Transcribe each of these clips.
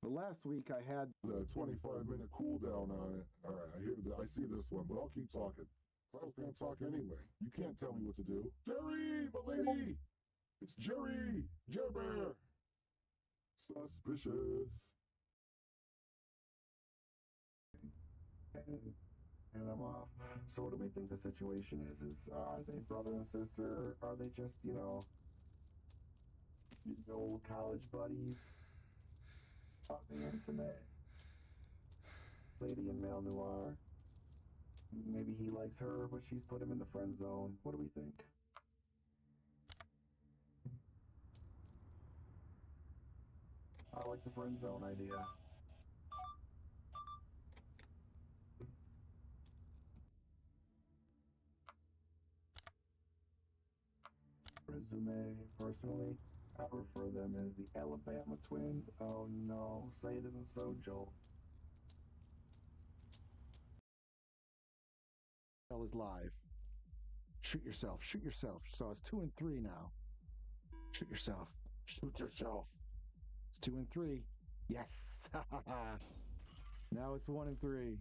Last week I had the 25-minute cooldown on it. All right, I see this one, but I'll keep talking. I was going to talk anyway. You can't tell me what to do. Jerry, my lady! It's Jerry! Jerbear! Suspicious. And I'm off. So what do we think the situation is? Are they brother and sister? Are they just, old college buddies? Are they intimate? Lady in male noir? Maybe he likes her, but she's put him in the friend zone. What do we think? I like the friend zone idea. Resume, personally, I prefer them as the Alabama twins. Oh no, say it isn't so, Joel. Hell is live. Shoot yourself. Shoot yourself. So it's 2 and 3 now. Shoot yourself. Shoot yourself. It's 2 and 3. Yes. Now it's 1 and 3.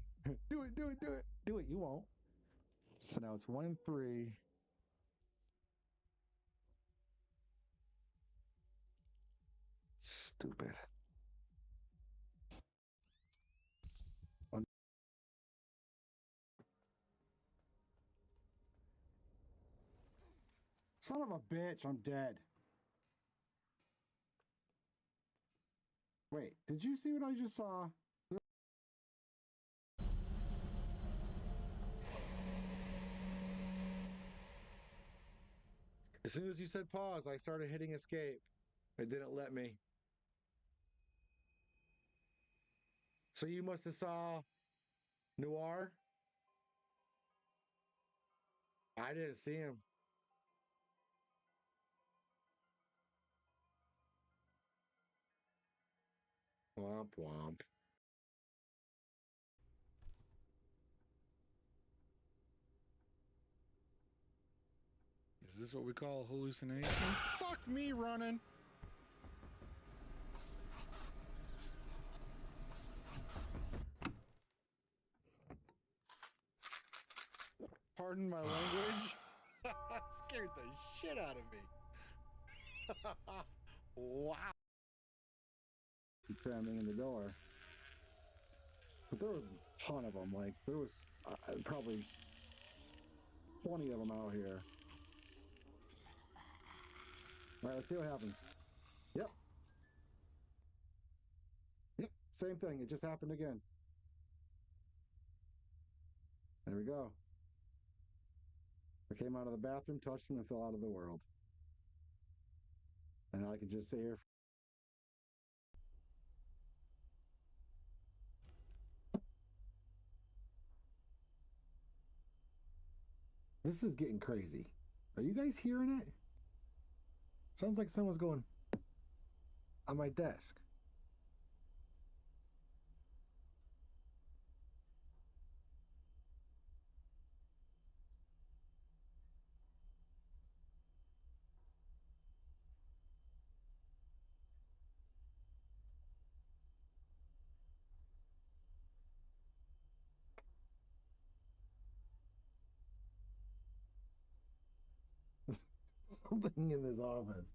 Do it. Do it. Do it. Do it. You won't. So now it's 1 and 3. Stupid. Son of a bitch, I'm dead. Wait, did you see what I just saw? As soon as you said pause, I started hitting escape. It didn't let me. So you must have saw Noir? I didn't see him. Womp womp. Is this what we call hallucination? Fuck me running! Pardon my language? Scared the shit out of me. Wow. Cramming in the door. But there was a ton of them. Like, there was probably 20 of them out here. All right, let's see what happens. Yep. Yep, same thing. It just happened again. There we go. I came out of the bathroom, touched him, and fell out of the world. And I can just sit here. This is getting crazy. Are you guys hearing it? Sounds like someone's going on my desk. Something in this office.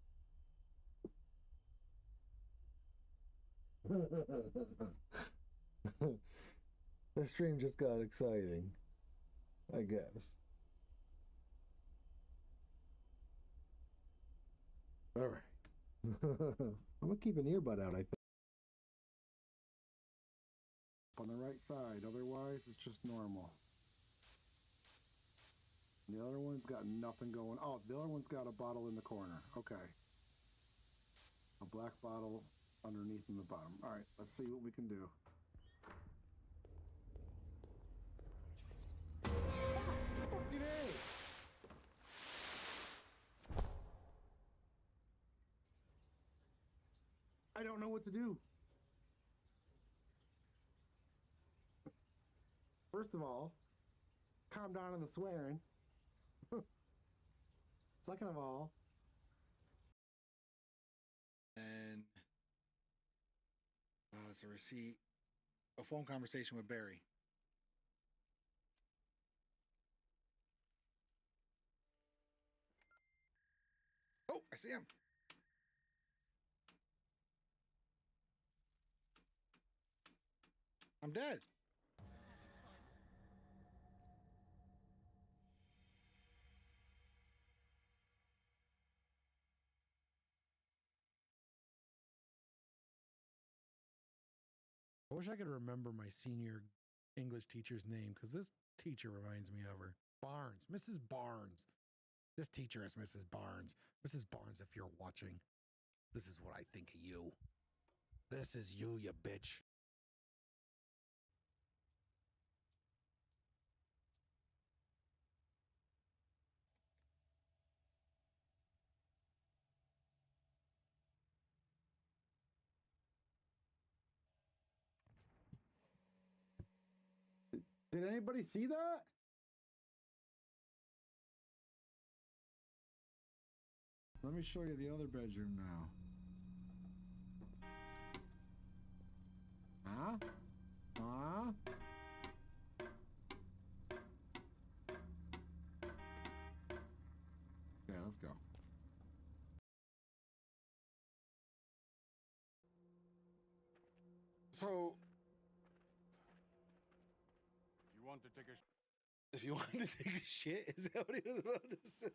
The stream just got exciting, I guess. All right. I'm gonna keep an earbud out, I think. On the right side, otherwise it's just normal. And the other one's got nothing going. Oh, the other one's got a bottle in the corner. Okay. A black bottle underneath in the bottom. All right, let's see what we can do. I don't know what to do. First of all, calm down on the swearing. Second of all, And that's a receipt. A phone conversation with Barry. Oh, I see him. I'm dead. I wish I could remember my senior English teacher's name, because this teacher reminds me of her. Barnes, Mrs. Barnes. This teacher is Mrs. Barnes. Mrs. Barnes, if you're watching, this is what I think of you. This is you, you bitch. Did anybody see that? Let me show you the other bedroom now. Huh? Huh? Yeah, let's go. So, If you want to take a shit, is that what he was about to say?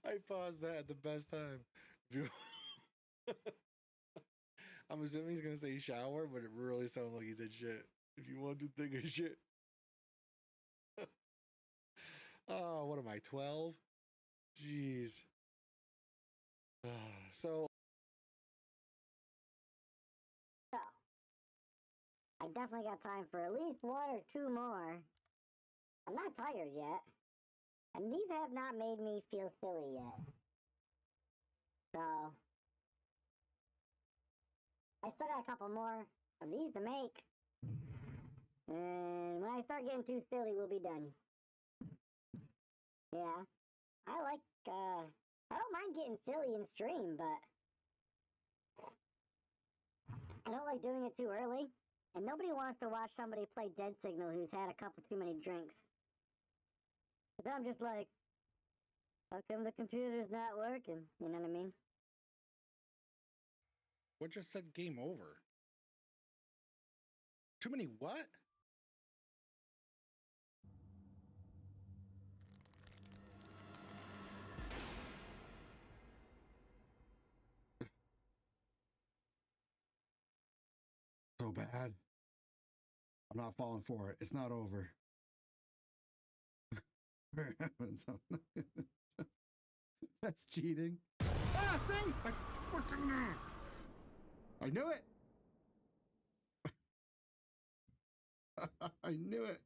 I paused that at the best time. I'm assuming he's gonna say shower, but it really sounded like he said shit. If you want to take a shit. Oh, what am I, 12? Jeez. So I definitely got time for at least one or two more. I'm not tired yet, and these have not made me feel silly yet. So, I still got a couple more of these to make. And when I start getting too silly, we'll be done. Yeah, I don't mind getting silly in stream, but I don't like doing it too early. And nobody wants to watch somebody play Dead Signal who's had a couple too many drinks. But I'm just like, how come the computer's not working? You know what I mean? what just said game over? Too many what? So bad. I'm not falling for it. It's not over. That's cheating. Ah, thing! I knew it! I knew it!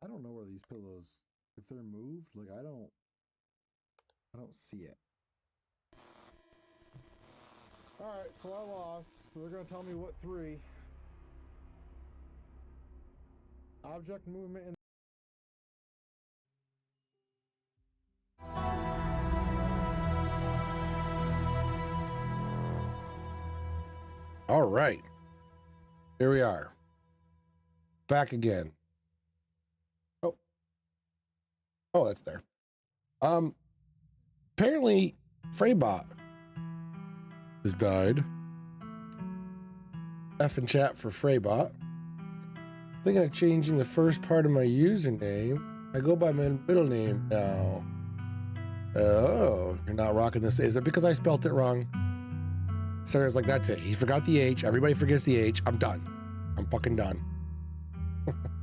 I don't know where these pillows, if they're moved, like I don't see it. Alright, so I lost. They're gonna tell me what 3. Object movement in all right. Here we are. Back again. Oh, that's there. Apparently Fraybot has died. F in chat for Fraybot. Thinking of changing the first part of my username. I go by my middle name now. Oh, you're not rocking this. Is it because I spelt it wrong? Sarah's like, that's it. He forgot the H. Everybody forgets the H. I'm done. I'm fucking done.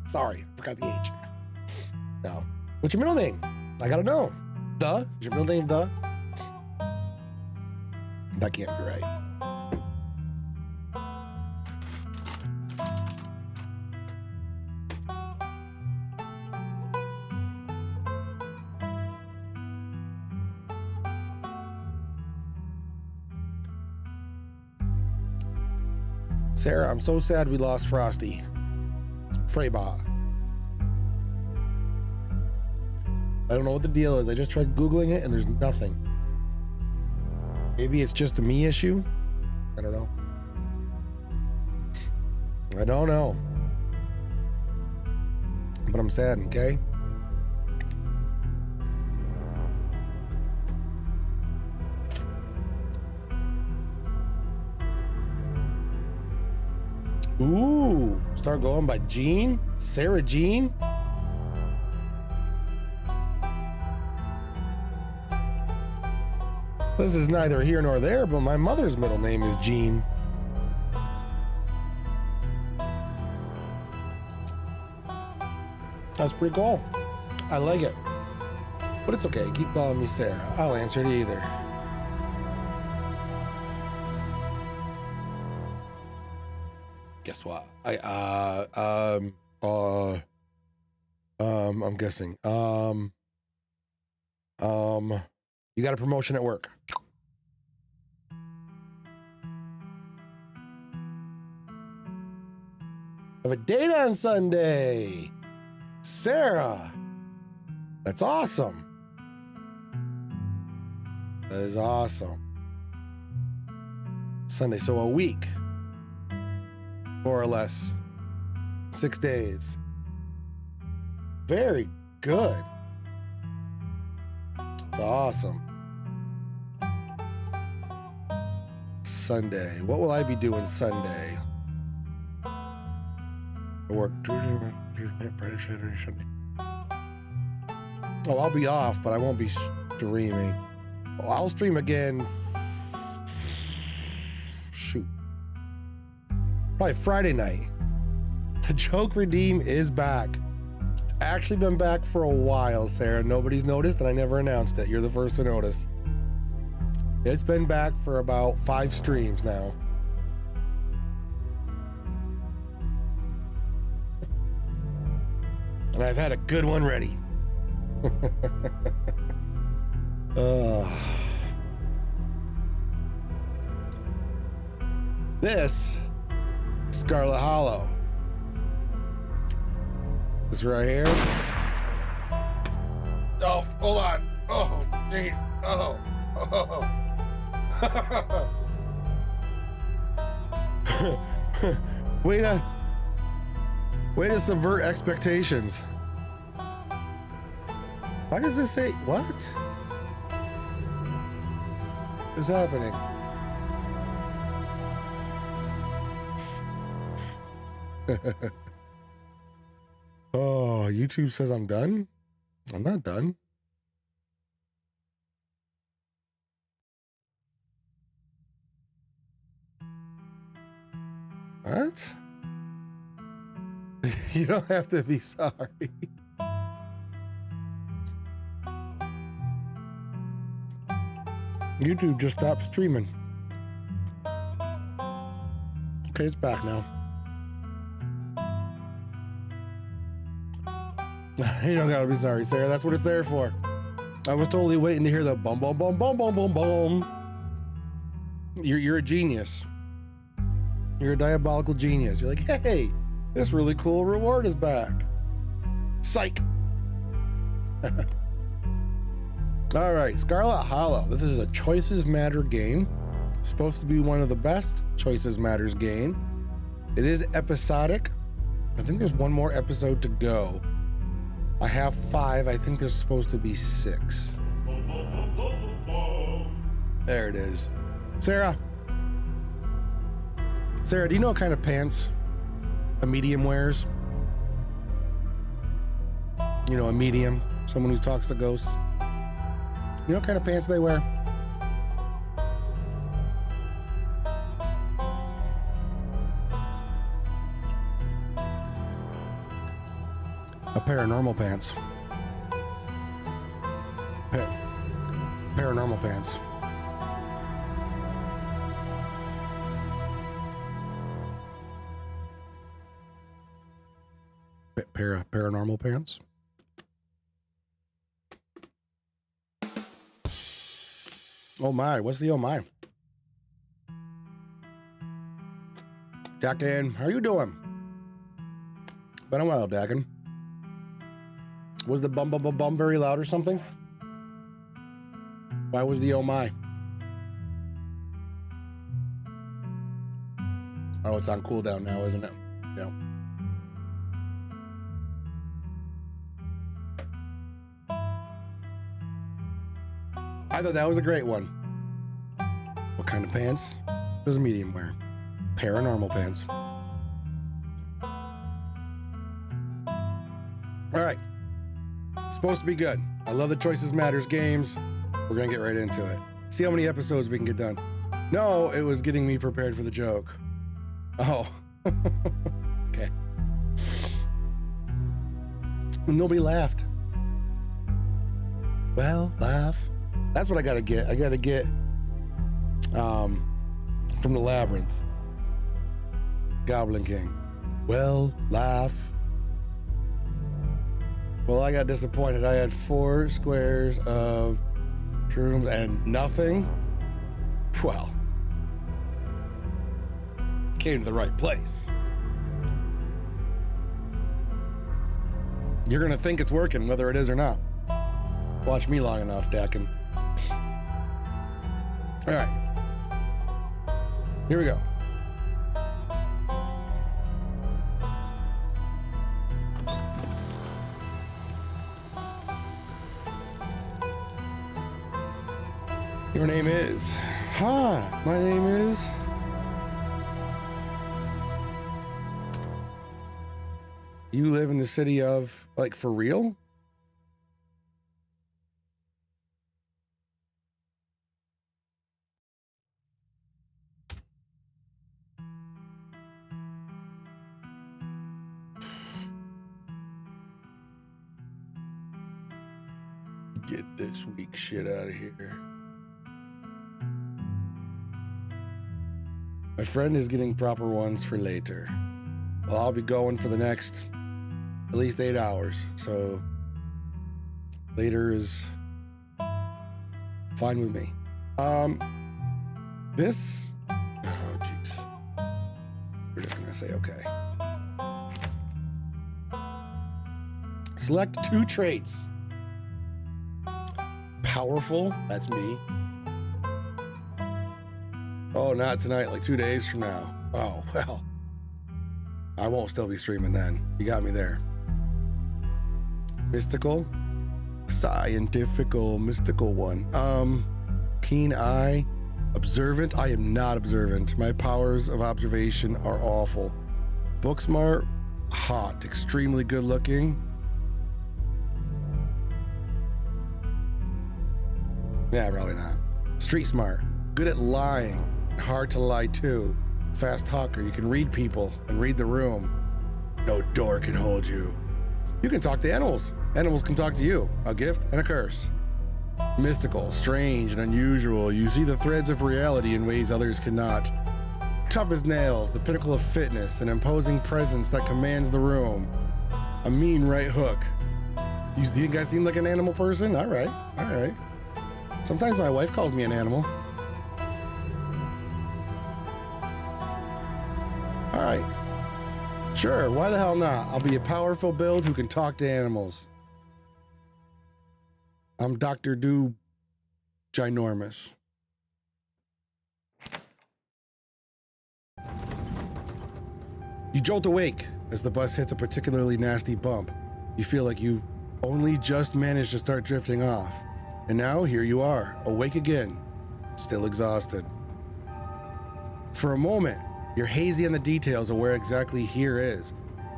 Sorry, I forgot the H. No. What's your middle name? I gotta know. The? Is your middle name The? That can't be right. Sarah, I'm so sad we lost Frosty. Fraeymark. I don't know what the deal is. I just tried Googling it and there's nothing. Maybe it's just a me issue? I don't know. I don't know. But I'm sad, okay? Ooh, start going by Jean? Sarah Jean? This is neither here nor there, but my mother's middle name is Jean. That's pretty cool. I like it. But it's okay, keep calling me Sarah. I'll answer to either. Guess what? I'm guessing. You got a promotion at work. Have a date on Sunday. Sarah. That's awesome. That is awesome. Sunday, so a week. More or less. 6 days. Very good. It's awesome. Sunday. What will I be doing Sunday? I work Tuesday, Friday, Saturday, Sunday. Oh, I'll be off, but I won't be streaming. Oh, I'll stream again. Shoot. Probably Friday night. The Joke Redeem is back. It's actually been back for a while, Sarah. Nobody's noticed, and I never announced it. You're the first to notice. It's been back for about 5 streams now. And I've had a good one ready. This Scarlet Hollow. This right here. Oh, hold on. Oh, jeez. Oh. Way to subvert expectations. Why does this say what? What's happening? Oh, YouTube says I'm done? I'm not done. What? You don't have to be sorry. YouTube just stopped streaming. Okay, it's back now. You don't gotta be sorry, Sarah. That's what it's there for. I was totally waiting to hear the bum bum bum bum bum bum bum. You're a genius. You're a diabolical genius. You're like, hey, this really cool reward is back. Psych. All right, Scarlet Hollow. This is a Choices Matter game. It's supposed to be one of the best Choices Matters game. It is episodic. I think there's one more episode to go. I have 5. I think there's supposed to be 6. There it is. Sarah, do you know what kind of pants a medium wears? You know, a medium, someone who talks to ghosts. You know what kind of pants they wear? A pair of normal pants. Pair of normal pants. Pair of paranormal pants. Oh my, what's the oh my? Dakin, how you doing? Been a while, Dakin. Was the bum bum bum bum very loud or something? Why was the oh my? Oh, it's on cooldown now, isn't it? Yeah. I thought that was a great one. What kind of pants does medium wear? Pair of normal pants. All right. Supposed to be good. I love the Choices Matters games. We're going to get right into it. See how many episodes we can get done. No, it was getting me prepared for the joke. Oh. Okay. Nobody laughed. Well, laugh. That's what I got to get. I got to get from the Labyrinth. Goblin King. Well, laugh. Well, I got disappointed. I had 4 squares of shrooms and nothing. Well, came to the right place. You're gonna think it's working, whether it is or not. Watch me long enough, Dakin. All right, here we go. Your name is? Hi, my name is... You live in the city of, like, for real? Get this weak shit out of here. My friend is getting proper ones for later. Well, I'll be going for the next at least 8 hours, so later is fine with me. This, oh jeez, we're just gonna say okay. Select 2 traits. Powerful, that's me. Oh, not tonight, like 2 days from now. Oh, well, I won't still be streaming then. You got me there. Mystical, scientifical, mystical one. Keen eye, observant. I am not observant. My powers of observation are awful. Book smart, hot, extremely good looking. Yeah, probably not. Street smart, good at lying, hard to lie to. Fast talker, you can read people and read the room. No door can hold you. You can talk to animals. Animals can talk to you. A gift and a curse. Mystical, strange, and unusual. You see the threads of reality in ways others cannot. Tough as nails, the pinnacle of fitness, an imposing presence that commands the room. A mean right hook. You think I seem like an animal person? All right, all right. Sometimes my wife calls me an animal. All right. Sure, why the hell not? I'll be a powerful build who can talk to animals. I'm Dr. Do Ginormous. You jolt awake as the bus hits a particularly nasty bump. You feel like you only just managed to start drifting off. And now here you are, awake again, still exhausted. For a moment, you're hazy on the details of where exactly here is,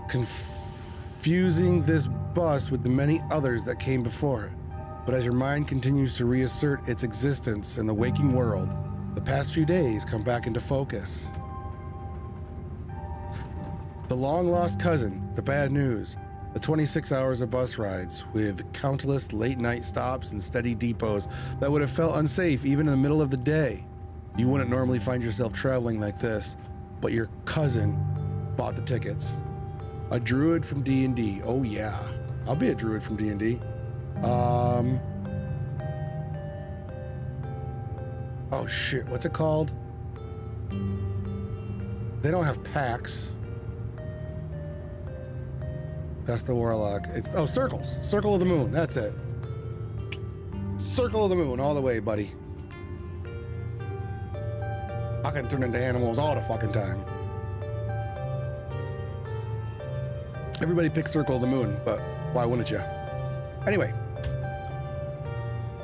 confusing this bus with the many others that came before it. But as your mind continues to reassert its existence in the waking world, the past few days come back into focus. The long-lost cousin, the bad news, the 26 hours of bus rides with countless late-night stops and steady depots that would have felt unsafe even in the middle of the day. You wouldn't normally find yourself traveling like this, but your cousin bought the tickets. A druid from D&D. Oh yeah, I'll be a druid from D&D. Oh shit, what's it called? They don't have packs. That's the warlock. It's circles. Circle of the moon. That's it. Circle of the moon all the way, buddy. I can turn into animals all the fucking time. Everybody picks Circle of the Moon, but why wouldn't you? Anyway,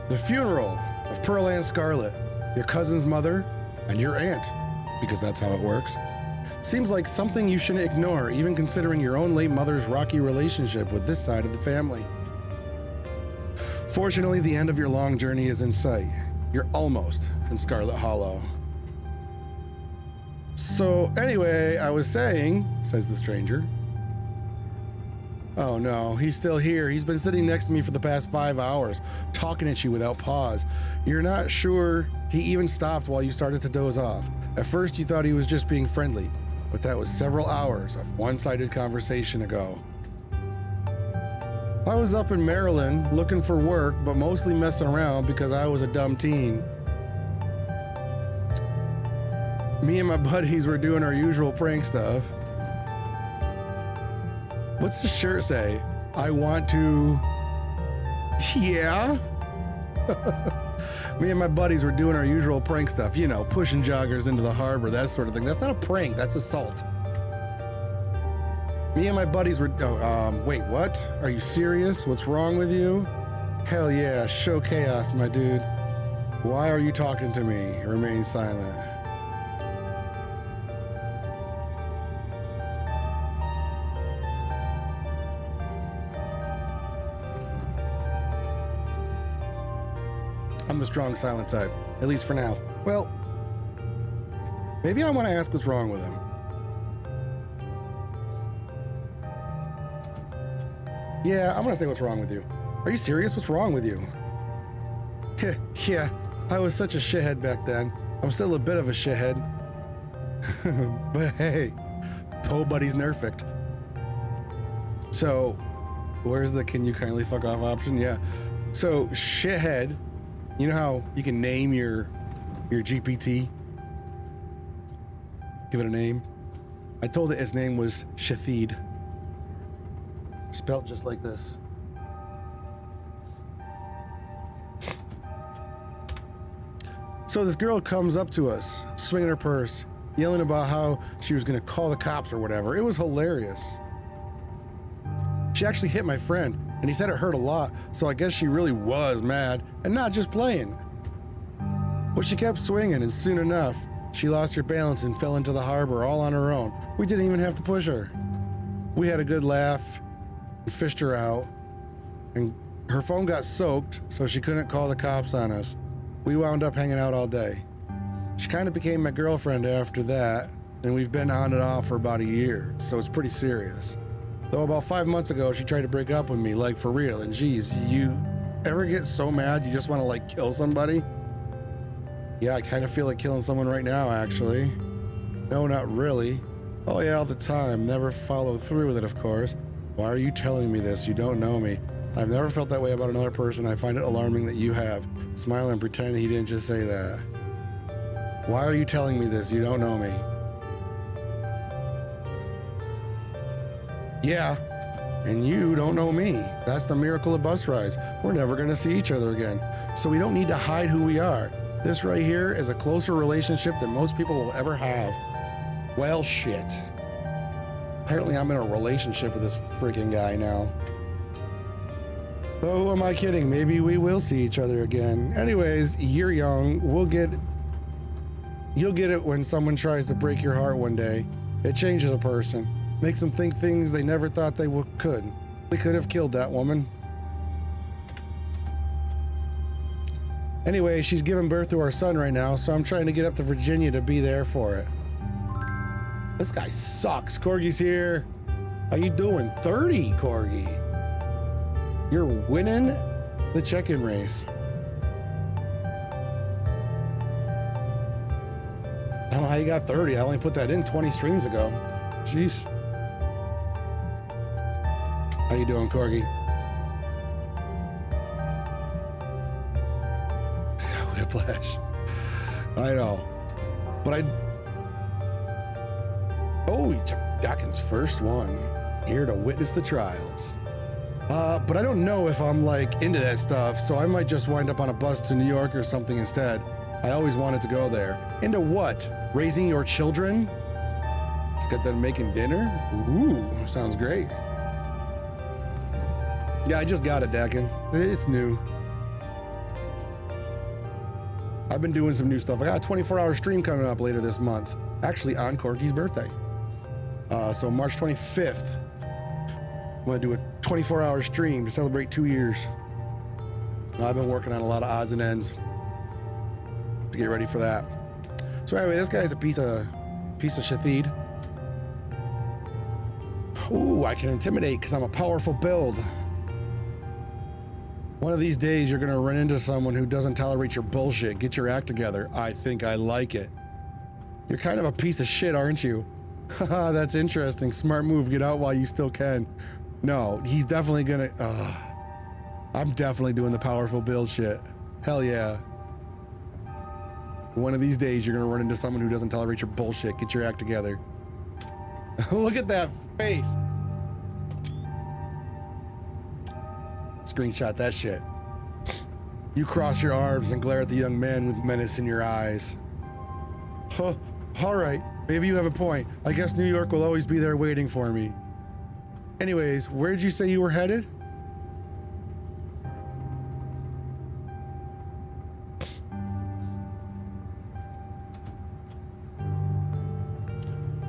the funeral of Pearl Ann Scarlet, your cousin's mother, and your aunt, because that's how it works, seems like something you shouldn't ignore, even considering your own late mother's rocky relationship with this side of the family. Fortunately, the end of your long journey is in sight. You're almost in Scarlet Hollow. So anyway, I was saying, says the stranger. Oh no, he's still here. He's been sitting next to me for the past 5 hours, talking at you without pause. You're not sure he even stopped while you started to doze off. At first you thought he was just being friendly, but that was several hours of one-sided conversation ago. I was up in Maryland looking for work, but mostly messing around because I was a dumb teen. Me and my buddies were doing our usual prank stuff. What's the shirt say? I want to... Yeah? Me and my buddies were doing our usual prank stuff. You know, pushing joggers into the harbor, that sort of thing. That's not a prank, that's assault. Me and my buddies were... wait, what? Are you serious? What's wrong with you? Hell yeah, show chaos, my dude. Why are you talking to me? Remain silent. I'm the strong silent type, at least for now. Well, maybe I want to ask what's wrong with him. Yeah, I'm gonna say what's wrong with you. Are you serious? What's wrong with you? Yeah, I was such a shithead back then. I'm still a bit of a shithead. But hey, po buddy's nerfed. So, where's the can you kindly fuck off option? Yeah. So, shithead. You know how you can name your GPT? Give it a name. I told it its name was Shathid. Spelt just like this. So this girl comes up to us, swinging her purse, yelling about how she was gonna call the cops or whatever. It was hilarious. She actually hit my friend, and he said it hurt a lot, so I guess she really was mad and not just playing. But she kept swinging, and soon enough, she lost her balance and fell into the harbor all on her own. We didn't even have to push her. We had a good laugh and fished her out, and her phone got soaked, so she couldn't call the cops on us. We wound up hanging out all day. She kind of became my girlfriend after that, and we've been on and off for about a year, so it's pretty serious. Though about 5 months ago, she tried to break up with me, like for real. And geez, you ever get so mad you just want to like kill somebody? Yeah, I kind of feel like killing someone right now, actually. No, not really. Oh yeah, all the time. Never follow through with it, of course. Why are you telling me this? You don't know me. I've never felt that way about another person. I find it alarming that you have. Smile and pretend he didn't just say that. Why are you telling me this? You don't know me. Yeah, and you don't know me. That's the miracle of bus rides. We're never gonna see each other again. So we don't need to hide who we are. This right here is a closer relationship than most people will ever have. Well, shit. Apparently I'm in a relationship with this freaking guy now. Oh, who am I kidding? Maybe we will see each other again. Anyways, you're young. You'll get it when someone tries to break your heart one day. It changes a person. Makes them think things they never thought they could. They could have killed that woman. Anyway, she's giving birth to our son right now, so I'm trying to get up to Virginia to be there for it. This guy sucks. Corgi's here. How you doing? 30, Corgi. You're winning the check-in race. I don't know how you got 30. I only put that in 20 streams ago. Jeez. How you doing, Corgi? Whiplash. I know. But Oh, Dakin's first one. Here to witness the trials. But I don't know if I'm like into that stuff, so I might just wind up on a bus to New York or something instead. I always wanted to go there. Into what? Raising your children? Let's get them making dinner? Ooh, sounds great. Yeah, I just got it, Dakin. It's new. I've been doing some new stuff. I got a 24-hour stream coming up later this month. Actually, on Corky's birthday. So March 25th. I'm gonna do a 24-hour stream to celebrate 2 years. I've been working on a lot of odds and ends to get ready for that. So anyway, this guy's a piece of Shathid. Ooh, I can intimidate because I'm a powerful build. One of these days, you're gonna run into someone who doesn't tolerate your bullshit. Get your act together. I think I like it. You're kind of a piece of shit, aren't you? Haha, that's interesting. Smart move. Get out while you still can. No, he's definitely gonna... I'm definitely doing the powerful build shit. Hell yeah. One of these days, you're gonna run into someone who doesn't tolerate your bullshit. Get your act together. Look at that face. Screenshot that shit. You cross your arms and glare at the young man with menace in your eyes. Huh, all right, maybe you have a point. I guess New York will always be there waiting for me. Anyways, where'd you say you were headed?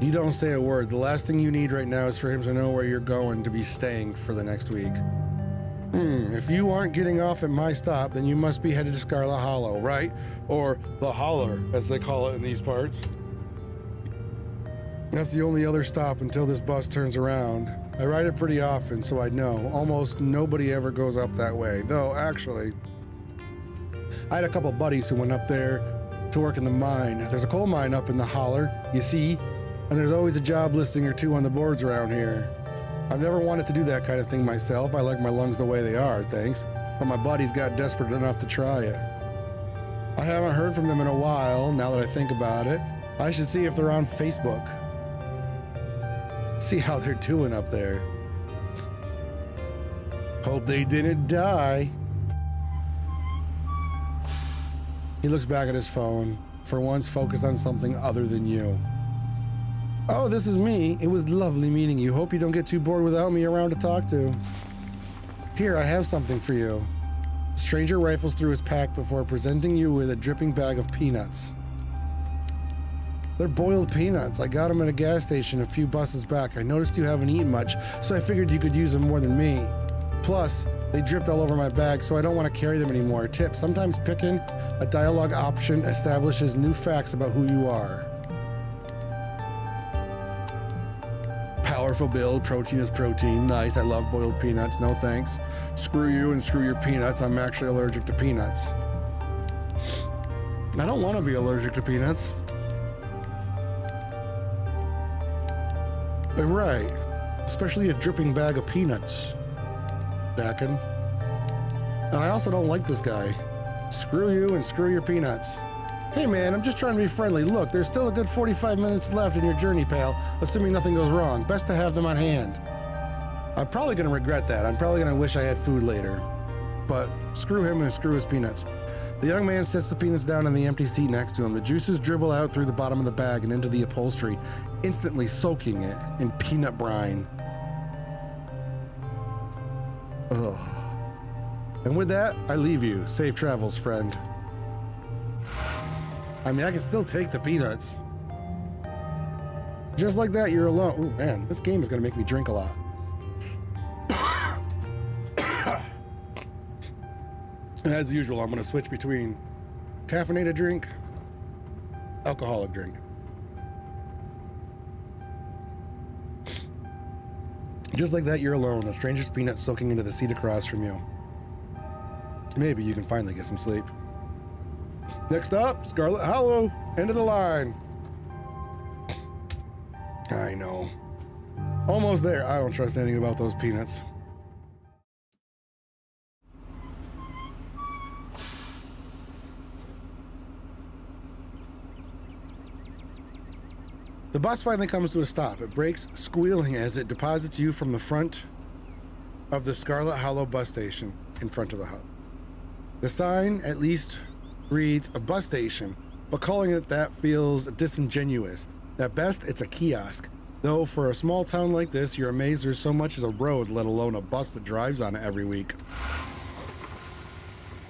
You don't say a word. The last thing you need right now is for him to know where you're going to be staying for the next week. If you aren't getting off at my stop, then you must be headed to Scarlet Hollow, right? Or the Holler, as they call it in these parts. That's the only other stop until this bus turns around. I ride it pretty often, so I know. Almost nobody ever goes up that way. Though, actually, I had a couple buddies who went up there to work in the mine. There's a coal mine up in the Holler, you see? And there's always a job listing or two on the boards around here. I've never wanted to do that kind of thing myself. I like my lungs the way they are, thanks. But my buddies got desperate enough to try it. I haven't heard from them in a while, now that I think about it. I should see if they're on Facebook. See how they're doing up there. Hope they didn't die. He looks back at his phone, for once focused on something other than you. Oh, this is me. It was lovely meeting you. Hope you don't get too bored without me around to talk to. Here, I have something for you. Stranger rifles through his pack before presenting you with a dripping bag of peanuts. They're boiled peanuts. I got them at a gas station a few buses back. I noticed you haven't eaten much, so I figured you could use them more than me. Plus, they dripped all over my bag, so I don't want to carry them anymore. Tip, sometimes picking a dialogue option establishes new facts about who you are. Powerful build, protein is protein. Nice, I love boiled peanuts, no thanks. Screw you and screw your peanuts, I'm actually allergic to peanuts. I don't want to be allergic to peanuts. Right, especially a dripping bag of peanuts, Dakin. And I also don't like this guy. Screw you and screw your peanuts. Hey man, I'm just trying to be friendly. Look, there's still a good 45 minutes left in your journey, pal, assuming nothing goes wrong. Best to have them on hand. I'm probably gonna regret that. I'm probably gonna wish I had food later. But screw him and screw his peanuts. The young man sets the peanuts down in the empty seat next to him. The juices dribble out through the bottom of the bag and into the upholstery, instantly soaking it in peanut brine. Ugh. And with that, I leave you. Safe travels, friend. I mean, I can still take the peanuts. Just like that, you're alone. Ooh, man, this game is gonna make me drink a lot. As usual, I'm gonna switch between caffeinated drink, alcoholic drink. Just like that, you're alone. A stranger's peanuts soaking into the seat across from you. Maybe you can finally get some sleep. Next up, Scarlet Hollow, end of the line. I know. Almost there. I don't trust anything about those peanuts. The bus finally comes to a stop. It brakes, squealing as it deposits you from the front of the Scarlet Hollow bus station in front of the hut. The sign at least reads a bus station, but calling it that feels disingenuous. At best, it's a kiosk. Though for a small town like this, you're amazed there's so much as a road, let alone a bus that drives on it every week.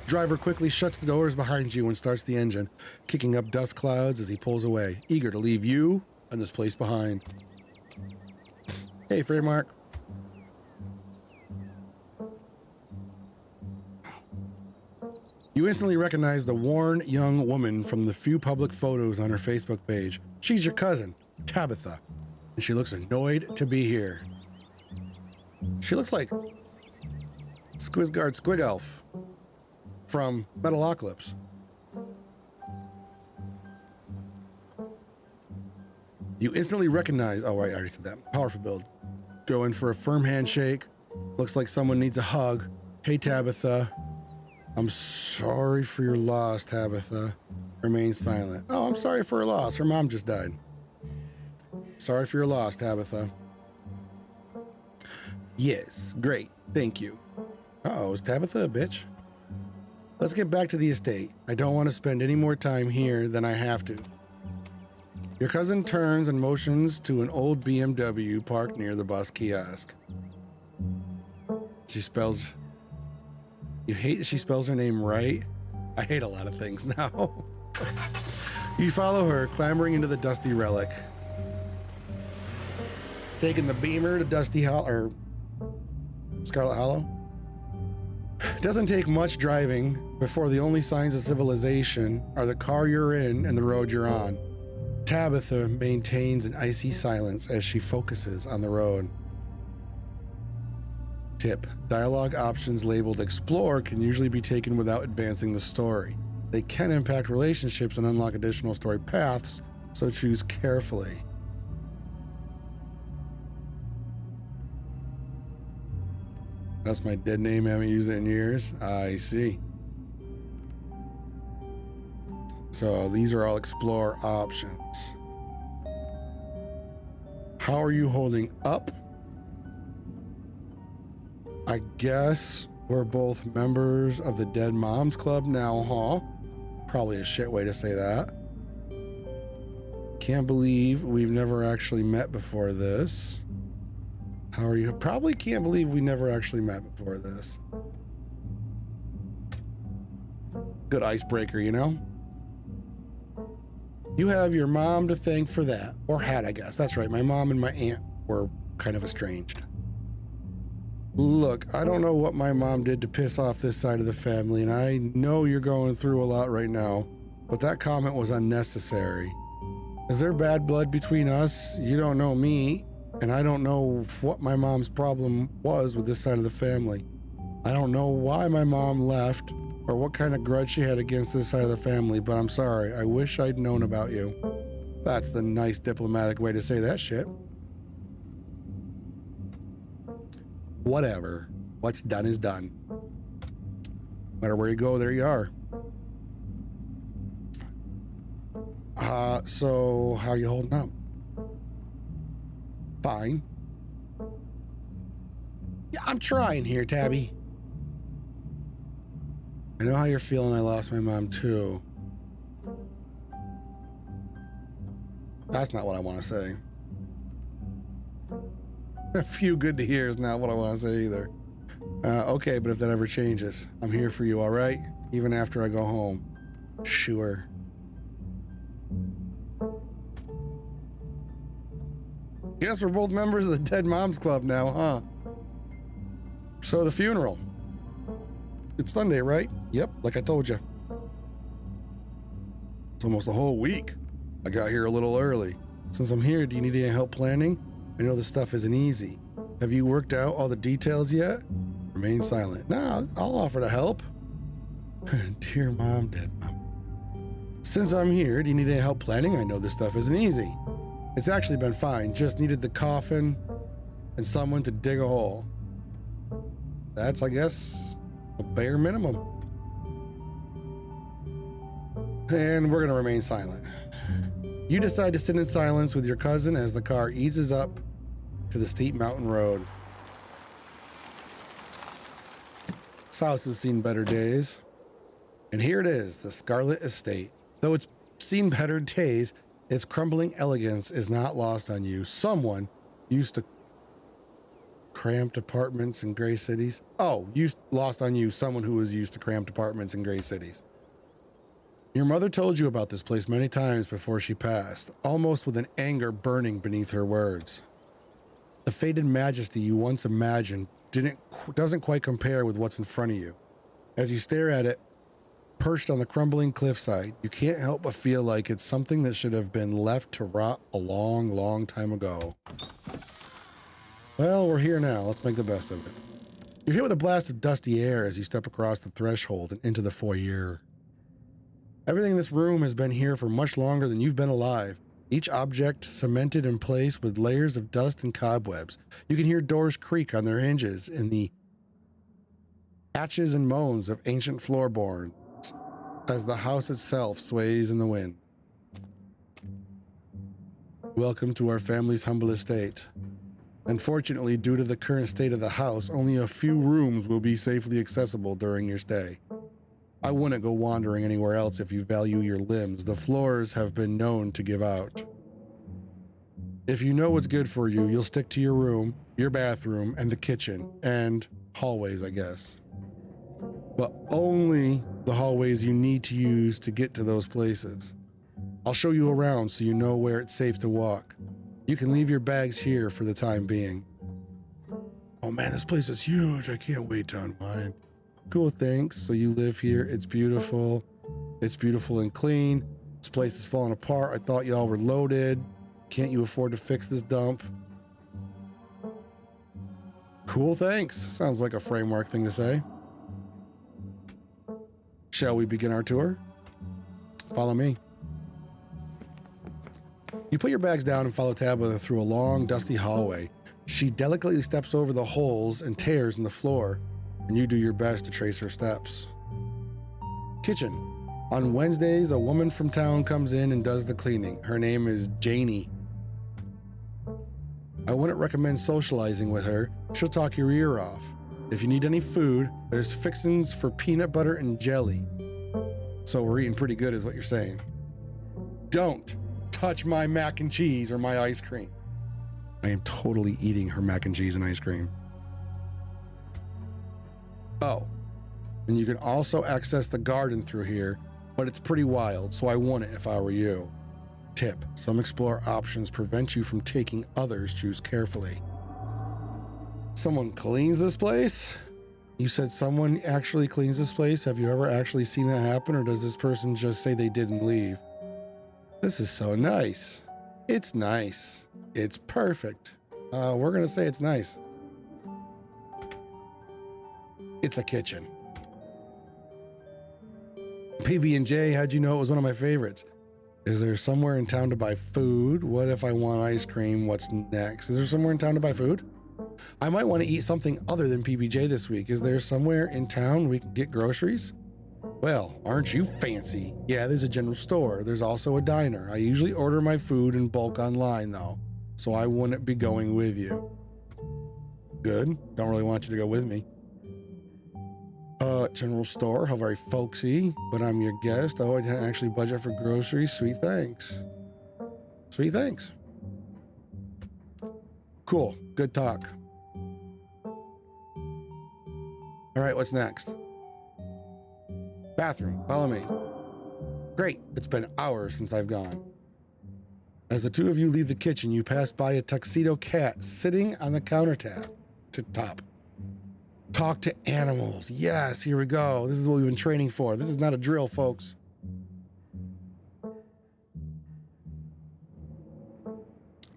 Driver quickly shuts the doors behind you and starts the engine, kicking up dust clouds as he pulls away, eager to leave you and this place behind. Hey, Fraeymark. You instantly recognize the worn young woman from the few public photos on her Facebook page. She's your cousin, Tabitha, and she looks annoyed to be here. She looks like Squizguard Squigelf from Metalocalypse. You instantly recognize, oh right, I already said that, powerful build. Go in for a firm handshake. Looks like someone needs a hug. Hey, Tabitha. I'm sorry for your loss, Tabitha. Remain silent. Oh, I'm sorry for her loss. Her mom just died. Sorry for your loss, Tabitha. Yes, great. Thank you. Uh-oh, is Tabitha a bitch? Let's get back to the estate. I don't want to spend any more time here than I have to. Your cousin turns and motions to an old BMW parked near the bus kiosk. She spells... You hate that she spells her name right? I hate a lot of things now. You follow her, clambering into the dusty relic. Taking the Beamer to Dusty Hollow, or Scarlet Hollow. Doesn't take much driving before the only signs of civilization are the car you're in and the road you're on. Tabitha maintains an icy silence as she focuses on the road. Tip: dialogue options labeled Explore can usually be taken without advancing the story. They can impact relationships and unlock additional story paths, so choose carefully. That's my dead name, I haven't used it in years. I see. So these are all Explore options. How are you holding up? I guess we're both members of the Dead Moms Club now, huh? Probably a shit way to say that. Can't believe we've never actually met before this. How are you? Probably can't believe we never actually met before this. Good icebreaker, you know? You have your mom to thank for that. Or had, I guess. That's right. My mom and my aunt were kind of estranged. Look, I don't know what my mom did to piss off this side of the family, and I know you're going through a lot right now, but that comment was unnecessary. Is there bad blood between us? You don't know me, and I don't know what my mom's problem was with this side of the family. I don't know why my mom left or what kind of grudge she had against this side of the family, but I'm sorry. I wish I'd known about you. That's the nice diplomatic way to say that shit. Whatever. What's done is done. No matter where you go, there you are. So how are you holding up? Fine. Yeah, I'm trying here, Tabby. I know how you're feeling. I lost my mom too. That's not what I want to say. A few good to hear is not what I want to say either. Okay, but if that ever changes, I'm here for you, all right? Even after I go home. Sure. Guess we're both members of the Dead Moms Club now, huh? So the funeral. It's Sunday, right? Yep, like I told you. It's almost a whole week. I got here a little early. Since I'm here, do you need any help planning? I know this stuff isn't easy. Have you worked out all the details yet? Remain silent. Nah, I'll offer to help. Dear mom, dead mom. Since I'm here, do you need any help planning? I know this stuff isn't easy. It's actually been fine. Just needed the coffin and someone to dig a hole. That's, I guess, a bare minimum. And we're gonna remain silent. You decide to sit in silence with your cousin as the car eases up to the steep mountain road. This house has seen better days. And here it is, the Scarlet Estate. Though it's seen better days, its crumbling elegance is not lost on you. Someone used to cramped apartments in gray cities. Oh, lost on you, someone who was used to cramped apartments in gray cities. Your mother told you about this place many times before she passed, almost with an anger burning beneath her words. The faded majesty you once imagined doesn't quite compare with what's in front of you. As you stare at it, perched on the crumbling cliffside, you can't help but feel like it's something that should have been left to rot a long, long time ago. Well, we're here now. Let's make the best of it. You're hit with a blast of dusty air as you step across the threshold and into the foyer. Everything in this room has been here for much longer than you've been alive. Each object cemented in place with layers of dust and cobwebs. You can hear doors creak on their hinges in the hatches and moans of ancient floorboards as the house itself sways in the wind. Welcome to our family's humble estate. Unfortunately, due to the current state of the house, only a few rooms will be safely accessible during your stay. I wouldn't go wandering anywhere else if you value your limbs. The floors have been known to give out. If you know what's good for you, you'll stick to your room, your bathroom, and the kitchen, and hallways, I guess. But only the hallways you need to use to get to those places. I'll show you around so you know where it's safe to walk. You can leave your bags here for the time being. Oh man, this place is huge. I can't wait to unwind. Cool, thanks. So you live here. It's beautiful. It's beautiful and clean. This place is falling apart. I thought y'all were loaded. Can't you afford to fix this dump? Cool, thanks. Sounds like a Fraeymark thing to say. Shall we begin our tour? Follow me. You put your bags down and follow Tabitha through a long, dusty hallway. She delicately steps over the holes and tears in the floor, and you do your best to trace her steps. Kitchen. On Wednesdays, a woman from town comes in and does the cleaning. Her name is Janie. I wouldn't recommend socializing with her. She'll talk your ear off. If you need any food, there's fixings for peanut butter and jelly. So we're eating pretty good is what you're saying. Don't touch my mac and cheese or my ice cream. I am totally eating her mac and cheese and ice cream. Oh, and you can also access the garden through here, but it's pretty wild, so I wouldn't if I were you. Tip, some explore options prevent you from taking others. Choose carefully. Someone cleans this place? You said someone actually cleans this place? Have you ever actually seen that happen, or does this person just say they didn't leave? This is so nice. It's nice. It's perfect. We're gonna say it's nice. It's a kitchen. PB&J, how'd you know it was one of my favorites? Is there somewhere in town to buy food? What if I want ice cream? What's next? Is there somewhere in town to buy food? I might want to eat something other than PB&J this week. Is there somewhere in town we can get groceries? Well, aren't you fancy? Yeah, there's a general store. There's also a diner. I usually order my food in bulk online though, so I wouldn't be going with you. Good. Don't really want you to go with me. General store, how very folksy, but I'm your guest. Oh, I didn't actually budget for groceries. Sweet thanks. Sweet thanks. Cool. Good talk. All right, what's next? Bathroom. Follow me. Great. It's been hours since I've gone. As the two of you leave the kitchen, you pass by a tuxedo cat sitting on the countertop. Top. Talk to animals. Yes, here we go. This is what we've been training for. This is not a drill, folks.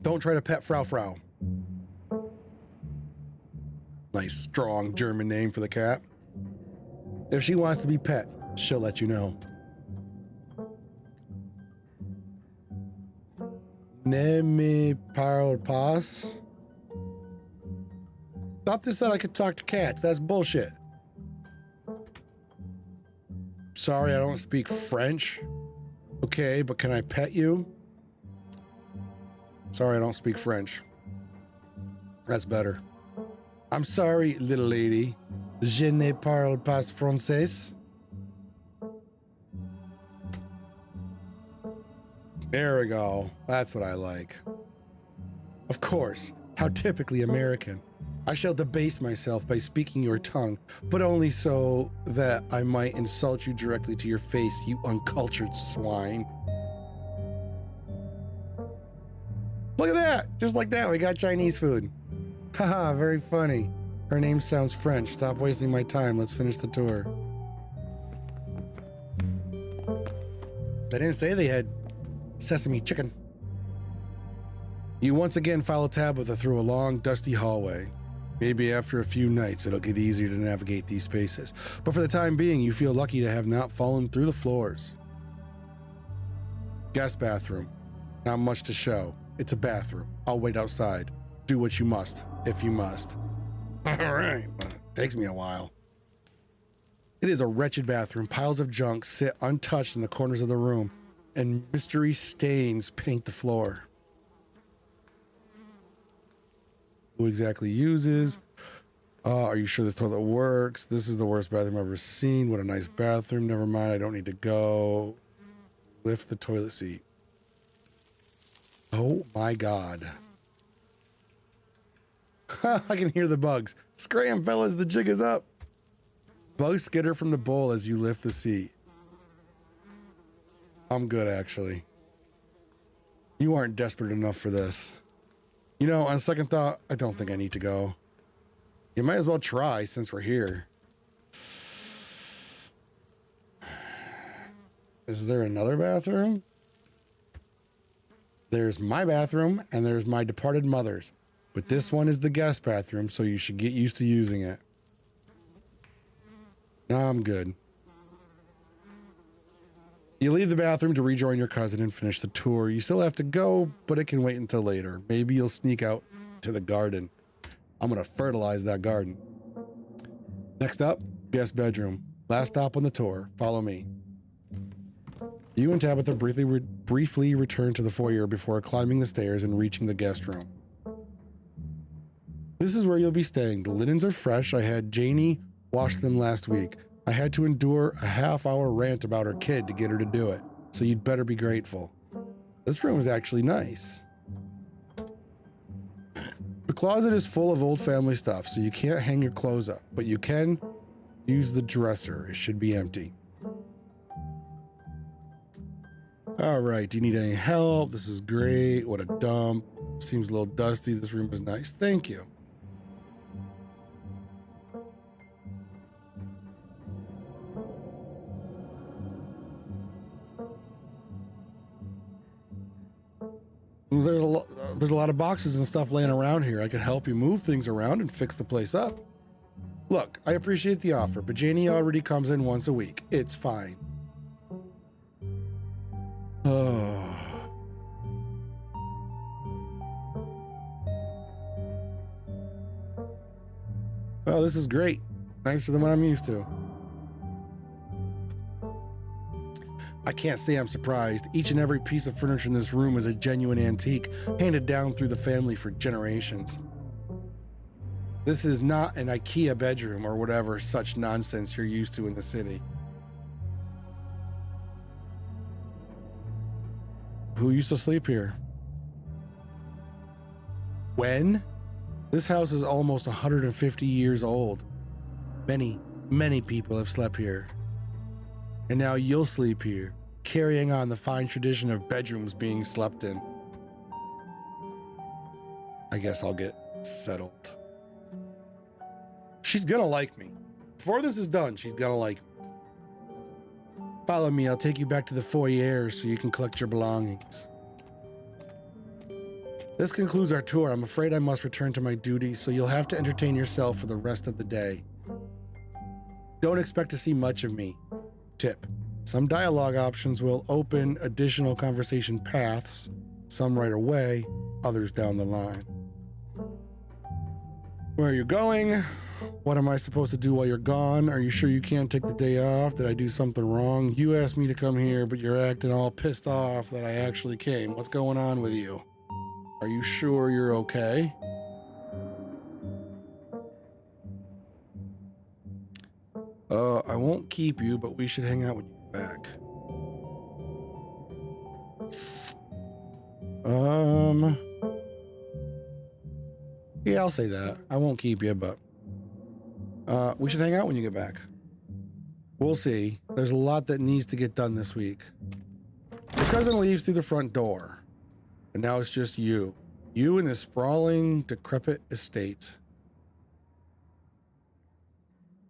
Don't try to pet Frau. Nice, strong German name for the cat. If she wants to be pet, she'll let you know. Ne me parle pas. Thought this said I could talk to cats. That's bullshit. Sorry, I don't speak French. Okay, but can I pet you? Sorry, I don't speak French. That's better. I'm sorry, little lady. Je ne parle pas français. There we go. That's what I like. Of course, how typically American. I shall debase myself by speaking your tongue, but only so that I might insult you directly to your face, you uncultured swine. Look at that! Just like that, we got Chinese food. Haha, very funny. Her name sounds French. Stop wasting my time. Let's finish the tour. They didn't say they had sesame chicken. You once again follow Tabitha through a long, dusty hallway. Maybe after a few nights, it'll get easier to navigate these spaces. But for the time being, you feel lucky to have not fallen through the floors. Guest bathroom. Not much to show. It's a bathroom. I'll wait outside. Do what you must, if you must. All right, but it takes me a while. It is a wretched bathroom. Piles of junk sit untouched in the corners of the room, and mystery stains paint the floor. Who exactly uses? Are you sure this toilet works? This is the worst bathroom I've ever seen. What a nice bathroom. Never mind, I don't need to go. Lift the toilet seat. Oh my God. I can hear the bugs. Scram, fellas, the jig is up. Bugs skitter from the bowl as you lift the seat. I'm good, actually. You aren't desperate enough for this. You know, on second thought, I don't think I need to go. You might as well try since we're here. Is there another bathroom? There's my bathroom and there's my departed mother's. But this one is the guest bathroom, so you should get used to using it. No, I'm good. You leave the bathroom to rejoin your cousin and finish the tour. You still have to go, but it can wait until later. Maybe you'll sneak out to the garden. I'm gonna fertilize that garden. Next up, guest bedroom. Last stop on the tour. Follow me. You and Tabitha briefly return to the foyer before climbing the stairs and reaching the guest room. This is where you'll be staying. The linens are fresh. I had Janie wash them last week. I had to endure a half-hour rant about her kid to get her to do it, so you'd better be grateful. This room is actually nice. The closet is full of old family stuff, so you can't hang your clothes up, but you can use the dresser. It should be empty. All right, do you need any help? This is great. What a dump. Seems a little dusty. This room is nice. Thank you. There's a lot of boxes and stuff laying around here. I could help you move things around and fix the place up. Look, I appreciate the offer, but Janie already comes in once a week. It's fine. Oh. Well, this is great. Nicer than what I'm used to. I can't say I'm surprised. Each and every piece of furniture in this room is a genuine antique, handed down through the family for generations. This is not an IKEA bedroom or whatever such nonsense you're used to in the city. Who used to sleep here? When? This house is almost 150 years old. Many, many people have slept here. And now you'll sleep here, carrying on the fine tradition of bedrooms being slept in. I guess I'll get settled. She's gonna like me. Before this is done, she's gonna like me. Follow me, I'll take you back to the foyer so you can collect your belongings. This concludes our tour. I'm afraid I must return to my duties, so you'll have to entertain yourself for the rest of the day. Don't expect to see much of me. Tip: some dialogue options will open additional conversation paths, some right away, others down the line. Where are you going? What am I supposed to do while you're gone? Are you sure you can't take the day off? Did I do something wrong? You asked me to come here, but you're acting all pissed off that I actually came. What's going on with you? Are you sure you're okay? I won't keep you, but we should hang out when you get back. Yeah, I'll say that. I won't keep you, but we should hang out when you get back. We'll see. There's a lot that needs to get done this week. Your cousin leaves through the front door, and now it's just you. You in this sprawling, decrepit estate.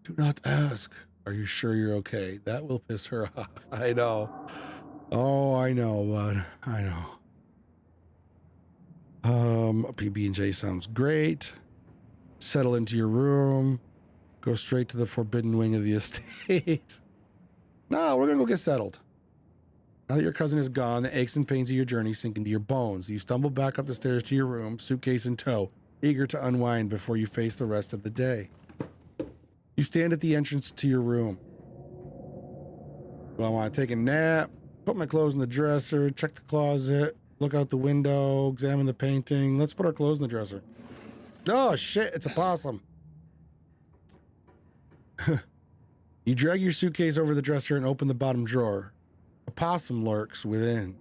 Do not ask. Are you sure you're okay? That will piss her off. I know. Oh, I know, bud. I know. A PB&J sounds great. Settle into your room. Go straight to the forbidden wing of the estate. No, we're gonna go get settled. Now that your cousin is gone, the aches and pains of your journey sink into your bones. You stumble back up the stairs to your room, suitcase in tow, eager to unwind before you face the rest of the day. You stand at the entrance to your room. Do I want to take a nap, put my clothes in the dresser, check the closet, look out the window, examine the painting? Let's put our clothes in the dresser. Oh shit, it's a possum. You drag your suitcase over the dresser and open the bottom drawer. A possum lurks within.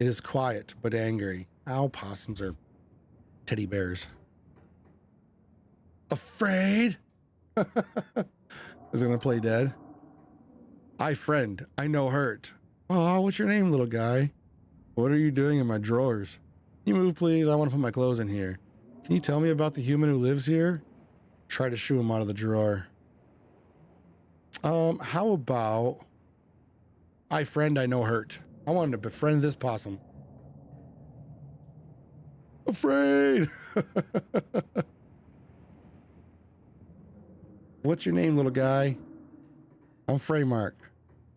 It is quiet but angry. Ow, possums are teddy bears. Afraid? Is it gonna play dead? Hi, friend. I know hurt. Oh, what's your name, little guy? What are you doing in my drawers? Can you move, please? I want to put my clothes in here. Can you tell me about the human who lives here? Try to shoo him out of the drawer. How about... Hi, friend. I know hurt. I wanted to befriend this possum. Afraid! What's your name, little guy? I'm Fraeymark.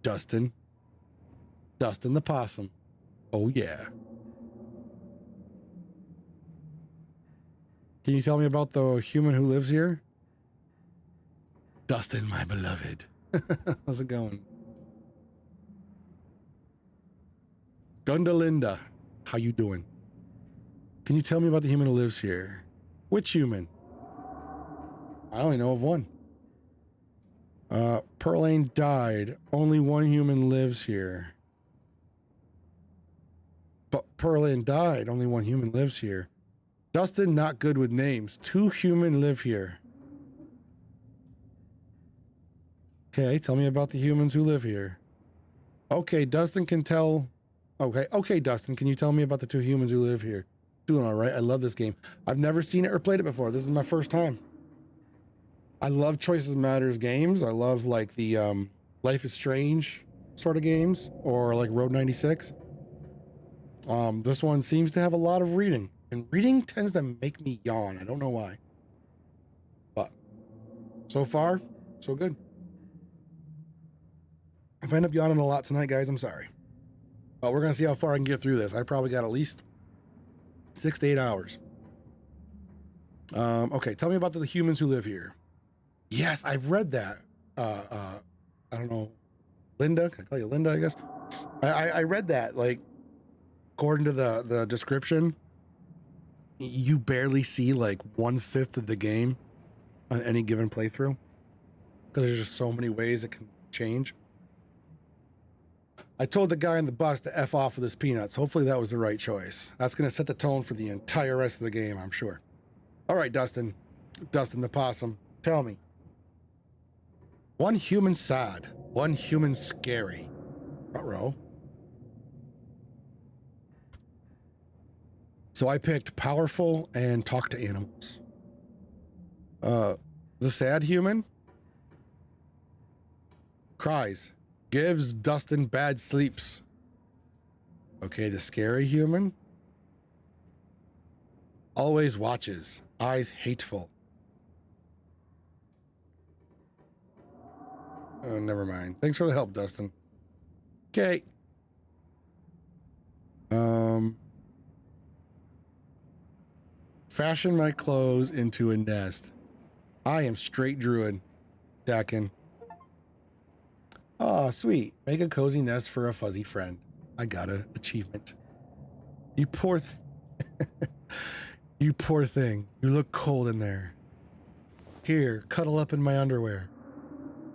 Dustin. Dustin the possum. Oh, yeah. Can you tell me about the human who lives here? Dustin, my beloved. How's it going? Gundalinda. How you doing? Can you tell me about the human who lives here? Which human? I only know of one. Pearlane died. Only one human lives here. But Pearlane died. Only one human lives here. Dustin, not good with names. 2 human live here. Okay, tell me about the humans who live here. Okay, Dustin can tell... Okay, Dustin, can you tell me about the 2 humans who live here? Doing all right. I love this game. I've never seen it or played it before. This is my first time. I love Choices Matters games. I love like the Life is Strange sort of games, or like Road 96. This one seems to have a lot of reading, and reading tends to make me yawn. I don't know why, but so far, so good. If I end up yawning a lot tonight, guys, I'm sorry. But we're gonna see how far I can get through this. I probably got at least 6 to 8 hours. Okay, tell me about the humans who live here. Yes, I've read that. I don't know, Linda. Can I call you Linda? I guess. I read that. Like, according to the description, you barely see like 1/5 of the game on any given playthrough because there's just so many ways it can change. I told the guy on the bus to F off with his peanuts. Hopefully that was the right choice. That's going to set the tone for the entire rest of the game, I'm sure. All right, Dustin. Dustin the possum. Tell me. One human sad. One human scary. Ruh-roh. So I picked powerful and talk to animals. The sad human cries. Gives Dustin bad sleeps. Okay, the scary human always watches, eyes hateful. Oh, never mind. Thanks for the help, Dustin. Okay. Fashion my clothes into a nest. I am straight druid. Dakin. Oh, sweet. Make a cozy nest for a fuzzy friend. I got an achievement. You poor You poor thing. You look cold in there. Here, cuddle up in my underwear.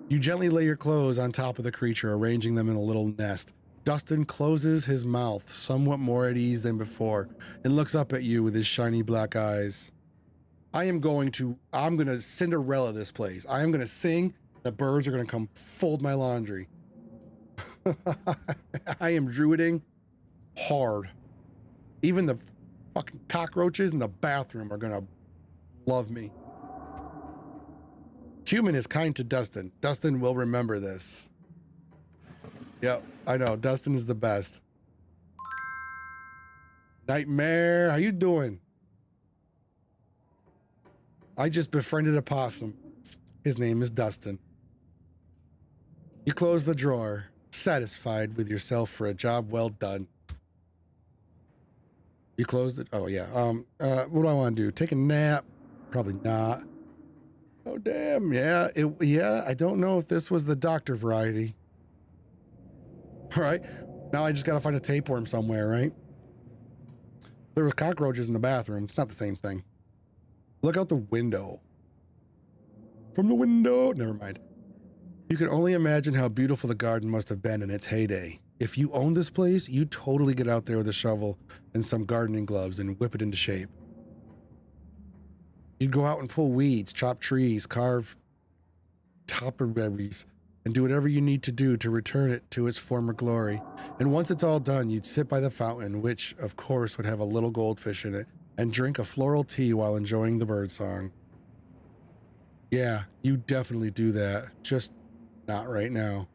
You gently lay your clothes on top of the creature, arranging them in a little nest. Dustin closes his mouth, somewhat more at ease than before, and looks up at you with his shiny black eyes. I'm gonna Cinderella this place. I am gonna sing. The birds are gonna come fold my laundry. I am druiding hard. Even the fucking cockroaches in the bathroom are gonna love me. Human is kind to Dustin. Dustin will remember this. Yep, I know. Dustin is the best. Nightmare, how you doing? I just befriended a possum. His name is Dustin. You close the drawer, satisfied with yourself for a job well done. You closed it? Oh, yeah. What do I want to do? Take a nap? Probably not. Oh, damn. Yeah, I don't know if this was the doctor variety. All right. Now I just got to find a tapeworm somewhere, right? There was cockroaches in the bathroom. It's not the same thing. Look out the window. From the window. Never mind. You can only imagine how beautiful the garden must have been in its heyday. If you owned this place, you'd totally get out there with a shovel and some gardening gloves and whip it into shape. You'd go out and pull weeds, chop trees, carve topperberries, and do whatever you need to do to return it to its former glory. And once it's all done, you'd sit by the fountain, which, of course, would have a little goldfish in it, and drink a floral tea while enjoying the birdsong. Yeah, you definitely do that. Just not right now.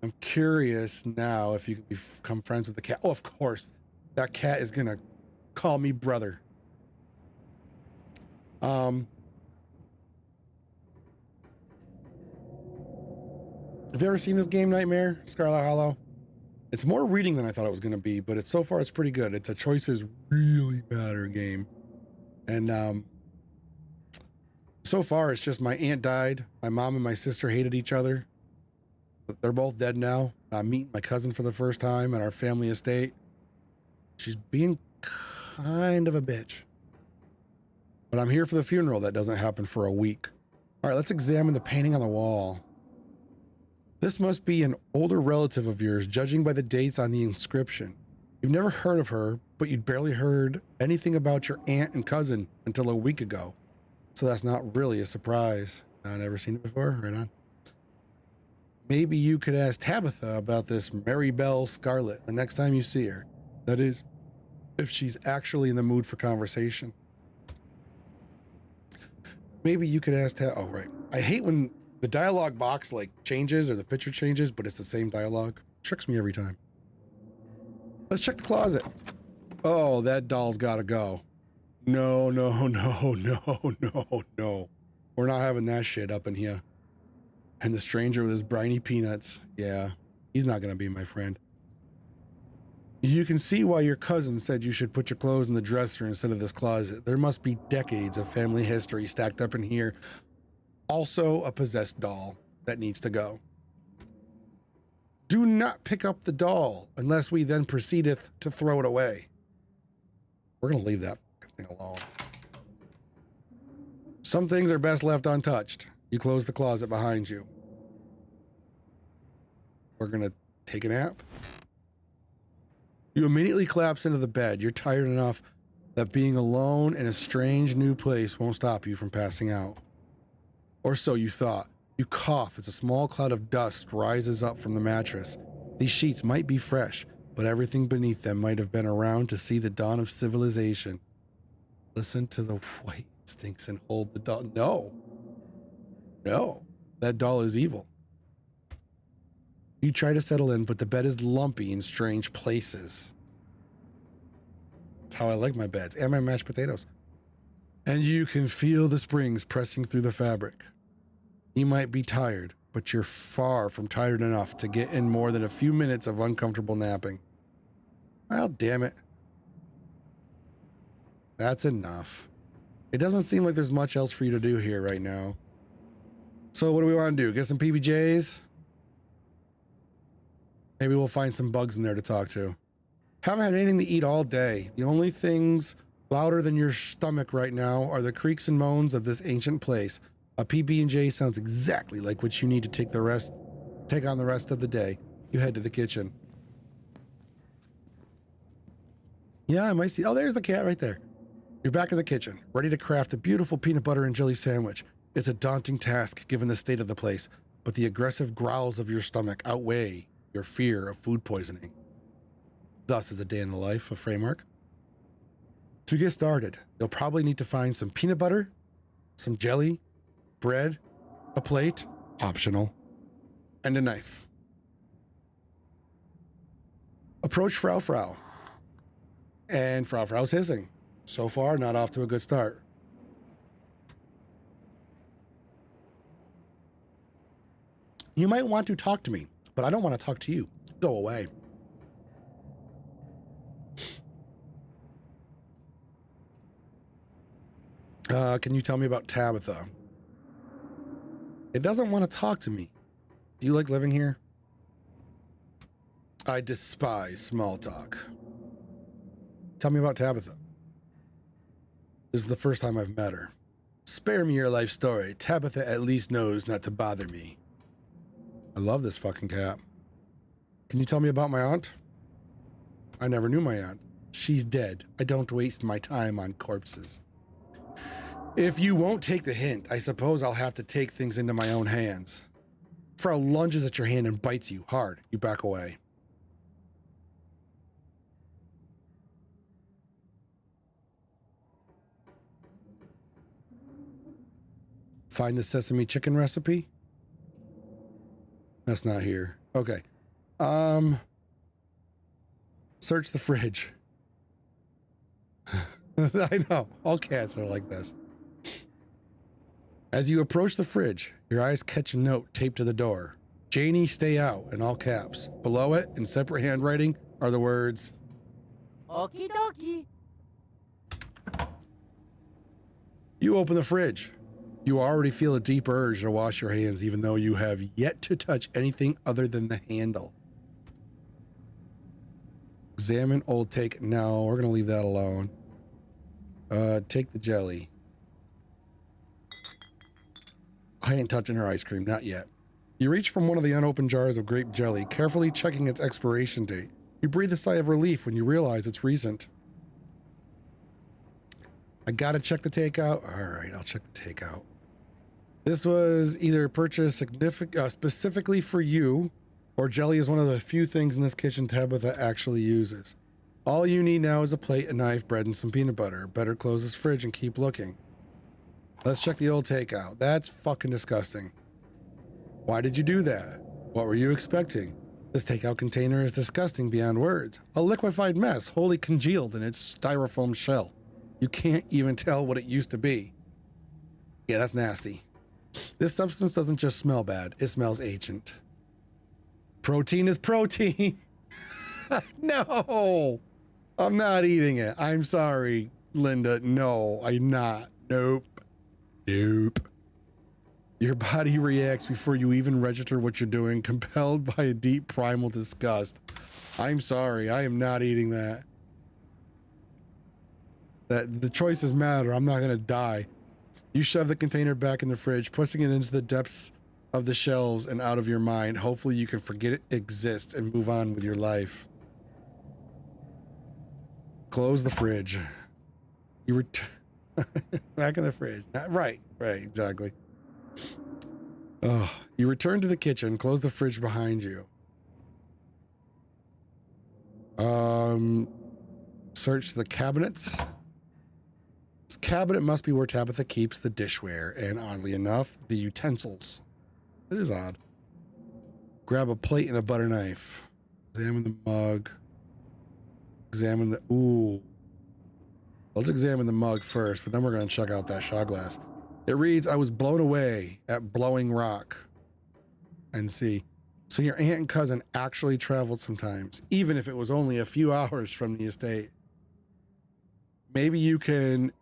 I'm curious now if you can become friends with the cat. Oh, of course. That cat is going to call me brother. Have you ever seen this game, Nightmare? Scarlet Hollow? It's more reading than I thought it was going to be, but so far it's pretty good. It's a choices really matter game. And so far it's just my aunt died. My mom and my sister hated each other. They're both dead now. I'm meeting my cousin for the first time at our family estate. She's being kind of a bitch. But I'm here for the funeral that doesn't happen for a week. All right, let's examine the painting on the wall. This must be an older relative of yours, judging by the dates on the inscription. You've never heard of her, but you'd barely heard anything about your aunt and cousin until a week ago. So that's not really a surprise. I've never seen it before. Right on. Maybe you could ask Tabitha about this Mary Belle Scarlet the next time you see her. That is, if she's actually in the mood for conversation. Maybe you could ask oh, right. I hate when the dialogue box like changes or the picture changes, but it's the same dialogue. Tricks me every time. Let's check the closet. Oh, that doll's gotta go. No. We're not having that shit up in here. And the stranger with his briny peanuts. Yeah, he's not gonna be my friend. You can see why your cousin said you should put your clothes in the dresser instead of this closet. There must be decades of family history stacked up in here. Also a possessed doll that needs to go. Do not pick up the doll unless we then proceedeth to throw it away. We're going to leave that thing alone. Some things are best left untouched. You close the closet behind you. We're going to take a nap. You immediately collapse into the bed. You're tired enough that being alone in a strange new place won't stop you from passing out. Or so you thought. You cough as a small cloud of dust rises up from the mattress. These sheets might be fresh, but everything beneath them might have been around to see the dawn of civilization. Listen to the white instincts and hold the doll. No, that doll is evil. You try to settle in, but the bed is lumpy in strange places. That's how I like my beds and my mashed potatoes. And you can feel the springs pressing through the fabric. You might be tired, but you're far from tired enough to get in more than a few minutes of uncomfortable napping. Well, damn it. That's enough. It doesn't seem like there's much else for you to do here right now. So what do we want to do? Get some PBJs? Maybe we'll find some bugs in there to talk to. Haven't had anything to eat all day. The only things louder than your stomach right now are the creaks and moans of this ancient place. A PB&J sounds exactly like what you need to take on the rest of the day. You head to the kitchen. Yeah, I might see. Oh, there's the cat right there. You're back in the kitchen, ready to craft a beautiful peanut butter and jelly sandwich. It's a daunting task given the state of the place, but the aggressive growls of your stomach outweigh your fear of food poisoning. Thus is a day in the life of Fraeymark. To get started, you'll probably need to find some peanut butter, some jelly, bread, a plate, optional, and a knife. Approach Frau. And Frau's hissing. So far, not off to a good start. You might want to talk to me, but I don't want to talk to you. Go away. Can you tell me about Tabitha? It doesn't want to talk to me. Do you like living here? I despise small talk. Tell me about Tabitha. This is the first time I've met her. Spare me your life story. Tabitha at least knows not to bother me. I love this fucking cat. Can you tell me about my aunt? I never knew my aunt. She's dead. I don't waste my time on corpses. If you won't take the hint, I suppose I'll have to take things into my own hands. Frau lunges at your hand and bites you hard. You back away. Find the sesame chicken recipe? That's not here. Okay. Search the fridge. I know. All cats are like this. As you approach the fridge, your eyes catch a note taped to the door. Janie, stay out, in all caps. Below it, in separate handwriting, are the words, Okie dokie. You open the fridge. You already feel a deep urge to wash your hands, even though you have yet to touch anything other than the handle. Examine old take. No, we're going to leave that alone. Take the jelly. I ain't touching her ice cream, not yet. You reach from one of the unopened jars of grape jelly, carefully checking its expiration date. You breathe a sigh of relief when you realize it's recent. I gotta check the takeout. All right, I'll check the takeout. This was either purchased specifically for you, or jelly is one of the few things in this kitchen Tabitha actually uses. All you need now is a plate, a knife, bread, and some peanut butter. Better close this fridge and keep looking. Let's check the old takeout. That's fucking disgusting. Why did you do that? What were you expecting? This takeout container is disgusting beyond words. A liquefied mess, wholly congealed in its styrofoam shell. You can't even tell what it used to be. Yeah, that's nasty. This substance doesn't just smell bad, it smells ancient. Protein is protein. No, I'm not eating it. I'm sorry, Linda. No, I'm not. Nope. Your body reacts before you even register what you're doing, compelled by a deep primal disgust. I'm sorry, I am not eating that. The choices matter. I'm not gonna die. You shove the container back in the fridge, pushing it into the depths of the shelves and out of your mind. Hopefully you can forget it exists and move on with your life. Close the fridge. You back in the fridge. Right, exactly. Oh, you return to the kitchen, close the fridge behind you. Search the cabinets. This cabinet must be where Tabitha keeps the dishware, and oddly enough, the utensils. It is odd. Grab a plate and a butter knife. Examine the mug. Examine the... Ooh. Let's examine the mug first, but then we're going to check out that shot glass. It reads, I was blown away at Blowing Rock. And see. So your aunt and cousin actually traveled sometimes, even if it was only a few hours from the estate. Maybe you can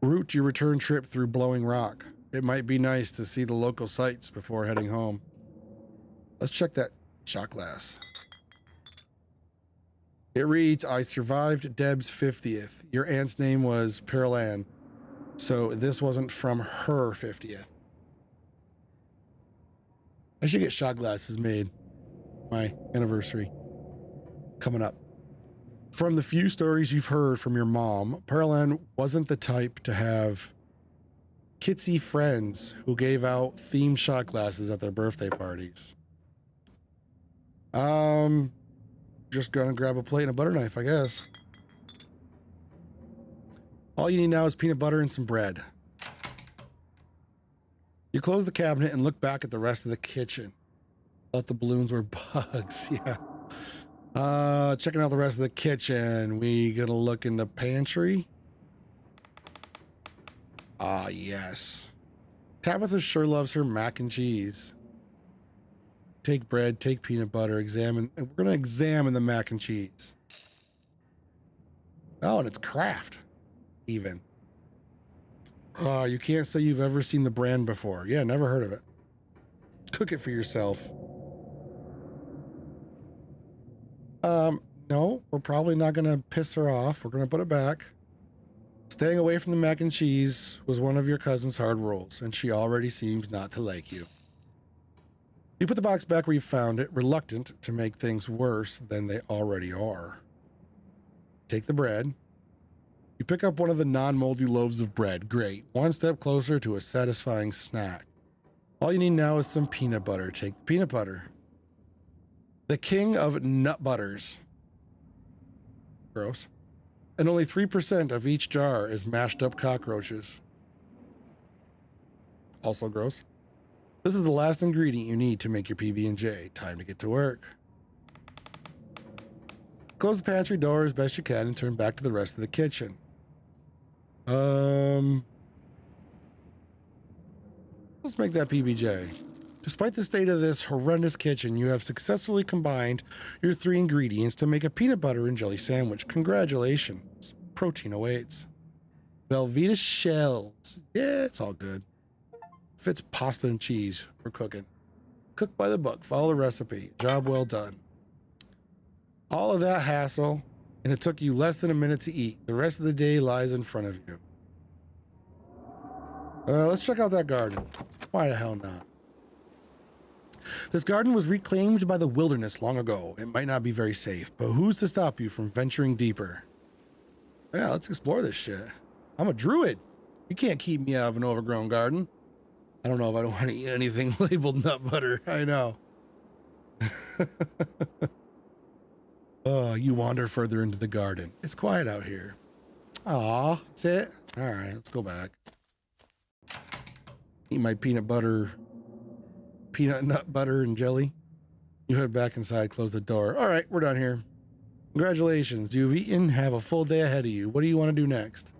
route your return trip through Blowing Rock. It might be nice to see the local sights before heading home. Let's check that shot glass. It reads, I survived Deb's 50th. Your aunt's name was Pearl Ann, so this wasn't from her 50th. I should get shot glasses made. My anniversary coming up. From the few stories you've heard from your mom, Pearl Ann wasn't the type to have kitsy friends who gave out themed shot glasses at their birthday parties. Just gonna grab a plate and a butter knife, I guess. All you need now is peanut butter and some bread. You close the cabinet and look back at the rest of the kitchen. Thought the balloons were bugs, yeah. Checking out the rest of the kitchen. We gonna look in the pantry. Ah, yes. Tabitha sure loves her mac and cheese. Take bread, take peanut butter, examine. We're gonna examine the mac and cheese. Oh, and it's Kraft, even. Oh, you can't say you've ever seen the brand before. Yeah, never heard of it. Cook it for yourself. No, we're probably not gonna piss her off. We're gonna put it back. Staying away from the mac and cheese was one of your cousin's hard rules, and she already seems not to like you. You put the box back where you found it, reluctant to make things worse than they already are. Take the bread. You pick up one of the non-moldy loaves of bread. Great. One step closer to a satisfying snack. All you need now is some peanut butter. Take the peanut butter. The king of nut butters. Gross. And only 3% of each jar is mashed up cockroaches. Also gross. This is the last ingredient you need to make your PB&J. Time to get to work. Close the pantry door as best you can and turn back to the rest of the kitchen. Let's make that PB&J. Despite the state of this horrendous kitchen, you have successfully combined your 3 ingredients to make a peanut butter and jelly sandwich. Congratulations. Protein awaits. Velveeta shells. Yeah, it's all good. Fits pasta and cheese for cooking. Cook by the book. Follow the recipe. Job well done. All of that hassle, and it took you less than a minute to eat. The rest of the day lies in front of you. Let's check out that garden. Why the hell not? This garden was reclaimed by the wilderness long ago. It might not be very safe, but who's to stop you from venturing deeper? Yeah, let's explore this shit. I'm a druid. You can't keep me out of an overgrown garden. I don't know if I don't want to eat anything labeled nut butter. I know. Oh, you wander further into the garden. It's quiet out here. Aw, that's it? All right, let's go back. Eat my peanut nut butter and jelly. You head back inside, close the door. All right, we're done here. Congratulations, you've eaten, have a full day ahead of you. What do you want to do next?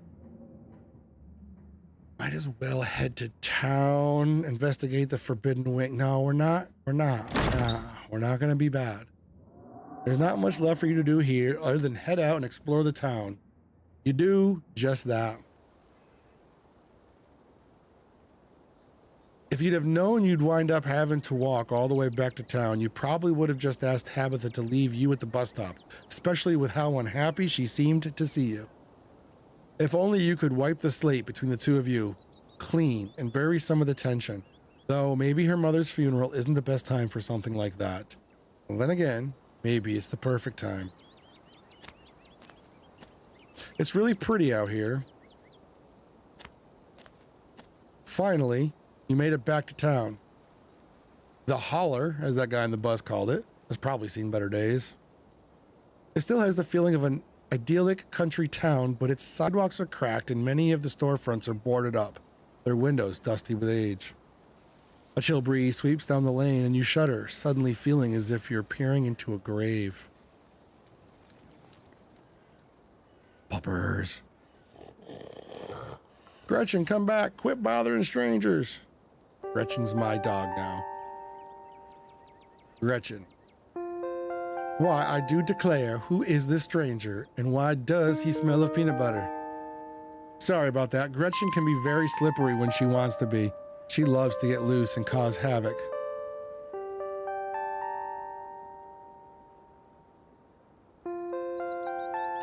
Might as well head to town, investigate the Forbidden Wing. No, we're not. We're not going to be bad. There's not much left for you to do here other than head out and explore the town. You do just that. If you'd have known you'd wind up having to walk all the way back to town, you probably would have just asked Tabitha to leave you at the bus stop, especially with how unhappy she seemed to see you. If only you could wipe the slate between the two of you clean and bury some of the tension, though maybe her mother's funeral isn't the best time for something like that. Well, then again, maybe it's the perfect time. It's really pretty out here. Finally, you made it back to town. The holler, as that guy in the bus called it, has probably seen better days. It still has the feeling of an idyllic country town, but its sidewalks are cracked and many of the storefronts are boarded up, their windows dusty with age. A chill breeze sweeps down the lane and you shudder, suddenly feeling as if you're peering into a grave. Puppers. Gretchen, come back. Quit bothering strangers. Gretchen's my dog now. Gretchen. Why, I do declare, who is this stranger, and why does he smell of peanut butter? Sorry about that. Gretchen can be very slippery when she wants to be. She loves to get loose and cause havoc.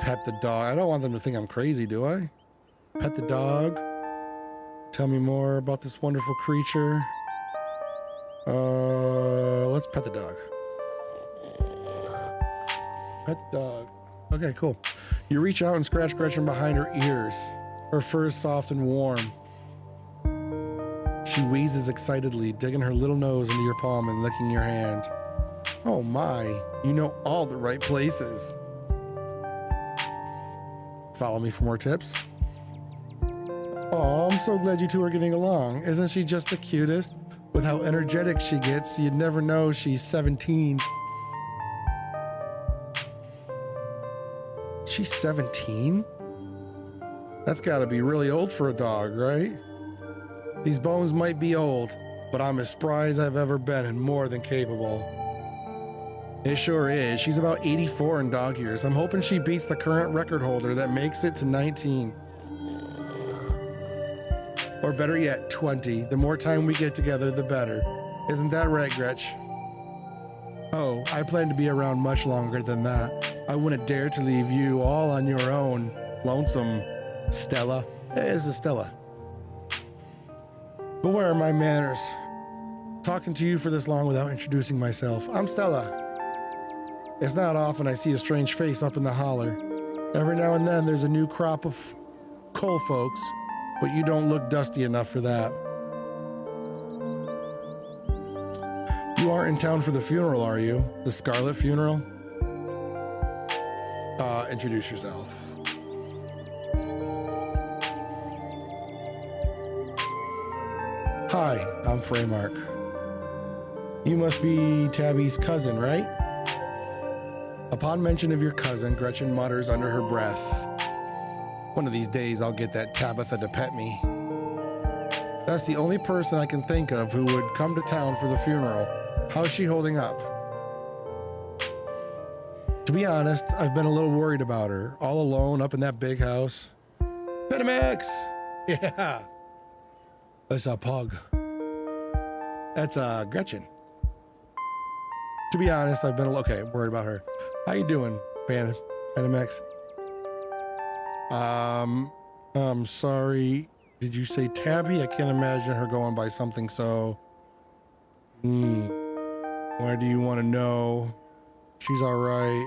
pet the dog. I don't want them to think I'm crazy, do I? Pet the dog. Tell me more about this wonderful creature. Let's pet the dog. Pet the dog. Okay, cool. You reach out and scratch Gretchen behind her ears. Her fur is soft and warm. She wheezes excitedly, digging her little nose into your palm and licking your hand. Oh my, you know all the right places. Follow me for more tips. Oh, I'm so glad you two are getting along. Isn't she just the cutest? With how energetic she gets, you'd never know she's 17. She's 17? That's gotta be really old for a dog, right? These bones might be old, but I'm as spry as I've ever been and more than capable. It sure is. She's about 84 in dog years. I'm hoping she beats the current record holder that makes it to 19. Or better yet, 20. The more time we get together, the better. Isn't that right, Gretch? Oh, I plan to be around much longer than that. I wouldn't dare to leave you all on your own. Lonesome, Stella. Hey, this is Stella. But where are my manners? Talking to you for this long without introducing myself. I'm Stella. It's not often I see a strange face up in the holler. Every now and then there's a new crop of coal folks, but you don't look dusty enough for that. You aren't in town for the funeral, are you? The Scarlet funeral? Introduce yourself. Hi, I'm Fraeymark. You must be Tabby's cousin, right? Upon mention of your cousin, Gretchen mutters under her breath, one of these days I'll get that Tabitha to pet me. That's the only person I can think of who would come to town for the funeral. How's she holding up? To be honest, I've been a little worried about her, all alone up in that big house. Betamax! Yeah. That's a pug. That's Gretchen. To be honest, I've been worried about her. How you doing, Betamax? I'm sorry. Did you say Tabby? I can't imagine her going by something so... Why do you want to know? She's all right.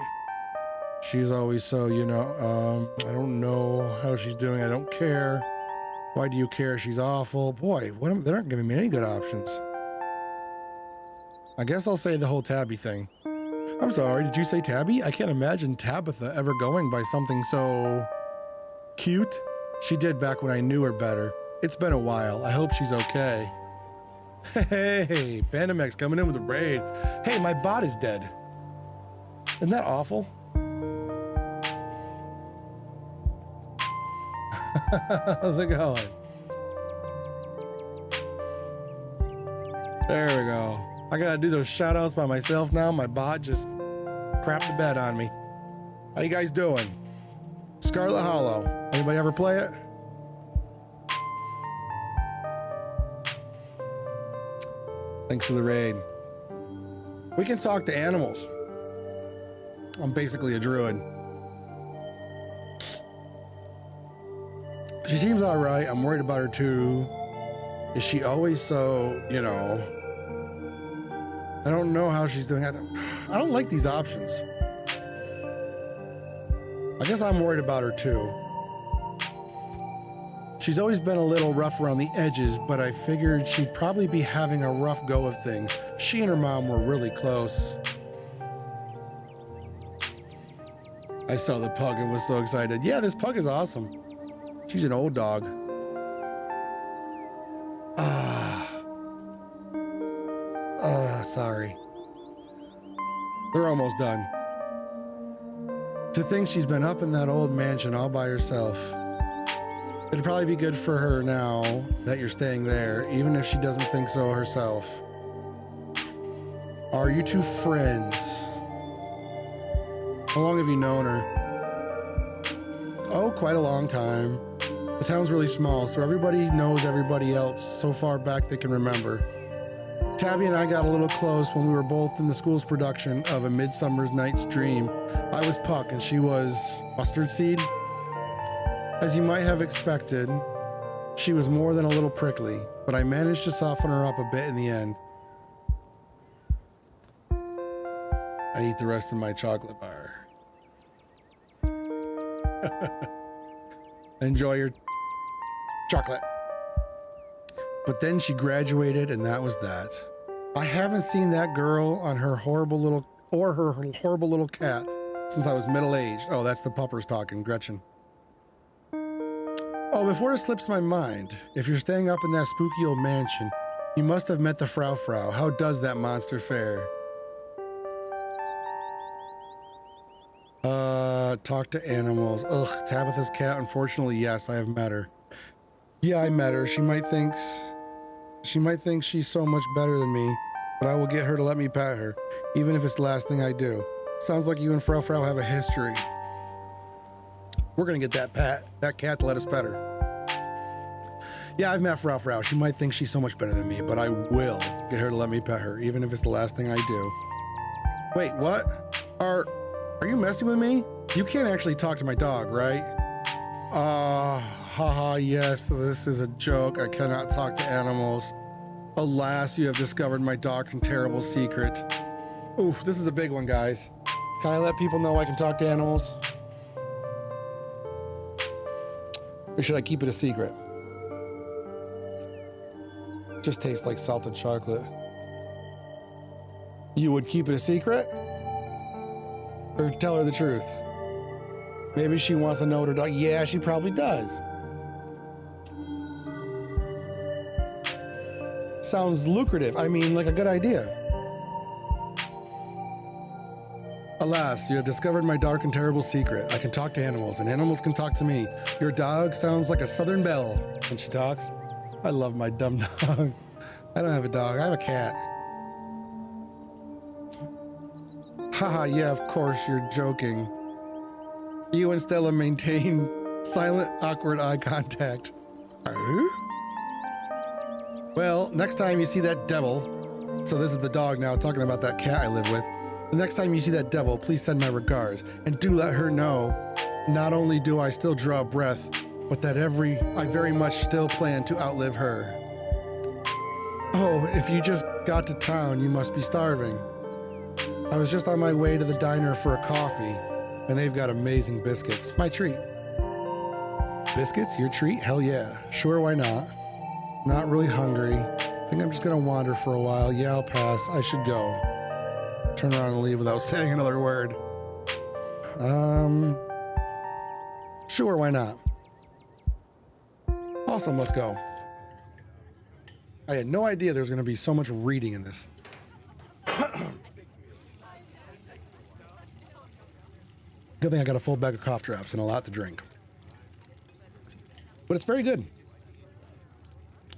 She's always so, I don't know how she's doing. I don't care. Why do you care? She's awful. Boy, they're not giving me any good options. I guess I'll say the whole Tabby thing. I'm sorry, did you say Tabby? I can't imagine Tabitha ever going by something so... cute. She did back when I knew her better. It's been a while. I hope she's okay. Hey, Bandamex coming in with a raid. Hey, my bot is dead. Isn't that awful? How's it going? There we go. I gotta do those shout outs by myself now. My bot just crapped the bed on me. How you guys doing? Scarlet Hollow. Anybody ever play it? Thanks for the raid. We can talk to animals. I'm basically a druid. She seems all right. I'm worried about her too. Is she always so, I don't know how she's doing. I don't like these options. I guess I'm worried about her too. She's always been a little rough around the edges, but I figured she'd probably be having a rough go of things. She and her mom were really close. I saw the pug and was so excited. Yeah, this pug is awesome. She's an old dog. Sorry. They're almost done. To think she's been up in that old mansion all by herself. It'd probably be good for her now that you're staying there, even if she doesn't think so herself. Are you two friends? How long have you known her? Oh, quite a long time. The town's really small, so everybody knows everybody else so far back they can remember. Tabby and I got a little close when we were both in the school's production of A Midsummer Night's Dream. I was Puck and she was Mustard Seed. As you might have expected, she was more than a little prickly, but I managed to soften her up a bit in the end. I eat the rest of my chocolate bar. Enjoy your chocolate. But then she graduated and that was that. I haven't seen that girl on her horrible little cat since I was middle-aged. Oh, that's the puppers talking, Gretchen. Oh, before it slips my mind, if you're staying up in that spooky old mansion, you must have met the Frau. How does that monster fare? Talk to animals. Ugh, Tabitha's cat, unfortunately, yes, I have met her. Yeah, I met her. She might think she's so much better than me, but I will get her to let me pet her, even if it's the last thing I do. Sounds like you and Frau have a history. We're gonna get that cat to let us pet her. Yeah, I've met Frau. She might think she's so much better than me, but I will get her to let me pet her, even if it's the last thing I do. Wait, what? Are you messing with me? You can't actually talk to my dog, right? Haha, yes, this is a joke. I cannot talk to animals. Alas, you have discovered my dark and terrible secret. Oof, this is a big one, guys. Can I let people know I can talk to animals? Or should I keep it a secret? Just tastes like salted chocolate. You would keep it a secret? Or tell her the truth? Maybe she wants to know what her dog... Yeah, she probably does. Sounds lucrative. I mean, like a good idea. Alas, you have discovered my dark and terrible secret. I can talk to animals, and animals can talk to me. Your dog sounds like a southern belle when she talks. I love my dumb dog. I don't have a dog. I have a cat. Haha, yeah, of course, you're joking. You and Stella maintain silent, awkward eye contact. Well, next time you see that devil, so this is the dog now talking about that cat I live with. The next time you see that devil, please send my regards, and do let her know, not only do I still draw breath, but that I very much still plan to outlive her. Oh, if you just got to town, you must be starving. I was just on my way to the diner for a coffee, and they've got amazing biscuits. My treat. Biscuits? Your treat? Hell yeah. Sure, why not? Not really hungry. I think I'm just gonna wander for a while. Yeah, I'll pass. I should go. Turn around and leave without saying another word. Sure, why not? Awesome, let's go. I had no idea there was gonna be so much reading in this. Good thing I got a full bag of cough drops and a lot to drink. But it's very good.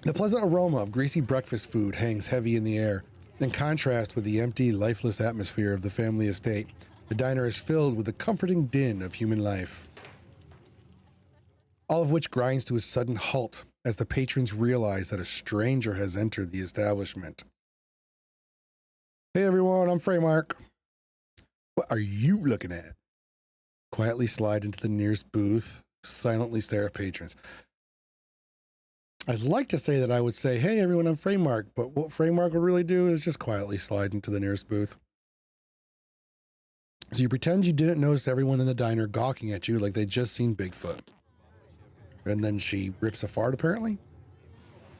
The pleasant aroma of greasy breakfast food hangs heavy in the air. In contrast with the empty, lifeless atmosphere of the family estate, the diner is filled with the comforting din of human life. All of which grinds to a sudden halt as the patrons realize that a stranger has entered the establishment. Hey everyone, I'm Fraeymark. What are you looking at? Quietly slide into the nearest booth, silently stare at patrons. I'd like to say that I would say, hey everyone, I'm Fraeymark, but what Fraeymark would really do is just quietly slide into the nearest booth. So you pretend you didn't notice everyone in the diner gawking at you like they'd just seen Bigfoot. And then she rips a fart, apparently.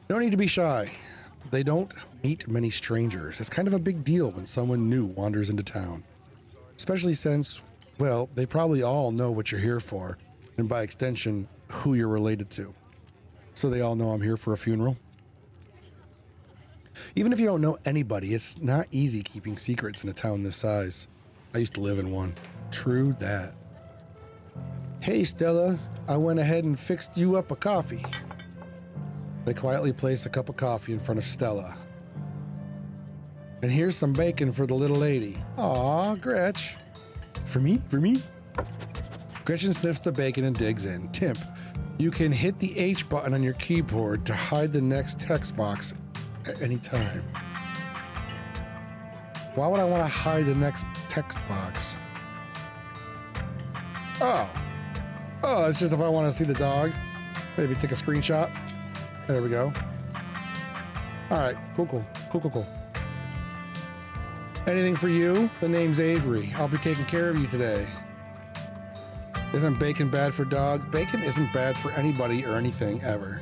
No need to be shy. They don't meet many strangers. It's kind of a big deal when someone new wanders into town. Especially since, well, they probably all know what you're here for, and by extension, who you're related to. So they all know I'm here for a funeral. Even if you don't know anybody, it's not easy keeping secrets in a town this size. I used to live in one. True that. Hey, Stella, I went ahead and fixed you up a coffee. They quietly placed a cup of coffee in front of Stella. And here's some bacon for the little lady. Aw, Gretch. For me? For me? Gretchen sniffs the bacon and digs in. Timp, you can hit the H button on your keyboard to hide the next text box at any time. Why would I want to hide the next text box? Oh. Oh, it's just if I want to see the dog. Maybe take a screenshot. There we go. All right, cool. Anything for you? The name's Avery. I'll be taking care of you today. Isn't bacon bad for dogs? Bacon isn't bad for anybody or anything ever.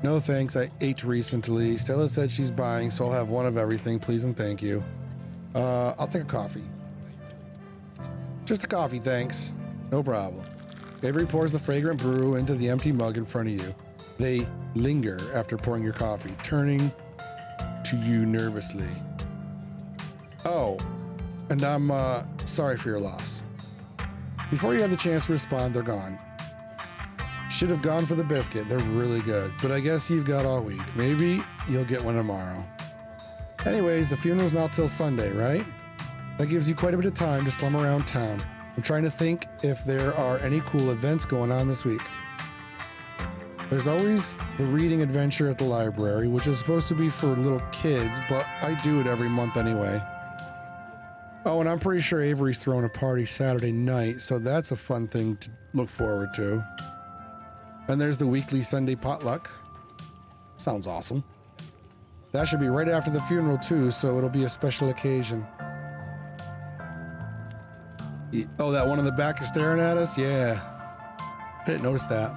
No thanks, I ate recently. Stella said she's buying, so I'll have one of everything, please and thank you. I'll take a coffee. Just a coffee, thanks. No problem. Avery pours the fragrant brew into the empty mug in front of you. They linger after pouring your coffee, turning to you nervously. Oh, and I'm sorry for your loss. Before you have the chance to respond, they're gone. Should have gone for the biscuit. They're really good, but I guess you've got all week. Maybe you'll get one tomorrow. Anyways, the funeral's not till Sunday, right? That gives you quite a bit of time to slum around town. I'm trying to think if there are any cool events going on this week. There's always the reading adventure at the library, which is supposed to be for little kids, but I do it every month anyway. Oh, and I'm pretty sure Avery's throwing a party Saturday night, so that's a fun thing to look forward to. And there's the weekly Sunday potluck. Sounds awesome. That should be right after the funeral too, so it'll be a special occasion. Oh, that one in the back is staring at us? Yeah. I didn't notice that.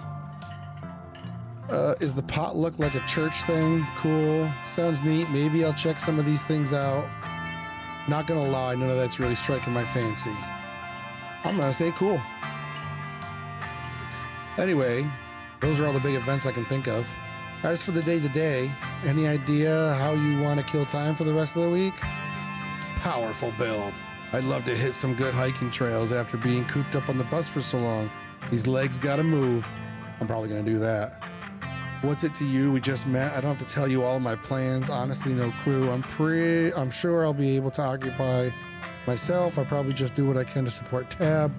Is the potluck like a church thing? Cool. Sounds neat. Maybe I'll check some of these things out. Not gonna lie, none of that's really striking my fancy. I'm gonna say cool. Anyway, those are all the big events I can think of. As for the day-to-day, any idea how you want to kill time for the rest of the week? Powerful build. I'd love to hit some good hiking trails after being cooped up on the bus for so long. These legs gotta move. I'm probably gonna do that. What's it to you? We just met. I don't have to tell you all my plans. Honestly, no clue. I'm sure I'll be able to occupy myself. I probably just do what I can to support Tab.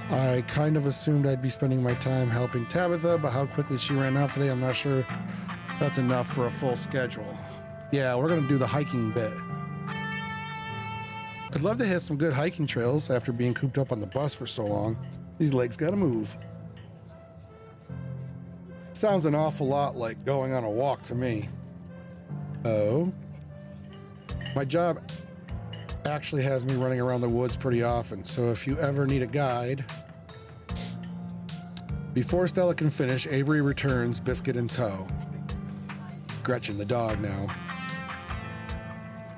I kind of assumed I'd be spending my time helping Tabitha, but how quickly she ran off today, I'm not sure that's enough for a full schedule. Yeah, we're gonna do the hiking bit. I'd love to hit some good hiking trails after being cooped up on the bus for so long. These legs gotta move. Sounds an awful lot like going on a walk to me. Oh? My job actually has me running around the woods pretty often, so if you ever need a guide... Before Stella can finish, Avery returns, biscuit in tow. Gretchen, the dog now.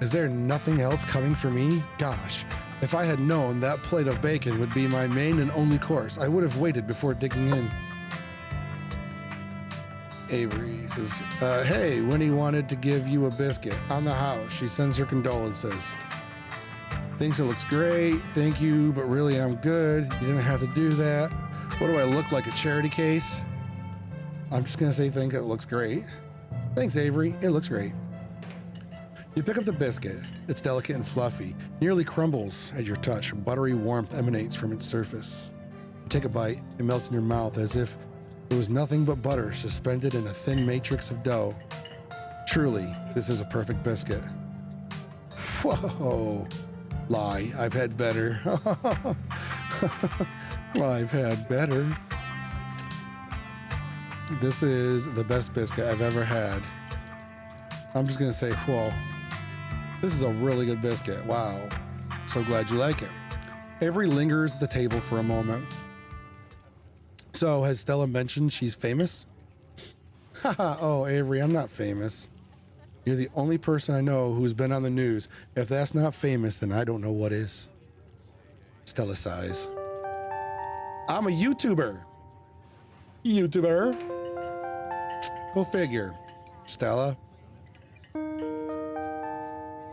Is there nothing else coming for me? Gosh, if I had known that plate of bacon would be my main and only course, I would have waited before digging in. Avery says, hey, Winnie wanted to give you a biscuit on the house. She sends her condolences. Thinks it looks great. Thank you, but really I'm good. You didn't have to do that. What do I look like, a charity case? I'm just gonna say think it looks great. Thanks, Avery. It looks great. You pick up the biscuit. It's delicate and fluffy, nearly crumbles at your touch. Buttery warmth emanates from its surface. You take a bite. It melts in your mouth as if there was nothing but butter suspended in a thin matrix of dough. Truly, this is a perfect biscuit. Whoa. Lie. I've had better. I've had better. This is the best biscuit I've ever had. I'm just gonna say, whoa. This is a really good biscuit. Wow. So glad you like it. Avery lingers at the table for a moment. So, has Stella mentioned she's famous? Haha, oh, Avery, I'm not famous. You're the only person I know who's been on the news. If that's not famous, then I don't know what is. Stella sighs. I'm a YouTuber. YouTuber? Go figure. Stella?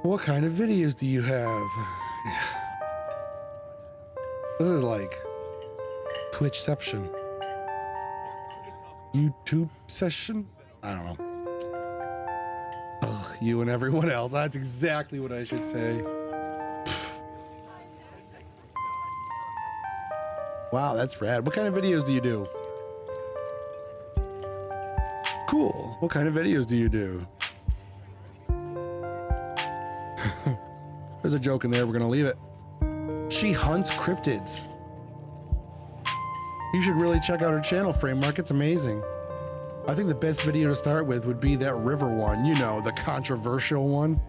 What kind of videos do you have? This is like Twitchception. YouTube session? I don't know. Ugh, you and everyone else. That's exactly what I should say. Pfft. Wow, that's rad. What kind of videos do you do? Cool. What kind of videos do you do? There's a joke in there. We're going to leave it. She hunts cryptids. You should really check out her channel, Fraeymark. It's amazing. I think the best video to start with would be that river one. You know, the controversial one.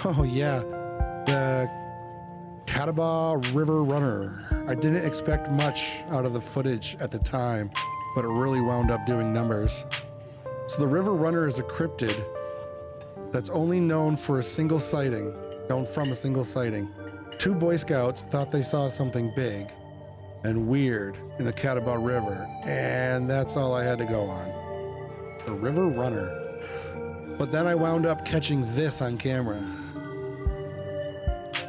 Oh, yeah. The Catawba River Runner. I didn't expect much out of the footage at the time, but it really wound up doing numbers. So the River Runner is a cryptid that's only known for a single sighting, known from a single sighting. 2 Boy Scouts thought they saw something big and weird in the Catawba River, and that's all I had to go on. The River Runner. But then I wound up catching this on camera.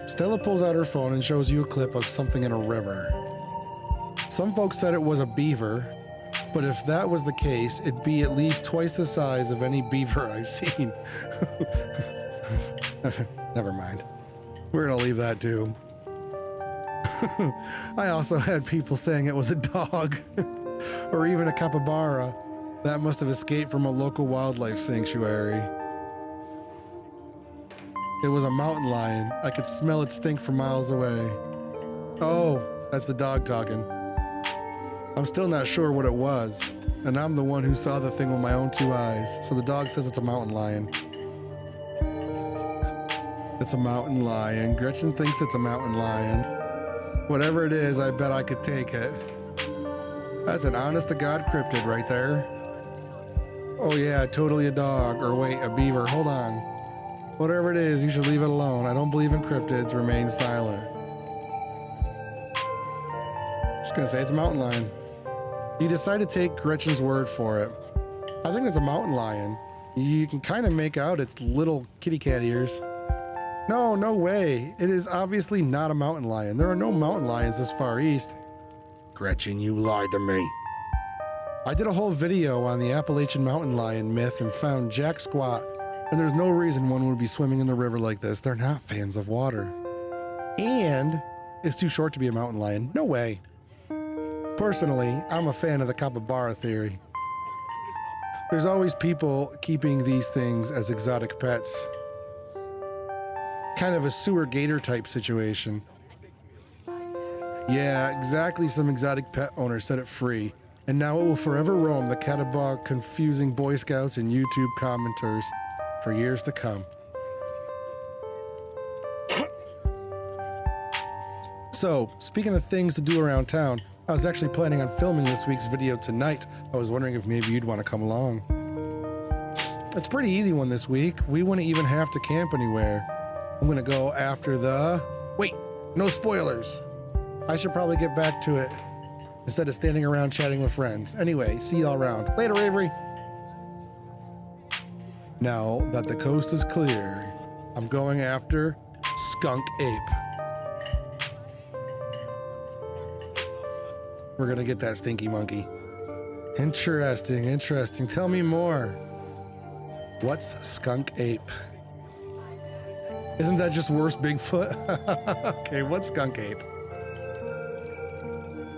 Stella pulls out her phone and shows you a clip of something in a river. Some folks said it was a beaver, but if that was the case, it'd be at least twice the size of any beaver I've seen. Never mind. We're gonna leave that too. I also had people saying it was a dog or even a capybara that must have escaped from a local wildlife sanctuary. It was a mountain lion. I could smell it stink from miles away. Oh, that's the dog talking. I'm still not sure what it was, and I'm the one who saw the thing with my own 2 eyes, so the dog says it's a mountain lion. It's a mountain lion. Gretchen thinks it's a mountain lion. Whatever it is, I bet I could take it. That's an honest-to-God cryptid right there. Oh yeah, totally a dog. Or wait, a beaver. Hold on. Whatever it is, you should leave it alone. I don't believe in cryptids. Remain silent. Just gonna say it's a mountain lion. You decide to take Gretchen's word for it. I think it's a mountain lion. You can kind of make out its little kitty cat ears. No, no way. It is obviously not a mountain lion. There are no mountain lions this far east. Gretchen, you lied to me. I did a whole video on the Appalachian mountain lion myth and found jack squat, and there's no reason one would be swimming in the river like this. They're not fans of water. And it's too short to be a mountain lion. No way. Personally, I'm a fan of the capybara theory. There's always people keeping these things as exotic pets. Kind of a sewer gator type situation. Yeah, exactly. Some exotic pet owner set it free, and now it will forever roam the Catawba, confusing Boy Scouts and YouTube commenters for years to come. So, speaking of things to do around town, I was actually planning on filming this week's video tonight. I was wondering if maybe you'd want to come along. It's a pretty easy one this week. We wouldn't even have to camp anywhere. I'm gonna go after the... Wait, no spoilers. I should probably get back to it instead of standing around chatting with friends. Anyway, see y'all around. Later, Avery. Now that the coast is clear, I'm going after Skunk Ape. We're gonna get that stinky monkey. Interesting, interesting. Tell me more. What's Skunk Ape? Isn't that just worse Bigfoot? Okay, what's Skunk Ape?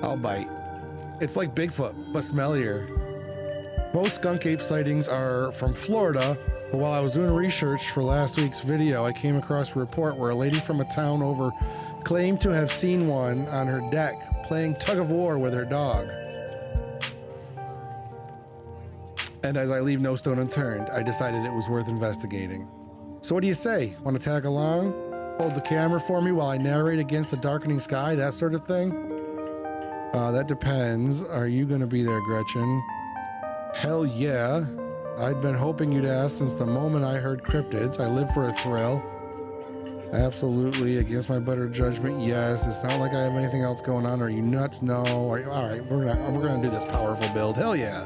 I'll bite. It's like Bigfoot, but smellier. Most skunk ape sightings are from Florida, but while I was doing research for last week's video, I came across a report where a lady from a town over claimed to have seen one on her deck playing tug of war with her dog. And as I leave no stone unturned, I decided it was worth investigating. So what do you say? Want to tag along? Hold the camera for me while I narrate against the darkening sky, that sort of thing? That depends. Are you going to be there, Gretchen? Hell yeah. I'd been hoping you'd ask since the moment I heard cryptids. I live for a thrill. Absolutely, against my better judgment, yes. It's not like I have anything else going on. Are you nuts? No. All right, we're gonna do this powerful build. Hell yeah.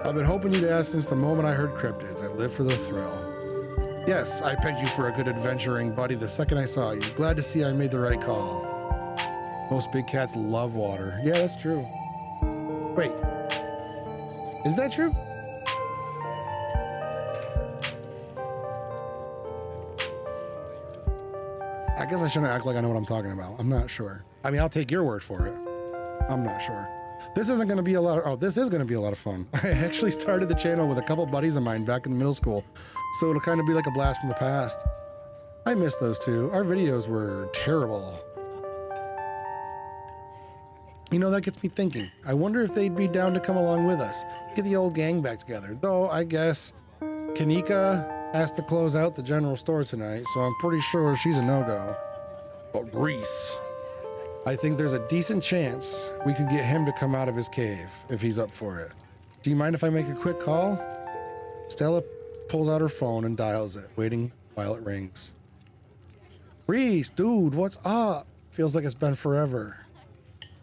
I've been hoping you'd ask since the moment I heard cryptids. I live for the thrill. Yes, I pegged you for a good adventuring buddy the second I saw you. Glad to see I made the right call. Most big cats love water. Yeah, that's true. Wait, is that true? I guess I shouldn't act like I know what I'm talking about. I'm not sure. I mean, I'll take your word for it. I'm not sure. This isn't going to be a lot of, this is going to be a lot of fun. I actually started the channel with a couple buddies of mine back in middle school. so it'll kind of be like a blast from the past. I miss those two. Our videos were terrible. You know, that gets me thinking. I wonder if they'd be down to come along with us. Get the old gang back together. Though, I guess Kanika has to close out the general store tonight, so I'm pretty sure she's a no-go. But Reese, I think there's a decent chance we could get him to come out of his cave if he's up for it. Do you mind if I make a quick call? Stella pulls out her phone and dials it, waiting while it rings. Reese, dude, what's up? Feels like it's been forever.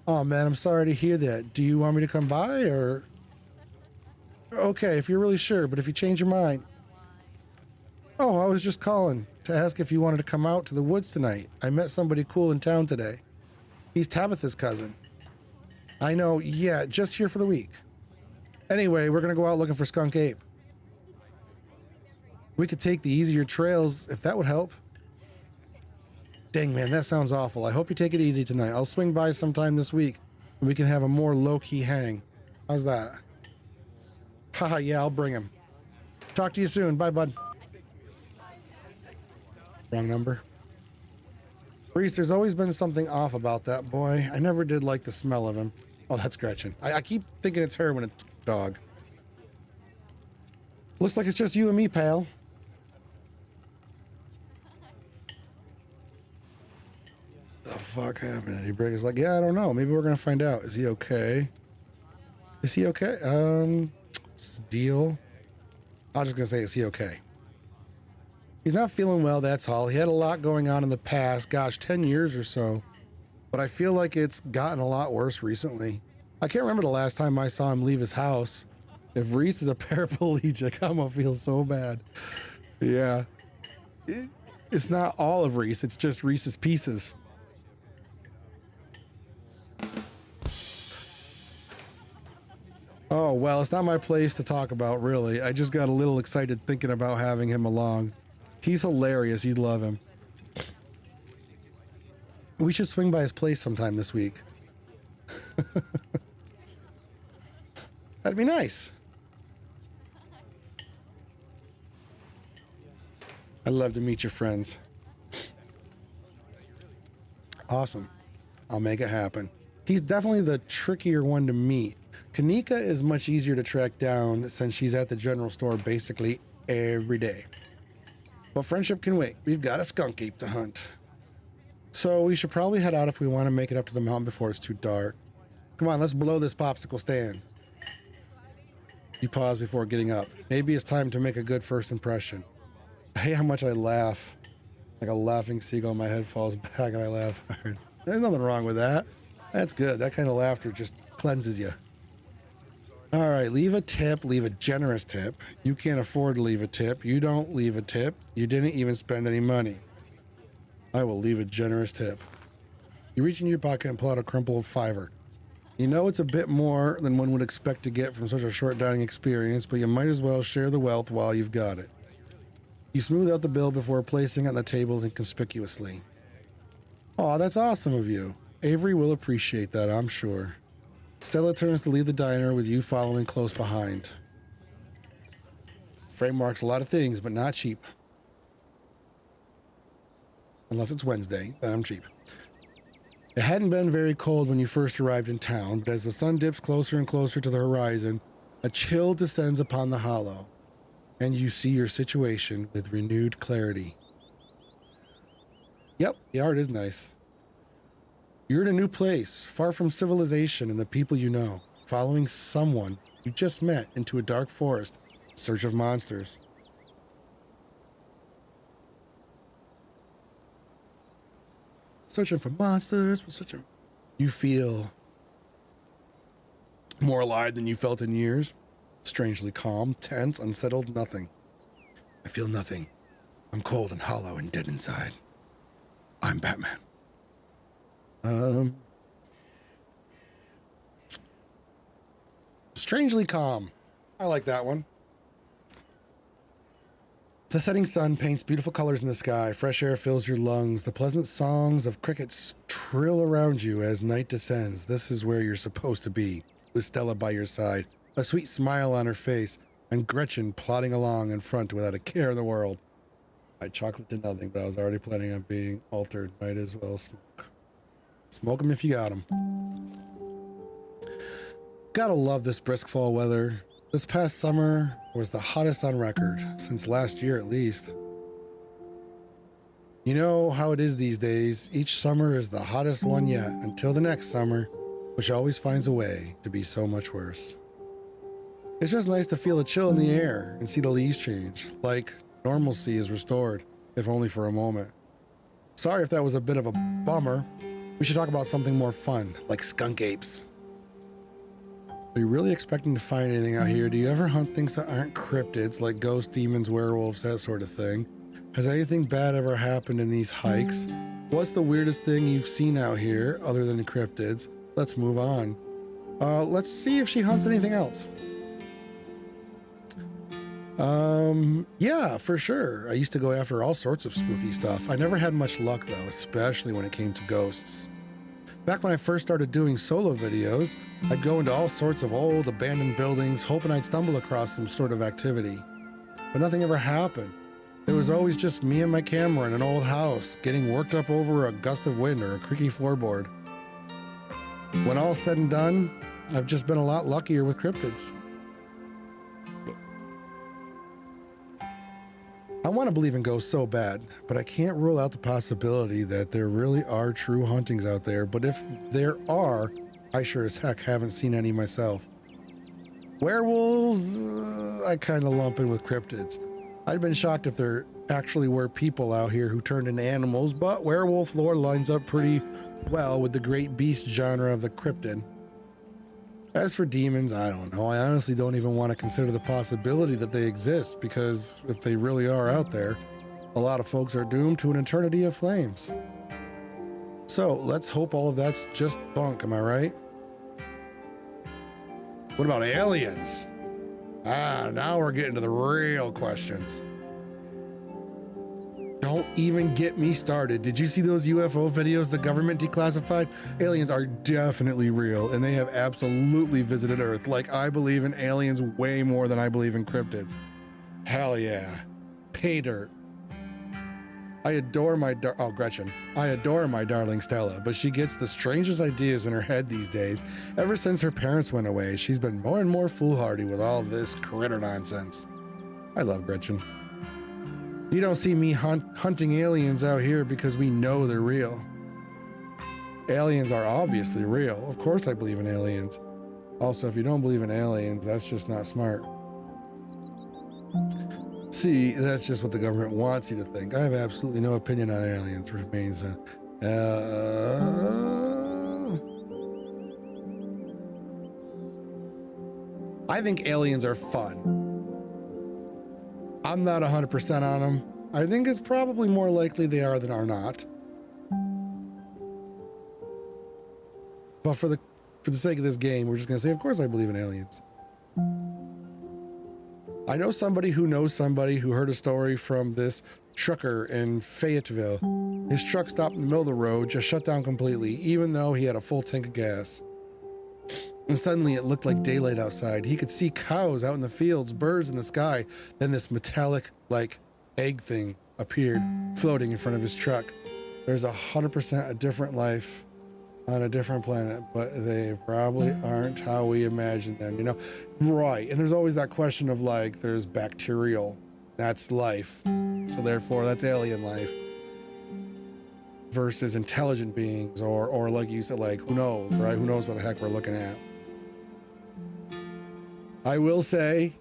Oh man, I'm sorry to hear that. Do you want me to come by or? Okay, if you're really sure, but if you change your mind. Oh, I was just calling to ask if you wanted to come out to the woods tonight. I met somebody cool in town today. He's Tabitha's cousin. I know, yeah, just here for the week. Anyway, we're gonna go out looking for Skunk Ape. We could take the easier trails if that would help. Dang, man, that sounds awful. I hope you take it easy tonight. I'll swing by sometime this week and we can have a more low-key hang. How's that? Haha, yeah, I'll bring him. Talk to you soon. Bye, bud. Wrong number. Reese, there's always been something off about that boy. I never did like the smell of him. Oh, that's Gretchen. I keep thinking it's her when it's dog. Looks like it's just you and me, pal. The fuck happened? Did he break his leg? Yeah, I don't know. Maybe we're gonna find out. Is he okay? Is he okay? Deal. I was just gonna say, is he okay? He's not feeling well, that's all. He had a lot going on in the past, gosh, 10 years or so. But I feel like it's gotten a lot worse recently. I can't remember the last time I saw him leave his house. If Reese is a paraplegic, I'm gonna feel so bad. Yeah. It's not all of Reese, it's just Reese's pieces. Oh, well, it's not my place to talk about, really. I just got a little excited thinking about having him along. He's hilarious. You'd love him. We should swing by his place sometime this week. That'd be nice. I'd love to meet your friends. Awesome. I'll make it happen. He's definitely the trickier one to meet. Kanika is much easier to track down since she's at the general store basically every day. But friendship can wait. We've got a skunk ape to hunt. So we should probably head out if we want to make it up to the mountain before it's too dark. Come on, let's blow this popsicle stand. You pause before getting up. Maybe it's time to make a good first impression. I hate how much I laugh. Like a laughing seagull, my head falls back and I laugh hard. There's nothing wrong with that. That's good. That kind of laughter just cleanses you. All right, leave a tip, leave a generous tip. You can't afford to leave a tip. You don't leave a tip. You didn't even spend any money. I will leave a generous tip. You reach into your pocket and pull out a crumpled $5. You know it's a bit more than one would expect to get from such a short dining experience, but you might as well share the wealth while you've got it. You smooth out the bill before placing it on the table inconspicuously. Aw, that's awesome of you. Avery will appreciate that, I'm sure. Stella turns to leave the diner with you following close behind. Fraeymark's a lot of things, but not cheap. Unless it's Wednesday, then I'm cheap. It hadn't been very cold when you first arrived in town, but as the sun dips closer and closer to the horizon, a chill descends upon the hollow, and you see your situation with renewed clarity. Yep, the art is nice. You're in a new place, far from civilization and the people you know, following someone you just met into a dark forest in search of monsters. Searching for monsters, You feel more alive than you felt in years. Strangely calm, tense, unsettled, nothing. I feel nothing. I'm cold and hollow and dead inside. I'm Batman. Strangely calm. I like that one. The setting sun paints beautiful colors in the sky. Fresh air fills your lungs. The pleasant songs of crickets trill around you as night descends. This is where you're supposed to be, with Stella by your side, a sweet smile on her face. and Gretchen plodding along in front without a care in the world. I chocolate to nothing, but I was already planning on being altered. Might as well smoke. Smoke them if you got them. Gotta love this brisk fall weather. This past summer was the hottest on record, since last year at least. You know how it is these days. Each summer is the hottest one yet, until the next summer, which always finds a way to be so much worse. It's just nice to feel a chill in the air and see the leaves change, like normalcy is restored, if only for a moment. Sorry if that was a bit of a bummer. We should talk about something more fun, like skunk apes. Are you really expecting to find anything out here? Do you ever hunt things that aren't cryptids, like ghosts, demons, werewolves, that sort of thing? Has anything bad ever happened in these hikes? What's the weirdest thing you've seen out here, other than cryptids? Let's move on. Let's see if she hunts anything else. Yeah, for sure. I used to go after all sorts of spooky stuff. I never had much luck though, especially when it came to ghosts. Back when I first started doing solo videos, I'd go into all sorts of old abandoned buildings, hoping I'd stumble across some sort of activity. But nothing ever happened. It was always just me and my camera in an old house, getting worked up over a gust of wind or a creaky floorboard. When all's said and done, I've just been a lot luckier with cryptids. I want to believe in ghosts so bad, but I can't rule out the possibility that there really are true hauntings out there. But if there are, I sure as heck haven't seen any myself. Werewolves, I kind of lump in with cryptids. I'd been shocked if there actually were people out here who turned into animals, but werewolf lore lines up pretty well with the great beast genre of the cryptid. As for demons, I don't know. I honestly don't even want to consider the possibility that they exist, because if they really are out there, a lot of folks are doomed to an eternity of flames. So let's hope all of that's just bunk, am I right? What about aliens? Now we're getting to the real questions. Don't even get me started. Did you see those UFO videos the government declassified? Aliens are definitely real, and they have absolutely visited Earth. Like, I believe in aliens way more than I believe in cryptids. Hell yeah. Pay dirt. I adore my Gretchen. I adore my darling Stella, but she gets the strangest ideas in her head these days. Ever since her parents went away, she's been more and more foolhardy with all this critter nonsense. I love Gretchen. You don't see me hunting aliens out here because we know they're real. Aliens are obviously real. Of course I believe in aliens. Also, if you don't believe in aliens, that's just not smart. See, that's just what the government wants you to think. I have absolutely no opinion on aliens. Remains I think aliens are fun. I'm not 100% on them. I think it's probably more likely they are than are not. But for the sake of this game, we're just gonna say, of course I believe in aliens. I know somebody who knows somebody who heard a story from this trucker in Fayetteville. His truck stopped in the middle of the road, just shut down completely, even though he had a full tank of gas. And suddenly it looked like daylight outside. He could see cows out in the fields, birds in the sky. Then this metallic, like, egg thing appeared, floating in front of his truck. There's 100% a different life on a different planet, but they probably aren't how we imagine them, you know? Right, and there's always that question of, like, there's bacterial, that's life. So therefore, that's alien life. Versus intelligent beings, or like you said, like, who knows, right? Who knows what the heck we're looking at? I will say,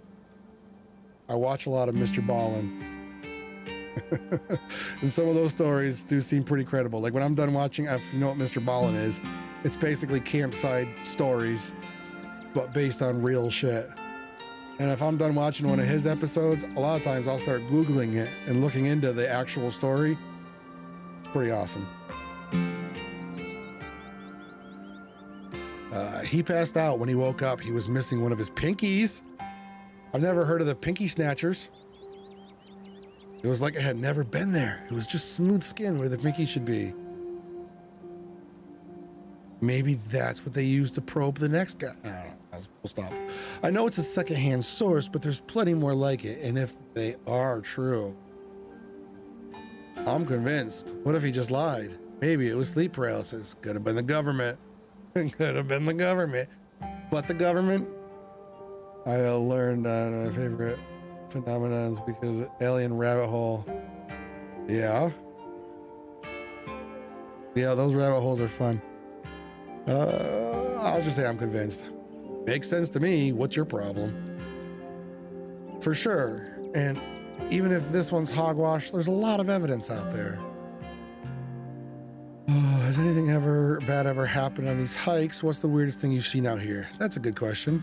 I watch a lot of Mr. Ballin. And some of those stories do seem pretty credible. Like when I'm done watching, if you know what Mr. Ballin is, it's basically campsite stories, but based on real shit. And if I'm done watching one of his episodes, a lot of times I'll start Googling it and looking into the actual story. It's pretty awesome. He passed out when he woke up. He was missing one of his pinkies. I've never heard of the pinky snatchers. It was like it had never been there. It was just smooth skin where the pinky should be. Maybe that's what they used to probe the next guy. I don't know. We'll stop. I know it's a secondhand source, but there's plenty more like it. And if they are true, I'm convinced. What if he just lied? Maybe it was sleep paralysis. Could have been the government. Could have been the government. But the government? I learned my favorite phenomenons because alien rabbit hole. Yeah. Yeah, those rabbit holes are fun. I'll just say I'm convinced. Makes sense to me. What's your problem? For sure. And even if this one's hogwash, there's a lot of evidence out there. Oh, has anything bad ever happened on these hikes? What's the weirdest thing you've seen out here? That's a good question.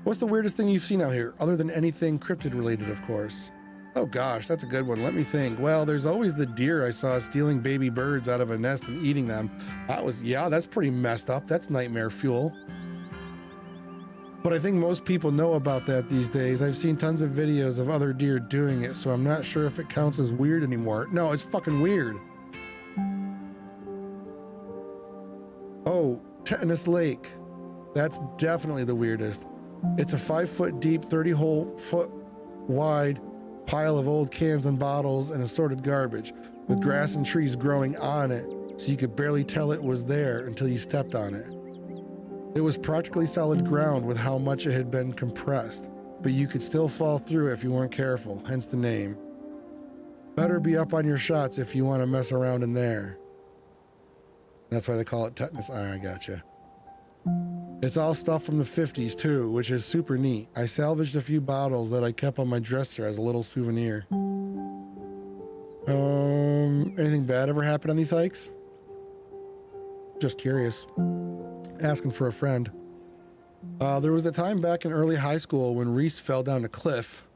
What's the weirdest thing you've seen out here, other than anything cryptid related, of course? Oh gosh, that's a good one. Let me think. Well, there's always the deer I saw stealing baby birds out of a nest and eating them. That's pretty messed up. That's nightmare fuel. But I think most people know about that these days. I've seen tons of videos of other deer doing it, so I'm not sure if it counts as weird anymore. No, it's fucking weird. Oh, Tetanus Lake. That's definitely the weirdest. It's a 5-foot deep, 30-foot wide pile of old cans and bottles and assorted garbage, with grass and trees growing on it, so you could barely tell it was there until you stepped on it. It was practically solid ground with how much it had been compressed, but you could still fall through it if you weren't careful, hence the name. Better be up on your shots if you want to mess around in there. That's why they call it tetanus. I gotcha. It's all stuff from the 50s too, which is super neat. I salvaged a few bottles that I kept on my dresser as a little souvenir. Anything bad ever happen on these hikes? Just curious. Asking for a friend. There was a time back in early high school when Reese fell down a cliff.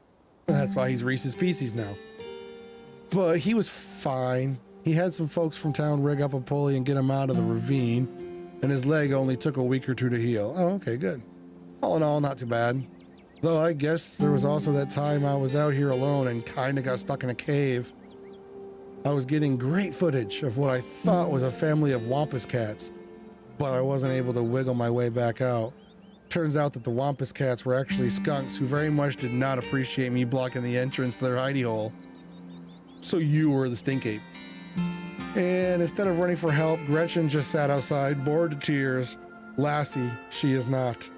That's why he's Reese's Pieces now. But he was fine. He had some folks from town rig up a pulley and get him out of the ravine, and his leg only took a week or two to heal. Oh, okay, good. All in all, not too bad. Though I guess there was also that time I was out here alone and kinda got stuck in a cave. I was getting great footage of what I thought was a family of wampus cats, but I wasn't able to wiggle my way back out. Turns out that the wampus cats were actually skunks who very much did not appreciate me blocking the entrance to their hidey hole. So you were the stink ape. And instead of running for help, Gretchen just sat outside, bored to tears. Lassie, she is not.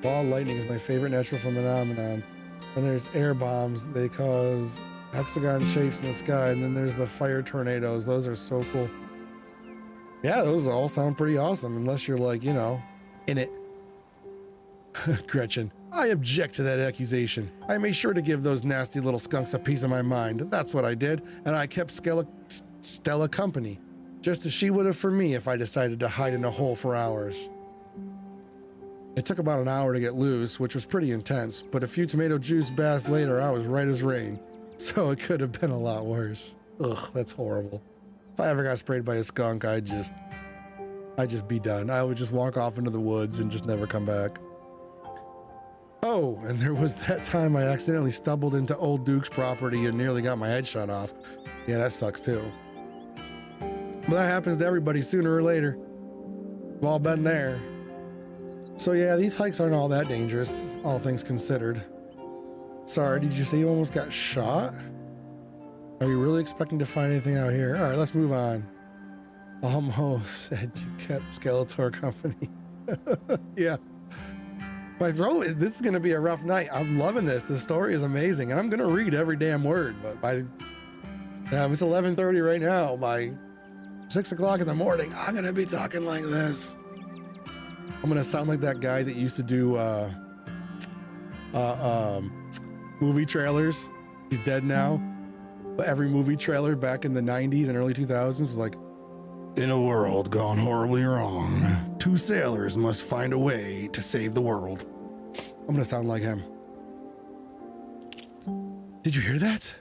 Ball lightning is my favorite natural phenomenon. When there's air bombs, they cause hexagon shapes in the sky, and then there's the fire tornadoes. Those are so cool. Yeah, those all sound pretty awesome, unless you're like, in it. Gretchen, I object to that accusation. I made sure to give those nasty little skunks a piece of my mind. That's what I did, and I kept Stella company, just as she would have for me if I decided to hide in a hole for hours. It took about an hour to get loose, which was pretty intense, but a few tomato juice baths later, I was right as rain. So it could have been a lot worse. Ugh, that's horrible. If I ever got sprayed by a skunk, I'd just be done. I would just walk off into the woods and just never come back. Oh, and there was that time I accidentally stumbled into old Duke's property and nearly got my head shot off. Yeah, that sucks too. But that happens to everybody sooner or later. We've all been there. So yeah, these hikes aren't all that dangerous, all things considered. Sorry, did you say you almost got shot? Are you really expecting to find anything out here? All right, let's move on. Almost said you kept Skeletor company. Yeah. My throat, this is going to be a rough night. I'm loving this. The story is amazing, and I'm going to read every damn word. But by it's 11:30 right now. By 6 o'clock in the morning, I'm going to be talking like this. I'm going to sound like that guy that used to do movie trailers. He's dead now. But every movie trailer back in the 90s and early 2000s was like, in a world gone horribly wrong, 2 sailors must find a way to save the world. I'm gonna sound like him. Did you hear that?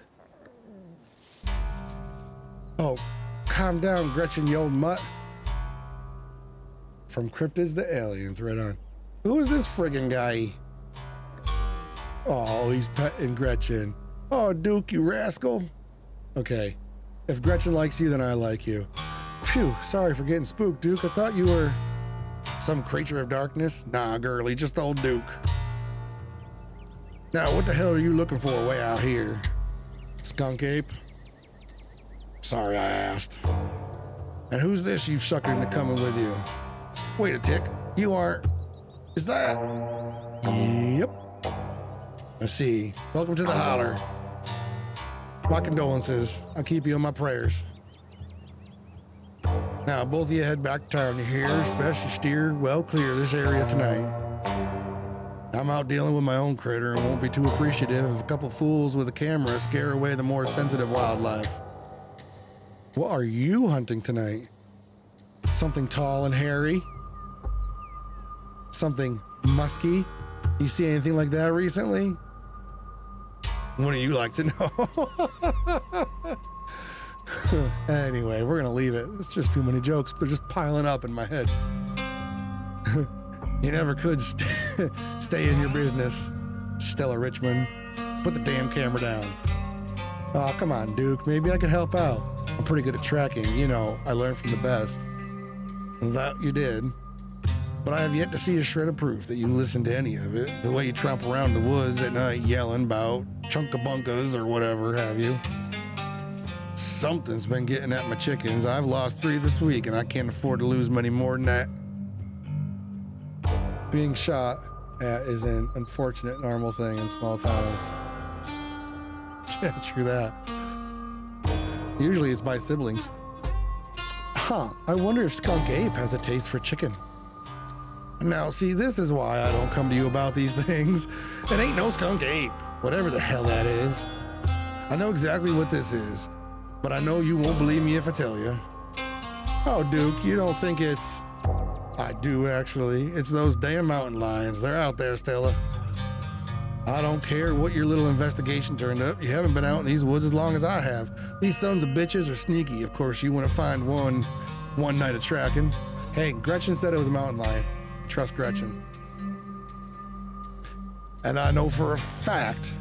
Oh, calm down, Gretchen, you old mutt. From cryptids to aliens, right on. Who is this friggin' guy? Oh, he's petting Gretchen. Oh, Duke, you rascal. Okay, if Gretchen likes you, then I like you. Phew, sorry for getting spooked, Duke. I thought you were some creature of darkness. Nah, girly, just old Duke. Now, what the hell are you looking for way out here? Skunk ape? Sorry I asked. And who's this you've suckered into coming with you? Wait a tick, you aren't... Is that... Yep. I see. Welcome to the holler. My condolences. I'll keep you in my prayers. Now, both of you head back to town. You hear? It's best you steer well clear of this area tonight. I'm out dealing with my own critter and won't be too appreciative if a couple fools with a camera scare away the more sensitive wildlife. What are you hunting tonight? Something tall and hairy? Something musky? You see anything like that recently? What do you like to know? Anyway, we're gonna leave it. It's just too many jokes. They're just piling up in my head. You never could stay in your business, Stella Richmond. Put the damn camera down. Oh, come on, Duke. Maybe I could help out. I'm pretty good at tracking. You know, I learned from the best. That you did. But I have yet to see a shred of proof that you listened to any of it. The way you tromp around the woods at night yelling about chunkabunkas or whatever have you. Something's been getting at my chickens. I've lost 3 this week and I can't afford to lose many more than that. Being shot at is an unfortunate normal thing in small towns. Yeah, true that. Usually it's by siblings. Huh, I wonder if Skunk Ape has a taste for chicken. Now, see, this is why I don't come to you about these things. It ain't no Skunk Ape, whatever the hell that is. I know exactly what this is, but I know you won't believe me if I tell you. Oh, Duke, you don't think it's... I do, actually. It's those damn mountain lions. They're out there, Stella. I don't care what your little investigation turned up. You haven't been out in these woods as long as I have. These sons of bitches are sneaky. Of course, you wouldn't find one night of tracking. Hey, Gretchen said it was a mountain lion. Trust Gretchen. And I know for a fact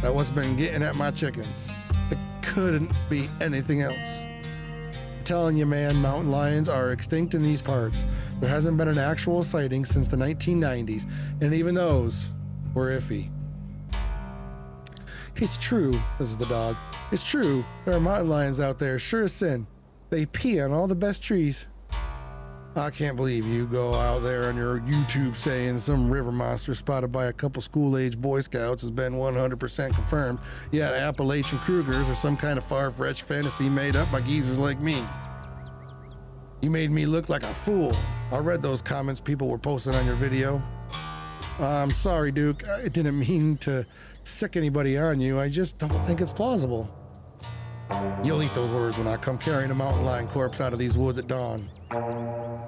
that what's been getting at my chickens, it couldn't be anything else. I'm telling you, man, mountain lions are extinct in these parts. There hasn't been an actual sighting since the 1990s, and even those were iffy. It's true, this is the dog. It's true, there are mountain lions out there, sure as sin. They pee on all the best trees. I can't believe you go out there on your YouTube saying some river monster spotted by a couple school-age Boy Scouts has been 100% confirmed, yet Appalachian Cougars are some kind of far-fetched fantasy made up by geezers like me. You made me look like a fool. I read those comments people were posting on your video. I'm sorry, Duke. I didn't mean to sick anybody on you. I just don't think it's plausible. You'll eat those words when I come carrying a mountain lion corpse out of these woods at dawn.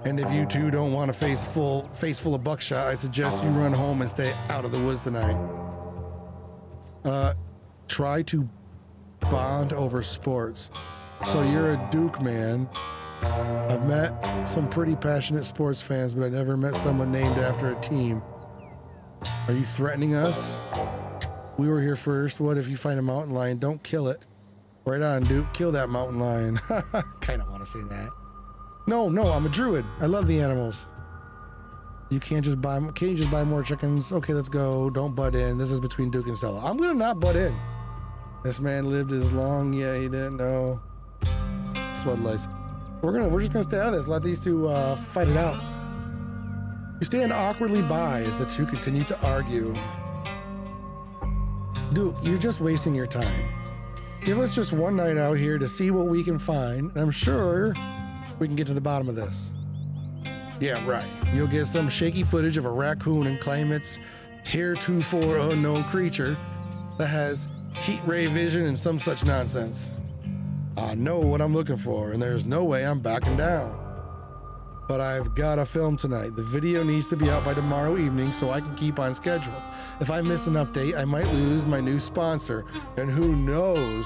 And if you two don't want a face full of buckshot, I suggest you run home and stay out of the woods tonight. Try to bond over sports. So you're a Duke man. I've met some pretty passionate sports fans, but I never met someone named after a team. Are you threatening us? We were here first. What if you find a mountain lion? Don't kill it. Right on, Duke. Kill that mountain lion. Kind of want to say that. No, I'm a druid. I love the animals. Can't you just buy more chickens? Okay, let's go. Don't butt in. This is between Duke and Stella. I'm gonna not butt in. This man lived as long. Yeah, he didn't know. Floodlights. We're just gonna stay out of this. Let these two fight it out. You stand awkwardly by as the two continue to argue. Duke, you're just wasting your time. Give us just one night out here to see what we can find, and I'm sure we can get to the bottom of this. Yeah, right. You'll get some shaky footage of a raccoon and claim it's heretofore unknown creature that has heat ray vision and some such nonsense. I know what I'm looking for, and there's no way I'm backing down. But I've got to film tonight. The video needs to be out by tomorrow evening so I can keep on schedule. If I miss an update, I might lose my new sponsor, and who knows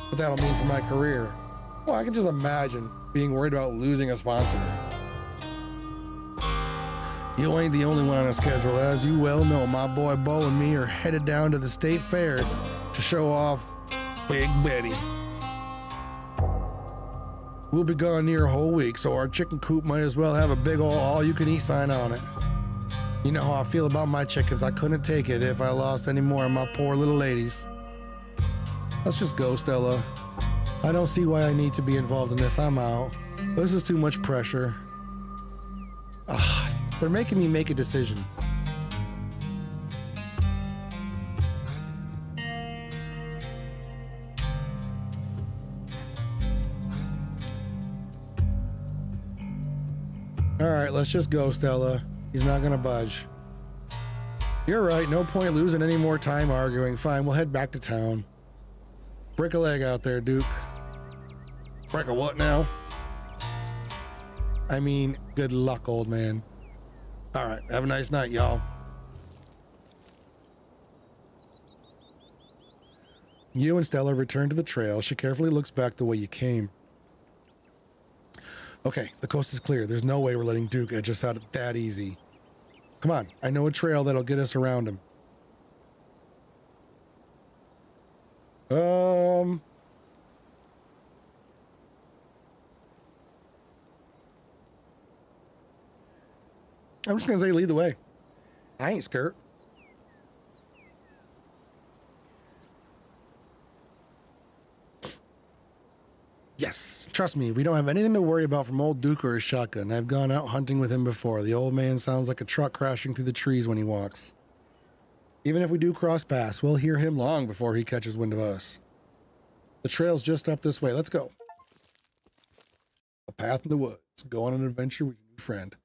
what that'll mean for my career. Well, I can just imagine being worried about losing a sponsor. You ain't the only one on a schedule. As you well know, my boy Bo and me are headed down to the state fair to show off Big Betty. We'll be gone near a whole week, so our chicken coop might as well have a big ol' all-you-can-eat sign on it. You know how I feel about my chickens. I couldn't take it if I lost any more of my poor little ladies. Let's just go, Stella. I don't see why I need to be involved in this. I'm out. This is too much pressure. Ugh, they're making me make a decision. All right, let's just go, Stella. He's not gonna budge. You're right, no point losing any more time arguing. Fine, we'll head back to town. Break a leg out there, Duke. Break a what now? I mean, good luck, old man. All right, have a nice night, y'all. You and Stella return to the trail. She carefully looks back the way you came. Okay, the coast is clear. There's no way we're letting Duke edge us out that easy. Come on, I know a trail that'll get us around him. I'm just gonna say lead the way. I ain't scared. Yes, trust me, we don't have anything to worry about from old Duke or his shotgun. I've gone out hunting with him before. The old man sounds like a truck crashing through the trees when he walks. Even if we do cross paths, we'll hear him long before he catches wind of us. The trail's just up this way. Let's go. A path in the woods. Go on an adventure with your new friend.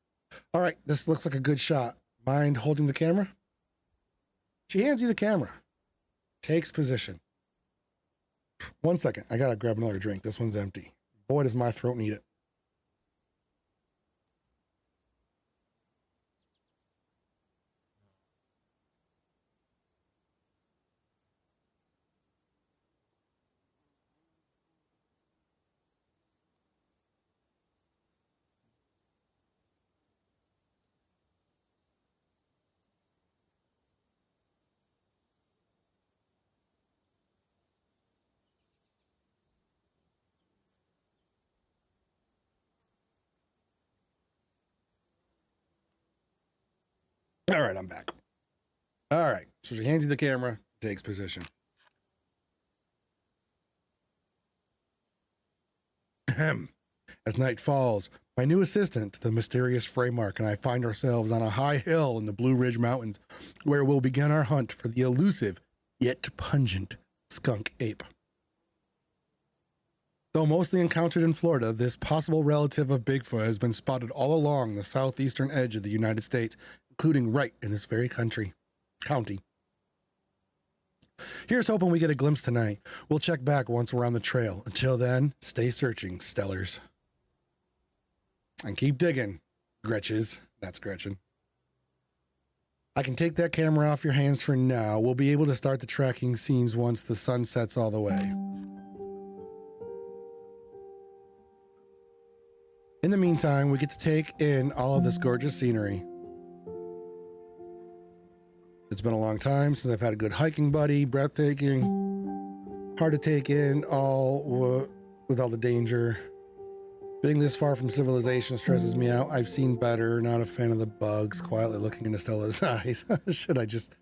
All right, this looks like a good shot. Mind holding the camera? She hands you the camera. Takes position. 1 second. I gotta grab another drink. This one's empty. Boy, does my throat need it. All right, I'm back. All right, so she hands you the camera, takes position. Ahem. As night falls, my new assistant, the mysterious Fraeymark, and I find ourselves on a high hill in the Blue Ridge Mountains, where we'll begin our hunt for the elusive, yet pungent, skunk ape. Though mostly encountered in Florida, this possible relative of Bigfoot has been spotted all along the southeastern edge of the United States, including right in this very county. Here's hoping we get a glimpse tonight. We'll check back once we're on the trail. Until then, stay searching, Stellars. And keep digging, Gretches. That's Gretchen. I can take that camera off your hands for now. We'll be able to start the tracking scenes once the sun sets all the way. In the meantime, we get to take in all of this gorgeous scenery. It's been a long time since I've had a good hiking buddy, breathtaking, hard to take in all with all the danger. Being this far from civilization stresses me out. I've seen better, not a fan of the bugs, quietly looking into Stella's eyes. Should I just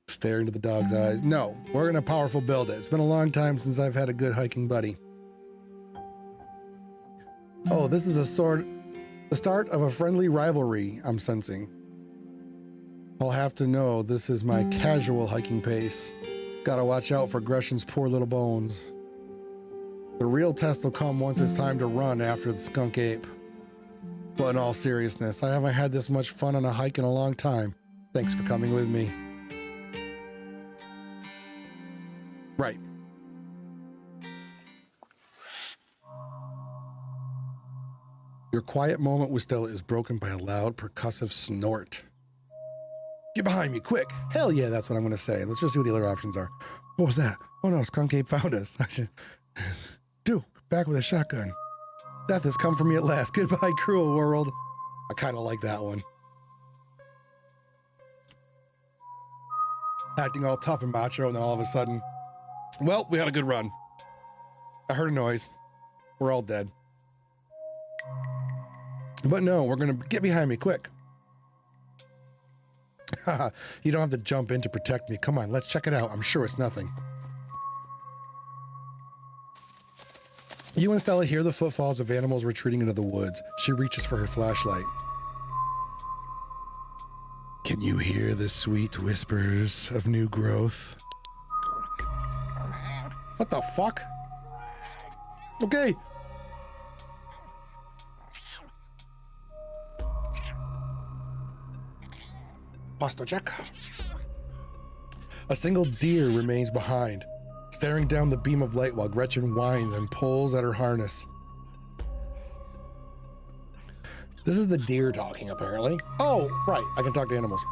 stare into the dog's eyes? No, we're gonna powerful build it. It's been a long time since I've had a good hiking buddy. Oh, this is the start of a friendly rivalry I'm sensing. I'll have to know this is my casual hiking pace. Gotta watch out for Gretchen's poor little bones. The real test will come once it's time to run after the skunk ape. But in all seriousness, I haven't had this much fun on a hike in a long time. Thanks for coming with me. Right. Your quiet moment with Stella is broken by a loud, percussive snort. Get behind me, quick! Hell yeah, that's what I'm gonna say. Let's just see what the other options are. What was that? Oh no, skunk ape found us. Duke, back with a shotgun. Death has come for me at last. Goodbye, cruel world. I kind of like that one. Acting all tough and macho, and then all of a sudden, well, we had a good run. I heard a noise. We're all dead. But no, we're going to get behind me quick. Haha, you don't have to jump in to protect me. Come on, let's check it out. I'm sure it's nothing. You and Stella hear the footfalls of animals retreating into the woods. She reaches for her flashlight. Can you hear the sweet whispers of new growth? What the fuck? Okay. Posture check. A single deer remains behind, staring down the beam of light while Gretchen whines and pulls at her harness. This is the deer talking, apparently. Oh, right, I can talk to animals.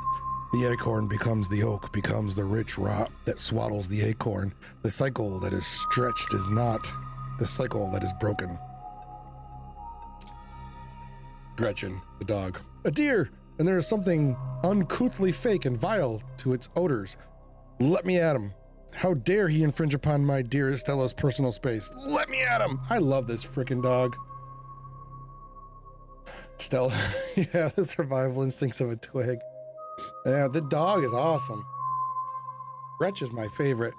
The acorn becomes the oak, becomes the rich rot that swaddles the acorn. The cycle that is stretched is not the cycle that is broken. Gretchen, the dog. A deer! And there is something uncouthly fake and vile to its odors. Let me at him. How dare he infringe upon my dearest Stella's personal space? Let me at him! I love this frickin' dog. Stella, yeah, the survival instincts of a twig. Yeah, the dog is awesome. Gretchen's my favorite.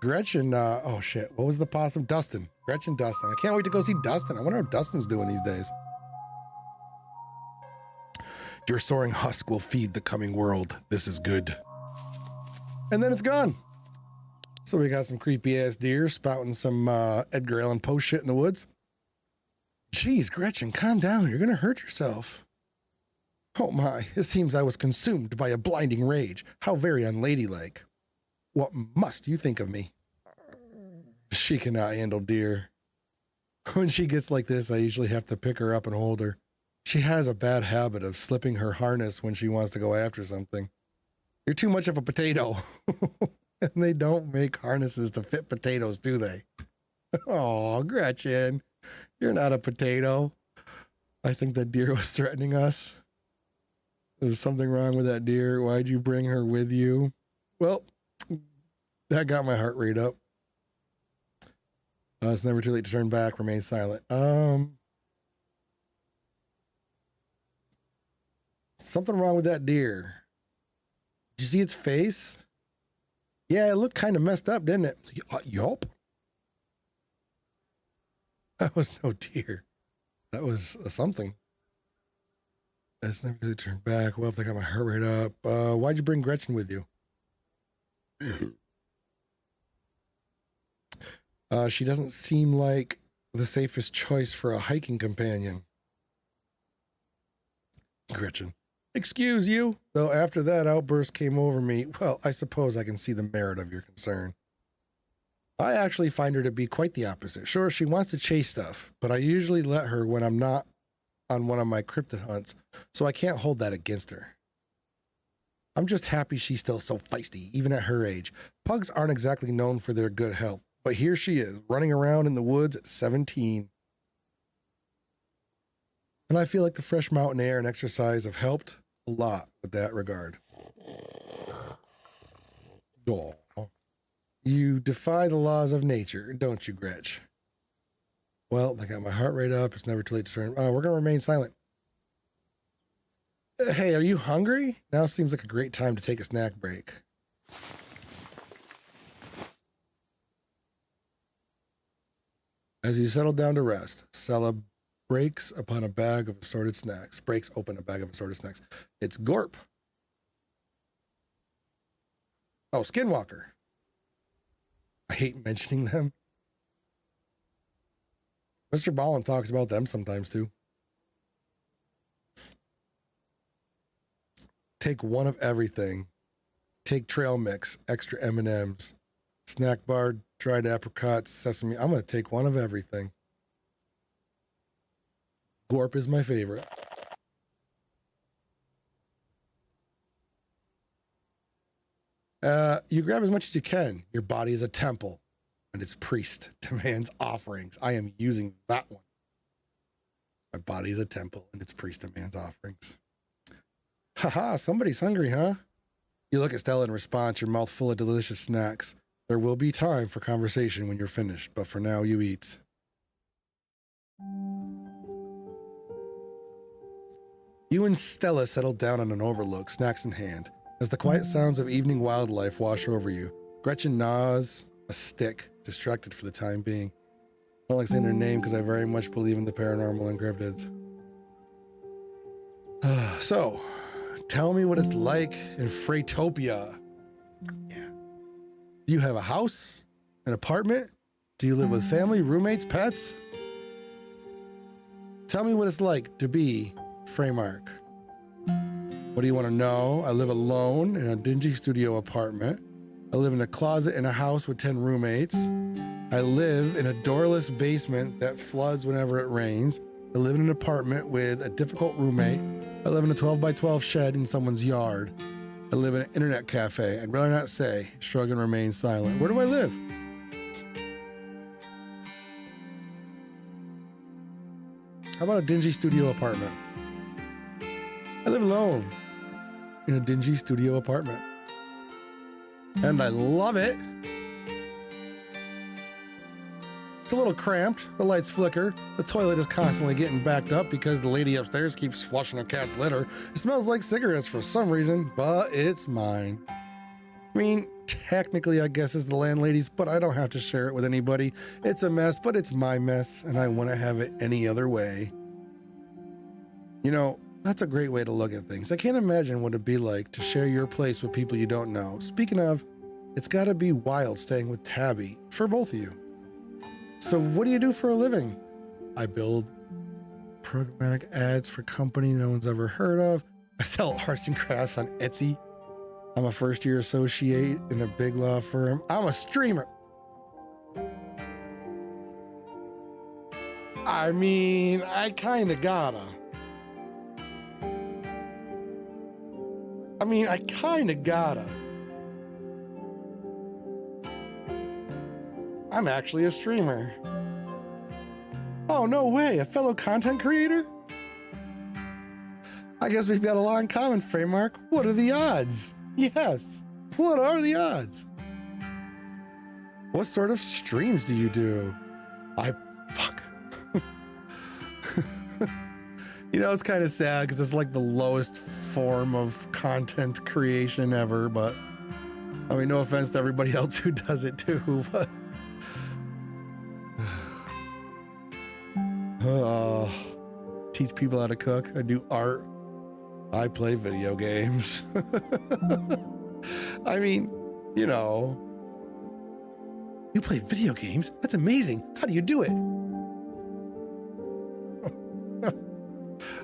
Gretchen, oh shit, what was the possum? Dustin. Gretchen, Dustin. I can't wait to go see Dustin. I wonder how Dustin's doing these days. Your soaring husk will feed the coming world. This is good. And then it's gone. So we got some creepy ass deer spouting some Edgar Allan Poe shit in the woods. Jeez, Gretchen, calm down. You're gonna hurt yourself. Oh my, it seems I was consumed by a blinding rage. How very unladylike. What must you think of me? She cannot handle deer. When she gets like this, I usually have to pick her up and hold her. She has a bad habit of slipping her harness when she wants to go after something. You're too much of a potato. And they don't make harnesses to fit potatoes, do they? Oh, Gretchen, you're not a potato. I think that deer was threatening us. There's something wrong with that deer. Why'd you bring her with you? Well, that got my heart rate up. It's never too late to turn back. Remain silent. Something wrong with that deer. Did you see its face? Yeah, it looked kind of messed up, didn't it? Yup. That was no deer. That was something. It's never really turned back. Well, I got my heart rate up. Why'd you bring Gretchen with you? She doesn't seem like the safest choice for a hiking companion. Gretchen. Excuse you. Though after that outburst came over me, well, I suppose I can see the merit of your concern. I actually find her to be quite the opposite. Sure, she wants to chase stuff, but I usually let her when I'm not on one of my cryptid hunts, so I can't hold that against her. I'm just happy she's still so feisty, even at her age. Pugs aren't exactly known for their good health, but here she is, running around in the woods at 17. And I feel like the fresh mountain air and exercise have helped a lot with that regard. Oh. You defy the laws of nature, don't you, Gretch? Well, I got my heart rate up. It's never too late to turn. We're going to remain silent. Hey, are you hungry? Now seems like a great time to take a snack break. As you settle down to rest, Stella breaks open a bag of assorted snacks. It's Gorp. Oh, Skinwalker. I hate mentioning them. Mr. Ballin talks about them sometimes too. Take one of everything. Take trail mix, extra M&Ms, snack bar, dried apricots, sesame. I'm going to take one of everything. Gorp is my favorite. You grab as much as you can. Your body is a temple, and its priest demands offerings. I am using that one. My body is a temple, and its priest demands offerings. Haha, somebody's hungry, huh? You look at Stella in response, your mouth full of delicious snacks. There will be time for conversation when you're finished, but for now, you eat. You and Stella settle down on an overlook, snacks in hand, as the quiet sounds of evening wildlife wash over you. Gretchen gnaws a stick, distracted for the time being. I don't like saying their name because I very much believe in the paranormal and cryptids. So, tell me what it's like in Freytopia. Yeah. Do you have a house? An apartment? Do you live with family, roommates, pets? Tell me what it's like to be Fraeymark. What do you want to know? I live alone in a dingy studio apartment. I live in a closet in a house with 10 roommates. I live in a doorless basement that floods whenever it rains. I live in an apartment with a difficult roommate. I live in a 12 by 12 shed in someone's yard. I live in an internet cafe. I'd rather not say, shrug and remain silent. Where do I live? How about a dingy studio apartment? I live alone in a dingy studio apartment. And I love it. It's a little cramped. The lights flicker. The toilet is constantly getting backed up because the lady upstairs keeps flushing her cat's litter. It smells like cigarettes for some reason, but it's mine. I mean, technically, I guess it's the landlady's, but I don't have to share it with anybody. It's a mess, but it's my mess, and I wouldn't have it any other way. You know, that's a great way to look at things. I can't imagine what it'd be like to share your place with people you don't know. Speaking of, it's gotta be wild staying with Tabby, for both of you. So what do you do for a living? I build programmatic ads for company no one's ever heard of. I sell arts and crafts on Etsy. I'm a first-year associate in a big law firm. I'm a streamer. I mean, I kinda gotta. I'm actually a streamer. Oh, no way, a fellow content creator? I guess we've got a lot in common, Fraeymark. What are the odds? Yes, what are the odds? What sort of streams do you do? Fuck. You know, it's kind of sad because it's like the lowest form of content creation ever, but I mean, no offense to everybody else who does it too, but teach people how to cook. I do art. I play video games. I mean, you know. You play video games? That's amazing. How do you do it?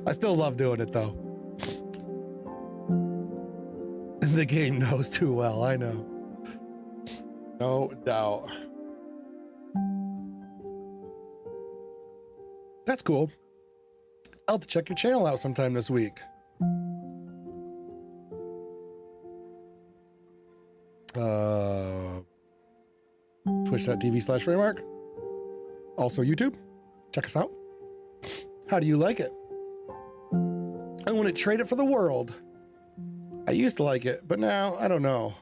I still love doing it though. The game knows too well, I know. No doubt. That's cool. I'll have to check your channel out sometime this week. Twitch.tv/Fraeymark. Also YouTube. Check us out. How do you like it? I wouldn't trade it for the world. I used to like it, but now I don't know.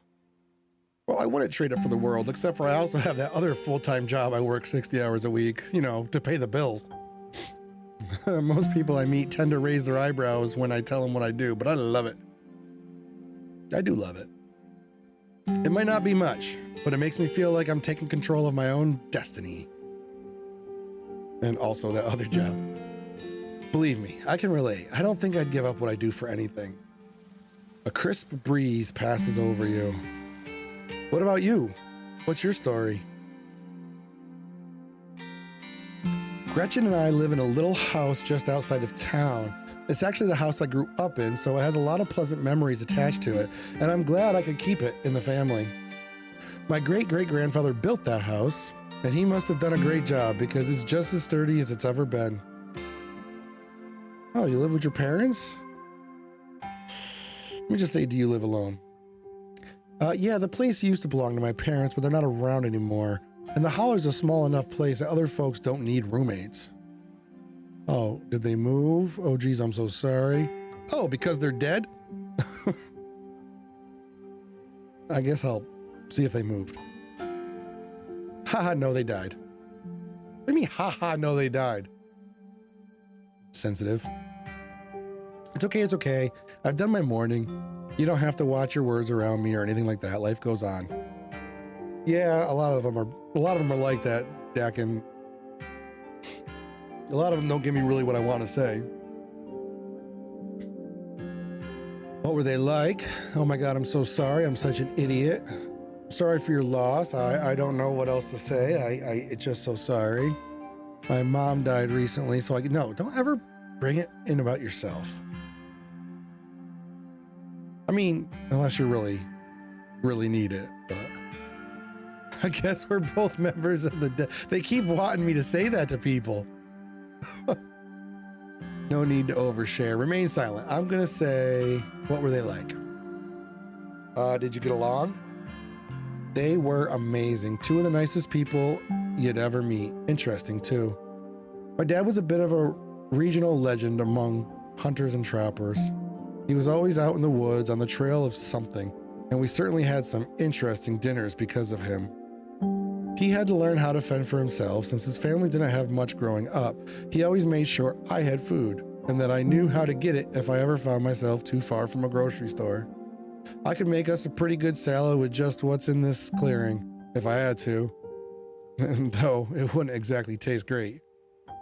Well, I wouldn't trade it for the world, except for I also have that other full-time job. I work 60 hours a week, you know, to pay the bills. Most people I meet tend to raise their eyebrows when I tell them what I do, but I love it. I do love it. It might not be much, but it makes me feel like I'm taking control of my own destiny. And also that other job. Believe me, I can relate. I don't think I'd give up what I do for anything. A crisp breeze passes over you. What about you? What's your story? Gretchen and I live in a little house just outside of town. It's actually the house I grew up in, so it has a lot of pleasant memories attached to it, and I'm glad I could keep it in the family. My great-great-grandfather built that house, and he must have done a great job because it's just as sturdy as it's ever been. Oh, you live with your parents? Let me just say, do you live alone? Yeah, the place used to belong to my parents, but they're not around anymore. And the holler's a small enough place that other folks don't need roommates. Oh, did they move? Oh, geez, I'm so sorry. Oh, because they're dead? I guess I'll see if they moved. Haha, no, they died. What do you mean, haha, no, they died? Sensitive. It's okay, it's okay. I've done my morning. You don't have to watch your words around me or anything like that. Life goes on. Yeah, a lot of them are like that, Dakin. A lot of them don't give me really what I want to say. What were they like? Oh my God, I'm so sorry. I'm such an idiot. Sorry for your loss. I don't know what else to say. It's just so sorry. My mom died recently, so no, don't ever bring it in about yourself. I mean, unless you really, really need it, but I guess we're both members of the They keep wanting me to say that to people. No need to overshare. Remain silent. I'm gonna say, what were they like? Did you get along? They were amazing. Two of the nicest people you'd ever meet. Interesting too. My dad was a bit of a regional legend among hunters and trappers. He was always out in the woods on the trail of something, and we certainly had some interesting dinners because of him. He had to learn how to fend for himself since his family didn't have much growing up. He always made sure I had food and that I knew how to get it if I ever found myself too far from a grocery store. I could make us a pretty good salad with just what's in this clearing if I had to, though it wouldn't exactly taste great.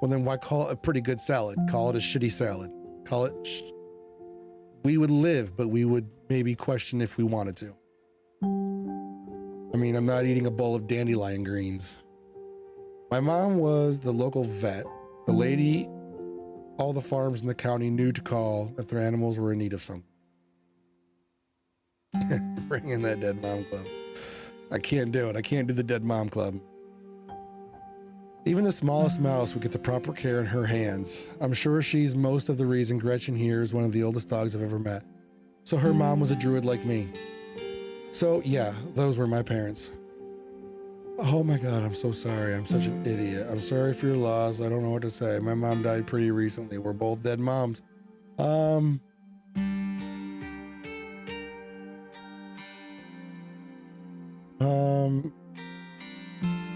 Well, then why call it a pretty good salad? Call it a shitty salad. Call it we would live, but we would maybe question if we wanted to. I mean, I'm not eating a bowl of dandelion greens. My mom was the local vet, the lady all the farms in the county knew to call if their animals were in need of something. Bring in that dead mom club. I can't do it. I can't do the dead mom club. Even the smallest mouse would get the proper care in her hands. I'm sure she's most of the reason Gretchen here is one of the oldest dogs I've ever met. So her mom was a druid like me. So yeah, those were my parents. Oh my God, I'm so sorry. I'm such an idiot. I'm sorry for your loss. I don't know what to say. My mom died pretty recently. We're both dead moms.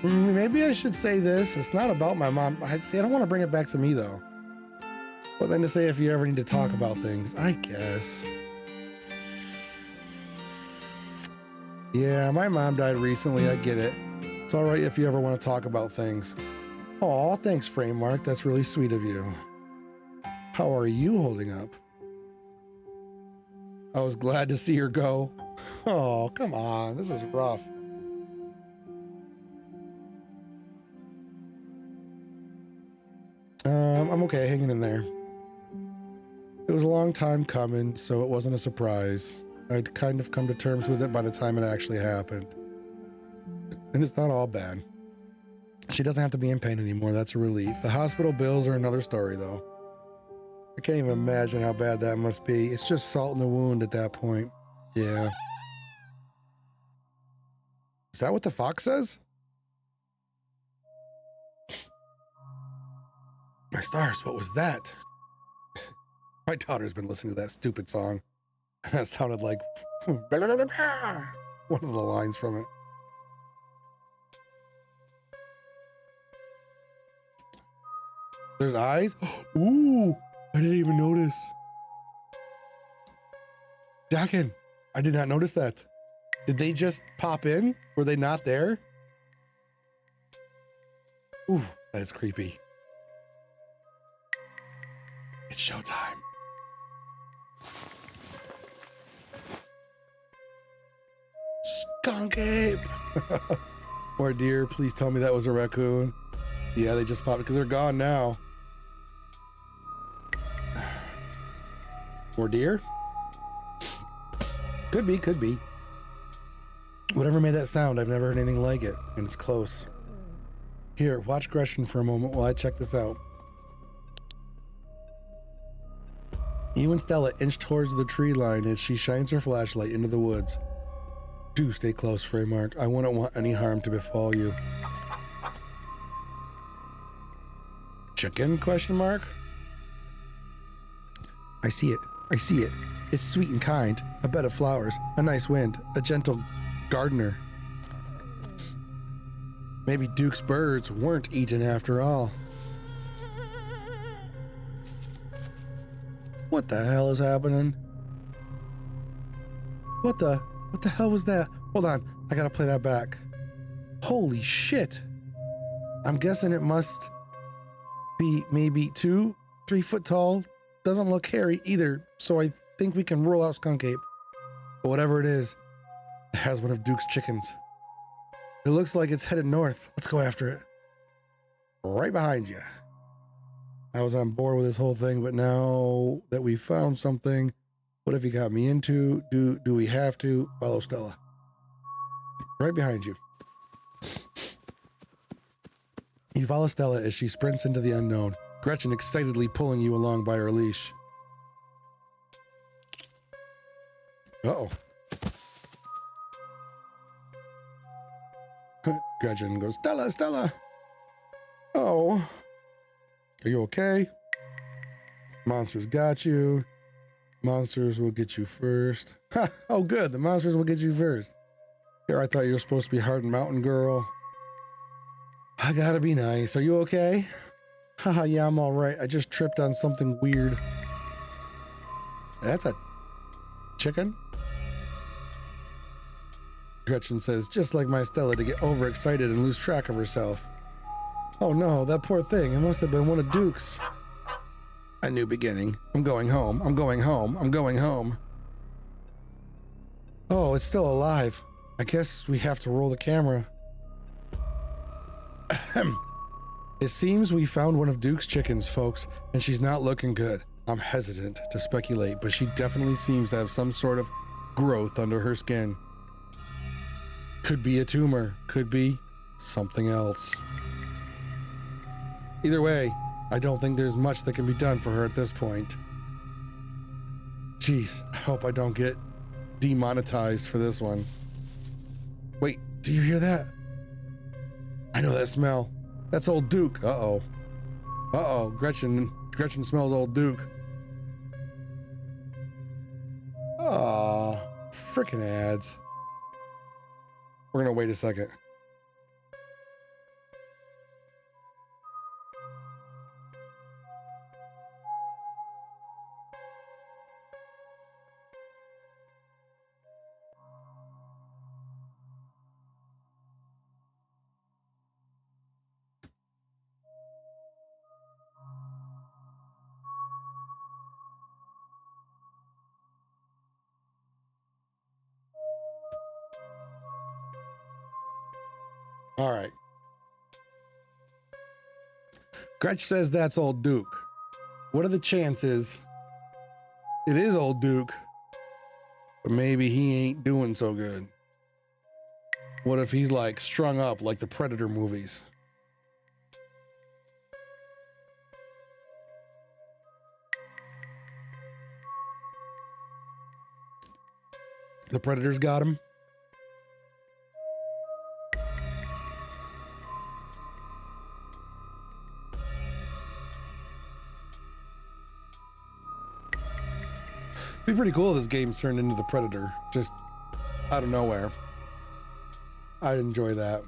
Maybe I should say this. It's not about my mom. I don't want to bring it back to me though. But then to say if you ever need to talk about things, I guess. Yeah, my mom died recently. I get it. It's all right if you ever want to talk about things. Aw, thanks, Fraeymark. That's really sweet of you. How are you holding up? I was glad to see her go. Oh, come on. This is rough. I'm okay, hanging in there. It was a long time coming, so it wasn't a surprise. I'd kind of come to terms with it by the time it actually happened. And it's not all bad. She doesn't have to be in pain anymore, that's a relief. The hospital bills are another story, though. I can't even imagine how bad that must be. It's just salt in the wound at that point. Yeah. Is that what the fox says? My stars, what was that? My daughter's been listening to that stupid song. That sounded like one of the lines from it. There's eyes? Ooh, I didn't even notice. Dakin, I did not notice that. Did they just pop in? Were they not there? Ooh, that is creepy. It's showtime. Skunk ape! Or deer, please tell me that was a raccoon. Yeah, they just popped because they're gone now. More deer? Could be, could be. Whatever made that sound, I've never heard anything like it, and it's close. Here, watch Gretchen for a moment while I check this out. You and Stella inch towards the tree line as she shines her flashlight into the woods. Do stay close, Fraeymark. I wouldn't want any harm to befall you. Chicken? Question mark. I see it. I see it. It's sweet and kind. A bed of flowers. A nice wind. A gentle gardener. Maybe Duke's birds weren't eaten after all. What the hell is happening? What the hell was that? Hold on, I gotta play that back. Holy shit. I'm guessing it must be maybe 2-3 foot tall. Doesn't look hairy either, so I think we can rule out Skunk Ape. But whatever it is, it has one of Duke's chickens. It looks like it's headed north. Let's go after it. Right behind you. I was on board with this whole thing, but now that we found something, what have you got me into? Do we have to follow Stella? Right behind you. You follow Stella as she sprints into the unknown, Gretchen excitedly pulling you along by her leash. Uh-oh. Gretchen goes, Stella, Stella! Oh. Are you okay? Monsters got you. Monsters will get you first. Ha! Oh, good. The monsters will get you first. Here, I thought you were supposed to be Hard Mountain Girl. I gotta be nice. Are you okay? Haha, yeah, I'm all right. I just tripped on something weird. That's a chicken? Gretchen says, just like my Stella to get overexcited and lose track of herself. Oh no, that poor thing. It must have been one of Duke's. A new beginning. I'm going home. I'm going home. I'm going home. Oh, it's still alive. I guess we have to roll the camera. It seems we found one of Duke's chickens, folks, and she's not looking good. I'm hesitant to speculate, but she definitely seems to have some sort of growth under her skin. Could be a tumor, could be something else. Either way, I don't think there's much that can be done for her at this point. Jeez, I hope I don't get demonetized for this one. Wait, do you hear that? I know that smell. That's old Duke. Uh-oh. Uh-oh, Gretchen smells old Duke. Aw, frickin' ads. We're gonna wait a second. All right. Gretch says that's old Duke. What are the chances it is old Duke, but maybe he ain't doing so good? What if he's like strung up like the Predator movies? The Predators got him. It'd be pretty cool if this game's turned into the Predator, just out of nowhere. I'd enjoy that.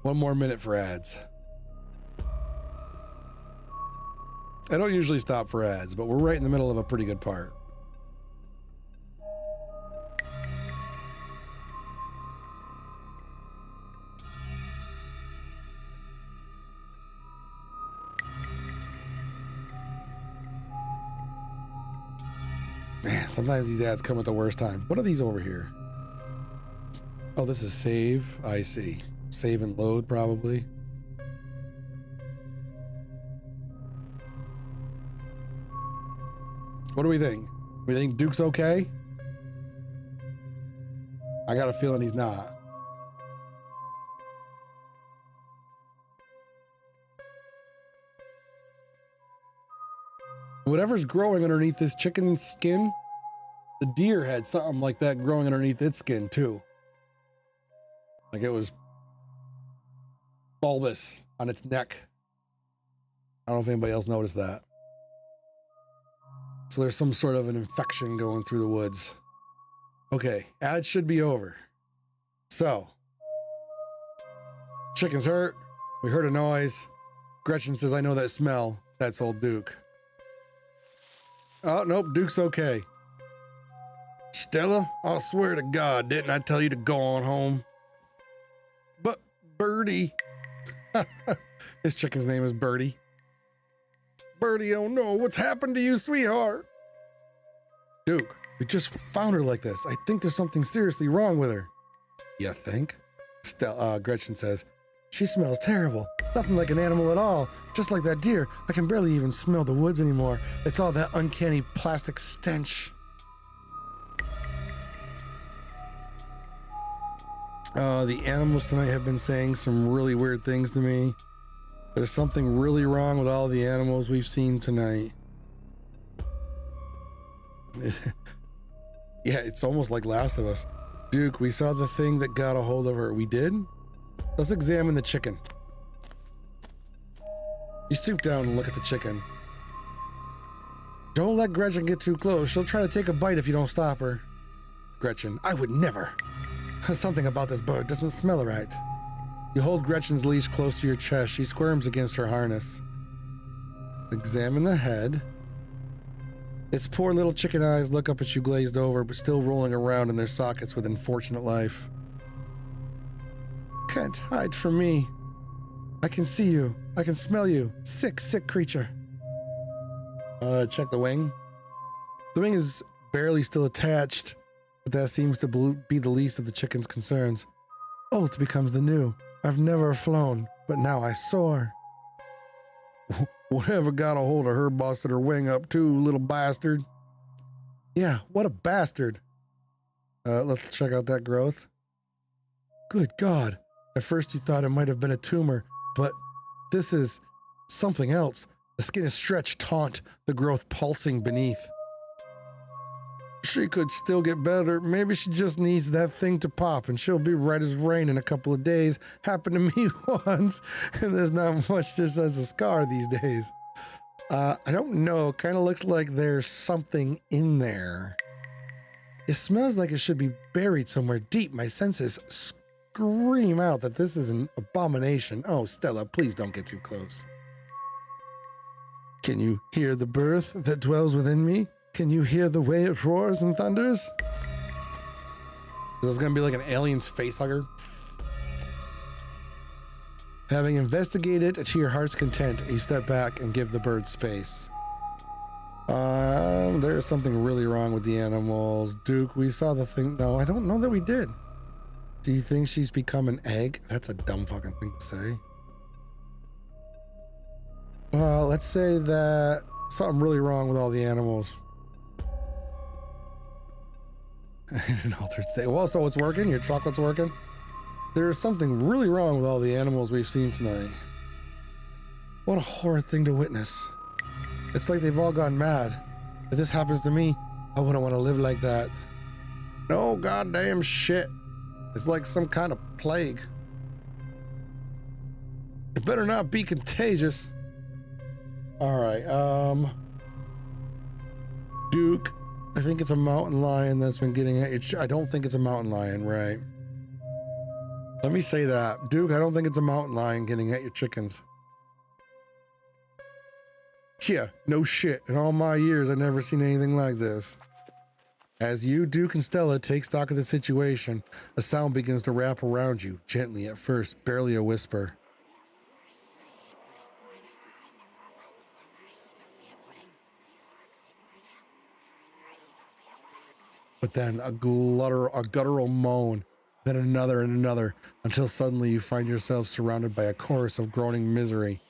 One more minute for ads. I don't usually stop for ads, but we're right in the middle of a pretty good part. Man, sometimes these ads come at the worst time. What are these over here? Oh, this is save. I see. Save and load, probably. What do we think? We think Duke's okay? I got a feeling he's not. Whatever's growing underneath this chicken's skin, the deer had something like that growing underneath its skin too. Like it was bulbous on its neck. I don't know if anybody else noticed that. So there's some sort of an infection going through the woods. Okay, ads should be over. So, chicken's hurt. We heard a noise. Gretchen says, I know that smell. That's old Duke. Oh, nope, Duke's okay. Stella, I swear to God, didn't I tell you to go on home? But Birdie. His chicken's name is Birdie. Birdie, oh no, what's happened to you, sweetheart? Duke, we just found her like this. I think there's something seriously wrong with her. You think? Gretchen says, she smells terrible. Nothing like an animal at all. Just like that deer. I can barely even smell the woods anymore. It's all that uncanny plastic stench. The animals tonight have been saying some really weird things to me. There's something really wrong with all the animals we've seen tonight. Yeah, it's almost like Last of Us. Duke, we saw the thing that got a hold of her. We did? Let's examine the chicken. You stoop down and look at the chicken. Don't let Gretchen get too close. She'll try to take a bite if you don't stop her. Gretchen, I would never. Something about this bird doesn't smell right. You hold Gretchen's leash close to your chest. She squirms against her harness. Examine the head. Its poor little chicken eyes look up at you glazed over, but still rolling around in their sockets with unfortunate life. Can't hide from me. I can see you. I can smell you. Sick, sick creature. Check the wing. The wing is barely still attached, but that seems to be the least of the chicken's concerns. Old becomes the new. I've never flown, but now I soar. Whatever got a hold of her busted her wing up too, little bastard. Yeah, what a bastard. Let's check out that growth. Good God. At first you thought it might have been a tumor, but this is something else. The skin is stretched taut, the growth pulsing beneath. She could still get better. Maybe she just needs that thing to pop and she'll be right as rain in a couple of days. Happened to me once, and there's not much just as a scar these days. I don't know. Kind of looks like there's something in there. It smells like it should be buried somewhere deep. My senses scream out that this is an abomination. Oh, Stella, please don't get too close. Can you hear the birth that dwells within me? Can you hear the way it roars and thunders? This is going to be like an alien's facehugger. Having investigated to your heart's content, you step back and give the bird space. There's something really wrong with the animals. Duke, we saw the thing. No, I don't know that we did. Do you think she's become an egg? That's a dumb fucking thing to say. Let's say that something really wrong with all the animals. In an altered state. Well, so it's working? Your chocolate's working? There's something really wrong with all the animals we've seen tonight. What a horrid thing to witness. It's like they've all gone mad. If this happens to me, I wouldn't want to live like that. No goddamn shit. It's like some kind of plague. It better not be contagious. Alright, Duke, I think it's a mountain lion that's been getting at you. I don't think it's a mountain lion, right? Let me say that. Duke, I don't think it's a mountain lion getting at your chickens. Yeah, no shit. In all my years, I've never seen anything like this. As you, Duke, and Stella take stock of the situation, a sound begins to wrap around you, gently at first, barely a whisper. But then a guttural moan, then another and another, until suddenly you find yourself surrounded by a chorus of groaning misery.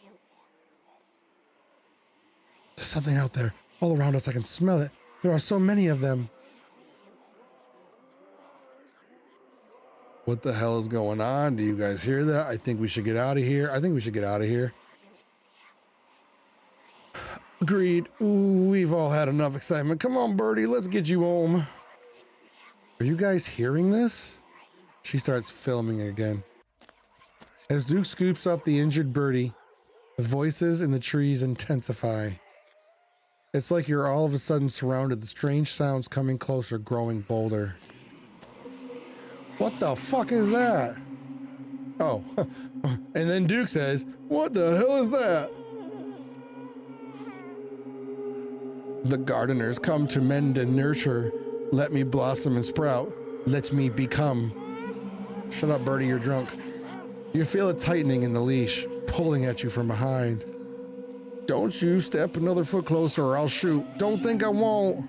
There's something out there, all around us. I can smell it. There are so many of them. What the hell is going on? Do you guys hear that? I think we should get out of here. I think we should get out of here. Agreed. Ooh, we've all had enough excitement. Come on, Birdie, let's get you home. Are you guys hearing this? She starts filming again. As Duke scoops up the injured birdie, the voices in the trees intensify. It's like you're all of a sudden surrounded, the strange sounds coming closer, growing bolder. What the fuck is that? Oh, and then Duke says, "What the hell is that?" The gardeners come to mend and nurture. Let me blossom and sprout. Let me become. Shut up, Birdie, you're drunk. You feel a tightening in the leash, pulling at you from behind. Don't you step another foot closer or I'll shoot. Don't think I won't.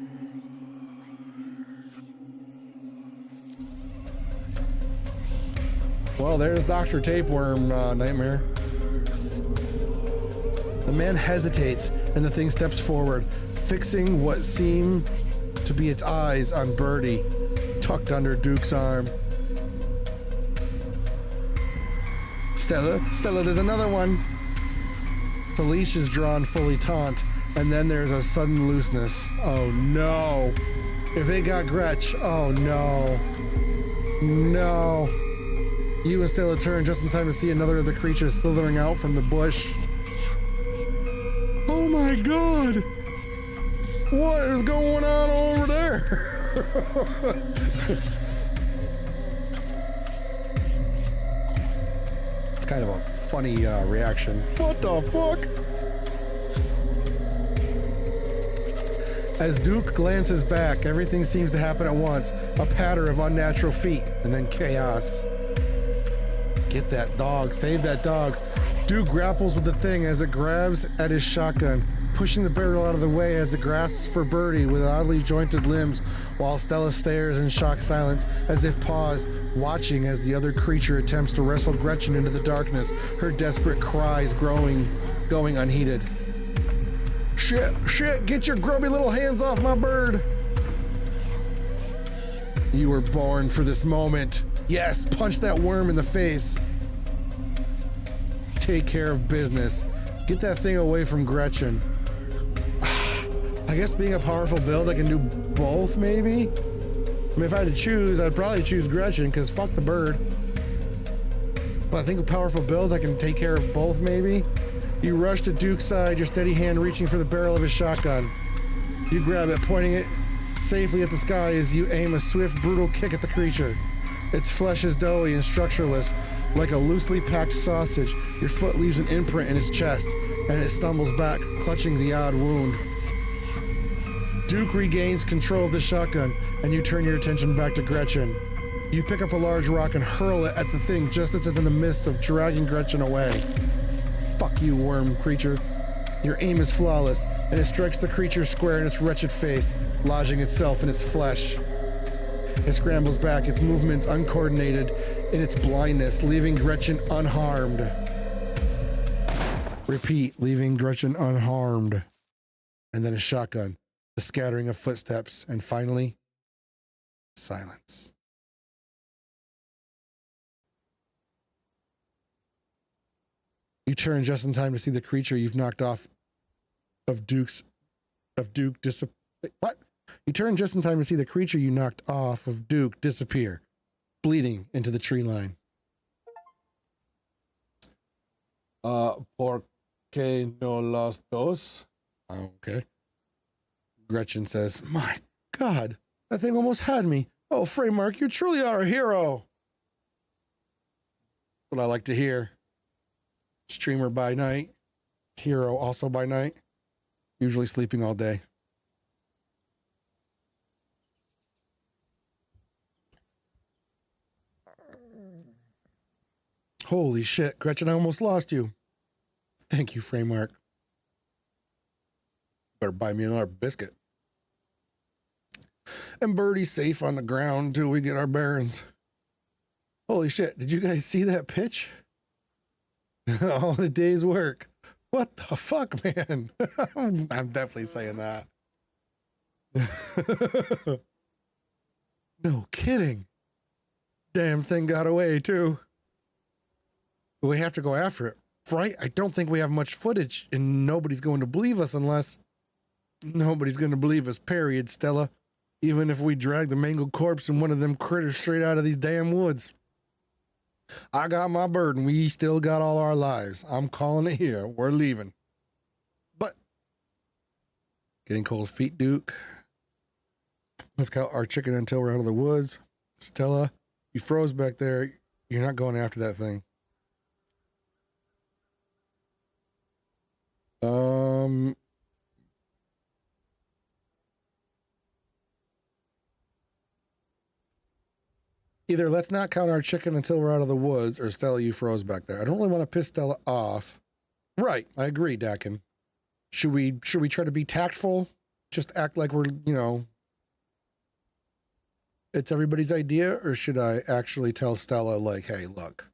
Well, there's Dr. Tapeworm, Nightmare. The man hesitates and the thing steps forward, fixing what seem to be its eyes on Birdie, tucked under Duke's arm. Stella, there's another one. The leash is drawn fully taut, and then there's a sudden looseness. Oh no. If it got Gretch, oh no. No. You and Stella turn just in time to see another of the creatures slithering out from the bush. Oh my god! What is going on over there? It's kind of a funny reaction. What the fuck? As Duke glances back, everything seems to happen at once. A patter of unnatural feet, and then chaos. Get that dog, save that dog. Duke grapples with the thing as it grabs at his shotgun, pushing the barrel out of the way as it grasps for Birdie with oddly jointed limbs, while Stella stares in shocked silence, as if paused, watching as the other creature attempts to wrestle Gretchen into the darkness, her desperate cries going unheeded. Shit, get your grubby little hands off my bird. You were born for this moment. Yes, punch that worm in the face. Take care of business. Get that thing away from Gretchen. I guess being a powerful build, I can do both, maybe? I mean, if I had to choose, I'd probably choose Gretchen, because fuck the bird. But I think with powerful builds, I can take care of both, maybe? You rush to Duke's side, your steady hand reaching for the barrel of his shotgun. You grab it, pointing it safely at the sky as you aim a swift, brutal kick at the creature. Its flesh is doughy and structureless, like a loosely packed sausage. Your foot leaves an imprint in its chest, and it stumbles back, clutching the odd wound. Duke regains control of the shotgun, and you turn your attention back to Gretchen. You pick up a large rock and hurl it at the thing just as it's in the midst of dragging Gretchen away. Fuck you, worm creature. Your aim is flawless, and it strikes the creature square in its wretched face, lodging itself in its flesh. It scrambles back, its movements uncoordinated in its blindness, leaving Gretchen unharmed. Repeat, leaving Gretchen unharmed. And then a shotgun, a scattering of footsteps, and finally, silence. You turn just in time to see the creature you've knocked off of Duke disappear. What? You turn just in time to see the creature you knocked off of Duke disappear, bleeding into the tree line. ¿Por qué no los dos? Okay. Gretchen says, my God, that thing almost had me. Oh, Fraeymark, you truly are a hero. What I like to hear. Streamer by night, hero also by night, usually sleeping all day. Holy shit, Gretchen, I almost lost you. Thank you, Fraeymark. Better buy me another biscuit. And Birdie's safe on the ground until we get our bearings. Holy shit, did you guys see that pitch? All in a day's work. What the fuck, man? I'm definitely saying that. No kidding. Damn thing got away, too. We have to go after it, right? I don't think we have much footage, and nobody's going to believe us unless... Nobody's going to believe us, period, Stella. Even if we drag the mangled corpse and one of them critters straight out of these damn woods. I got my bird, and we still got all our lives. I'm calling it here. We're leaving. But... Getting cold feet, Duke. Let's count our chicken until we're out of the woods. Stella, you froze back there. You're not going after that thing. Either let's not count our chicken until we're out of the woods, or Stella, you froze back there. I don't really want to piss Stella off. Right, I agree, Dakin. Should we try to be tactful? Just act like we're, you know, it's everybody's idea, or should I actually tell Stella, like, hey, look,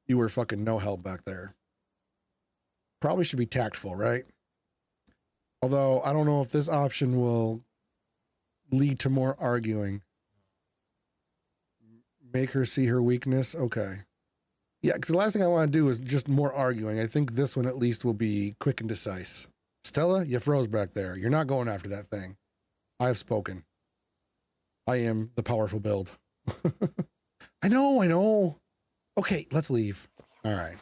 you were fucking no help back there? Probably should be tactful, right? Although, I don't know if this option will lead to more arguing. Make her see her weakness? Okay. Yeah, because the last thing I want to do is just more arguing. I think this one at least will be quick and decisive. Stella, you froze back there. You're not going after that thing. I have spoken. I am the powerful build. I know. Okay, let's leave. All right.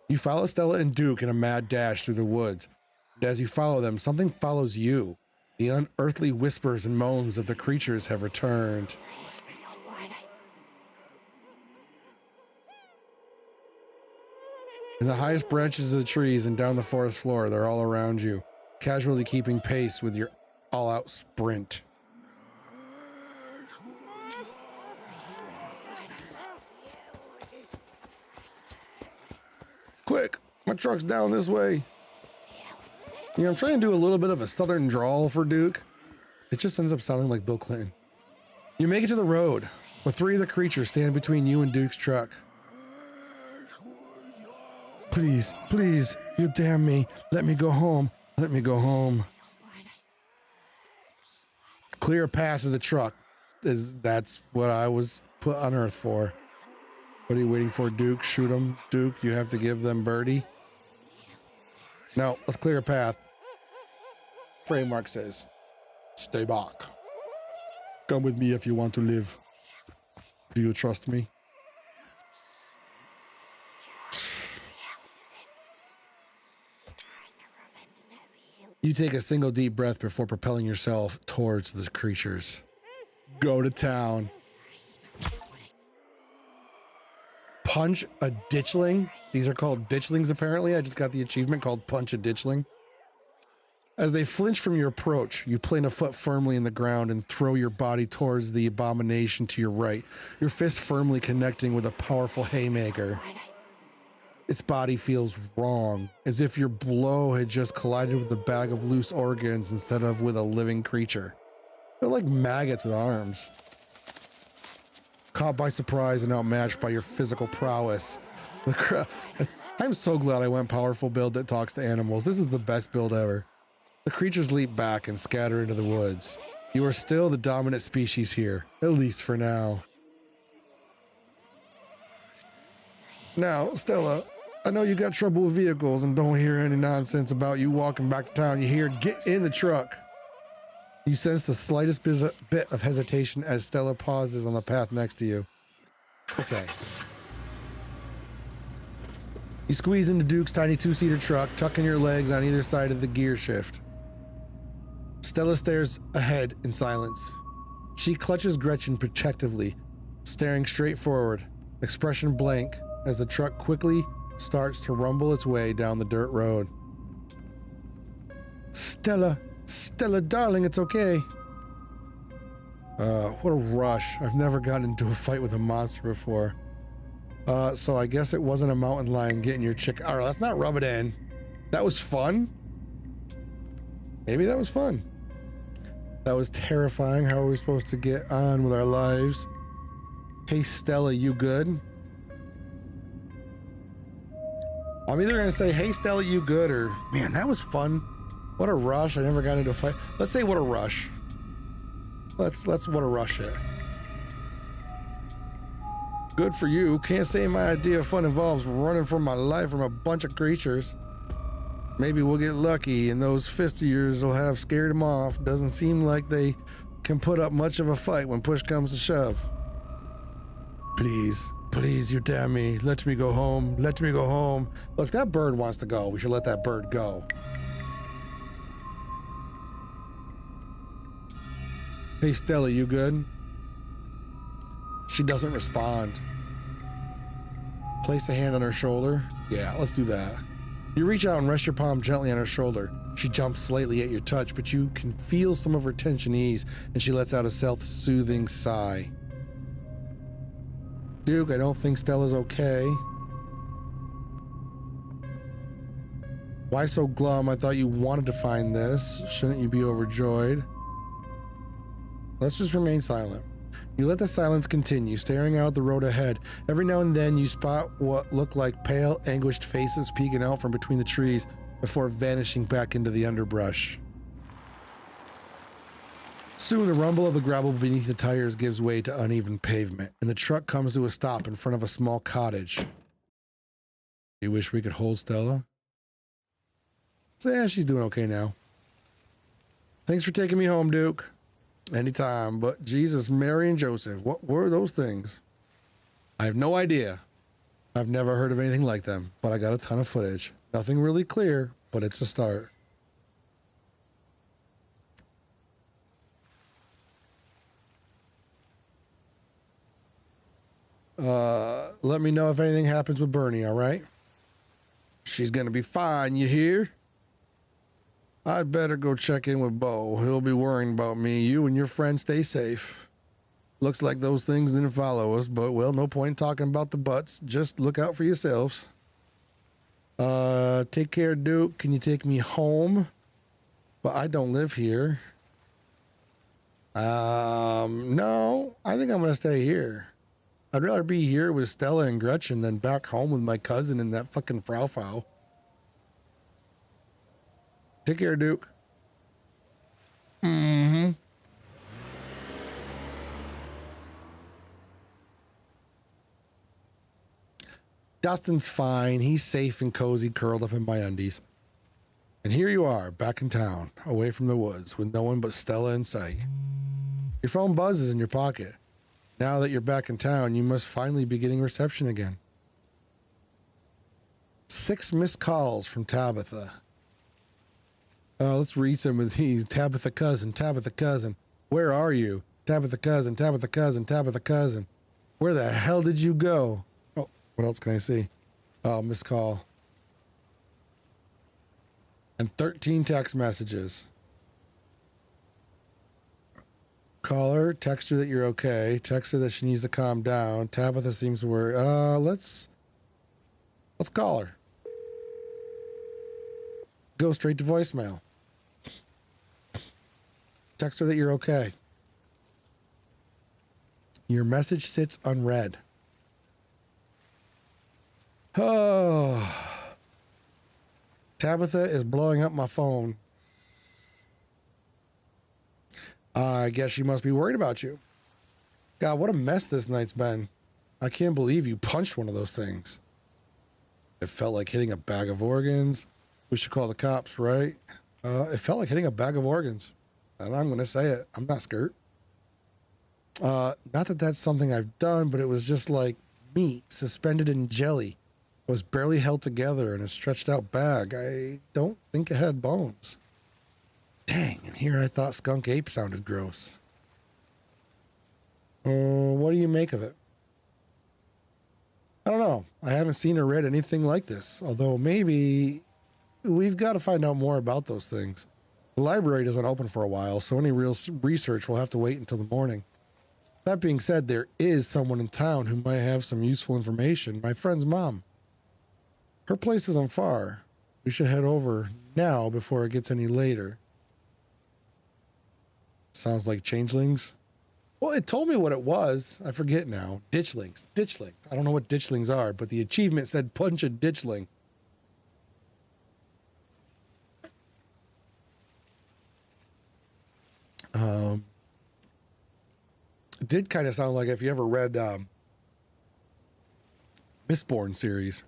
You follow Stella and Duke in a mad dash through the woods. And as you follow them, something follows you. The unearthly whispers and moans of the creatures have returned. In the highest branches of the trees and down the forest floor, they're all around you, casually keeping pace with your all-out sprint. Quick, my truck's down this way. You know, I'm trying to do a little bit of a southern drawl for Duke. It just ends up sounding like Bill Clinton. You make it to the road, where three of the creatures stand between you and Duke's truck. Please, please, you damn me. Let me go home. Let me go home. Clear a path with the truck. That's what I was put on Earth for. What are you waiting for, Duke? Shoot them. Duke, you have to give them birdie. No, let's clear a path. Fraeymark says, stay back. Come with me if you want to live. Do you trust me? You take a single deep breath before propelling yourself towards the creatures. Go to town. Punch a ditchling. These are called ditchlings, apparently. I just got the achievement called Punch a Ditchling. As they flinch from your approach, you plant a foot firmly in the ground and throw your body towards the abomination to your right, your fist firmly connecting with a powerful haymaker. Its body feels wrong, as if your blow had just collided with a bag of loose organs instead of with a living creature. They're like maggots with arms. Caught by surprise and outmatched by your physical prowess, I'm so glad I went powerful build that talks to animals. This is the best build ever. The creatures leap back and scatter into the woods. You are still the dominant species here, at least for now. Now, Stella, I know you got trouble with vehicles and don't hear any nonsense about you walking back to town. You hear, get in the truck. You sense the slightest bit of hesitation as Stella pauses on the path next to you. Okay. You squeeze into Duke's tiny two-seater truck, tucking your legs on either side of the gear shift. Stella stares ahead in silence. She clutches Gretchen protectively, staring straight forward, expression blank, as the truck quickly starts to rumble its way down the dirt road. Stella, darling, it's okay. What a rush. I've never gotten into a fight with a monster before. So I guess it wasn't a mountain lion getting your chick. All right, let's not rub it in. That was fun. Maybe that was fun. That was terrifying. How are we supposed to get on with our lives? Hey, Stella, you good? I'm either going to say, hey, Stella, you good? Or, man, that was fun. What a rush. I never got into a fight. Let's say what a rush. Let's what a rush it. Good for you. Can't say my idea of fun involves running for my life from a bunch of creatures. Maybe we'll get lucky and those fists of yours will have scared them off. Doesn't seem like they can put up much of a fight when push comes to shove. Please, you damn me. Let me go home. Let me go home. Look, that bird wants to go. We should let that bird go. Hey, Stella, you good? She doesn't respond. Place a hand on her shoulder. Yeah, let's do that. You reach out and rest your palm gently on her shoulder. She jumps slightly at your touch, but you can feel some of her tension ease, and she lets out a self-soothing sigh. Duke, I don't think Stella's okay. Why so glum? I thought you wanted to find this. Shouldn't you be overjoyed? Let's just remain silent. You let the silence continue, staring out the road ahead. Every now and then you spot what look like pale, anguished faces peeking out from between the trees before vanishing back into the underbrush. Soon the rumble of the gravel beneath the tires gives way to uneven pavement, and the truck comes to a stop in front of a small cottage. You wish we could hold Stella? So yeah, she's doing okay now. Thanks for taking me home, Duke. Anytime, but Jesus, Mary, and Joseph, what were those things? I have no idea. I've never heard of anything like them, but I got a ton of footage. Nothing really clear, but it's a start. Let me know if anything happens with Bernie, all right? She's gonna be fine, you hear? I'd better go check in with Bo. He'll be worrying about me. You and your friend stay safe. Looks like those things didn't follow us, but, well, no point talking about the butts. Just look out for yourselves. Take care, Duke. Can you take me home? But I don't live here. No, I think I'm going to stay here. I'd rather be here with Stella and Gretchen than back home with my cousin and that fucking Frau. Take care, Duke. Mm-hmm. Dustin's fine. He's safe and cozy, curled up in my undies. And here you are, back in town, away from the woods, with no one but Stella in sight. Your phone buzzes in your pocket. Now that you're back in town, you must finally be getting reception again. 6 missed calls from Tabitha. Let's read some of these. Tabitha cousin, Tabitha cousin. Where are you? Tabitha cousin, Tabitha cousin, Tabitha cousin. Where the hell did you go? Oh, what else can I see? Oh, missed call. And 13 text messages. Call her, text her that you're okay, text her that she needs to calm down. Tabitha seems worried. Let's call her. Go straight to voicemail. Text her that you're okay. Your message sits unread. Oh. Tabitha is blowing up my phone. I guess she must be worried about you. God, what a mess this night's been. I can't believe you punched one of those things. It felt like hitting a bag of organs. We should call the cops, right? It felt like hitting a bag of organs. And I'm going to say it. I'm not scared. Not that that's something I've done, but it was just like meat suspended in jelly. It was barely held together in a stretched out bag. I don't think it had bones. Dang, and here I thought skunk ape sounded gross. What do you make of it? I don't know. I haven't seen or read anything like this, although maybe we've got to find out more about those things. The library doesn't open for a while, so any real research will have to wait until the morning. That being said, there is someone in town who might have some useful information. My friend's mom. Her place isn't far. We should head over now before it gets any later. Sounds like changelings. Well, it told me what it was. I forget now. Ditchlings. Ditchlings. I don't know what ditchlings are, but the achievement said punch a ditchling. It did kind of sound like if you ever read Mistborn series,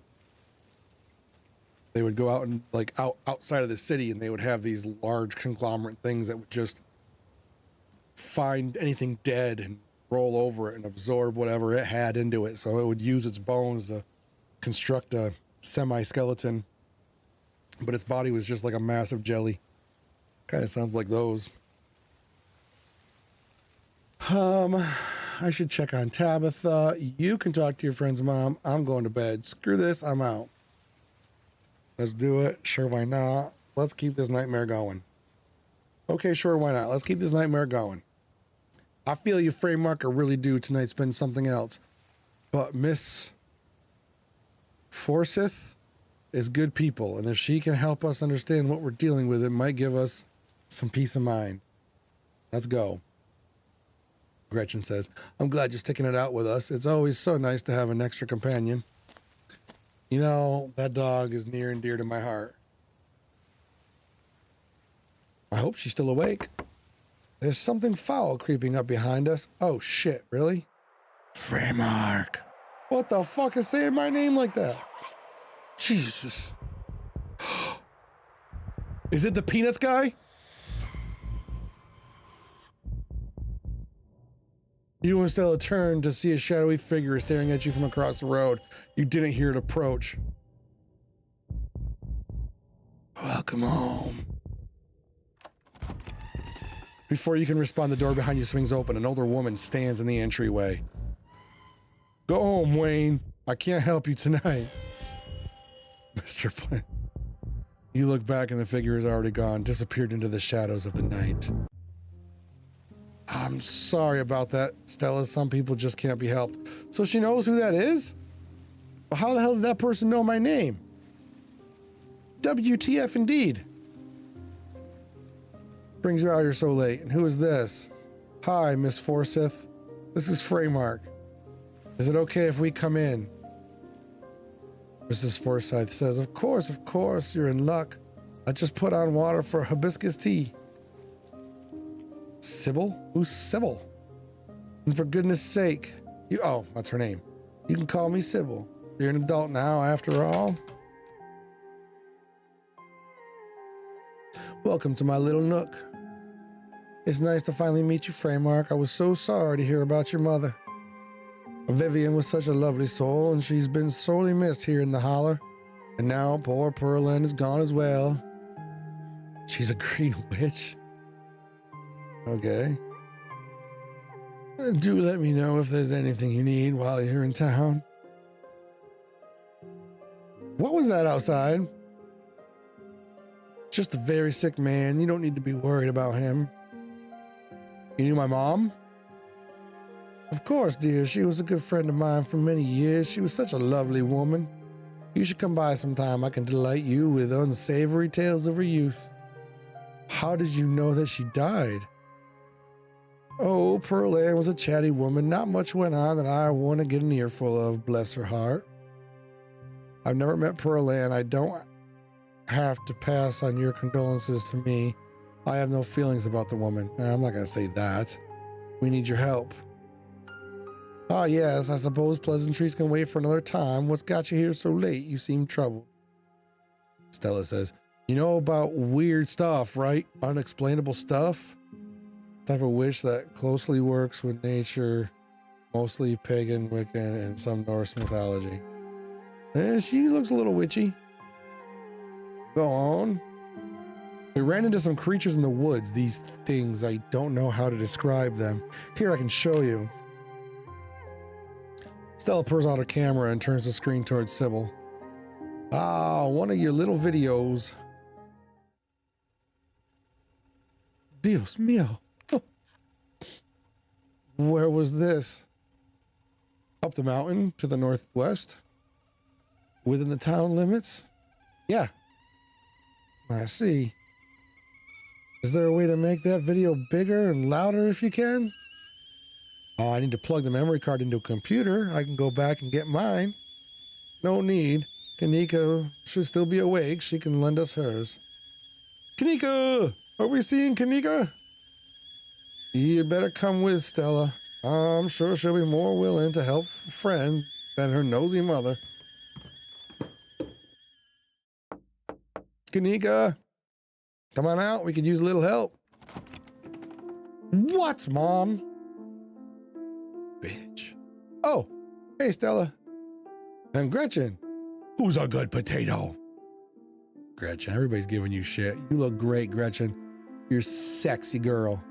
they would go out and like outside of the city, and they would have these large conglomerate things that would just find anything dead and roll over it and absorb whatever it had into it. So it would use its bones to construct a semi-skeleton, but its body was just like a massive jelly. Kind of sounds like those. I should check on Tabitha. You can talk to your friend's mom. I'm going to bed. Screw this. I'm out. Let's do it. Sure, why not? Let's keep this nightmare going. Okay, sure, why not? Let's keep this nightmare going. I feel you, Fraeymark. I really do. Tonight's been something else. But Miss Forsyth is good people, and if she can help us understand what we're dealing with, it might give us some peace of mind. Let's go. Gretchen says, I'm glad you're sticking it out with us. It's always so nice to have an extra companion. You know, that dog is near and dear to my heart. I hope she's still awake. There's something foul creeping up behind us. Oh, shit, really? Fraeymark. What the fuck is saying my name like that? Jesus. Is it the Peanuts guy? You and Stella turned to see a shadowy figure staring at you from across the road. You didn't hear it approach. Welcome home. Before you can respond, the door behind you swings open. An older woman stands in the entryway. Go home, Wayne. I can't help you tonight. Mr. Flynn. You look back and the figure is already gone, disappeared into the shadows of the night. I'm sorry about that, Stella. Some people just can't be helped. So she knows who that is? Well, how the hell did that person know my name? WTF indeed. Brings you out here so late. And who is this? Hi, Miss Forsyth. This is Fraeymark. Is it okay if we come in? Mrs. Forsyth says, of course, you're in luck. I just put on water for hibiscus tea. Sybil? Who's Sybil? And for goodness sake, oh, that's her name. You can call me Sybil. You're an adult now, after all. Welcome to my little nook. It's nice to finally meet you, Fraeymark. I was so sorry to hear about your mother. Vivian was such a lovely soul, and she's been sorely missed here in the holler. And now poor Pearl Ann is gone as well. She's a green witch. Okay. Do let me know if there's anything you need while you're in town. What was that outside? Just a very sick man. You don't need to be worried about him. You knew my mom? Of course, dear. She was a good friend of mine for many years. She was such a lovely woman. You should come by sometime. I can delight you with unsavory tales of her youth. How did you know that she died? Oh, Pearl Ann was a chatty woman. Not much went on that I want to get an earful of, bless her heart. I've never met Pearl Ann. I don't have to pass on your condolences to me. I have no feelings about the woman. I'm not going to say that. We need your help. Ah, yes, I suppose pleasantries can wait for another time. What's got you here so late? You seem troubled. Stella says, you know about weird stuff, right? Unexplainable stuff? Type of witch that closely works with nature, mostly pagan, Wiccan, and some Norse mythology. She looks a little witchy. Go on. We ran into some creatures in the woods. These things, I don't know how to describe them. Here, I can show you. Stella pulls out her camera and turns the screen towards Sybil. Ah, one of your little videos. Dios mío. Where was this? Up the mountain to the northwest? Within the town limits? Yeah. I see. Is there a way to make that video bigger and louder if you can? Oh, I need to plug the memory card into a computer. I can go back and get mine. No need. Kanika should still be awake. She can lend us hers. Kanika! Are we seeing Kanika? You better come with, Stella. I'm sure she'll be more willing to help a friend than her nosy mother. Kanika! Come on out. We could use a little help. What, Mom? Bitch. Oh, hey, Stella. And Gretchen. Who's a good potato? Gretchen, everybody's giving you shit. You look great, Gretchen. You're a sexy girl.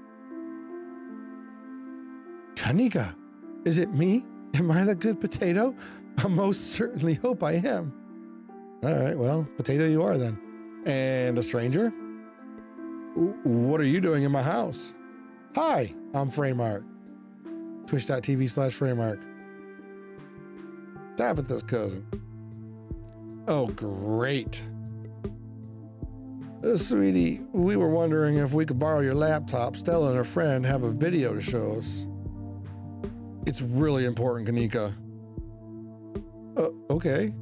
Kanika, is it me? Am I the good potato? I most certainly hope I am. All right, well, potato you are then. And a stranger? What are you doing in my house? Hi, I'm Fraeymark. Twitch.tv/Fraeymark. Tabitha's cousin. Oh, great. Sweetie, we were wondering if we could borrow your laptop. Stella and her friend have a video to show us. It's really important, Kanika. Okay.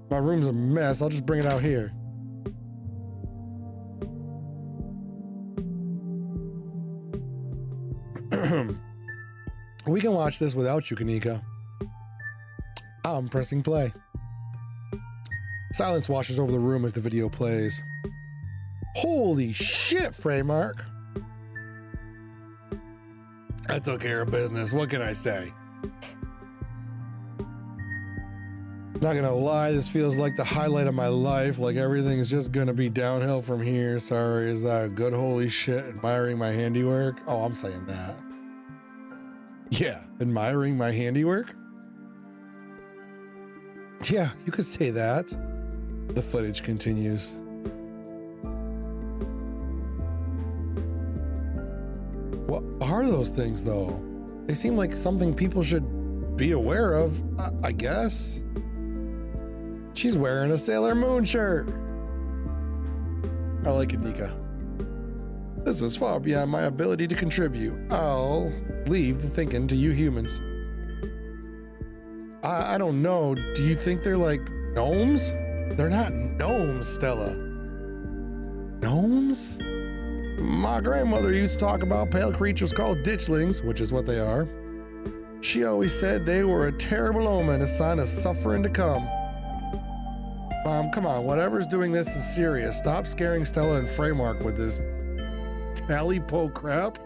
My room's a mess. I'll just bring it out here. We can watch this without you, Kanika. I'm pressing play. Silence washes over the room as the video plays. Holy shit, Fraeymark. I took care of business. What can I say? Not gonna lie, this feels like the highlight of my life. Like everything's just gonna be downhill from here. Sorry, is that good holy shit? Admiring my handiwork? Oh, I'm saying that. Yeah, admiring my handiwork? Yeah, you could say that. The footage continues. What are those things, though? They seem like something people should be aware of, I guess. She's wearing a Sailor Moon shirt. I like it, Nika. This is far beyond my ability to contribute. I'll leave the thinking to you humans. I don't know. Do you think they're like gnomes? They're not gnomes, Stella. Gnomes? My grandmother used to talk about pale creatures called ditchlings, which is what they are. She always said they were a terrible omen, a sign of suffering to come. Mom, come on, whatever's doing this is serious. Stop scaring Stella and Fraeymark with this tally-po crap.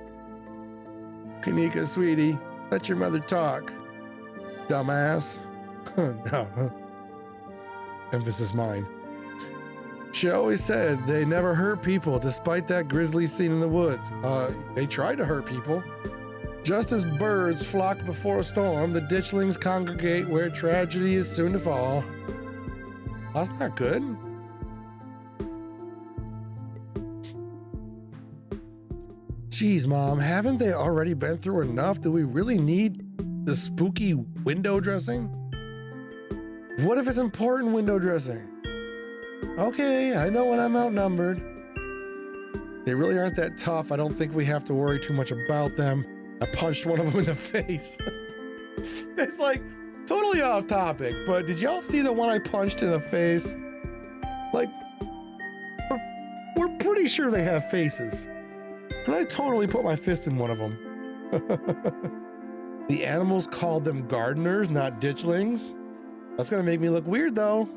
Kanika, sweetie, let your mother talk. Dumbass. No. Emphasis mine. She always said they never hurt people despite that grisly scene in the woods. They tried to hurt people. Just as birds flock before a storm, the ditchlings congregate where tragedy is soon to fall. That's not good. Jeez, Mom, haven't they already been through enough? Do we really need the spooky window dressing? What if it's important window dressing? Okay, I know when I'm outnumbered. They really aren't that tough. I don't think we have to worry too much about them. I punched one of them in the face. It's like totally off topic, but did y'all see the one I punched in the face? Like, we're pretty sure they have faces. And I totally put my fist in one of them. The animals called them gardeners, not ditchlings. That's gonna make me look weird though.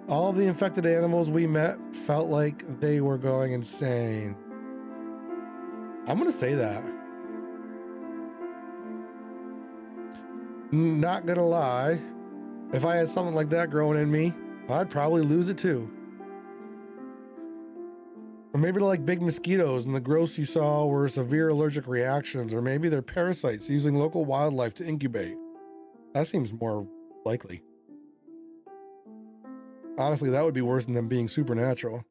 All of the infected animals we met felt like they were going insane. I'm gonna say that. Not gonna lie, if I had something like that growing in me, I'd probably lose it too. Or maybe they're like big mosquitoes and the growths you saw were severe allergic reactions, or maybe they're parasites using local wildlife to incubate. That seems more likely. Honestly, that would be worse than them being supernatural.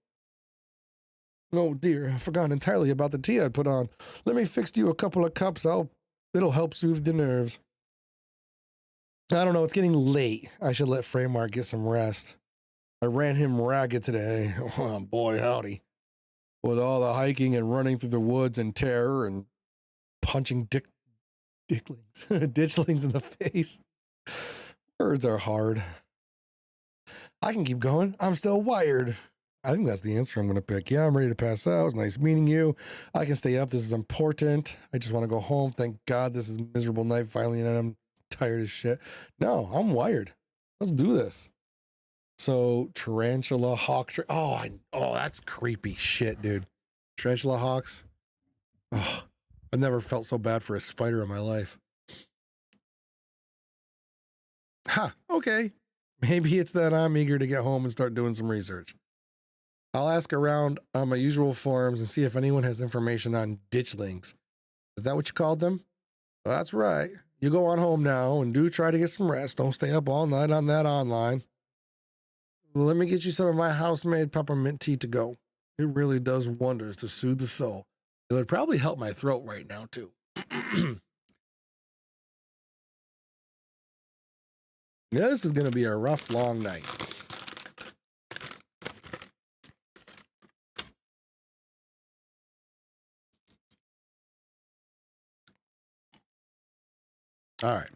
Oh dear, I forgot entirely about the tea I'd put on. Let me fix you a couple of cups. It'll help soothe the nerves. I don't know, it's getting late. I should let Fraeymark get some rest. I ran him ragged today. Oh boy, howdy. With all the hiking and running through the woods and terror and punching ditchlings in the face. Words are hard. I can keep going. I'm still wired. I think that's the answer I'm going to pick. Yeah, I'm ready to pass out. It's nice meeting you. I can stay up. This is important. I just want to go home. Thank God this is a miserable night finally, and I'm tired as shit. No, I'm wired. Let's do this. So, tarantula hawk. Oh, that's creepy shit, dude. Tarantula hawks. Oh, I've never felt so bad for a spider in my life. Ha, okay. Maybe it's that I'm eager to get home and start doing some research. I'll ask around on my usual forums and see if anyone has information on ditchlings. Is that what you called them? Well, that's right. You go on home now and do try to get some rest. Don't stay up all night on that online. Let me get you some of my house-made peppermint tea to go. It really does wonders to soothe the soul. It would probably help my throat right now, too. This is going to be a rough, long night. All right.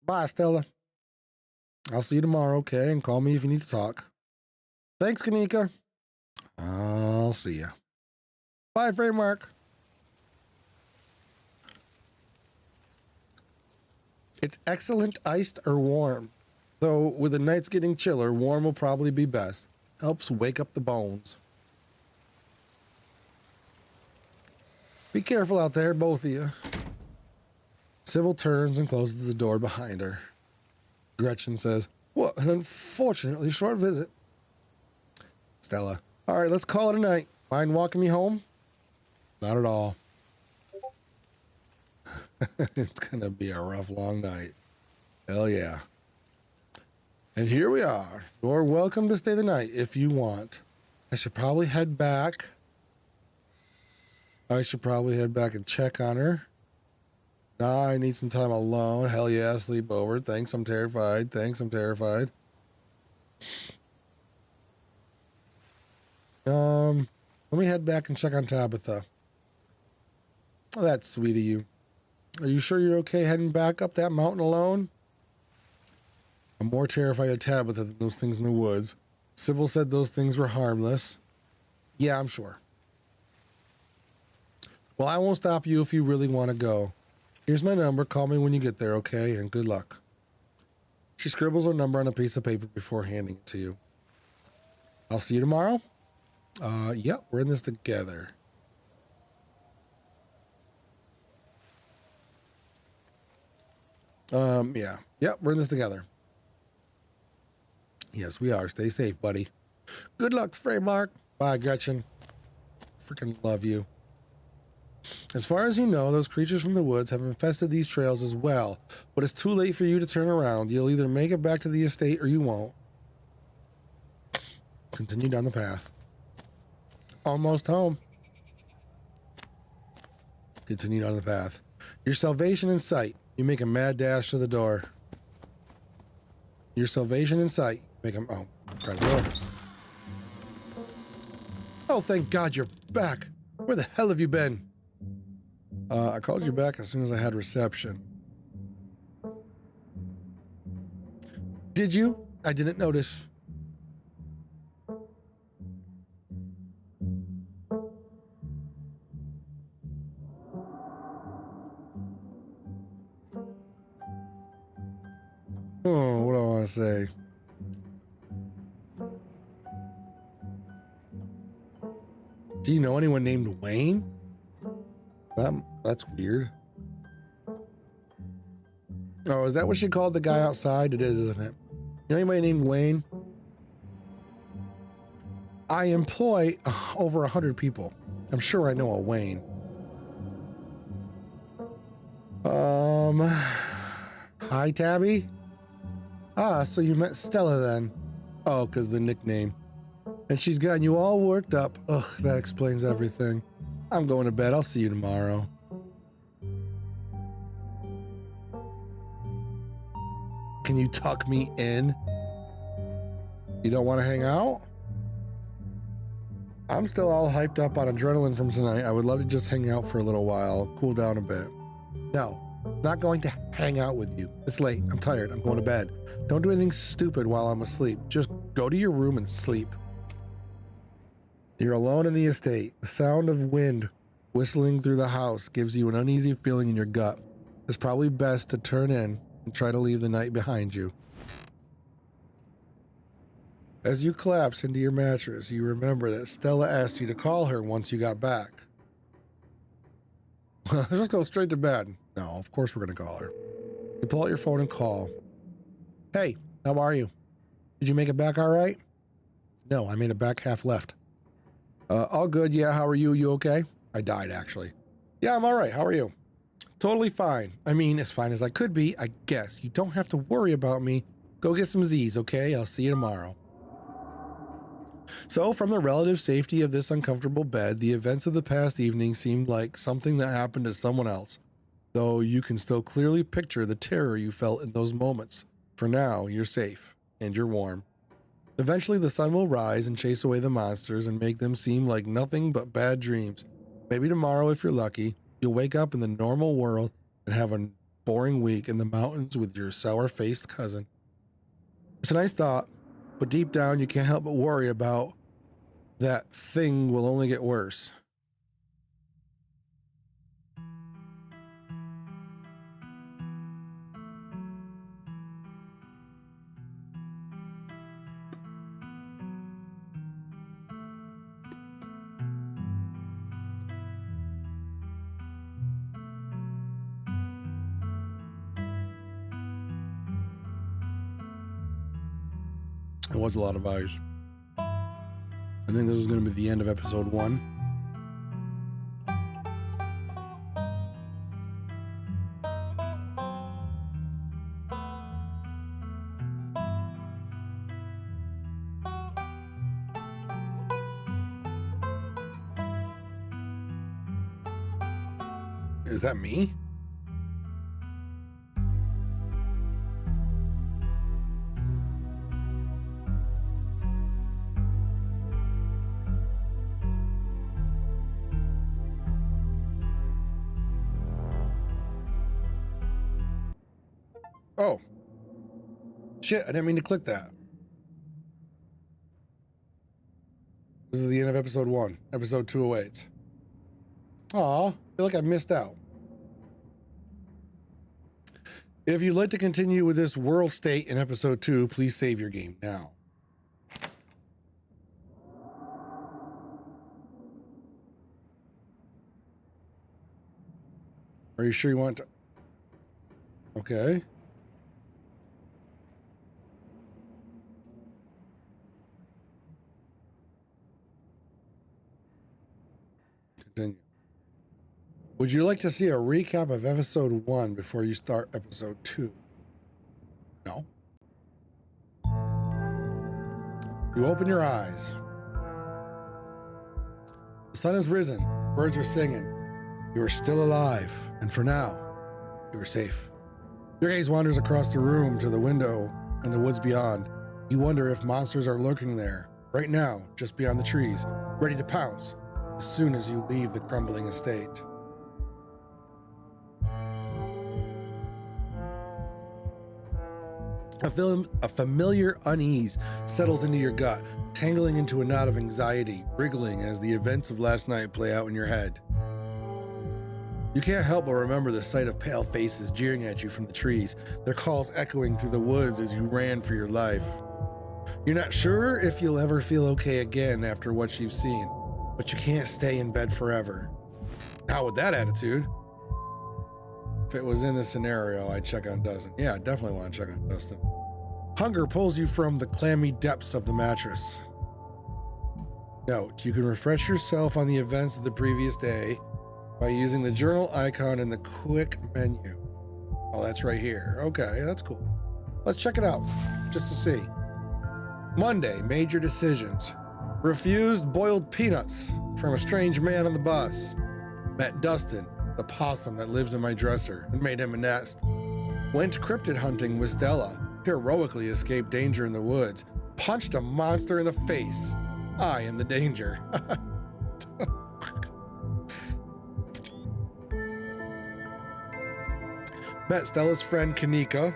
Bye, Stella. I'll see you tomorrow, okay? And call me if you need to talk. Thanks, Kanika. I'll see ya. Bye, Fraeymark. It's excellent iced or warm. Though with the nights getting chiller, warm will probably be best. Helps wake up the bones. Be careful out there, both of you. Sybil turns and closes the door behind her. Gretchen says, "What an unfortunately short visit." Stella, "All right, let's call it a night. Mind walking me home?" "Not at all." It's gonna be a rough, long night. Hell yeah. And here we are. You're welcome to stay the night if you want. I should probably head back. And check on her. Nah, I need some time alone. Hell yeah, sleep over. Thanks, I'm terrified. Let me head back and check on Tabitha. Oh, that's sweet of you. Are you sure you're okay heading back up that mountain alone? I'm more terrified of Tabitha than those things in the woods. Sybil said those things were harmless. Yeah, I'm sure. Well, I won't stop you if you really want to go. Here's my number. Call me when you get there, okay? And good luck. She scribbles her number on a piece of paper before handing it to you. I'll see you tomorrow. Yeah, we're in this together. Yeah. Yep, we're in this together. Yes, we are. Stay safe, buddy. Good luck, Fraeymark. Bye, Gretchen. Freaking love you. As far as you know, those creatures from the woods have infested these trails as well, but it's too late for you to turn around. You'll either make it back to the estate or you won't. Continue down the path. Almost home. Continue down the path. Your salvation in sight. You make a mad dash to the door. Your salvation in sight. Make him. Oh, try the door. Oh, thank God you're back. Where the hell have you been? I called you back as soon as I had reception. Did you? I didn't notice. Oh, what do I want to say? Do you know anyone named Wayne? That's weird. Oh, is that what she called the guy outside? It is, isn't it? You know anybody named Wayne? I employ over 100 people. I'm sure I know a Wayne. Hi, Tabby? Ah, so you met Stella then. Oh, because the nickname. And she's gotten you all worked up. Ugh, that explains everything. I'm going to bed. I'll see you tomorrow. Can you tuck me in? You don't want to hang out? I'm still all hyped up on adrenaline from tonight. I would love to just hang out for a little while, cool down a bit. No, not going to hang out with you. It's late. I'm tired. I'm going to bed. Don't do anything stupid while I'm asleep. Just go to your room and sleep. You're alone in the estate. The sound of wind whistling through the house gives you an uneasy feeling in your gut. It's probably best to turn in and try to leave the night behind you. As you collapse into your mattress, you remember that Stella asked you to call her once you got back. Let's just go straight to bed. No, of course we're going to call her. You pull out your phone and call. Hey, how are you? Did you make it back all right? No, I made it back half left. All good, yeah, how are you? You okay? I died, actually. Yeah, I'm all right, how are you? Totally fine. I mean, as fine as I could be, I guess. You don't have to worry about me. Go get some Z's, okay? I'll see you tomorrow. So, from the relative safety of this uncomfortable bed, the events of the past evening seemed like something that happened to someone else, though you can still clearly picture the terror you felt in those moments. For now, you're safe, and you're warm. Eventually, the sun will rise and chase away the monsters and make them seem like nothing but bad dreams. Maybe tomorrow, if you're lucky, you'll wake up in the normal world and have a boring week in the mountains with your sour-faced cousin. It's a nice thought, but deep down, you can't help but worry about that thing will only get worse. It was a lot of eyes. I think this is going to be the end of episode 1. Is that me? Oh. Shit, I didn't mean to click that. This is the end of episode 1, episode 208. Aw, I feel like I missed out. If you'd like to continue with this world state in episode 2, please save your game now. Are you sure you want to? Okay. Continue. Would you like to see a recap of episode 1 before you start episode 2? No. You open your eyes. The sun has risen. Birds are singing. You are still alive. And for now, you are safe. Your gaze wanders across the room to the window and the woods beyond. You wonder if monsters are lurking there, right now, just beyond the trees, ready to pounce as soon as you leave the crumbling estate. A familiar unease settles into your gut, tangling into a knot of anxiety, wriggling as the events of last night play out in your head. You can't help but remember the sight of pale faces jeering at you from the trees, their calls echoing through the woods as you ran for your life. You're not sure if you'll ever feel okay again after what you've seen, but you can't stay in bed forever. Not with that attitude. If it was in this scenario, I'd check on Dustin. Yeah, I definitely want to check on Dustin. Hunger pulls you from the clammy depths of the mattress. Note, you can refresh yourself on the events of the previous day by using the journal icon in the quick menu. Oh, that's right here. Okay, that's cool. Let's check it out, just to see. Monday, major decisions. Refused boiled peanuts from a strange man on the bus. Met Dustin, the possum that lives in my dresser, and made him a nest. Went cryptid hunting with Stella. Heroically escaped danger in the woods. Punched a monster in the face. I am the danger. Met Stella's friend Kanika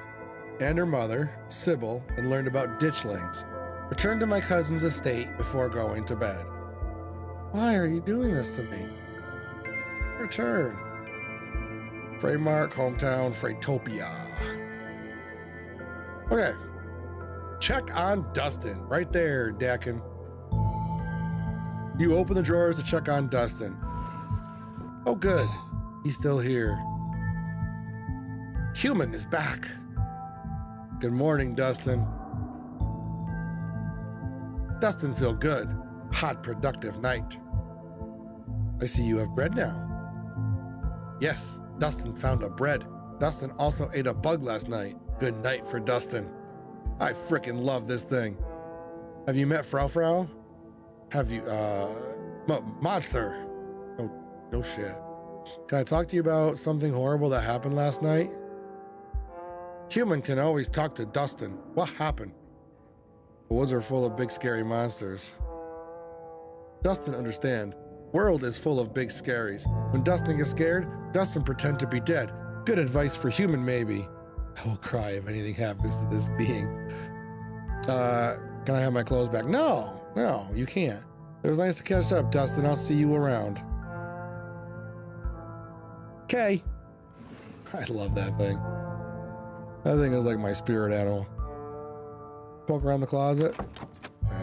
and her mother, Sybil, and learned about ditchlings. Returned to my cousin's estate before going to bed. Why are you doing this to me? Return. Fraeymark, hometown, Freytopia. Okay. Check on Dustin. Right there, Dakin. You open the drawers to check on Dustin. Oh, good. He's still here. Human is back. Good morning, Dustin. Dustin, feel good. Hot, productive night. I see you have bread now. Yes, Dustin found a bread. Dustin also ate a bug last night. Good night for Dustin. I freaking love this thing. Have you met Frau? Have you, monster? No shit. Can I talk to you about something horrible that happened last night? Human can always talk to Dustin. What happened? The woods are full of big scary monsters. Dustin, understand. World is full of big scaries. When Dustin gets scared, Dustin pretend to be dead. Good advice for human, maybe. I will cry if anything happens to this being. Can I have my clothes back? No, you can't. It was nice to catch up, Dustin. I'll see you around. Okay. I love that thing. That thing is like my spirit animal. Poke around the closet.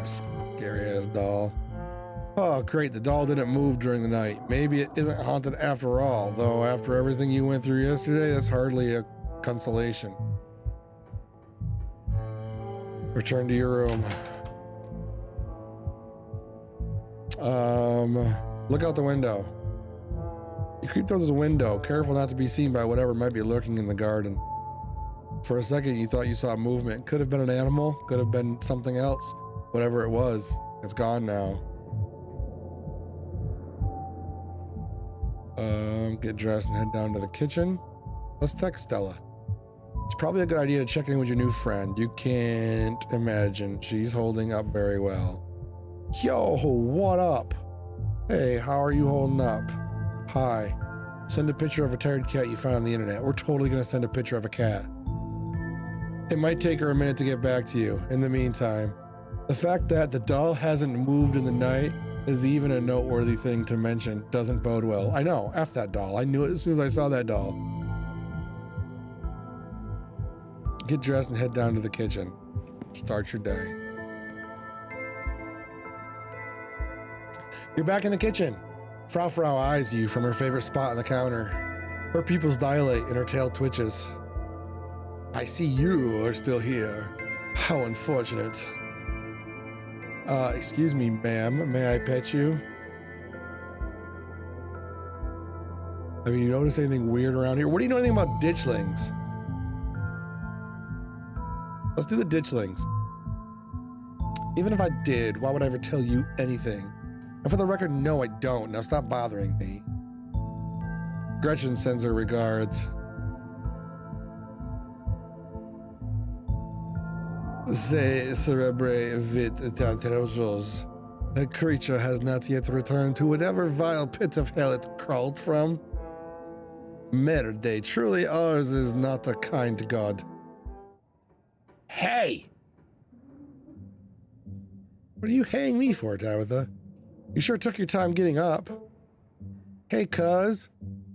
Scary ass doll. Oh, great. The doll didn't move during the night. Maybe it isn't haunted after all, though after everything you went through yesterday, that's hardly a consolation. Return to your room. Look out the window. You creeped out the window, careful not to be seen by whatever might be lurking in the garden. For a second, you thought you saw movement. Could have been an animal, could have been something else. Whatever it was, it's gone now. Get dressed and head down to the kitchen. Let's text Stella. It's probably a good idea to check in with your new friend. You can't imagine she's holding up very well. Yo, what up? Hey, how are you holding up? Hi. Send a picture of a tired cat you found on the internet. We're totally gonna send a picture of a cat. It might take her a minute to get back to you. In the meantime, the fact that the doll hasn't moved in the night is even a noteworthy thing to mention. Doesn't bode well. I know, F that doll. I knew it as soon as I saw that doll. Get dressed and head down to the kitchen. Start your day. You're back in the kitchen. Frau eyes you from her favorite spot on the counter. Her pupils dilate and her tail twitches. I see you are still here. How unfortunate. Excuse me, ma'am. May I pet you? Have you noticed anything weird around here? What do you know anything about ditchlings? Let's do the ditchlings. Even if I did, why would I ever tell you anything? And for the record, no, I don't. Now stop bothering me. Gretchen sends her regards. Se cerebre vit tantrojos. The creature has not yet returned to whatever vile pit of hell it crawled from. Merde, truly ours is not a kind God. Hey! What are you haying me for, Tabitha? You sure took your time getting up. Hey, cuz.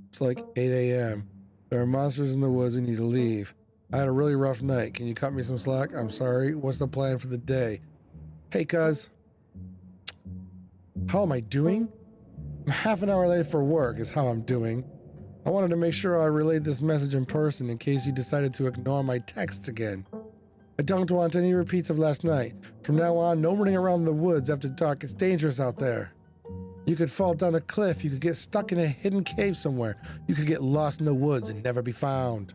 It's like 8 a.m. There are monsters in the woods. We need to leave. I had a really rough night. Can you cut me some slack? I'm sorry. What's the plan for the day? Hey, cuz. How am I doing? I'm half an hour late for work is how I'm doing. I wanted to make sure I relayed this message in person in case you decided to ignore my texts again. I don't want any repeats of last night. From now on, no running around the woods after dark. It's dangerous out there. You could fall down a cliff. You could get stuck in a hidden cave somewhere. You could get lost in the woods and never be found.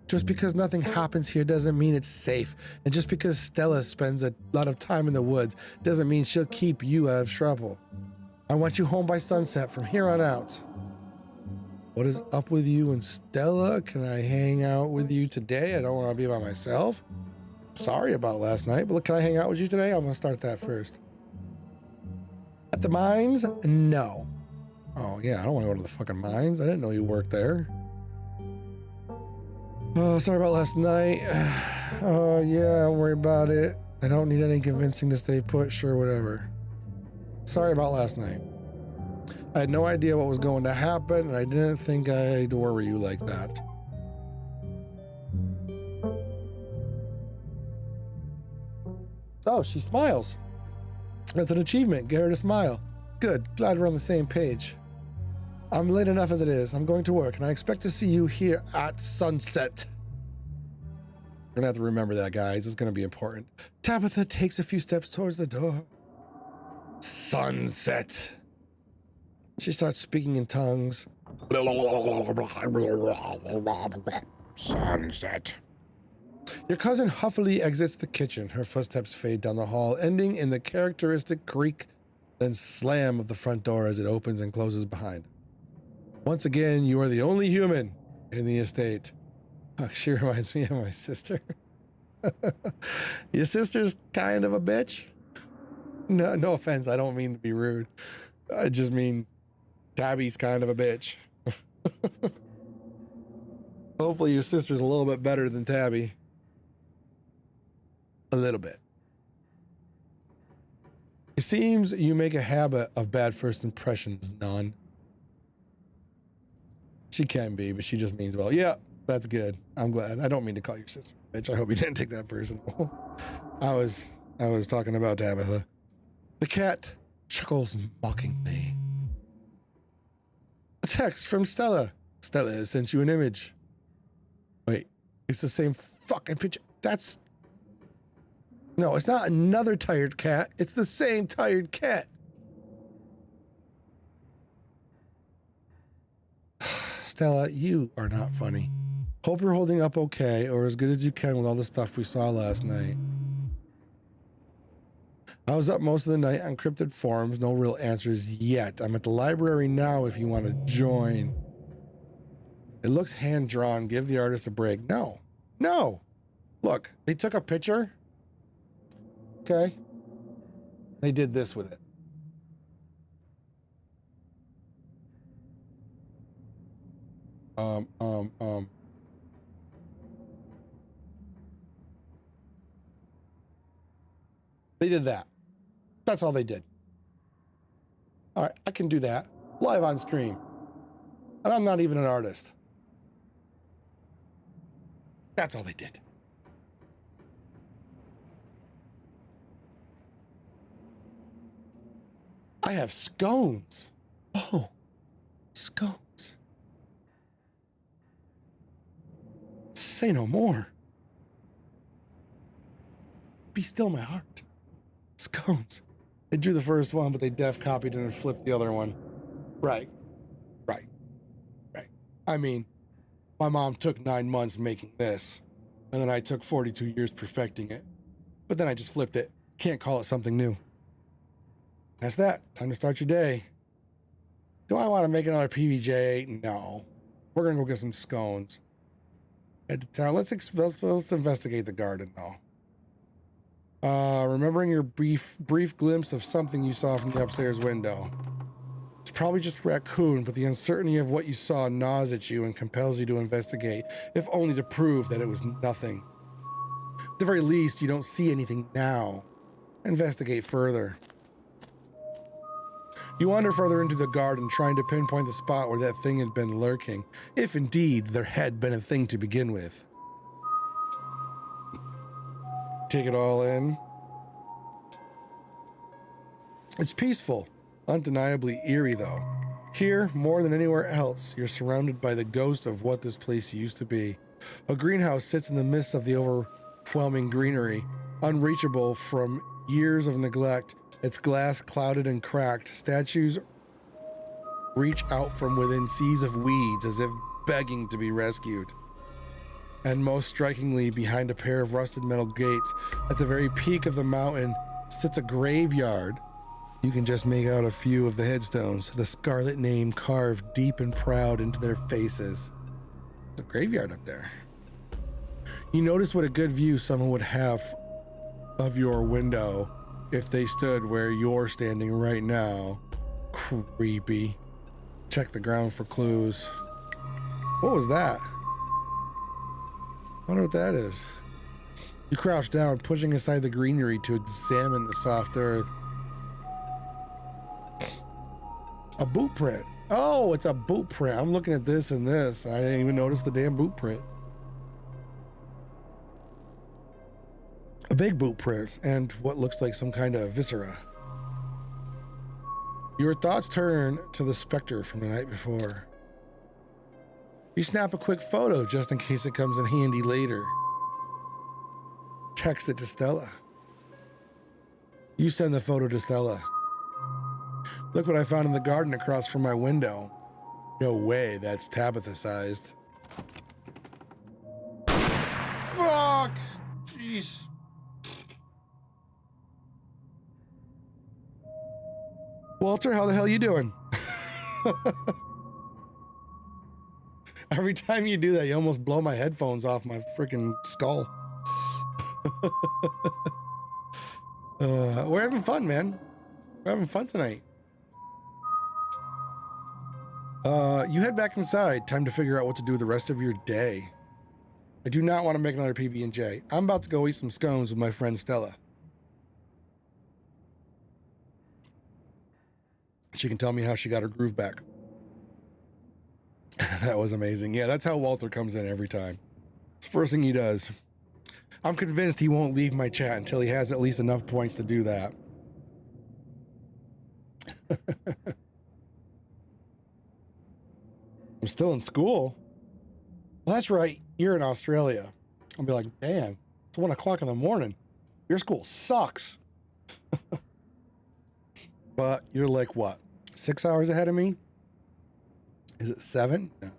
Just because nothing happens here doesn't mean it's safe. And just because Stella spends a lot of time in the woods doesn't mean she'll keep you out of trouble. I want you home by sunset from here on out. What is up with you and Stella? Can I hang out with you today? I don't want to be by myself. Sorry about last night, but look, can I hang out with you today? I'm gonna start that first. At the mines? No. Oh yeah, I don't want to go to the fucking mines. I didn't know you worked there. Oh, sorry about last night. Oh yeah, don't worry about it. I don't need any convincing to stay put, sure, whatever. Sorry about last night. I had no idea what was going to happen, and I didn't think I'd worry you like that. Oh, she smiles. That's an achievement. Get her to smile. Good. Glad we're on the same page. I'm late enough as it is. I'm going to work, and I expect to see you here at sunset. We're gonna have to remember that, guys. It's gonna be important. Tabitha takes a few steps towards the door. Sunset. She starts speaking in tongues. Sunset. Your cousin huffily exits the kitchen. Her footsteps fade down the hall, ending in the characteristic creak, then slam of the front door as it opens and closes behind. Once again, you are the only human in the estate. Oh, she reminds me of my sister. Your sister's kind of a bitch? No offense, I don't mean to be rude. I just mean Tabby's kind of a bitch. Hopefully your sister's a little bit better than Tabby. A little bit. It seems you make a habit of bad first impressions, none. She can be, but she just means, well, yeah, that's good. I'm glad. I don't mean to call your sister a bitch. I hope you didn't take that personal. I was talking about Tabitha. The cat chuckles mockingly. A text from Stella. Stella has sent you an image. Wait, it's the same fucking picture. That's... No, it's not another tired cat. It's the same tired cat. Stella, you are not funny. Hope you're holding up okay, or as good as you can with all the stuff we saw last night. I was up most of the night on cryptid forums, no real answers yet. I'm at the library now if you want to join. It looks hand-drawn. Give the artist a break. No. No. Look, they took a picture. Okay. They did this with it. They did that. That's all they did. All right, I can do that. Live on stream. And I'm not even an artist. That's all they did. I have scones. Oh, scones. Say no more. Be still my heart. Scones. They drew the first one, but they def copied it and flipped the other one. Right. I mean, my mom took 9 months making this, and then I took 42 years perfecting it. But then I just flipped it. Can't call it something new. That's that. Time to start your day. Do I want to make another PBJ? No. We're gonna go get some scones. Head to town. Let's investigate the garden, though. Remembering your brief glimpse of something you saw from the upstairs window. It's probably just a raccoon, but the uncertainty of what you saw gnaws at you and compels you to investigate, if only to prove that it was nothing. At the very least, you don't see anything now. Investigate further. You wander further into the garden, trying to pinpoint the spot where that thing had been lurking, if indeed there had been a thing to begin with. Take it all in. It's peaceful, undeniably eerie though. Here, more than anywhere else, you're surrounded by the ghost of what this place used to be. A greenhouse sits in the midst of the overwhelming greenery, unreachable from years of neglect. Its glass clouded and cracked. Statues reach out from within seas of weeds as if begging to be rescued. And most strikingly, behind a pair of rusted metal gates, at the very peak of the mountain, sits a graveyard. You can just make out a few of the headstones, the Scarlet name carved deep and proud into their faces. There's a graveyard up there. You notice what a good view someone would have of your window if they stood where you're standing right now. Creepy. Check the ground for clues. What was that? I wonder what that is. You crouch down, pushing aside the greenery to examine the soft earth. A boot print. Oh, it's a boot print. I'm looking at this and this. I didn't even notice the damn boot print. A big boot print and what looks like some kind of viscera. Your thoughts turn to the specter from the night before. You snap a quick photo just in case it comes in handy later. Text it to Stella. You send the photo to Stella. Look what I found in the garden across from my window. No way, that's Tabitha-sized. Fuck! Jeez. Walter, how the hell you doing? Every time you do that, you almost blow my headphones off my freaking skull. We're having fun, man. We're having fun tonight. You head back inside. Time to figure out what to do the rest of your day. I do not want to make another PB&J. I'm about to go eat some scones with my friend Stella. She can tell me how she got her groove back. That was amazing. Yeah, that's how Walter comes in every time. It's the first thing he does. I'm convinced he won't leave my chat until he has at least enough points to do that. I'm still in school. Well, that's right. You're in Australia. I'll be like, damn, it's 1 o'clock in the morning. Your school sucks. But you're like, what, 6 hours ahead of me? Is it 7? No.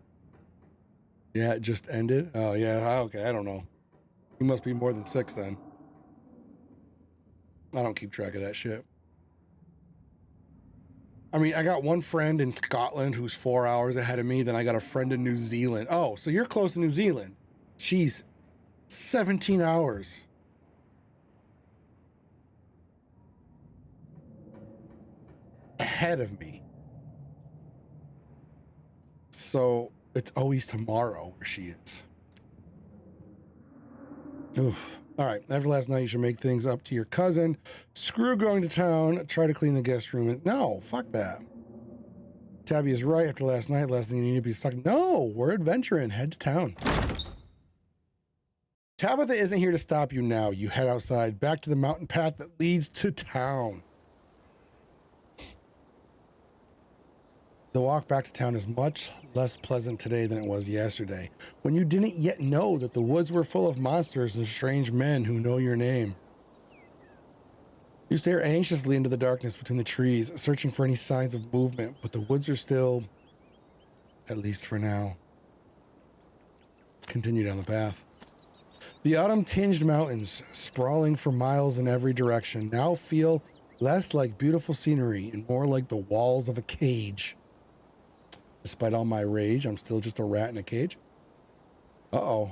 Yeah, it just ended. Oh, yeah. Okay, I don't know. You must be more than 6 then. I don't keep track of that shit. I mean, I got one friend in Scotland who's 4 hours ahead of me. Then I got a friend in New Zealand. Oh, so you're close to New Zealand. She's 17 hours. Ahead of me. So it's always tomorrow where she is. Oof. All right, after last night, you should make things up to your cousin. Screw going to town. Try to clean the guest room. No, fuck that. Tabby is right. After last night, last thing you need to be stuck. No, we're adventuring. Head to town. Tabitha isn't here to stop you now. You head outside, back to the mountain path that leads to town. The walk back to town is much less pleasant today than it was yesterday, when you didn't yet know that the woods were full of monsters and strange men who know your name. You stare anxiously into the darkness between the trees, searching for any signs of movement, but the woods are still, at least for now. Continue down the path. The autumn-tinged mountains, sprawling for miles in every direction, now feel less like beautiful scenery and more like the walls of a cage. Despite all my rage, I'm still just a rat in a cage. Uh-oh.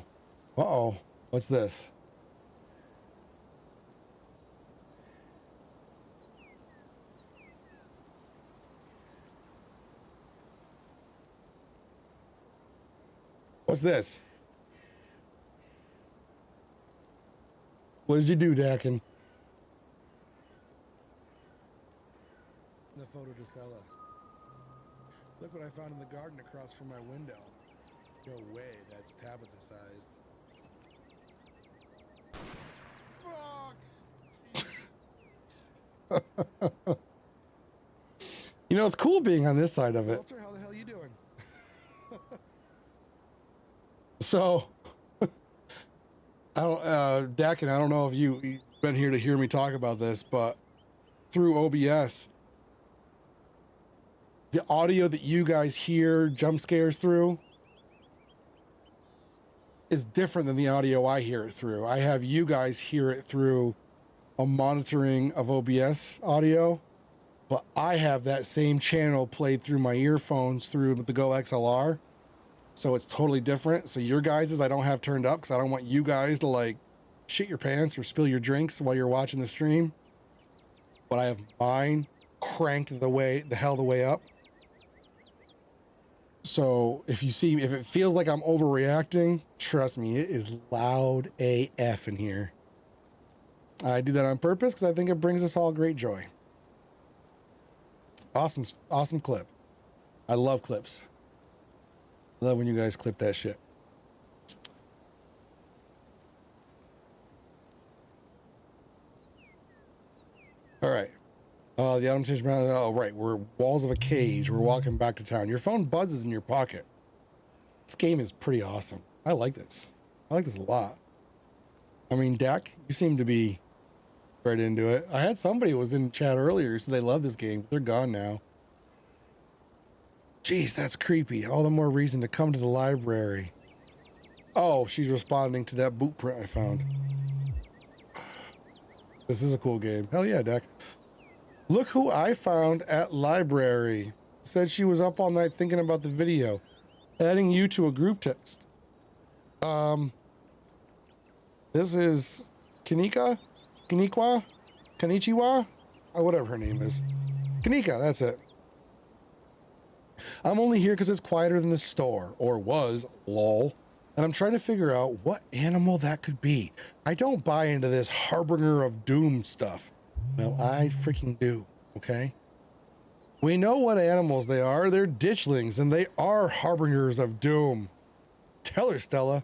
Uh-oh. What's this? What's this? What did you do, Dakin? The photo to Stella. Look what I found in the garden across from my window. No way, that's Tabitha sized. Fuck! You know, it's cool being on this side of it. Walter, how the hell you doing? So, I don't, Dakin, I don't know if you've been here to hear me talk about this, but through OBS, the audio that you guys hear jump scares through is different than the audio I hear it through. I have you guys hear it through a monitoring of OBS audio, but I have that same channel played through my earphones through the Go XLR. So it's totally different. So your guys's I don't have turned up because I don't want you guys to like shit your pants or spill your drinks while you're watching the stream. But I have mine cranked the hell way up. So if it feels like I'm overreacting, trust me, it is loud AF in here. I do that on purpose because I think it brings us all great joy. Awesome clip. I love clips. I love when you guys clip that shit. All right. The autumn tinge mountain. Oh, right. We're walls of a cage. We're walking back to town. Your phone buzzes in your pocket. This game is pretty awesome. I like this. I like this a lot. I mean, Dak, you seem to be right into it. I had somebody who was in chat earlier, so they love this game. They're gone now. Jeez, that's creepy. All the more reason to come to the library. Oh, she's responding to that boot print I found. This is a cool game. Hell yeah, Dak. Look who I found at library. Said she was up all night thinking about the video. Adding you to a group text. This is Kanika? Kanichiwa? Or whatever her name is. Kanika, that's it. I'm only here because it's quieter than the store. Or was, lol. And I'm trying to figure out what animal that could be. I don't buy into this harbinger of doom stuff. Well, I freaking do, okay? We know what animals they are. They're ditchlings, and they are harbingers of doom. Tell her, Stella.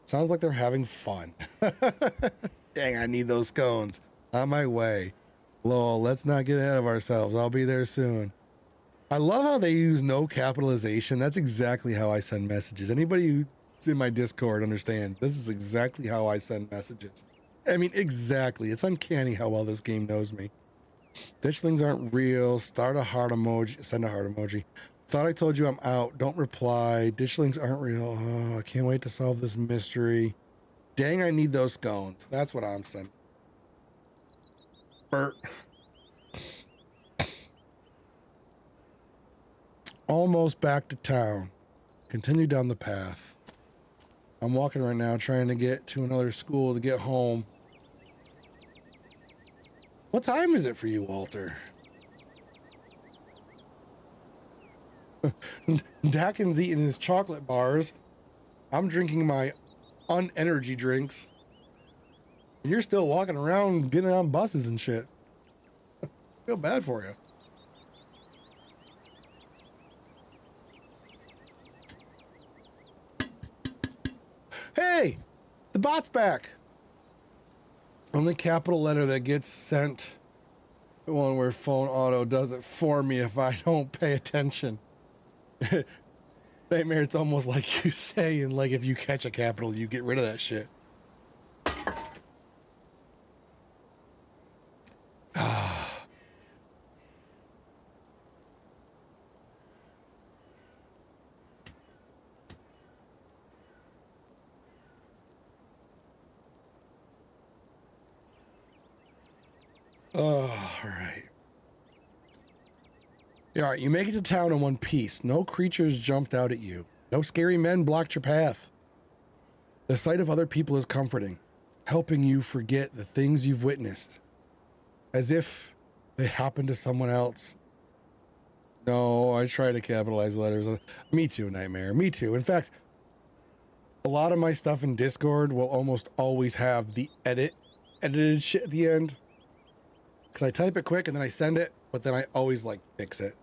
Sounds like they're having fun. Dang, I need those scones. On my way. Lol, let's not get ahead of ourselves. I'll be there soon. I love how they use no capitalization. That's exactly how I send messages. Anybody who's in my Discord understands. This is exactly how I send messages. I mean, exactly. It's uncanny how well this game knows me. Ditchlings aren't real. Start a heart emoji. Send a heart emoji. Thought I told you I'm out. Don't reply. Ditchlings aren't real. Oh, I can't wait to solve this mystery. Dang, I need those scones. That's what I'm sending. Bert. Almost back to town. Continue down the path. I'm walking right now trying to get to another school to get home. What time is it for you, Walter? Dakin's eating his chocolate bars. I'm drinking my unenergy drinks. And you're still walking around getting on buses and shit. Feel bad for you. Hey, the bot's back. Only capital letter that gets sent. The one where phone auto does it for me if I don't pay attention. Nightmare, it's almost like you saying, like, if you catch a capital, you get rid of that shit. Oh, all right. All right, you make it to town in one piece. No creatures jumped out at you. No scary men blocked your path. The sight of other people is comforting, helping you forget the things you've witnessed, as if they happened to someone else. No, I try to capitalize letters. Me too, Nightmare. Me too. In fact, a lot of my stuff in Discord will almost always have the edited shit at the end. Because I type it quick and then I send it, but then I always like fix it.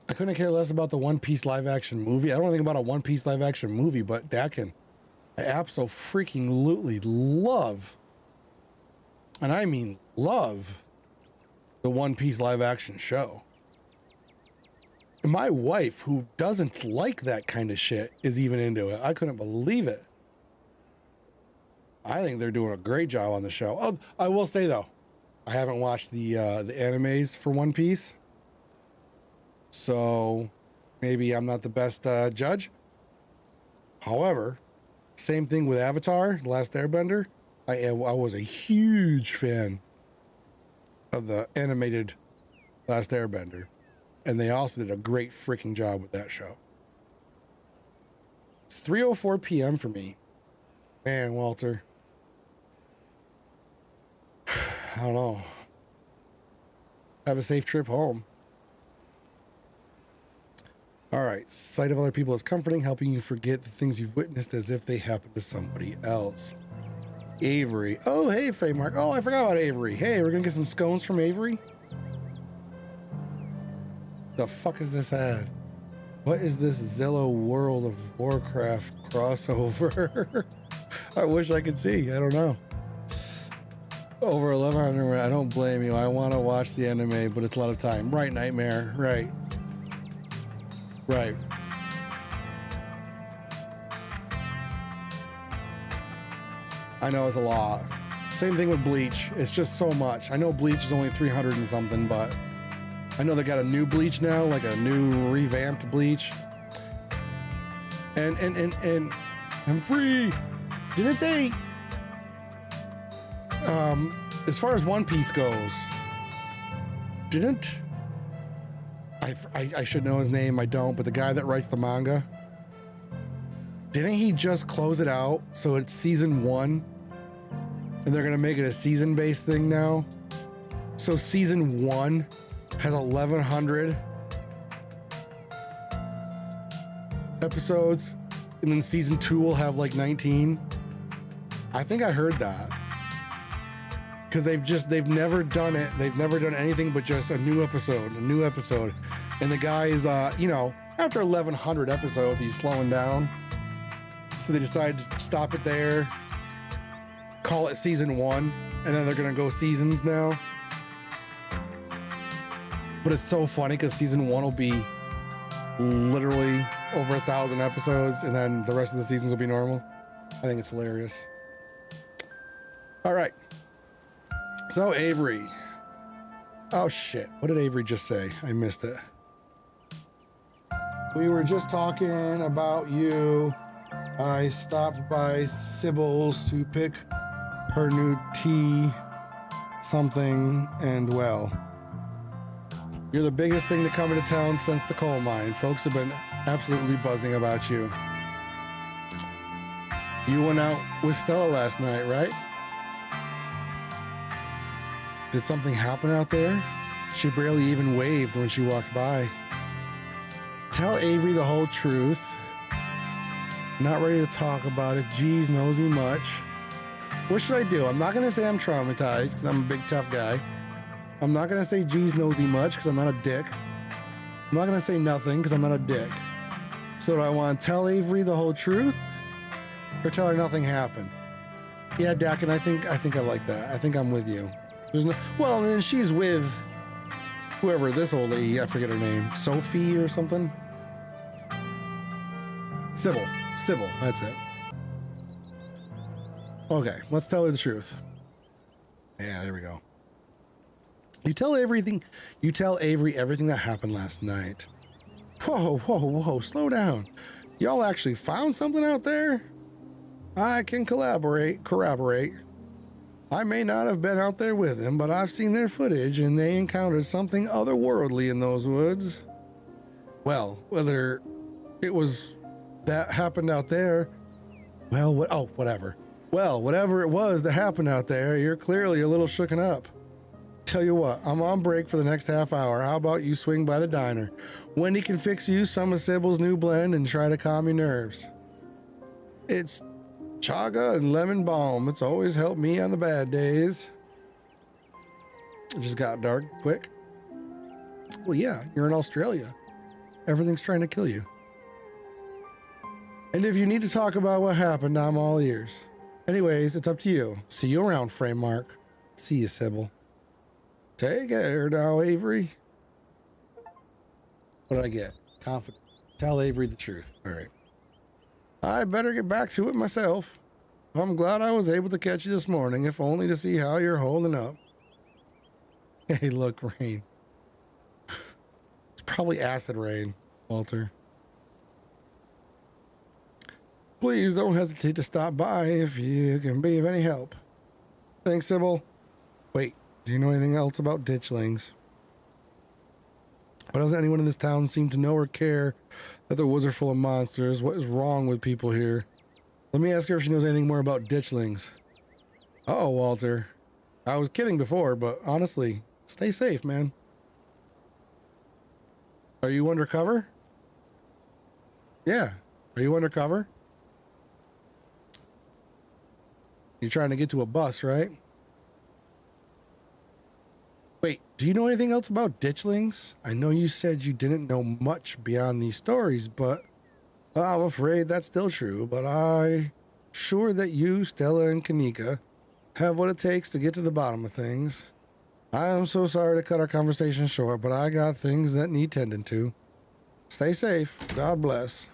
I couldn't care less about the One Piece live action movie. I don't think about a One Piece live action movie, but Dakin, I abso-freaking-lutely love, and I mean love, the One Piece live action show. And my wife, who doesn't like that kind of shit, is even into it. I couldn't believe it. I think they're doing a great job on the show. Oh, I will say though, I haven't watched the animes for One Piece, so maybe I'm not the best judge. However, same thing with Avatar: The Last Airbender. I was a huge fan of the animated Last Airbender, and they also did a great freaking job with that show. It's 3:04 p.m. for me. Man, Walter. I don't know. Have a safe trip home. All right. Sight of other people is comforting, helping you forget the things you've witnessed as if they happened to somebody else. Avery. Oh, hey, Fraeymark. Oh, I forgot about Avery. Hey, we're going to get some scones from Avery? The fuck is this ad? What is this Zillow World of Warcraft crossover? I wish I could see. I don't know. Over 1100. I don't blame you. I want to watch the anime, but it's a lot of time. Right, Nightmare. Right. Right. I know it's a lot. Same thing with Bleach. It's just so much. I know Bleach is only 300 and something, but I know they got a new bleach now, like a new revamped bleach. And I'm free. Didn't they? As far as One Piece goes, didn't I should know his name, I don't, but the guy that writes the manga, didn't he just close it out so it's season 1 and they're gonna make it a season-based thing now? So season 1 has 1,100 episodes, and then season 2 will have like 19. I think I heard that. Because they've never done it. They've never done anything but just a new episode. And the guy is, after 1,100 episodes, he's slowing down. So they decided to stop it there, call it season 1, and then they're gonna go seasons now. But it's so funny because season 1 will be literally over 1,000 episodes, and then the rest of the seasons will be normal. I think it's hilarious. All right. So Avery. Oh shit. What did Avery just say? I missed it. We were just talking about you. I stopped by Sybil's to pick her new tea something, and well, you're the biggest thing to come into town since the coal mine. Folks have been absolutely buzzing about you. You went out with Stella last night, right? Did something happen out there? She barely even waved when she walked by. Tell Avery the whole truth. Not ready to talk about it. Geez, nosy much. What should I do? I'm not going to say I'm traumatized because I'm a big tough guy. I'm not going to say geez, nosy much because I'm not a dick. I'm not going to say nothing because I'm not a dick. So do I want to tell Avery the whole truth or tell her nothing happened? Yeah, Dakin, I think I like that. I think I'm with you. There's no, well, and then she's with whoever this old lady, I forget her name, Sophie or something. Sybil, that's it. Okay, let's tell her the truth. Yeah, there we go. You tell Avery everything that happened last night. Whoa, slow down. Y'all actually found something out there? I can corroborate. I may not have been out there with them, but I've seen their footage and they encountered something otherworldly in those woods. Well, whether it was that happened out there, whatever. Well, whatever it was that happened out there, you're clearly a little shooken up. Tell you what, I'm on break for the next half hour. How about you swing by the diner? Wendy can fix you some of Sybil's new blend and try to calm your nerves. It's chaga and lemon balm. It's always helped me on the bad days. It just got dark quick. Well, yeah, you're in Australia. Everything's trying to kill you. And if you need to talk about what happened, I'm all ears. Anyways, it's up to you. See you around, Fraeymark. See you, Sybil. Take care now, Avery. What did I get? Confident. Tell Avery the truth. All right. I better get back to it myself. I'm glad I was able to catch you this morning, if only to see how you're holding up. Hey, look, rain. It's probably acid rain, Walter. Please don't hesitate to stop by if you can be of any help. Thanks, Sybil. Wait, do you know anything else about ditchlings? Why doesn't anyone in this town seem to know or care that the woods are full of monsters? What is wrong with people here? Let me ask her if she knows anything more about ditchlings. Uh-oh, Walter. I was kidding before, but honestly, stay safe, man. Are you undercover? Yeah. Are you undercover? You're trying to get to a bus, right? Wait, do you know anything else about ditchlings? I know you said you didn't know much beyond these stories, but I'm afraid that's still true. But I'm sure that you, Stella, and Kanika have what it takes to get to the bottom of things. I am so sorry to cut our conversation short, but I got things that need tending to. Stay safe. God bless.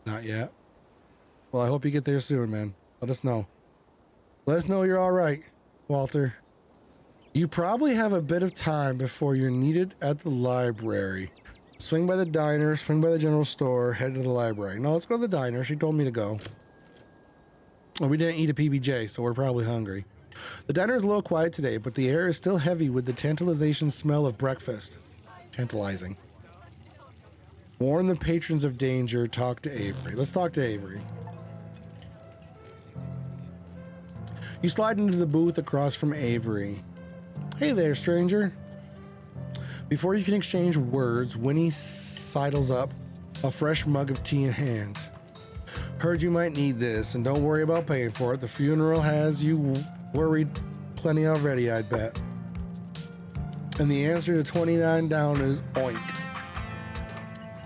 Not yet. Well, I hope you get there soon, man. Let us know. Let us know you're all right, Walter. You probably have a bit of time before you're needed at the library. Swing by the diner, swing by the general store, head to the library. No, let's go to the diner. She told me to go. Well, we didn't eat a PBJ, so we're probably hungry. The diner is a little quiet today, but the air is still heavy with the tantalizing smell of breakfast. Tantalizing. Warn the patrons of danger. Talk to Avery. Let's talk to Avery. You slide into the booth across from Avery. Hey there, stranger. Before you can exchange words, Winnie sidles up, a fresh mug of tea in hand. Heard you might need this, and don't worry about paying for it. The funeral has you worried plenty already, I'd bet. And the answer to 29 down is oink.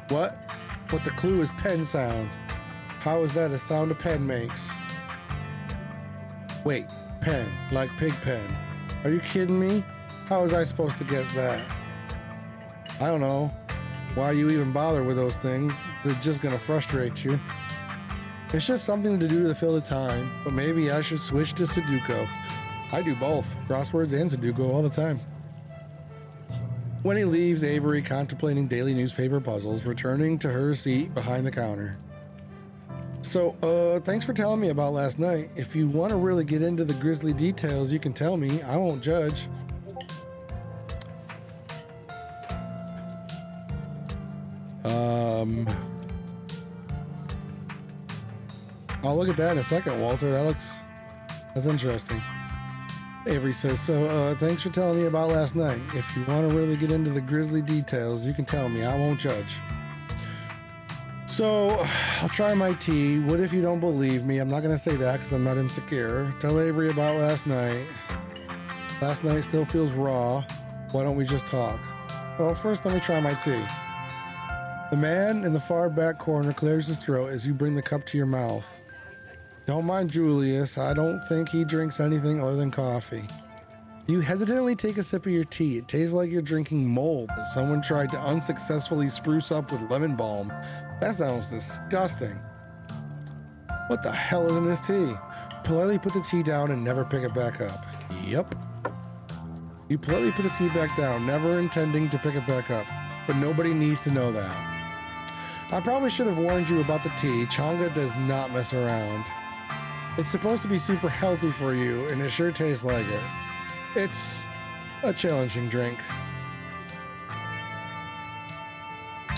What? But the clue is pen sound. How is that a sound a pen makes? Wait, pen, like pig pen. Are you kidding me? How was I supposed to guess that? I don't know. Why you even bother with those things? They're just gonna frustrate you. It's just something to do to fill the time, but maybe I should switch to Sudoku. I do both, crosswords and Sudoku all the time. When he leaves, Avery contemplating daily newspaper puzzles, returning to her seat behind the counter. So, thanks for telling me about last night. If you want to really get into the grisly details, you can tell me. I won't judge. I'll look at that in a second, Walter. That's interesting. Avery says, so, thanks for telling me about last night. If you want to really get into the grisly details, you can tell me. I won't judge. So, I'll try my tea. What if you don't believe me? I'm not going to say that because I'm not insecure. Tell Avery about last night. Last night still feels raw. Why don't we just talk? Well, first let me try my tea. The man in the far back corner clears his throat as you bring the cup to your mouth. Don't mind Julius. I don't think he drinks anything other than coffee. You hesitantly take a sip of your tea. It tastes like you're drinking mold that someone tried to unsuccessfully spruce up with lemon balm. That sounds disgusting. What the hell is in this tea? Politely put the tea down and never pick it back up. Yep. You politely put the tea back down, never intending to pick it back up. But nobody needs to know that. I probably should have warned you about the tea. Changa does not mess around. It's supposed to be super healthy for you, and it sure tastes like it. It's a challenging drink.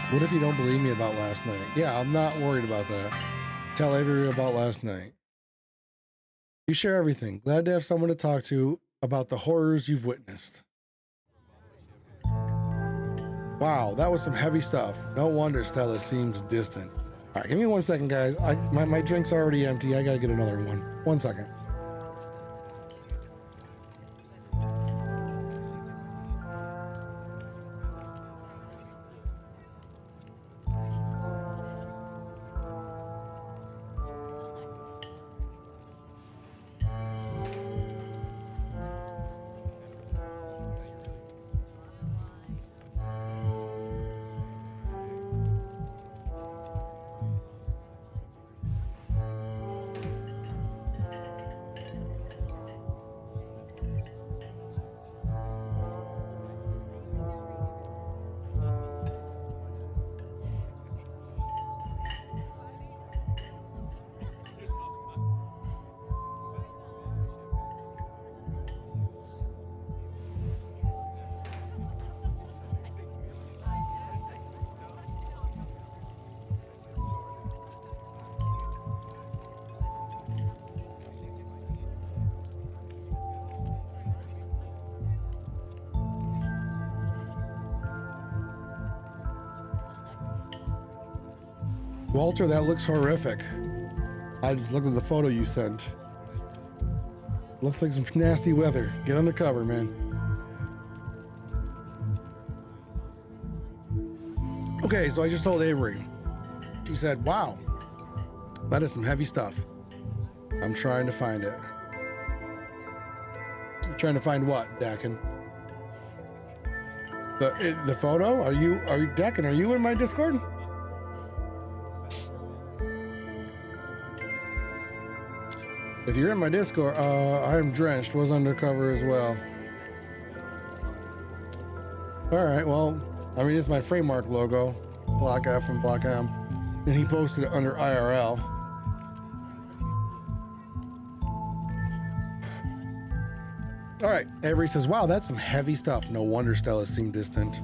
What if you don't believe me about last night? Yeah, I'm not worried about that. Tell Avery about last night. You share everything. Glad to have someone to talk to about the horrors you've witnessed. Wow, that was some heavy stuff. No wonder Stella seems distant. All right, give me 1 second, guys. My drink's already empty. I gotta get another one. 1 second. Walter, that looks horrific. I just looked at the photo you sent. Looks like some nasty weather. Get under cover, man. Okay, so I just told Avery. She said, wow, that is some heavy stuff. I'm trying to find it. You're trying to find what, Dakin? The photo? Are you Dakin, are you in my Discord? If you're in my Discord, I am drenched, was undercover as well. All right, well, I mean, it's my Fraeymark logo, Block F and Block M, and he posted it under IRL. All right, Avery says, wow, that's some heavy stuff. No wonder Stella seemed distant.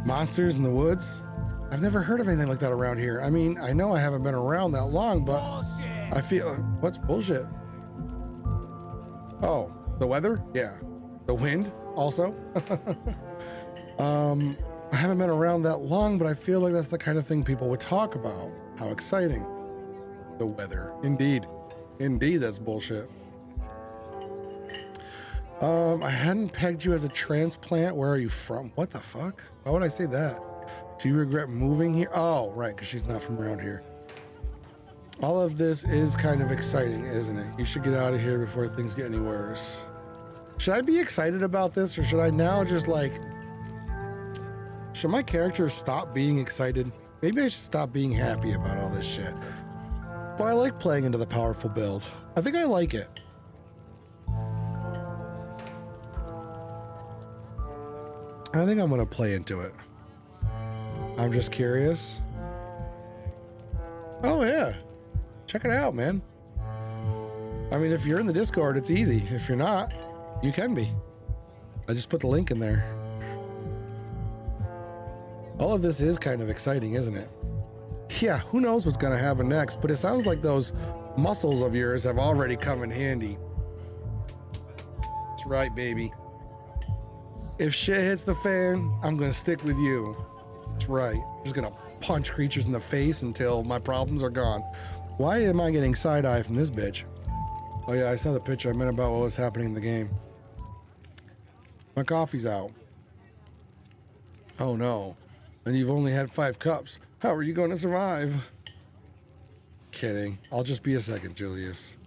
Monsters in the woods? I've never heard of anything like that around here. I mean, I know I haven't been around that long, but I feel, what's bullshit? Oh, the weather? Yeah. The wind also? I haven't been around that long, but I feel like that's the kind of thing people would talk about. How exciting. The weather. Indeed. Indeed, that's bullshit. I hadn't pegged you as a transplant. Where are you from? What the fuck? Why would I say that? Do you regret moving here? Oh, right, because she's not from around here. All of this is kind of exciting, isn't it? You should get out of here before things get any worse. Should I be excited about this, or should I now just like... Should my character stop being excited? Maybe I should stop being happy about all this shit. But I like playing into the powerful build. I think I like it. I think I'm gonna play into it. I'm just curious. Oh yeah, check it out, man. I mean, if you're in the Discord, it's easy. If you're not, you can be. I just put the link in there. All of this is kind of exciting, isn't it? Yeah, who knows what's gonna happen next, but it sounds like those muscles of yours have already come in handy. That's right, baby. If shit hits the fan, I'm gonna stick with you. That's right. I'm just gonna punch creatures in the face until my problems are gone. Why am I getting side-eye from this bitch? Oh yeah, I saw the picture. I meant about what was happening in the game. My coffee's out. Oh no. And you've only had 5 cups. How are you going to survive? Kidding. I'll just be a second, Julius.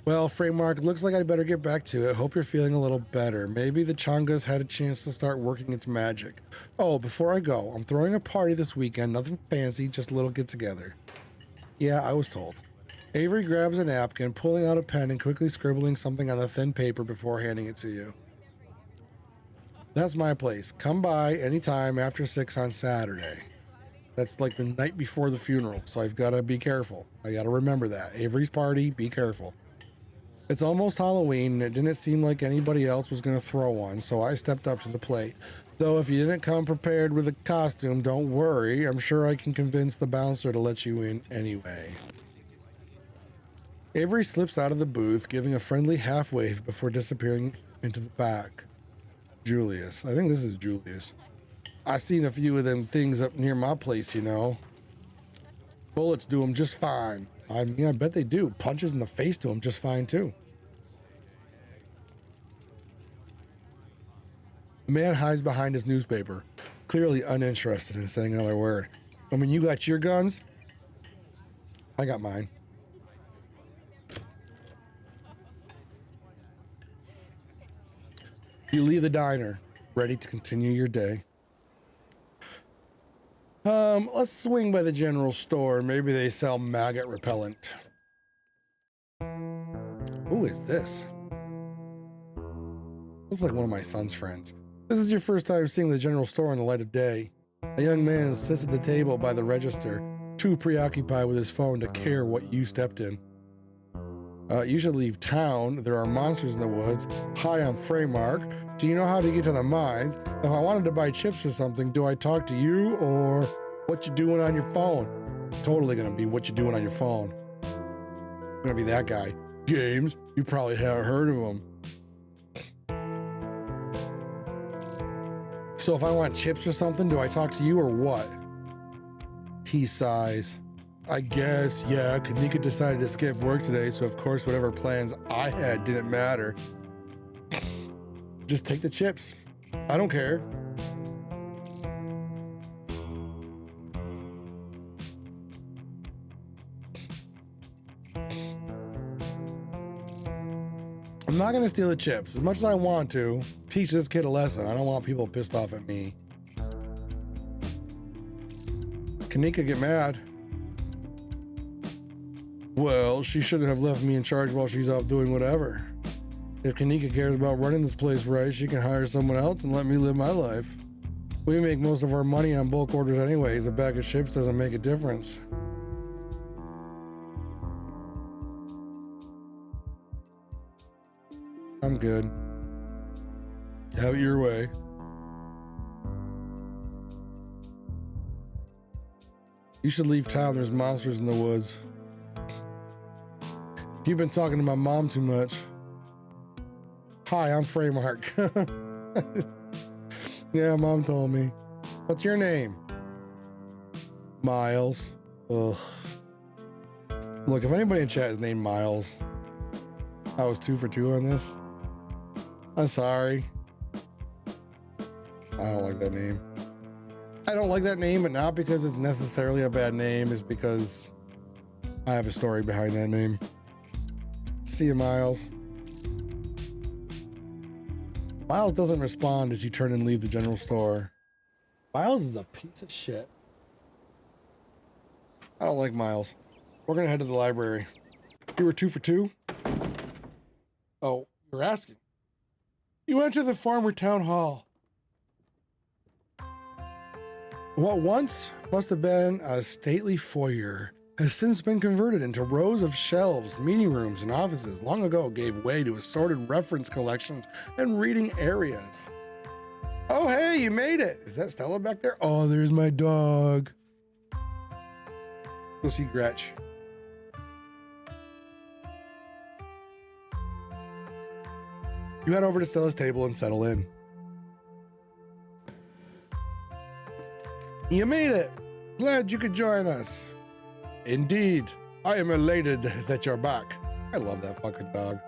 Well, Fraeymark, looks like I better get back to it. Hope you're feeling a little better. Maybe the Changa's had a chance to start working its magic. Oh, before I go, I'm throwing a party this weekend. Nothing fancy, just a little get-together. Yeah, I was told. Avery grabs a napkin, pulling out a pen and quickly scribbling something on the thin paper before handing it to you. That's my place. Come by anytime after 6 on Saturday. That's like the night before the funeral, so I've got to be careful. I got to remember that. Avery's party, be careful. It's almost Halloween, and it didn't seem like anybody else was going to throw one, so I stepped up to the plate. Though if you didn't come prepared with a costume, don't worry. I'm sure I can convince the bouncer to let you in anyway. Avery slips out of the booth, giving a friendly half wave before disappearing into the back. Julius. I think this is Julius. I seen a few of them things up near my place, you know. Bullets do them just fine. I mean, I bet they do. Punches in the face do them just fine, too. The man hides behind his newspaper, clearly uninterested in saying another word. I mean, you got your guns? I got mine. You leave the diner, ready to continue your day. Let's swing by the general store. Maybe they sell maggot repellent. Who is this? Looks like one of my son's friends. This is your first time seeing the general store in the light of day. A young man sits at the table by the register, too preoccupied with his phone to care what you stepped in. You should leave town. There are monsters in the woods. Hi, I'm Fraeymark. Do you know how to get to the mines? If I wanted to buy chips or something, do I talk to you or what you doing on your phone? Totally gonna be what you doing on your phone. I'm gonna be that guy. Games? You probably haven't heard of them. So if I want chips or something, do I talk to you or what? He sighs. I guess, yeah, Kanika decided to skip work today, so of course whatever plans I had didn't matter. Just take the chips. I don't care. I'm not gonna steal the chips. As much as I want to, teach this kid a lesson. I don't want people pissed off at me. Kanika get mad. Well, she shouldn't have left me in charge while she's off doing whatever. If Kanika cares about running this place right, she can hire someone else and let me live my life. We make most of our money on bulk orders anyways. A bag of chips doesn't make a difference. I'm good. Have it your way. You should leave town. There's monsters in the woods. You've been talking to my mom too much. Hi, I'm Fraeymark. Yeah, Mom told me. What's your name? Miles. Ugh. Look, if anybody in chat is named Miles, I was 2 for 2 on this. I'm sorry. I don't like that name. I don't like that name, but not because it's necessarily a bad name. It's because I have a story behind that name. See you, Miles. Miles doesn't respond as you turn and leave the general store. Miles is a piece of shit. I don't like Miles. We're gonna head to the library. You were 2 for 2? Oh, you're asking. You went to the farmer town hall. What once must have been a stately foyer has since been converted into rows of shelves. Meeting rooms and offices long ago gave way to assorted reference collections and reading areas. Oh, hey, you made it. Is that Stella back there? Oh, there's my dog. Go see Gretch. You head over to Stella's table and settle in. You made it. Glad you could join us. Indeed, I am elated that you're back. I love that fucking dog.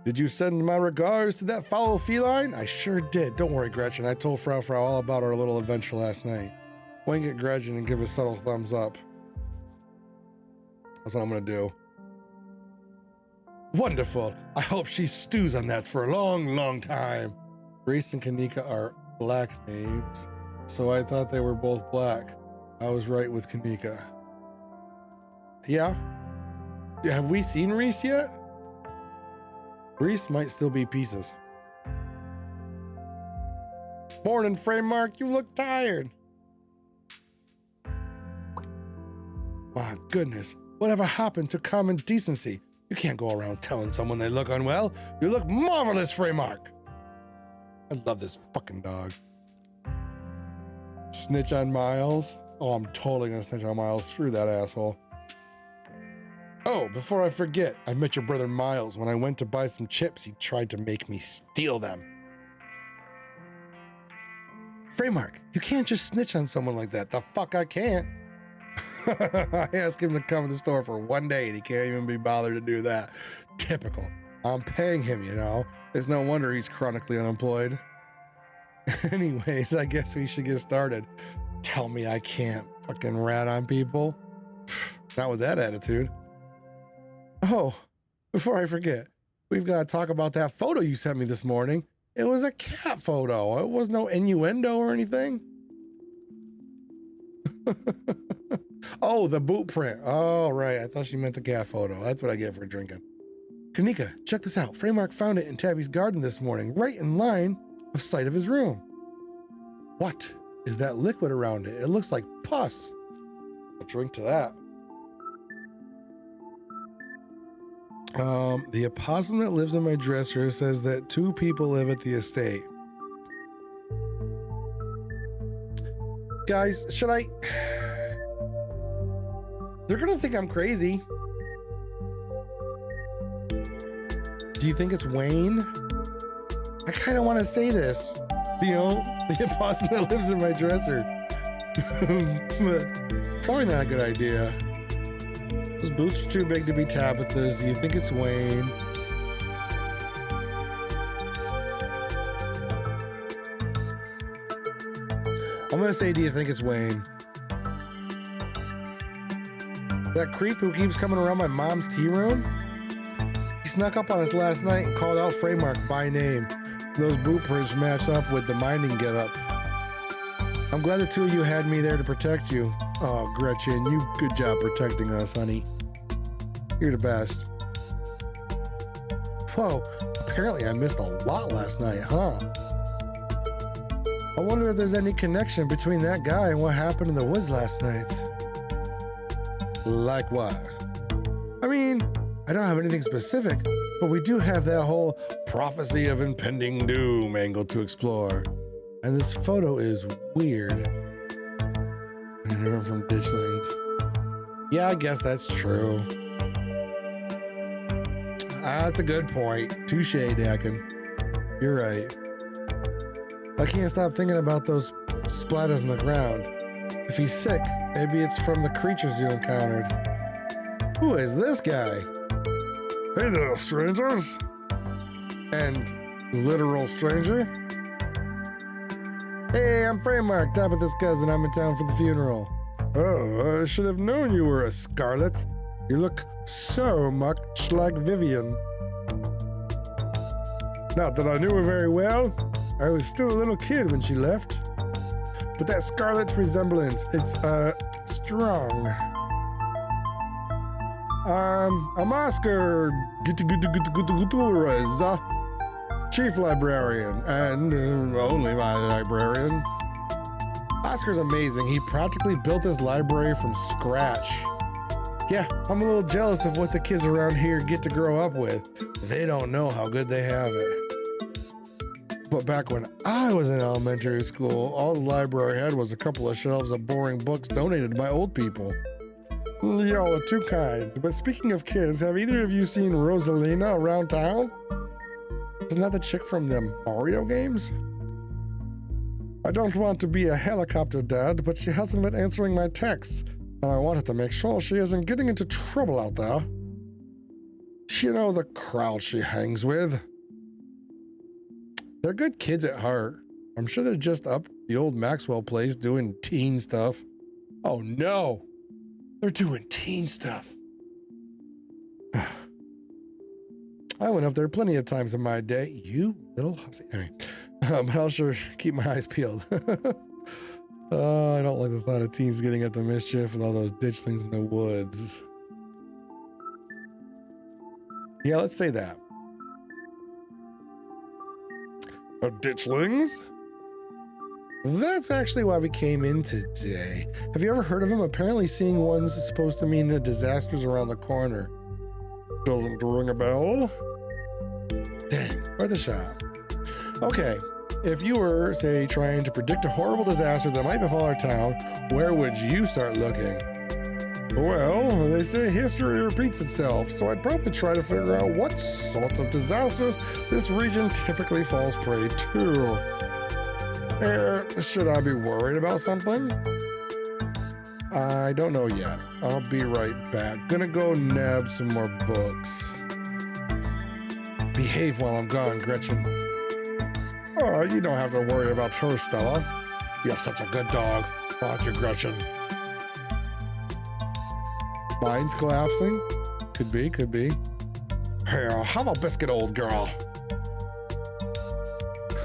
Did you send my regards to that foul feline? I sure did. Don't worry, Gretchen. I told Frau all about our little adventure last night. Wink at Gretchen and give a subtle thumbs up. That's what I'm gonna do. Wonderful. I hope she stews on that for a long, long time. Grace and Kanika are black names, so I thought they were both black. I was right with Kanika. Yeah? Have we seen Reese yet? Reese might still be pieces. Morning, Fraeymark. You look tired. My goodness. Whatever happened to common decency? You can't go around telling someone they look unwell. You look marvelous, Fraeymark. I love this fucking dog. Snitch on Miles? Oh, I'm totally gonna snitch on Miles. Screw that asshole. Oh, before I forget, I met your brother Miles. When I went to buy some chips, he tried to make me steal them. Fraeymark, you can't just snitch on someone like that. The fuck I can't. I asked him to come to the store for 1 day and he can't even be bothered to do that. Typical. I'm paying him, you know. It's no wonder he's chronically unemployed. Anyways, I guess we should get started. Tell me I can't fucking rat on people? Not with that attitude. Oh, before I forget, we've got to talk about that photo you sent me this morning. It was a cat photo. It was no innuendo or anything. Oh, the boot print. Oh, right. I thought she meant the cat photo. That's what I get for drinking. Kanika, check this out. Fraeymark found it in Tabby's garden this morning, right in line of sight of his room. What is that liquid around it? It looks like pus. I'll drink to that. The opossum that lives in my dresser says that 2 people live at the estate. Guys, should I... They're gonna think I'm crazy. Do you think it's Wayne? I kind of want to say this. You know, the opossum that lives in my dresser. But probably not a good idea. Those boots are too big to be Tabitha's. Do you think it's Wayne? I'm gonna say, do you think it's Wayne? That creep who keeps coming around my mom's tea room? He snuck up on us last night and called out Fraeymark by name. Those boot prints match up with the mining getup. I'm glad the 2 of you had me there to protect you. Oh, Gretchen, you good job protecting us, honey. You're the best. Whoa, apparently I missed a lot last night, huh? I wonder if there's any connection between that guy and what happened in the woods last night. Like what? I mean, I don't have anything specific, but we do have that whole prophecy of impending doom angle to explore. And this photo is weird. From Ditchlings. Yeah, I guess that's true. That's a good point. Touche, Dakin. You're right. I can't stop thinking about those splatters on the ground. If he's sick, maybe it's from the creatures you encountered. Who is this guy? Hey there, strangers. And literal stranger? Hey, I'm Fraeymark, Tabitha's cousin. I'm in town for the funeral. Oh, I should have known you were a Scarlet. You look so much like Vivian. Not that I knew her very well. I was still a little kid when she left. But that Scarlet resemblance, it's, strong. I'm Oscar Gutierrez, Chief Librarian, and only my librarian. Oscar's amazing. He practically built this library from scratch. Yeah, I'm a little jealous of what the kids around here get to grow up with. They don't know how good they have it. But back when I was in elementary school, all the library had was a couple of shelves of boring books donated by old people. Y'all are too kind. But speaking of kids, have either of you seen Rosalina around town? Isn't that the chick from the Mario games? I don't want to be a helicopter dad, but she hasn't been answering my texts, and I wanted to make sure she isn't getting into trouble out there. You know the crowd she hangs with. They're good kids at heart. I'm sure they're just up the old Maxwell place doing teen stuff. Oh no! They're doing teen stuff. I went up there plenty of times in my day. You little hussy. Anyway, but I'll sure keep my eyes peeled. I don't like the thought of teens getting up to mischief with all those ditchlings in the woods. Yeah, let's say that. Ditchlings? That's actually why we came in today. Have you ever heard of them? Apparently seeing one's supposed to mean the disasters around the corner. Doesn't ring a bell? Dang, worth a shot. Okay, if you were, say, trying to predict a horrible disaster that might befall our town, where would you start looking? Well, they say history repeats itself, so I'd probably try to figure out what sort of disasters this region typically falls prey to. Should I be worried about something? I don't know yet. I'll be right back. Gonna go nab some more books. Behave while I'm gone, Gretchen. Oh, you don't have to worry about her, Stella. You're such a good dog, aren't you, Gretchen? Mine's collapsing? Could be, could be. Here, have a biscuit, old girl.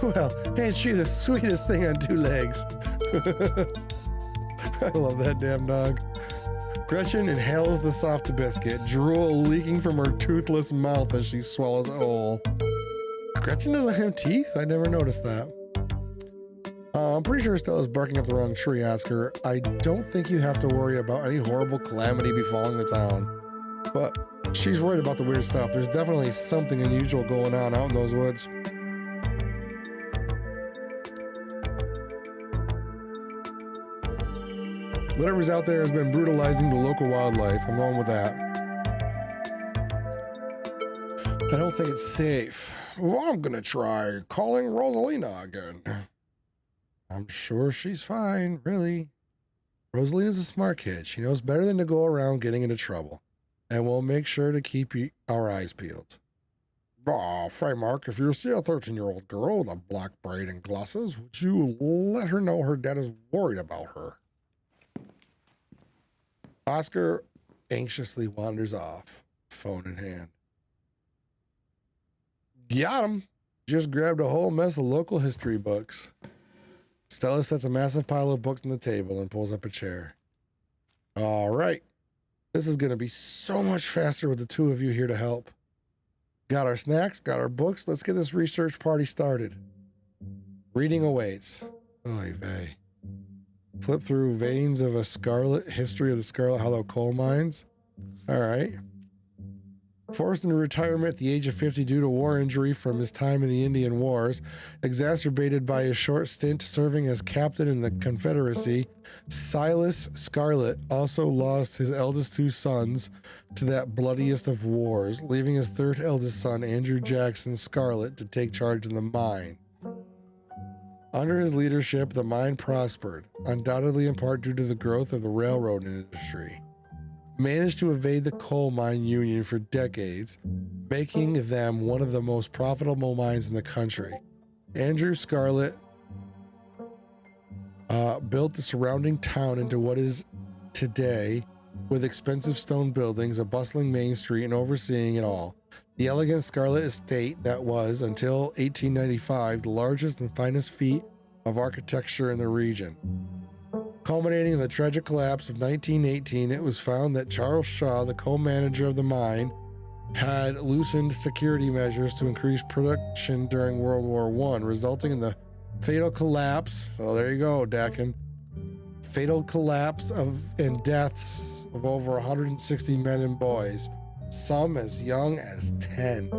Well, ain't she the sweetest thing on two legs? I love that damn dog. Gretchen inhales the soft biscuit, drool leaking from her toothless mouth as she swallows it whole. Gretchen doesn't have teeth? I never noticed that. I'm pretty sure Stella's barking up the wrong tree, Oscar. I don't think you have to worry about any horrible calamity befalling the town. But she's worried about the weird stuff. There's definitely something unusual going on out in those woods. Whatever's out there has been brutalizing the local wildlife. I'm going with that. I don't think it's safe. Well, I'm gonna try calling Rosalina again. I'm sure she's fine, really. Rosalina's a smart kid. She knows better than to go around getting into trouble. And we'll make sure to keep our eyes peeled. Fraeymark, if you see a 13-year-old girl with a black braid and glasses, would you let her know her dad is worried about her? Oscar anxiously wanders off, phone in hand. Got him. Just grabbed a whole mess of local history books. Stella sets a massive pile of books on the table and pulls up a chair. All right. This is going to be so much faster with the two of you here to help. Got our snacks, got our books. Let's get this research party started. Reading awaits. Oy vey. Flip through Veins of a Scarlet, History of the Scarlet Hollow Coal Mines. All right. Forced into retirement at the age of 50 due to war injury from his time in the Indian Wars, exacerbated by his short stint serving as captain in the Confederacy, Silas Scarlet also lost his eldest two sons to that bloodiest of wars, leaving his third eldest son, Andrew Jackson Scarlet, to take charge of the mine. Under his leadership, the mine prospered, undoubtedly in part due to the growth of the railroad industry. Managed to evade the coal mine union for decades, making them one of the most profitable mines in the country. Andrew Scarlet built the surrounding town into what is today, with expensive stone buildings, a bustling main street, and overseeing it all. The elegant Scarlet estate that was, until 1895, the largest and finest feat of architecture in the region. Culminating in the tragic collapse of 1918, it was found that Charles Shaw, the co-manager of the mine, had loosened security measures to increase production during World War I, resulting in the fatal collapse. So there you go, Dakin. Fatal collapse and deaths of over 160 men and boys, some as young as 10.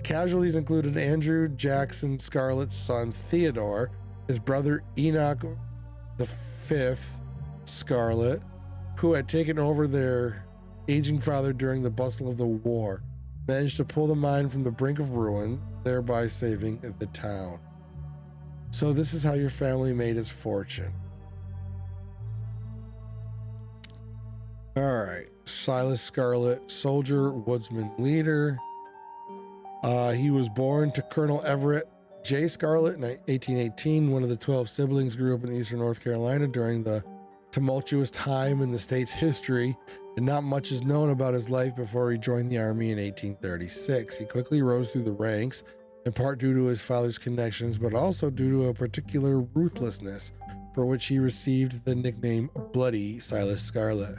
Casualties included Andrew Jackson Scarlet's son Theodore, his brother Enoch the fifth Scarlet, who had taken over their aging father during the bustle of the war, managed to pull the mine from the brink of ruin, thereby saving the town. So this is how your family made its fortune. All right, Silas Scarlet, soldier, woodsman, leader. He was born to Colonel Everett J. Scarlet in 1818. One of the 12 siblings, grew up in eastern North Carolina during the tumultuous time in the state's history, and not much is known about his life before he joined the Army in 1836. He quickly rose through the ranks, in part due to his father's connections, but also due to a particular ruthlessness, for which he received the nickname Bloody Silas Scarlet.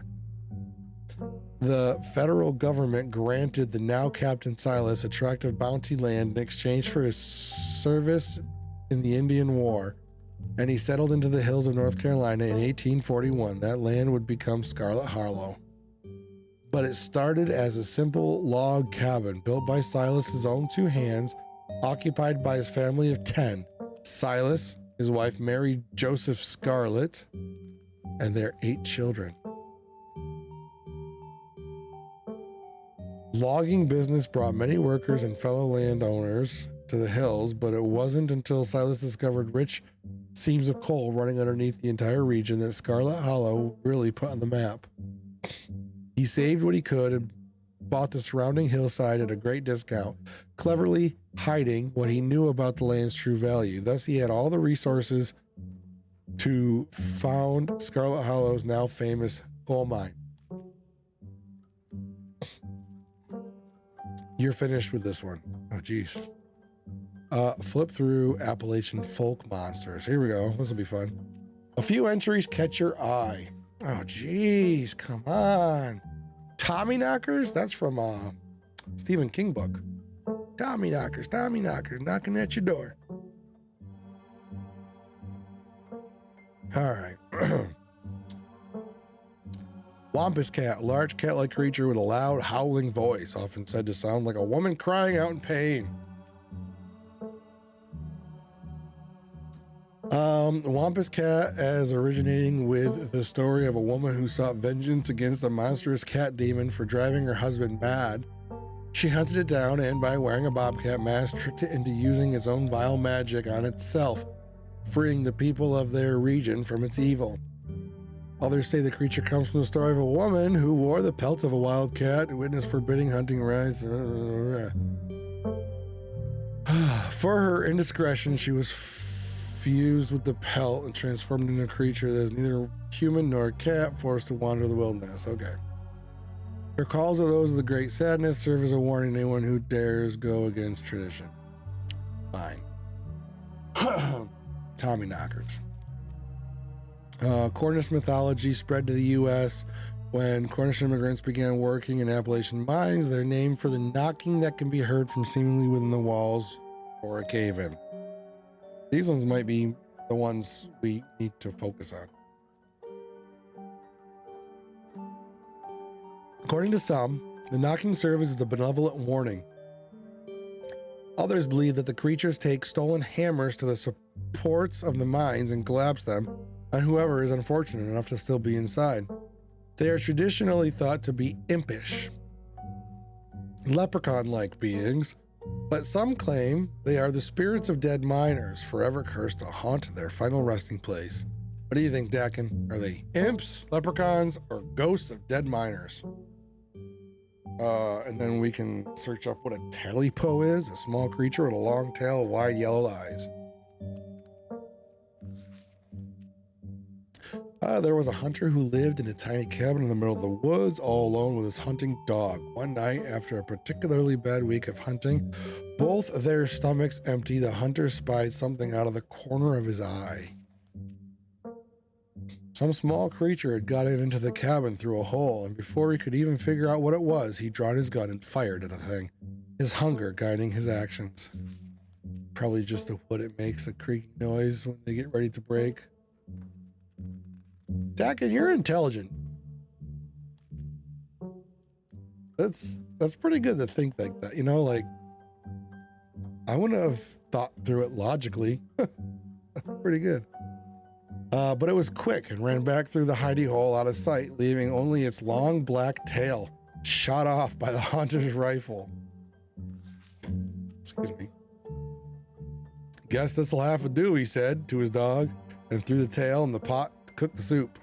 The federal government granted the now Captain Silas a tract of bounty land in exchange for his service in the Indian War, and he settled into the hills of North Carolina in 1841. That land would become Scarlet Hollow. But it started as a simple log cabin built by Silas's own two hands, occupied by his family of 10. Silas, his wife Mary Joseph Scarlet, and their 8 children. Logging business brought many workers and fellow landowners to the hills, but it wasn't until Silas discovered rich seams of coal running underneath the entire region that Scarlet Hollow really put on the map. He saved what he could and bought the surrounding hillside at a great discount, cleverly hiding what he knew about the land's true value. Thus, he had all the resources to found Scarlet Hollow's now famous coal mine. You're finished with this one. Oh, geez. Flip through Appalachian folk monsters. Here we go. This will be fun. A few entries catch your eye. Oh, geez. Come on. Tommy Knockers? That's from Stephen King book. Tommy Knockers, knocking at your door. All right. Wampus cat, large cat-like creature with a loud, howling voice, often said to sound like a woman crying out in pain. Wampus cat, as originating with the story of a woman who sought vengeance against a monstrous cat demon for driving her husband mad. She hunted it down and, by wearing a bobcat mask, tricked it into using its own vile magic on itself, freeing the people of their region from its evil. Others say the creature comes from the story of a woman who wore the pelt of a wild cat and witnessed forbidding hunting rights. For her indiscretion, she was fused with the pelt and transformed into a creature that is neither human nor cat, forced to wander the wilderness. Okay. Her calls are those of the great sadness, serve as a warning to anyone who dares go against tradition. Fine. Tommy Knockers. Cornish mythology spread to the U.S. when Cornish immigrants began working in Appalachian mines. They're named for the knocking that can be heard from seemingly within the walls or a cave-in. These ones might be the ones we need to focus on. According to some, the knocking serves as a benevolent warning. Others believe that the creatures take stolen hammers to the supports of the mines and collapse them on whoever is unfortunate enough to still be inside. They are traditionally thought to be impish, leprechaun-like beings, but some claim they are the spirits of dead miners forever cursed to haunt their final resting place. What do you think, Dakin? Are they imps, leprechauns, or ghosts of dead miners? And then we can search up what a talipo is, a small creature with a long tail, wide yellow eyes. There was a hunter who lived in a tiny cabin in the middle of the woods, all alone with his hunting dog. One night, after a particularly bad week of hunting, both their stomachs empty, the hunter spied something out of the corner of his eye. Some small creature had gotten into the cabin through a hole, and before he could even figure out what it was, he drawn his gun and fired at the thing, his hunger guiding his actions. Probably just the wood it makes a creaking noise when they get ready to break. Dakin, you're intelligent. That's pretty good to think like that, you know, like I wouldn't have thought through it logically. Pretty good. But it was quick and ran back through the hidey hole out of sight, leaving only its long black tail shot off by the hunter's rifle. Excuse me. Guess this'll have to do, he said to his dog, and threw the tail in the pot to cook the soup.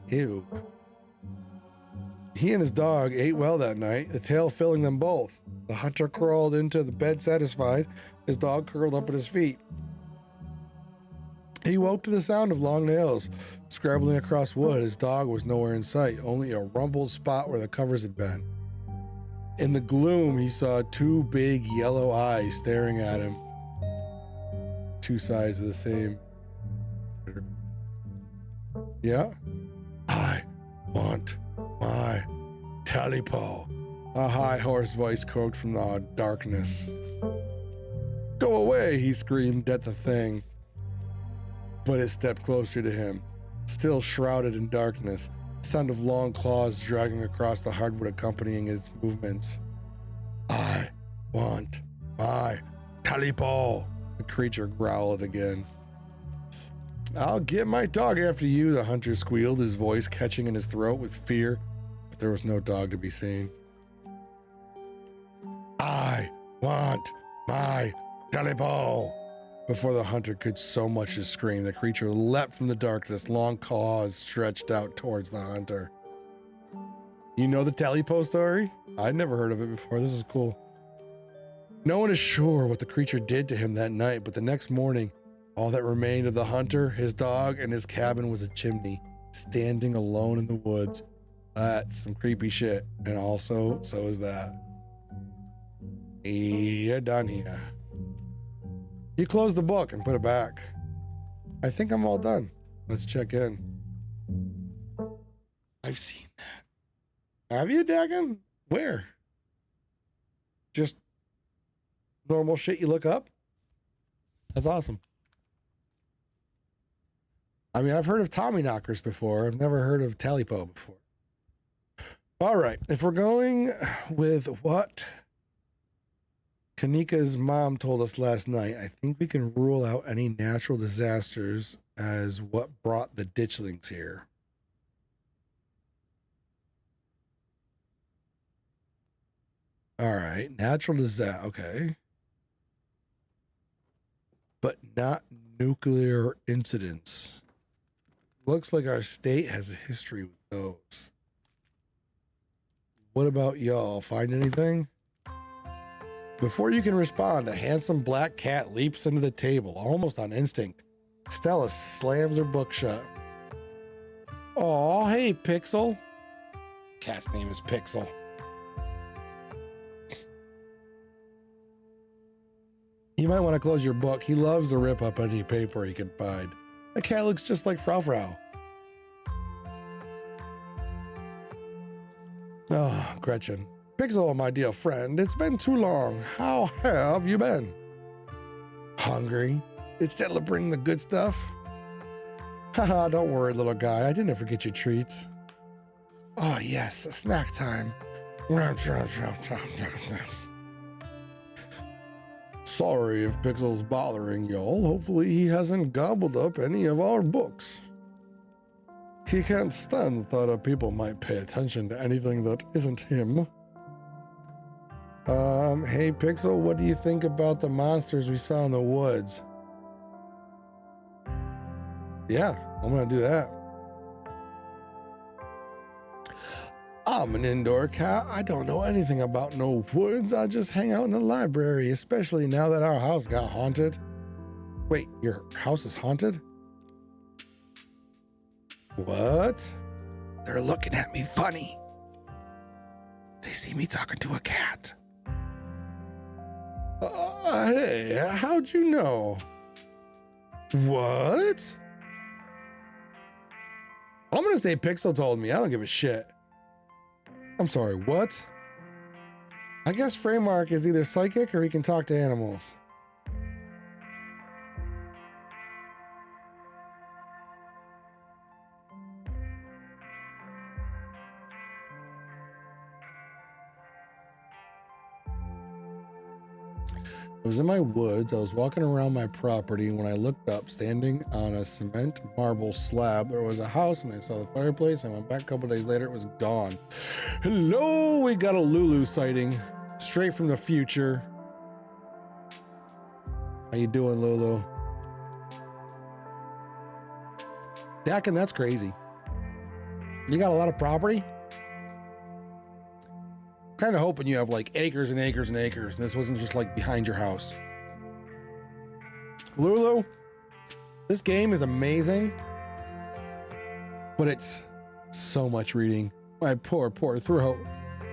Ew. He and his dog ate well that night, the tail filling them both. The hunter crawled into the bed satisfied, his dog curled up at his feet. He woke to the sound of long nails scrabbling across wood. His dog was nowhere in sight, only a rumpled spot where the covers had been. In the gloom, he saw two big yellow eyes staring at him. Two sides of the same. Yeah? I want my talipo. A high, hoarse voice croaked from the darkness. Go away, he screamed at the thing. But it stepped closer to him, still shrouded in darkness, the sound of long claws dragging across the hardwood accompanying his movements. I want my talipo, the creature growled again. I'll get my dog after you, the hunter squealed, his voice catching in his throat with fear, but there was no dog to be seen. I want my talipo. Before the hunter could so much as scream, the creature leapt from the darkness, long claws stretched out towards the hunter. You know the talipo story? I'd never heard of it before. This is cool. No one is sure what the creature did to him that night, but the next morning, all that remained of the hunter, his dog, and his cabin was a chimney, standing alone in the woods. That's some creepy shit, and also, so is that. Yeah, done here. He closed the book and put it back. I think I'm all done. Let's check in. I've seen that. Have you, Dagon? Where? Just normal shit you look up? That's awesome. I mean, I've heard of Tommy knockers before. I've never heard of talipo before. All right. If we're going with what Kanika's mom told us last night, I think we can rule out any natural disasters as what brought the ditchlings here. All right, natural disaster, okay. But not nuclear incidents. Looks like our state has a history with those. What about y'all? Find anything? Before you can respond, a handsome black cat leaps into the table, almost on instinct. Stella slams her book shut. Aw, hey, Pixel. Cat's name is Pixel. You might want to close your book. He loves to rip up any paper he can find. The cat looks just like Frau. Oh, Gretchen. Pixel, my dear friend, it's been too long. How have you been? Hungry. Did Stella bring the good stuff? Haha, don't worry, little guy. I didn't forget your treats. Oh, yes, snack time. Sorry if Pixel's bothering y'all. Hopefully he hasn't gobbled up any of our books. He can't stand the thought of people might pay attention to anything that isn't him. Hey Pixel, what do you think about the monsters we saw in the woods? Yeah, I'm gonna do that. I'm an indoor cat. I don't know anything about no woods. I just hang out in the library, especially now that our house got haunted. Wait, your house is haunted? What? They're looking at me funny. They see me talking to a cat. Hey, how'd you know? What? I'm gonna say Pixel told me. I don't give a shit. I'm sorry, what? I guess Fraeymark is either psychic or he can talk to animals. I was in my woods. I was walking around my property when I looked up, standing on a cement marble slab. There was a house and I saw the fireplace. I went back a couple days later. It was gone. Hello, we got a Lulu sighting straight from the future. How you doing, Lulu? Dakin, that's crazy. You got a lot of property? Kind of hoping you have like acres and acres and acres and this wasn't just like behind your house. Lulu, this game is amazing, but it's so much reading. My poor throat.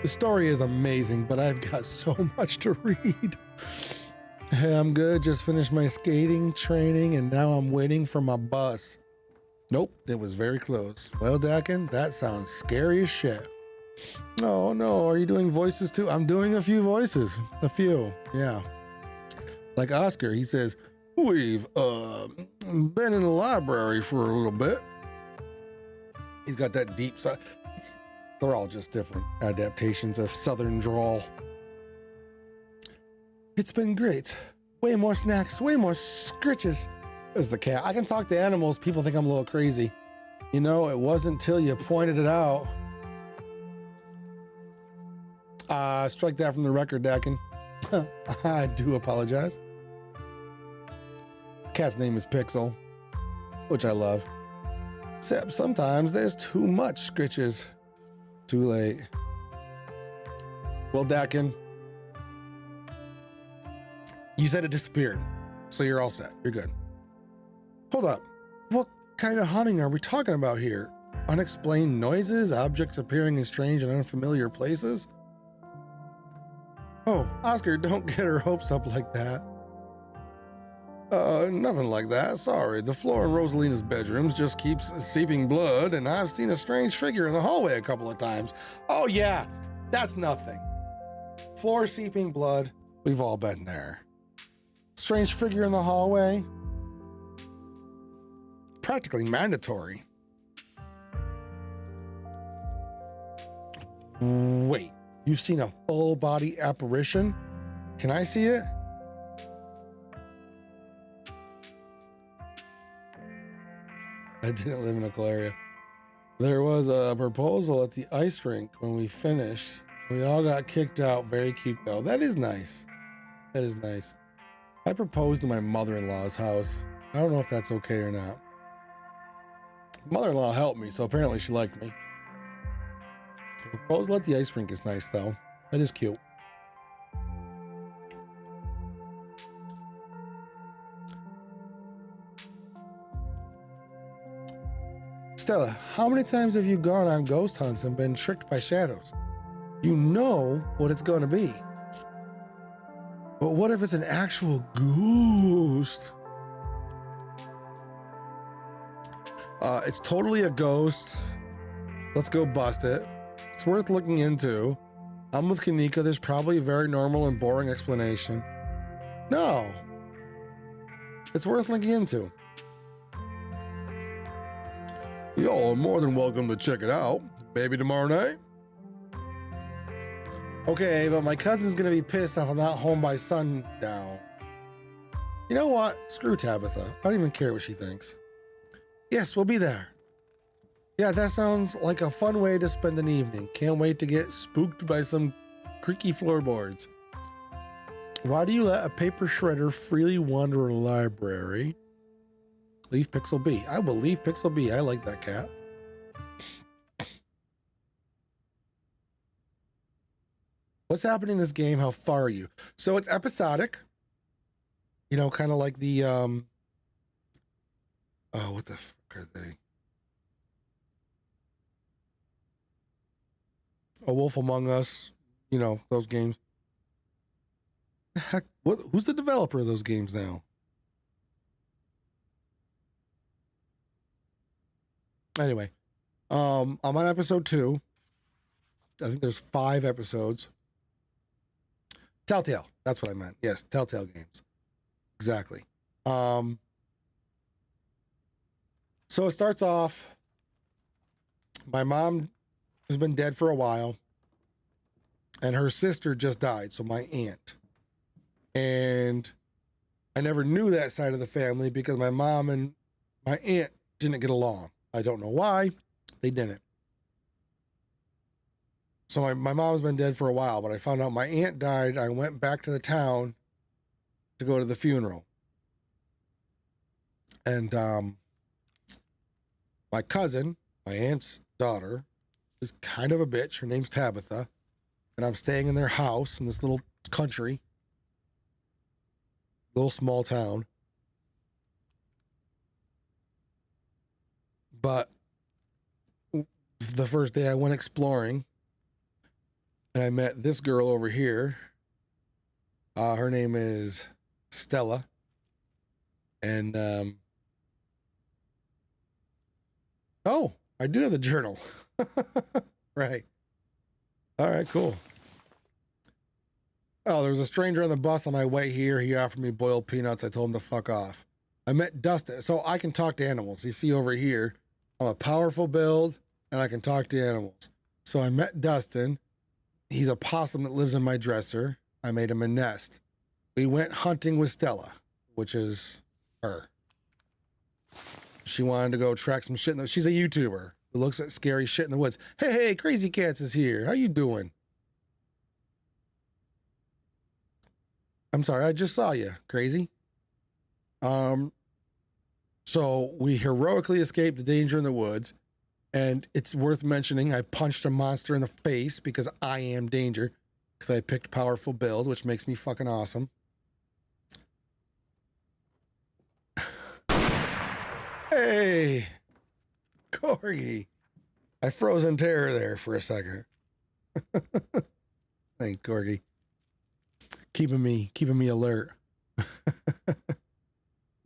The story is amazing, but I've got so much to read. Hey, I'm good. Just finished my skating training and now I'm waiting for my bus. Nope, it was very close. Well, Dakin, that sounds scary as shit. Oh no, are you doing voices too? I'm doing a few voices. A few, yeah. Like Oscar, he says, we've been in the library for a little bit. He's got that deep side. They're all just different adaptations of Southern drawl. It's been great. Way more snacks, way more scritches. As the cat. I can talk to animals. People think I'm a little crazy. You know, it wasn't until you pointed it out. Strike that from the record, Dakin. I do apologize. Cat's name is Pixel, which I love. Except sometimes there's too much scritches. Too late. Well, Dakin, you said it disappeared, so you're all set. You're good. Hold up. What kind of haunting are we talking about here? Unexplained noises, objects appearing in strange and unfamiliar places? Oh, Oscar, don't get her hopes up like that. Nothing like that. Sorry. The floor in Rosalina's bedrooms just keeps seeping blood, and I've seen a strange figure in the hallway a couple of times. Oh, yeah. That's nothing. Floor seeping blood. We've all been there. Strange figure in the hallway. Practically mandatory. Wait. You've seen a full body apparition? Can I see it? I didn't live in a area. There was a proposal at the ice rink when we finished. We all got kicked out. Very cute though. That is nice. That is nice. I proposed in my mother-in-law's house. I don't know if that's okay or not. Mother-in-law helped me, so apparently she liked me. The proposal at the ice rink is nice, though. That is cute. Stella, how many times have you gone on ghost hunts and been tricked by shadows? You know what it's going to be. But what if it's an actual ghost? It's totally a ghost. Let's go bust it. It's worth looking into. I'm with Kanika. There's probably a very normal and boring explanation. No. It's worth looking into. Y'all are more than welcome to check it out. Maybe tomorrow night? Okay, but my cousin's gonna be pissed if I'm not home by sundown. You know what? Screw Tabitha. I don't even care what she thinks. Yes, we'll be there. Yeah, that sounds like a fun way to spend an evening. Can't wait to get spooked by some creaky floorboards. Why do you let a paper shredder freely wander a library? Leave Pixel B. I will leave Pixel B. I like that cat. What's happening in this game? How far are you? So it's episodic. You know, kind of like the, oh, what the fuck are they? A Wolf Among Us, you know, those games. Heck, who's the developer of those games now? Anyway, I'm on episode 2. I think there's 5 episodes. Telltale, that's what I meant. Yes, Telltale games. Exactly. So it starts off, my mom has been dead for a while, and her sister just died, so my aunt. And I never knew that side of the family because my mom and my aunt didn't get along. I don't know why. They didn't. So my mom's been dead for a while, but I found out my aunt died. I went back to the town to go to the funeral. And my cousin, my aunt's daughter, is kind of a bitch. Her name's Tabitha. And I'm staying in their house in this little country, little small town. But the first day I went exploring, and I met this girl over here. Her name is Stella. And, oh, I do have the journal. Right. All right, cool. Oh, there was a stranger on the bus on my way here. He offered me boiled peanuts. I told him to fuck off. I met Dustin. So I can talk to animals. You see over here, I'm a powerful build, and I can talk to animals. So I met Dustin. He's a possum that lives in my dresser. I made him a nest. We went hunting with Stella, which is her. She wanted to go track some shit. She's a YouTuber who looks at scary shit in the woods. Hey, Crazy Cats is here. How you doing? I'm sorry, I just saw you, Crazy. So we heroically escaped the danger in the woods. And it's worth mentioning, I punched a monster in the face because I am danger. Because I picked powerful build, which makes me fucking awesome. Hey, Corgi. I froze in terror there for a second. Thank Corgi. Keeping me alert.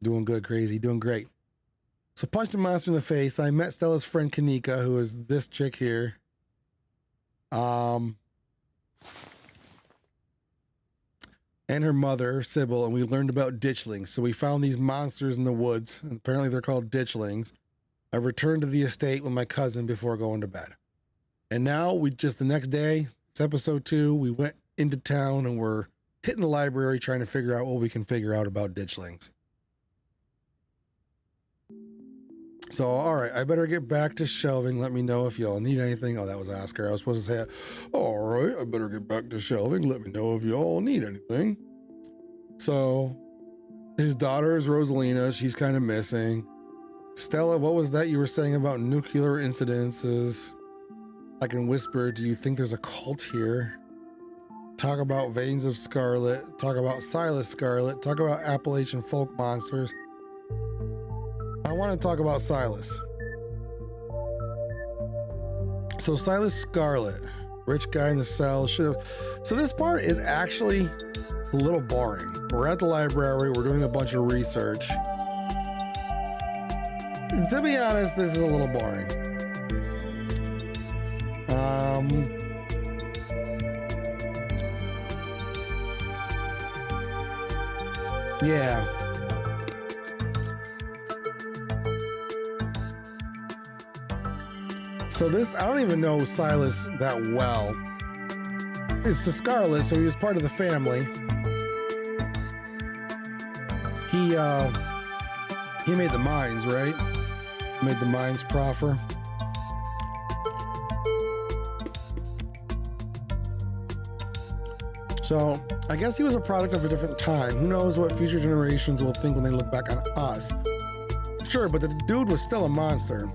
Doing good, Crazy. Doing great. So punched a monster in the face. I met Stella's friend Kanika, who is this chick here. And her mother, Sybil, and we learned about ditchlings. So we found these monsters in the woods, and apparently they're called ditchlings. I returned to the estate with my cousin before going to bed. And now the next day, it's episode 2, we went into town and we're hitting the library trying to figure out what we can figure out about ditchlings. So, all right, I better get back to shelving. Let me know if y'all need anything. Oh, that was Oscar. I was supposed to say, all right, I better get back to shelving. Let me know if y'all need anything. So, his daughter is Rosalina. She's kind of missing. Stella, what was that you were saying about nuclear incidences? I can whisper, do you think there's a cult here? Talk about Veins of Scarlet. Talk about Silas Scarlet. Talk about Appalachian folk monsters. I want to talk about Silas. So Silas Scarlet, rich guy in the cell. So this part is actually a little boring. We're at the library. We're doing a bunch of research. To be honest, this is a little boring. Yeah. So this, I don't even know Silas that well. It's the Scarlet, so he was part of the family. He made the mines, right? Made the mines proffer. So I guess he was a product of a different time. Who knows what future generations will think when they look back on us. Sure, but the dude was still a monster.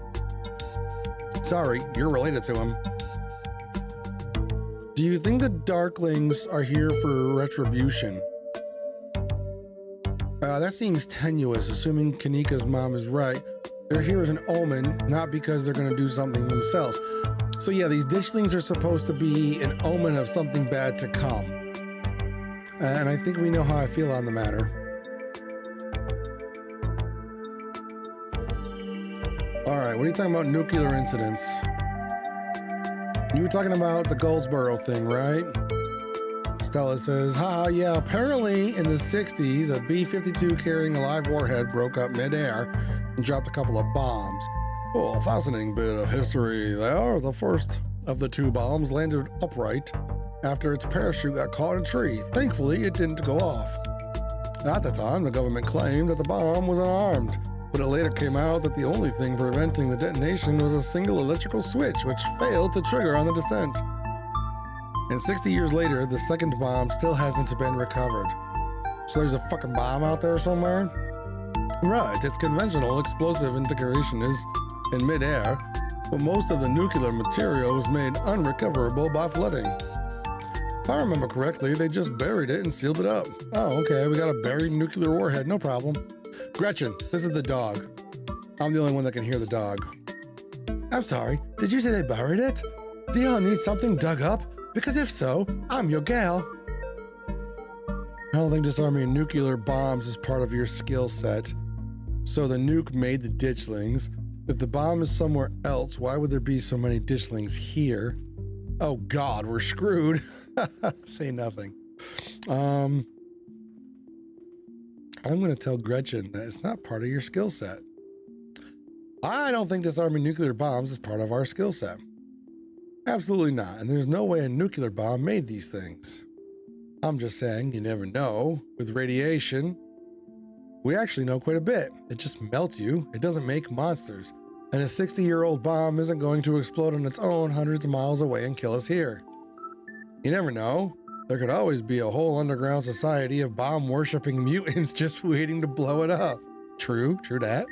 Sorry, you're related to him. Do you think the Darklings are here for retribution? That seems tenuous, assuming Kanika's mom is right. They're here as an omen, not because they're going to do something themselves. So yeah, these ditchlings are supposed to be an omen of something bad to come. And I think we know how I feel on the matter. All right, what are you talking about nuclear incidents? You were talking about the Goldsboro thing, right? Stella says, yeah, apparently in the 60s, a B-52 carrying a live warhead broke up midair and dropped a couple of bombs. Oh, fascinating bit of history there. The first of the 2 bombs landed upright after its parachute got caught in a tree. Thankfully, it didn't go off. At the time, the government claimed that the bomb was unarmed, but it later came out that the only thing preventing the detonation was a single electrical switch, which failed to trigger on the descent. And 60 years later, the second bomb still hasn't been recovered. So there's a fucking bomb out there somewhere? Right, its conventional explosive integration is in midair, but most of the nuclear material was made unrecoverable by flooding. If I remember correctly, they just buried it and sealed it up. Oh, okay, we got a buried nuclear warhead, no problem. Gretchen, this is the dog. I'm the only one that can hear the dog. I'm sorry, did you say they buried it? Do y'all need something dug up? Because if so, I'm your gal. I don't think disarming nuclear bombs is part of your skill set. So the nuke made the ditchlings. If the bomb is somewhere else, why would there be so many ditchlings here? Oh God, we're screwed. Say nothing. I'm going to tell Gretchen that it's not part of your skill set. I don't think disarming nuclear bombs is part of our skill set. Absolutely not, and there's no way a nuclear bomb made these things. I'm just saying, you never know. With radiation, we actually know quite a bit. It just melts you. It doesn't make monsters. And a 60-year-old bomb isn't going to explode on its own hundreds of miles away and kill us here. You never know. There could always be a whole underground society of bomb-worshipping mutants just waiting to blow it up. True that.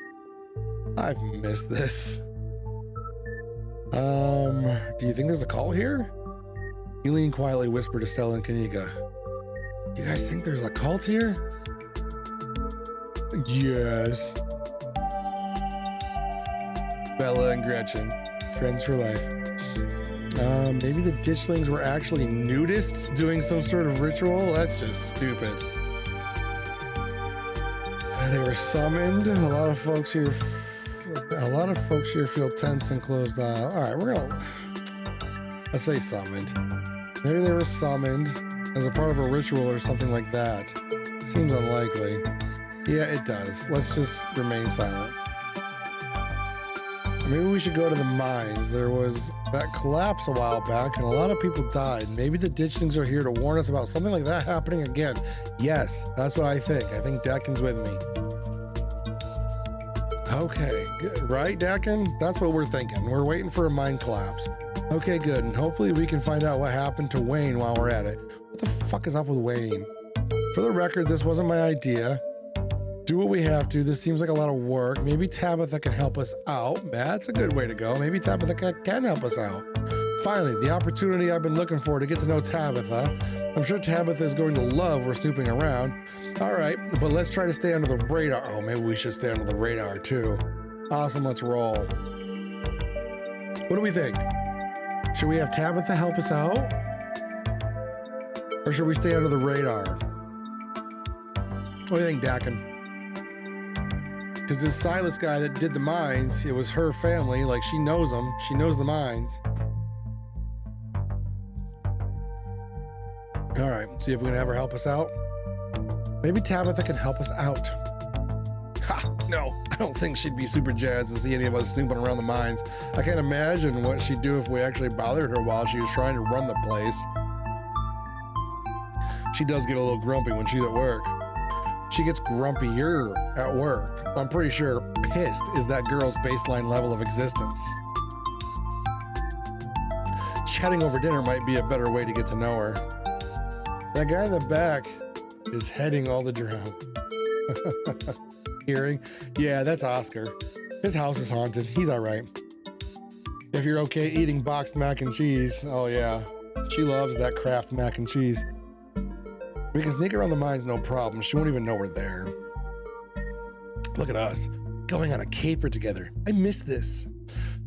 I've missed this. Do you think there's a call here? Eileen quietly whispered to Stella and Kanika. You guys think there's a cult here? Yes. Bella and Gretchen, friends for life. Maybe the ditchlings were actually nudists doing some sort of ritual? That's just stupid. They were summoned. A lot of folks here feel tense and closed off. All right, let's say summoned. Maybe they were summoned as a part of a ritual or something like that. Seems unlikely. Yeah, it does. Let's just remain silent. Maybe we should go to the mines. There was that collapse a while back and a lot of people died. Maybe the ditchlings are here to warn us about something like that happening again. Yes, that's what I think. I think Dakin's with me. Okay, good. Right, Dakin? That's what we're thinking. We're waiting for a mine collapse. Okay, good. And hopefully we can find out what happened to Wayne while we're at it. What the fuck is up with Wayne? For the record, this wasn't my idea. Do what we have to. This seems like a lot of work. Maybe Tabitha can help us out. That's a good way to go. Maybe Tabitha can help us out. Finally, the opportunity I've been looking for to get to know Tabitha. I'm sure Tabitha is going to love we're snooping around. All right, but let's try to stay under the radar. Oh, maybe we should stay under the radar too. Awesome, let's roll. What do we think? Should we have Tabitha help us out? Or should we stay under the radar? What do you think, Dakin? Because this Silas guy that did the mines, it was her family. Like, she knows them. She knows the mines. All right, see if we can have her help us out. Maybe Tabitha can help us out. Ha! No, I don't think she'd be super jazzed to see any of us snooping around the mines. I can't imagine what she'd do if we actually bothered her while she was trying to run the place. She does get a little grumpy when she's at work. She gets grumpier at work. I'm pretty sure pissed is that girl's baseline level of existence. Chatting over dinner might be a better way to get to know her. That guy in the back is heading all the drum. Hearing? Yeah, that's Oscar. His house is haunted. He's all right. If you're okay eating boxed mac and cheese, oh yeah, she loves that Kraft mac and cheese. We can sneak around the mines, no problem. She won't even know we're there. Look at us, going on a caper together. I miss this.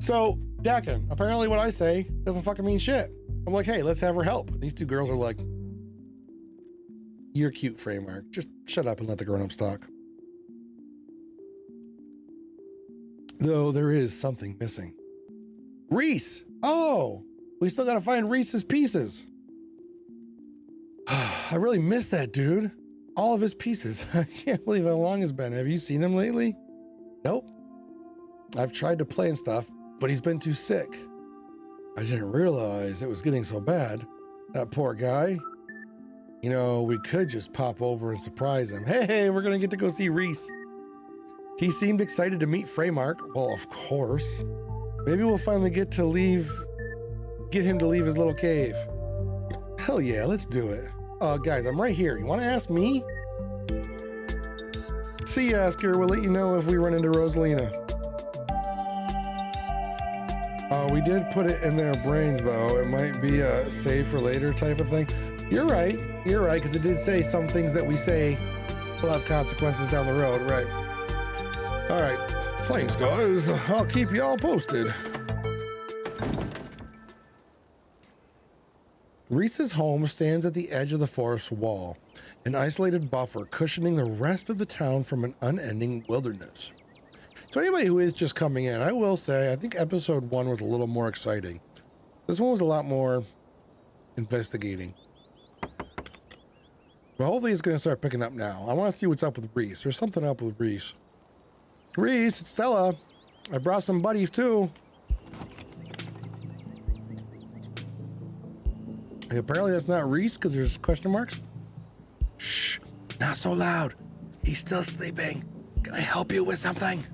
So, Dakin, apparently what I say doesn't fucking mean shit. I'm like, hey, let's have her help. These two girls are like, you're cute, Fraeymark. Just shut up and let the grown-ups talk. Though there is something missing. Reese! Oh, we still gotta find Reese's pieces. I really miss that dude. All of his pieces. I can't believe how long it's been. Have you seen him lately? Nope. I've tried to play and stuff, but he's been too sick. I didn't realize it was getting so bad. That poor guy. You know, we could just pop over and surprise him. Hey, we're gonna get to go see Reese. He seemed excited to meet Fraeymark. Well, of course. Maybe we'll finally get him to leave his little cave. Hell yeah, let's do it. Guys, I'm right here. You want to ask me? See ya, Oscar. We'll let you know if we run into Rosalina. We did put it in their brains, though. It might be a save for later type of thing. You're right, because it did say some things that we say will have consequences down the road, right? All right, thanks, guys. I'll keep you all posted. Reese's home stands at the edge of the forest wall, an isolated buffer cushioning the rest of the town from an unending wilderness. So anybody who is just coming in, I will say, I think episode 1 was a little more exciting. This one was a lot more investigating. But hopefully it's going to start picking up now. I want to see what's up with Reese. There's something up with Reese. Reese, it's Stella. I brought some buddies too. And apparently that's not Reese because there's question marks. Shh, not so loud. He's still sleeping. Can I help you with something?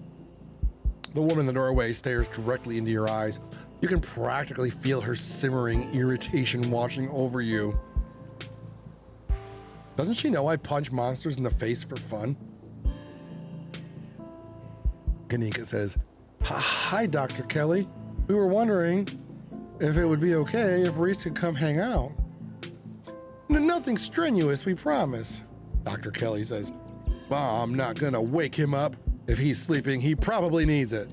The woman in the doorway stares directly into your eyes. You can practically feel her simmering irritation washing over you. Doesn't she know I punch monsters in the face for fun? Kanika says, hi, Dr. Kelly. We were wondering if it would be okay if Reese could come hang out. Nothing strenuous, we promise. Dr. Kelly says, I'm not gonna wake him up. If he's sleeping, he probably needs it.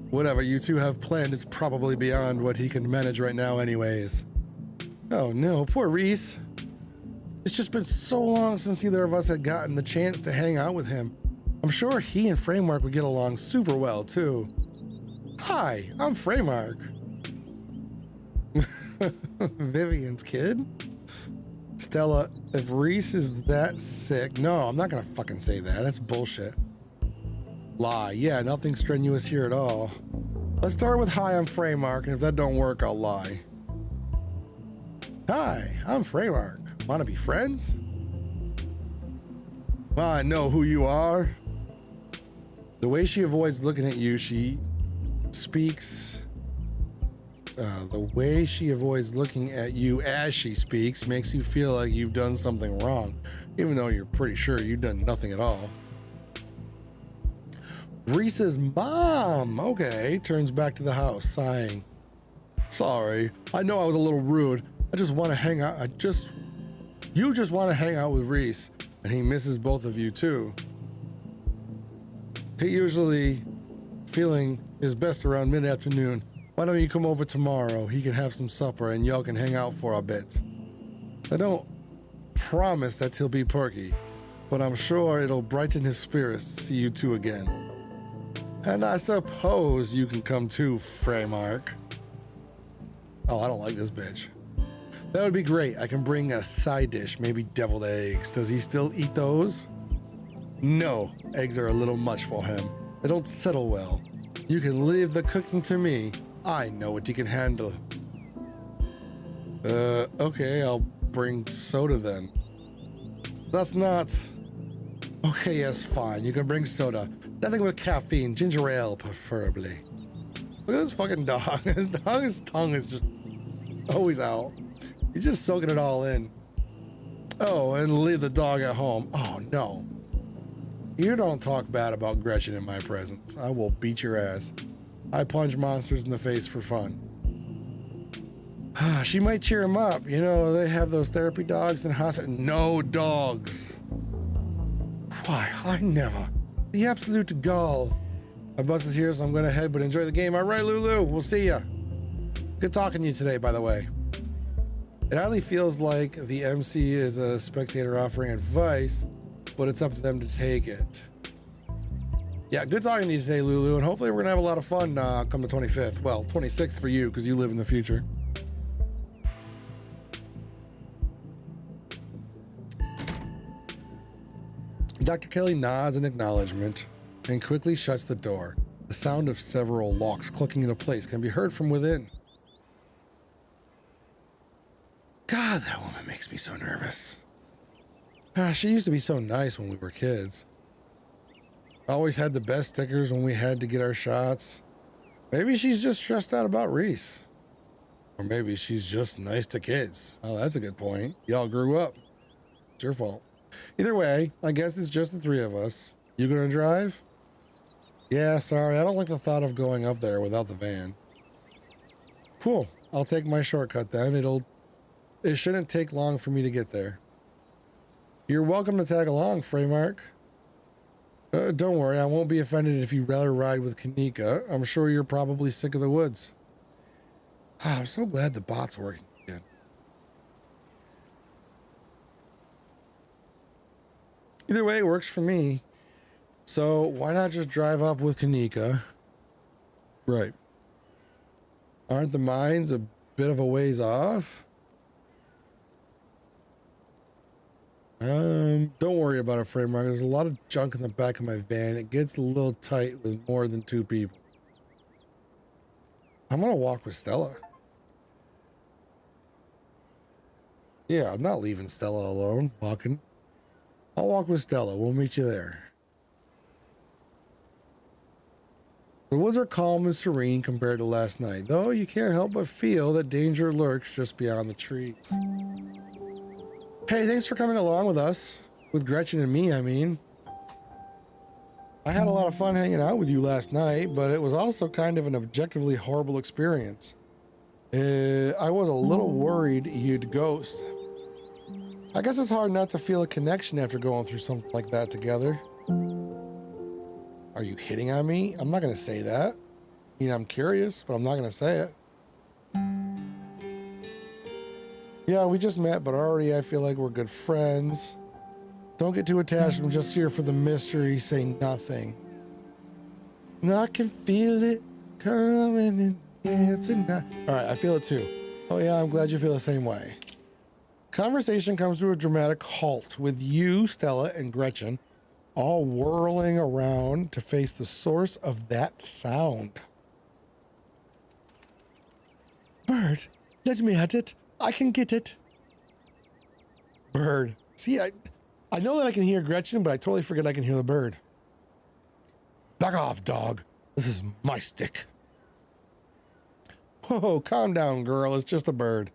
Whatever you two have planned is probably beyond what he can manage right now anyways. Oh no, poor Reese. It's just been so long since either of us had gotten the chance to hang out with him. I'm sure he and Fraeymark would get along super well too. Hi, I'm Fraeymark. Vivian's kid? Stella, if Reese is that sick... No, I'm not gonna fucking say that. That's bullshit. Lie. Yeah, nothing strenuous here at all. Let's start with hi, I'm Fraeymark, and if that don't work, I'll lie. Hi, I'm Fraeymark. Wanna be friends? Well, I know who you are. The way she avoids looking at you, she speaks... the way she avoids looking at you as she speaks makes you feel like you've done something wrong, even though you're pretty sure you've done nothing at all. Reese's mom, okay, turns back to the house, sighing. Sorry, I know I was a little rude. I just want to hang out. You just want to hang out with Reese, and he misses both of you too. He usually feeling his best around mid-afternoon. Why don't you come over tomorrow? He can have some supper and y'all can hang out for a bit. I don't promise that he'll be perky, but I'm sure it'll brighten his spirits to see you two again. And I suppose you can come too, Fraeymark. Oh, I don't like this bitch. That would be great. I can bring a side dish, maybe deviled eggs. Does he still eat those? No, eggs are a little much for him. They don't settle well. You can leave the cooking to me. I know what he can handle. Okay, I'll bring soda then. That's not... Okay, yes, fine. You can bring soda. Nothing with caffeine, ginger ale, preferably. Look at this fucking dog. His tongue is just always out. He's just soaking it all in. Oh, and leave the dog at home. Oh, no. You don't talk bad about Gretchen in my presence. I will beat your ass. I punch monsters in the face for fun. She might cheer him up. You know, they have those therapy dogs in hospital. No dogs. Why, I never. The absolute gall. My bus is here, so I'm going to head, but enjoy the game. All right, Lulu, we'll see ya. Good talking to you today, by the way. It hardly feels like the MC is a spectator offering advice, but it's up to them to take it. Yeah, good talking to you today, Lulu, and hopefully we're going to have a lot of fun come the 25th. Well, 26th for you, because you live in the future. Dr. Kelly nods in acknowledgement and quickly shuts the door. The sound of several locks clicking into place can be heard from within. God, that woman makes me so nervous. She used to be so nice when we were kids. Always had the best stickers when we had to get our shots. Maybe she's just stressed out about Reese. Or maybe she's just nice to kids. Oh, that's a good point. Y'all grew up. It's your fault. Either way, I guess it's just the three of us. You gonna drive? Yeah, sorry, I don't like the thought of going up there without the van. Cool, I'll take my shortcut then. It shouldn't take long for me to get there. You're welcome to tag along, Fraeymark. Don't worry, I won't be offended if you'd rather ride with Kanika. I'm sure you're probably sick of the woods. I'm so glad the bot's working again. Either way, it works for me. So why not just drive up with Kanika? Right. Aren't the mines a bit of a ways off? Don't worry about it, Fraeymark. There's a lot of junk in the back of my van. It gets a little tight with more than two people. I'm gonna walk with Stella. Yeah, I'm not leaving Stella alone, walking. I'll walk with Stella. We'll meet you there. The woods are calm and serene compared to last night, though you can't help but feel that danger lurks just beyond the trees. Hey, thanks for coming along with us. With Gretchen and me, I mean. I had a lot of fun hanging out with you last night, but it was also kind of an objectively horrible experience. I was a little worried you'd ghost. I guess it's hard not to feel a connection after going through something like that together. Are you hitting on me? I'm not going to say that. I mean, I'm curious, but I'm not going to say it. Yeah, we just met, but already I feel like we're good friends. Don't get too attached. I'm just here for the mystery. Say nothing. I can feel it coming in. Yeah, tonight. All right, I feel it too. Oh yeah, I'm glad you feel the same way. Conversation comes to a dramatic halt with you, Stella, and Gretchen all whirling around to face the source of that sound. Bird, let me at it. I can get it. Bird. See, I know that I can hear Gretchen, but I totally forget I can hear the bird. Back off, dog. This is my stick. Whoa, calm down, girl. It's just a bird.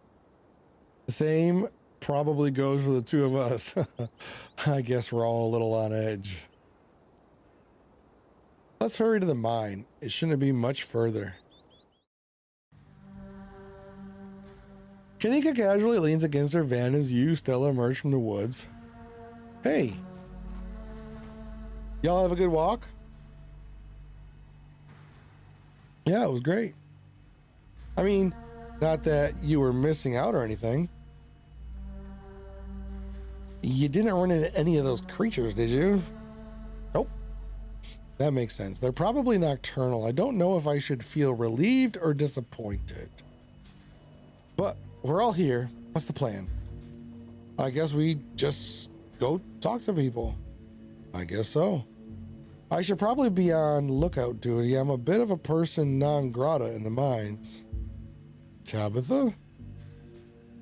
The same probably goes for the two of us. I guess we're all a little on edge. Let's hurry to the mine. It shouldn't be much further. Kanika casually leans against her van as you, Stella, emerge from the woods. Hey. Y'all have a good walk? Yeah, it was great. I mean, not that you were missing out or anything. You didn't run into any of those creatures, did you? Nope. That makes sense. They're probably nocturnal. I don't know if I should feel relieved or disappointed. But we're all here. What's the plan? I guess we just go talk to people. I guess so. I should probably be on lookout duty. I'm a bit of a person non grata in the mines. Tabitha?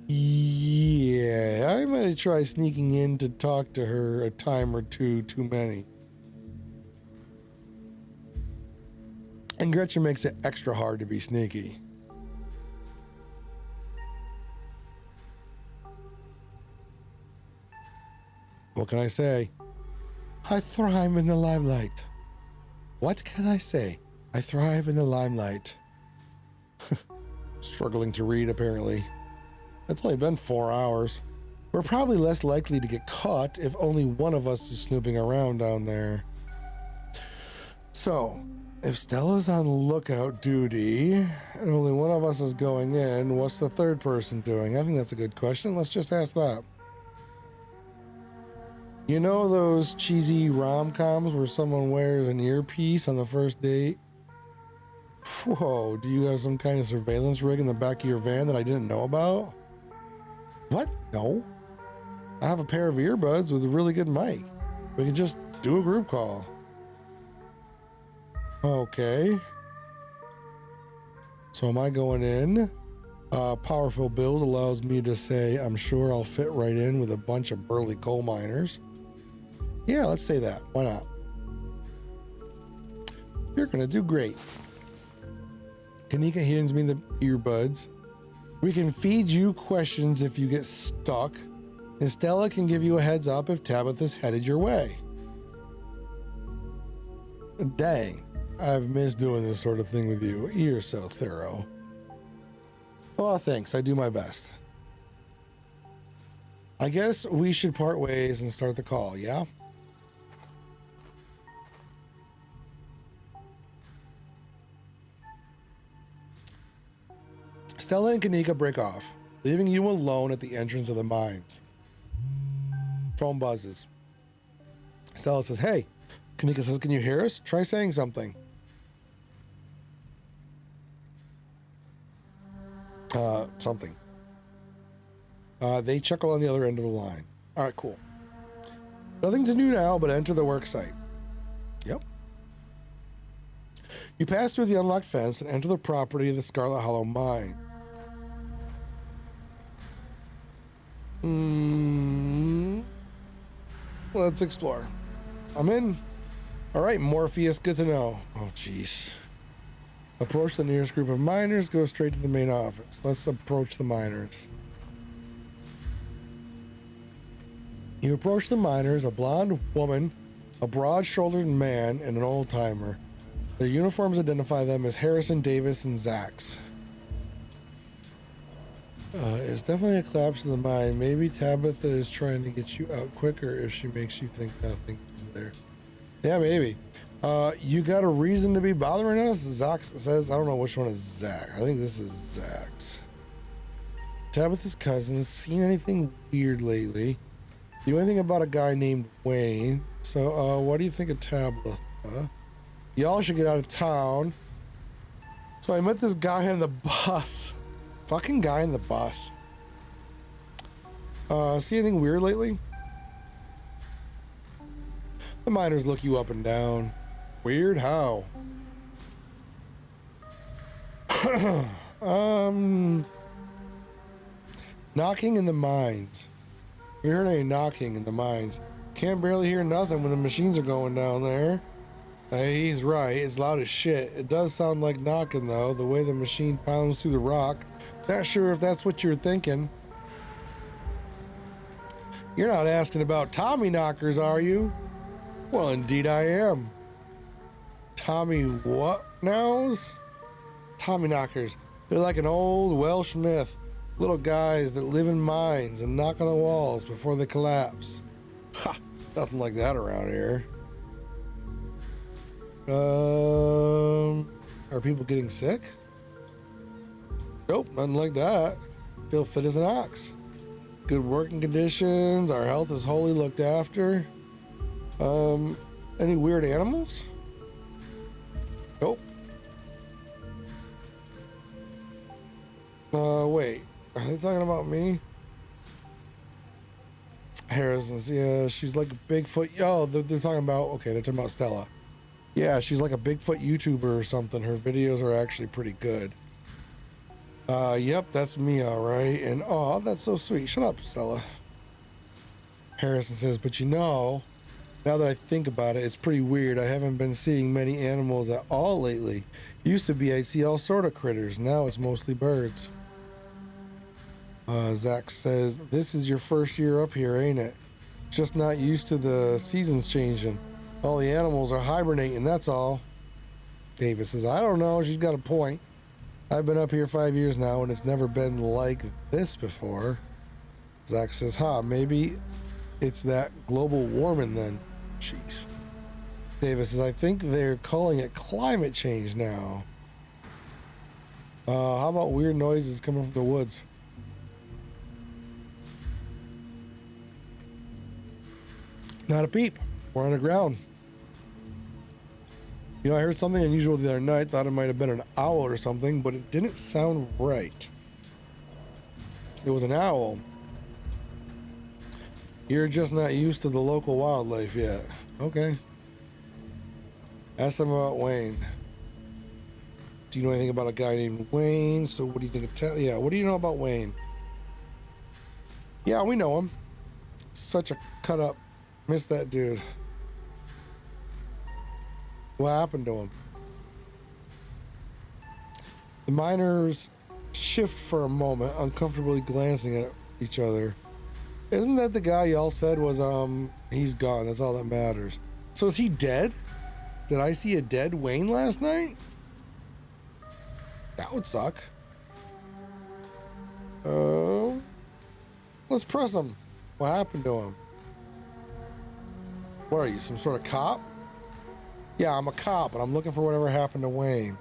Yeah, I might try sneaking in to talk to her a time or two too many. And Gretchen makes it extra hard to be sneaky. What can I say? I thrive in the limelight. What can I say? I thrive in the limelight. Struggling to read, apparently. It's only been 4 hours. We're probably less likely to get caught if only one of us is snooping around down there. So, if Stella's on lookout duty and only one of us is going in, what's the third person doing? I think that's a good question. Let's just ask that. You know those cheesy rom-coms where someone wears an earpiece on the first date? Whoa, do you have some kind of surveillance rig in the back of your van that I didn't know about? What? No. I have a pair of earbuds with a really good mic. We can just do a group call. Okay. So am I going in? Powerful build allows me to say I'm sure I'll fit right in with a bunch of burly coal miners. Yeah, let's say that. Why not? You're gonna do great. Kanika hands me the earbuds. We can feed you questions if you get stuck, and Stella can give you a heads up if Tabitha's headed your way. Dang, I've missed doing this sort of thing with you. You're so thorough. Well, thanks. I do my best. I guess we should part ways and start the call, yeah? Stella and Kanika break off, leaving you alone at the entrance of the mines. Phone buzzes. Stella says, hey. Kanika says, can you hear us? Try saying something. Something. They chuckle on the other end of the line. All right, cool. Nothing to do now but enter the work site. Yep. You pass through the unlocked fence and enter the property of the Scarlet Hollow mine. Let's explore. I'm in. All right, Morpheus, good to know. Oh, jeez. Approach the nearest group of miners, go straight to the main office. Let's approach the miners. You approach the miners, a blonde woman, a broad-shouldered man, and an old-timer. Their uniforms identify them as Harrison, Davis, and Zax. It's definitely a collapse of the mine. Maybe Tabitha is trying to get you out quicker if she makes you think nothing is there. Yeah, maybe. You got a reason to be bothering us? Zax says. I don't know which one is Zach. I think this is Zax. Tabitha's cousins. Seen anything weird lately? Do anything about a guy named Wayne? So, what do you think of Tabitha? Y'all should get out of town. So I met this guy on the bus. Fucking guy in the bus. See anything weird lately? The miners look you up and down. Weird? How? Knocking in the mines. We heard any knocking in the mines. Can't barely hear nothing when the machines are going down there. Hey, he's right. It's loud as shit. It does sound like knocking, though, the way the machine pounds through the rock. Not sure if that's what you're thinking. You're not asking about Tommy knockers, are you? Well, indeed I am. Tommy what nows? Tommy knockers. They're like an old Welsh myth. Little guys that live in mines and knock on the walls before they collapse. Ha! Nothing like that around here. Are people getting sick? Nope, nothing like that. Feel fit as an ox. Good working conditions. Our health is wholly looked after. Any weird animals? Nope. Wait. Are they talking about me? Harrison's, yeah, she's like a Bigfoot. Oh, they're talking about, okay, they're talking about Stella. Yeah, she's like a Bigfoot YouTuber or something. Her videos are actually pretty good. Yep, that's me, all right. And oh, that's so sweet. Shut up, Stella. Harrison says, but you know, now that I think about it, it's pretty weird. I haven't been seeing many animals at all lately. Used to be I'd see all sort of critters. Now it's mostly birds. Zach says, this is your first year up here, ain't it? Just not used to the seasons changing. All the animals are hibernating, that's all. Davis says, I don't know. She's got a point. I've been up here 5 years now, and it's never been like this before. Zach says, maybe it's that global warming then. Jeez. Davis says, I think they're calling it climate change now. How about weird noises coming from the woods? Not a peep. We're on the ground. You know, I heard something unusual the other night. Thought it might have been an owl or something, but it didn't sound right. It was an owl. You're just not used to the local wildlife yet. Okay. Ask them about Wayne. Do you know anything about a guy named Wayne? So what do you think of yeah, what do you know about Wayne? Yeah, we know him. Such a cut up. Miss that dude. What happened to him? The miners shift for a moment, uncomfortably glancing at each other. Isn't that the guy y'all said was, he's gone, that's all that matters. So is he dead? Did I see a dead Wayne last night? That would suck. Let's press him. What happened to him? What are you, some sort of cop? Yeah, I'm a cop, and I'm looking for whatever happened to Wayne.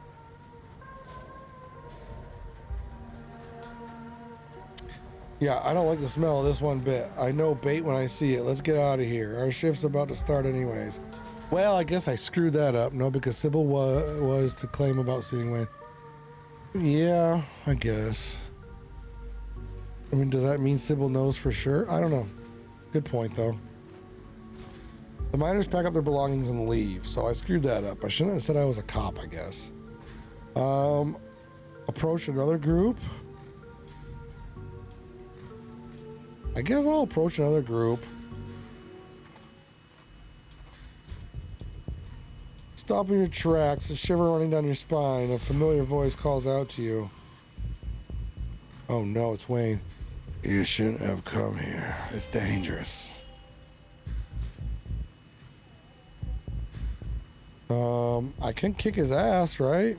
Yeah, I don't like the smell of this one bit. I know bait when I see it. Let's get out of here. Our shift's about to start anyways. Well, I guess I screwed that up. No, because Sybil was to claim about seeing Wayne. Yeah, I guess. I mean, does that mean Sybil knows for sure? I don't know. Good point, though. The miners pack up their belongings and leave, so I screwed that up. I shouldn't have said I was a cop, I guess. Approach another group. I guess I'll approach another group. Stop in your tracks, a shiver running down your spine. A familiar voice calls out to you. Oh no, it's Wayne. You shouldn't have come here. It's dangerous. I can kick his ass, right?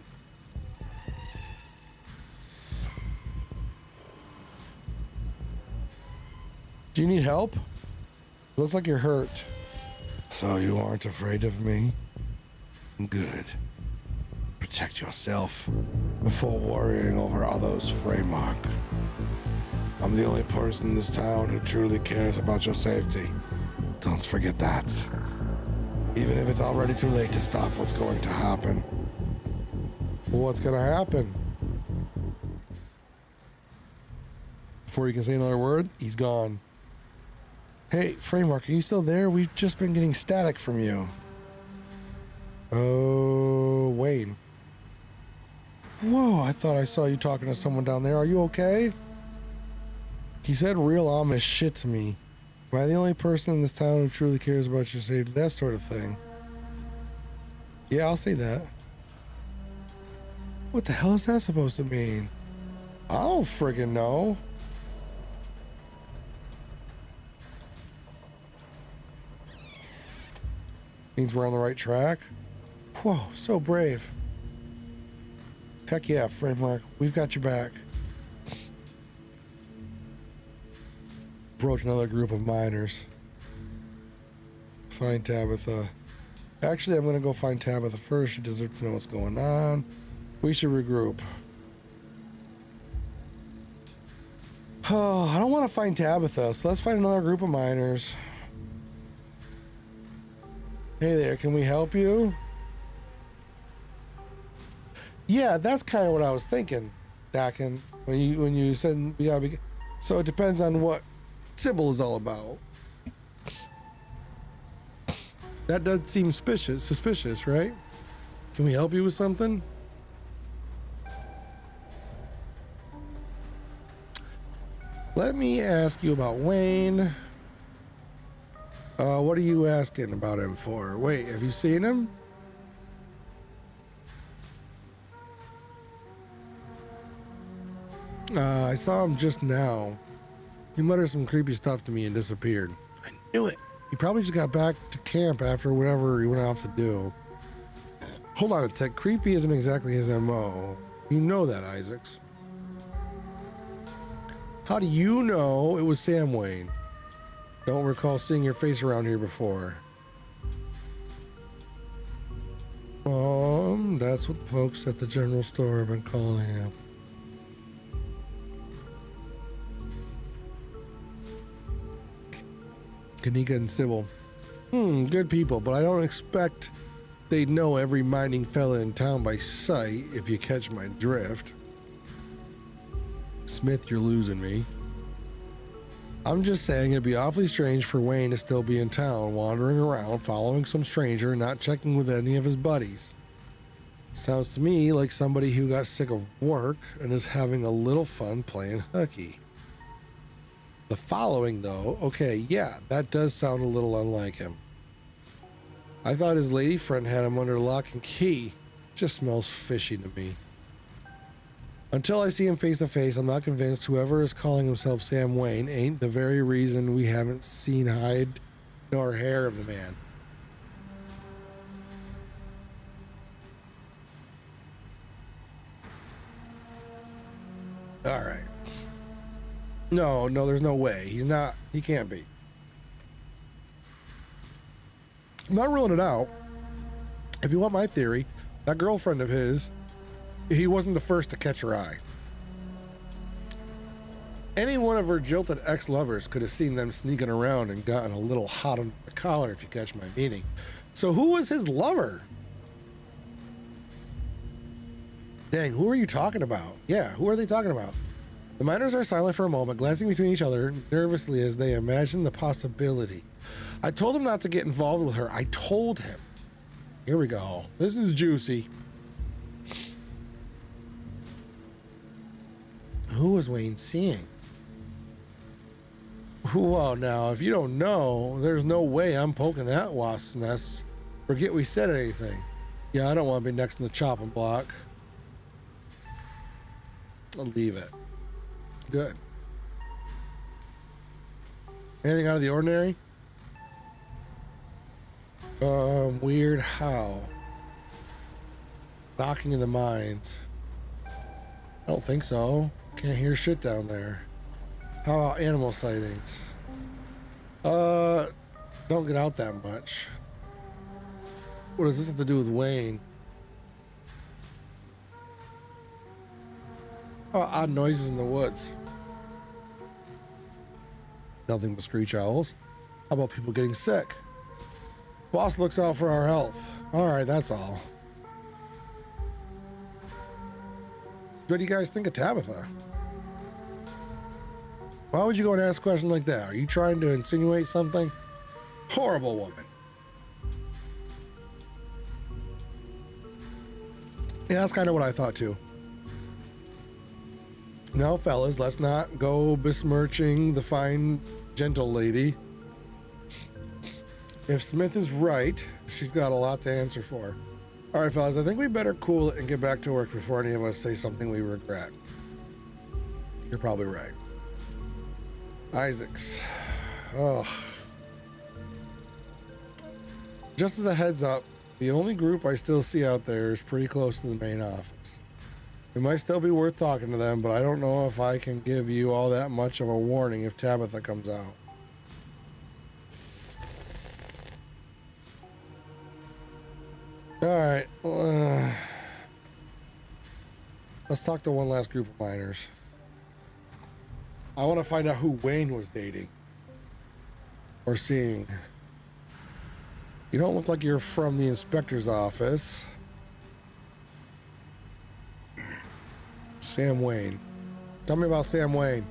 Do you need help? Looks like you're hurt. So you aren't afraid of me? Good. Protect yourself before worrying over others, Fraeymark. I'm the only person in this town who truly cares about your safety. Don't forget that. Even if it's already too late to stop what's going to happen. What's gonna happen? Before you can say another word, he's gone. Hey, Fraeymark, are you still there? We've just been getting static from you. Oh, Wayne. Whoa, I thought I saw you talking to someone down there. Are you okay? He said real ominous shit to me. Am I the only person in this town who truly cares about your safety? That sort of thing. Yeah, I'll say that. What the hell is that supposed to mean? I don't friggin' know. Means we're on the right track. Whoa, so brave. Heck yeah, Fraeymark, we've got your back. Approach another group of miners. Find Tabitha. Actually, I'm gonna go find Tabitha first. She deserves to know what's going on. We should regroup. Oh, I don't want to find Tabitha, so let's find another group of miners. Hey there, can we help you? Yeah, that's kind of what I was thinking, Dakin, when you said we gotta be. So it depends on what Sybil is all about. That does seem suspicious, right? Can we help you with something? Let me ask you about Wayne. What are you asking about him for? Wait, have you seen him? I saw him just now. He muttered some creepy stuff to me and disappeared. I knew it. He probably just got back to camp after whatever he went off to do. Hold on a tick. Creepy isn't exactly his MO. You know that, Isaacs. How do you know it was Sam Wayne? Don't recall seeing your face around here before. That's what folks at the general store have been calling him. Kanika and Sybil. Good people, but I don't expect they'd know every mining fella in town by sight, if you catch my drift. Smith, you're losing me. I'm just saying it'd be awfully strange for Wayne to still be in town, wandering around, following some stranger, not checking with any of his buddies. Sounds to me like somebody who got sick of work and is having a little fun playing hooky. The following, though, okay, yeah, that does sound a little unlike him. I thought his lady friend had him under lock and key. Just smells fishy to me. Until I see him face to face, I'm not convinced whoever is calling himself Sam Wayne ain't the very reason we haven't seen hide nor hair of the man. All right. No, there's no way. He can't be. I'm not ruling it out. If you want my theory, that girlfriend of his, he wasn't the first to catch her eye. Any one of her jilted ex-lovers could have seen them sneaking around and gotten a little hot on the collar, if you catch my meaning. So who was his lover? Dang, who are you talking about? Yeah, who are they talking about? The miners are silent for a moment, glancing between each other nervously as they imagine the possibility. I told him not to get involved with her. I told him. Here we go. This is juicy. Who was Wayne seeing? Whoa, now, if you don't know, there's no way I'm poking that wasp's nest. Forget we said anything. Yeah, I don't want to be next in the chopping block. I'll leave it. Good. Anything out of the ordinary? Weird how? Knocking in the mines. I don't think so. Can't hear shit down there. How about animal sightings? Don't get out that much. What does this have to do with Wayne? How about odd noises in the woods? Nothing but screech owls. How about people getting sick? Boss looks out for our health. All right, that's all. What do you guys think of Tabitha? Why would you go and ask a question like that? Are you trying to insinuate something? Horrible woman. Yeah, that's kind of what I thought too. Now, fellas, let's not go besmirching the fine, gentle lady. If Smith is right, she's got a lot to answer for. All right, fellas, I think we better cool it and get back to work before any of us say something we regret. You're probably right. Isaacs. Ugh. Just as a heads up, the only group I still see out there is pretty close to the main office. It might still be worth talking to them, but I don't know if I can give you all that much of a warning if Tabitha comes out. All right. Let's talk to one last group of miners. I want to find out who Wayne was dating or seeing. You don't look like you're from the inspector's office. Sam Wayne. Tell me about Sam Wayne.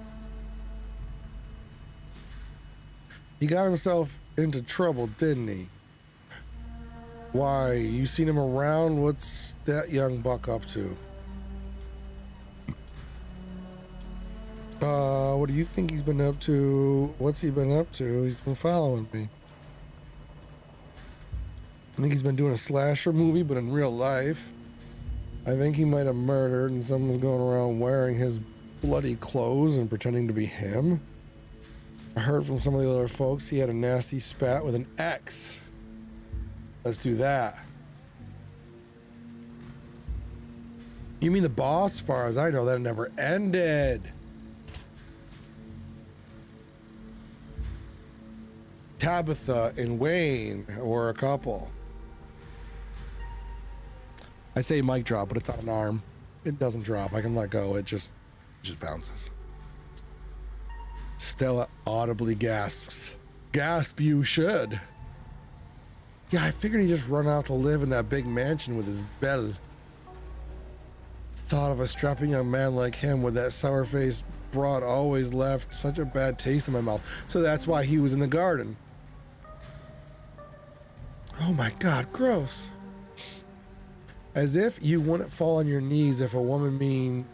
He got himself into trouble, didn't he? Why? You seen him around? What's that young buck up to? What do you think he's been up to? What's he been up to? He's been following me. I think he's been doing a slasher movie, but in real life. I think he might have murdered and someone's going around wearing his bloody clothes and pretending to be him. I heard from some of the other folks he had a nasty spat with an ex. Let's do that. You mean the boss? As far as I know, that never ended. Tabitha and Wayne were a couple. I say mic drop, but it's on an arm. It doesn't drop. I can let go. It just bounces. Stella audibly gasps. Gasp, you should. Yeah, I figured he'd just run out to live in that big mansion with his belle. Thought of a strapping young man like him with that sour-faced broad always left such a bad taste in my mouth. So that's why he was in the garden. Oh my God, gross. As if you wouldn't fall on your knees if a woman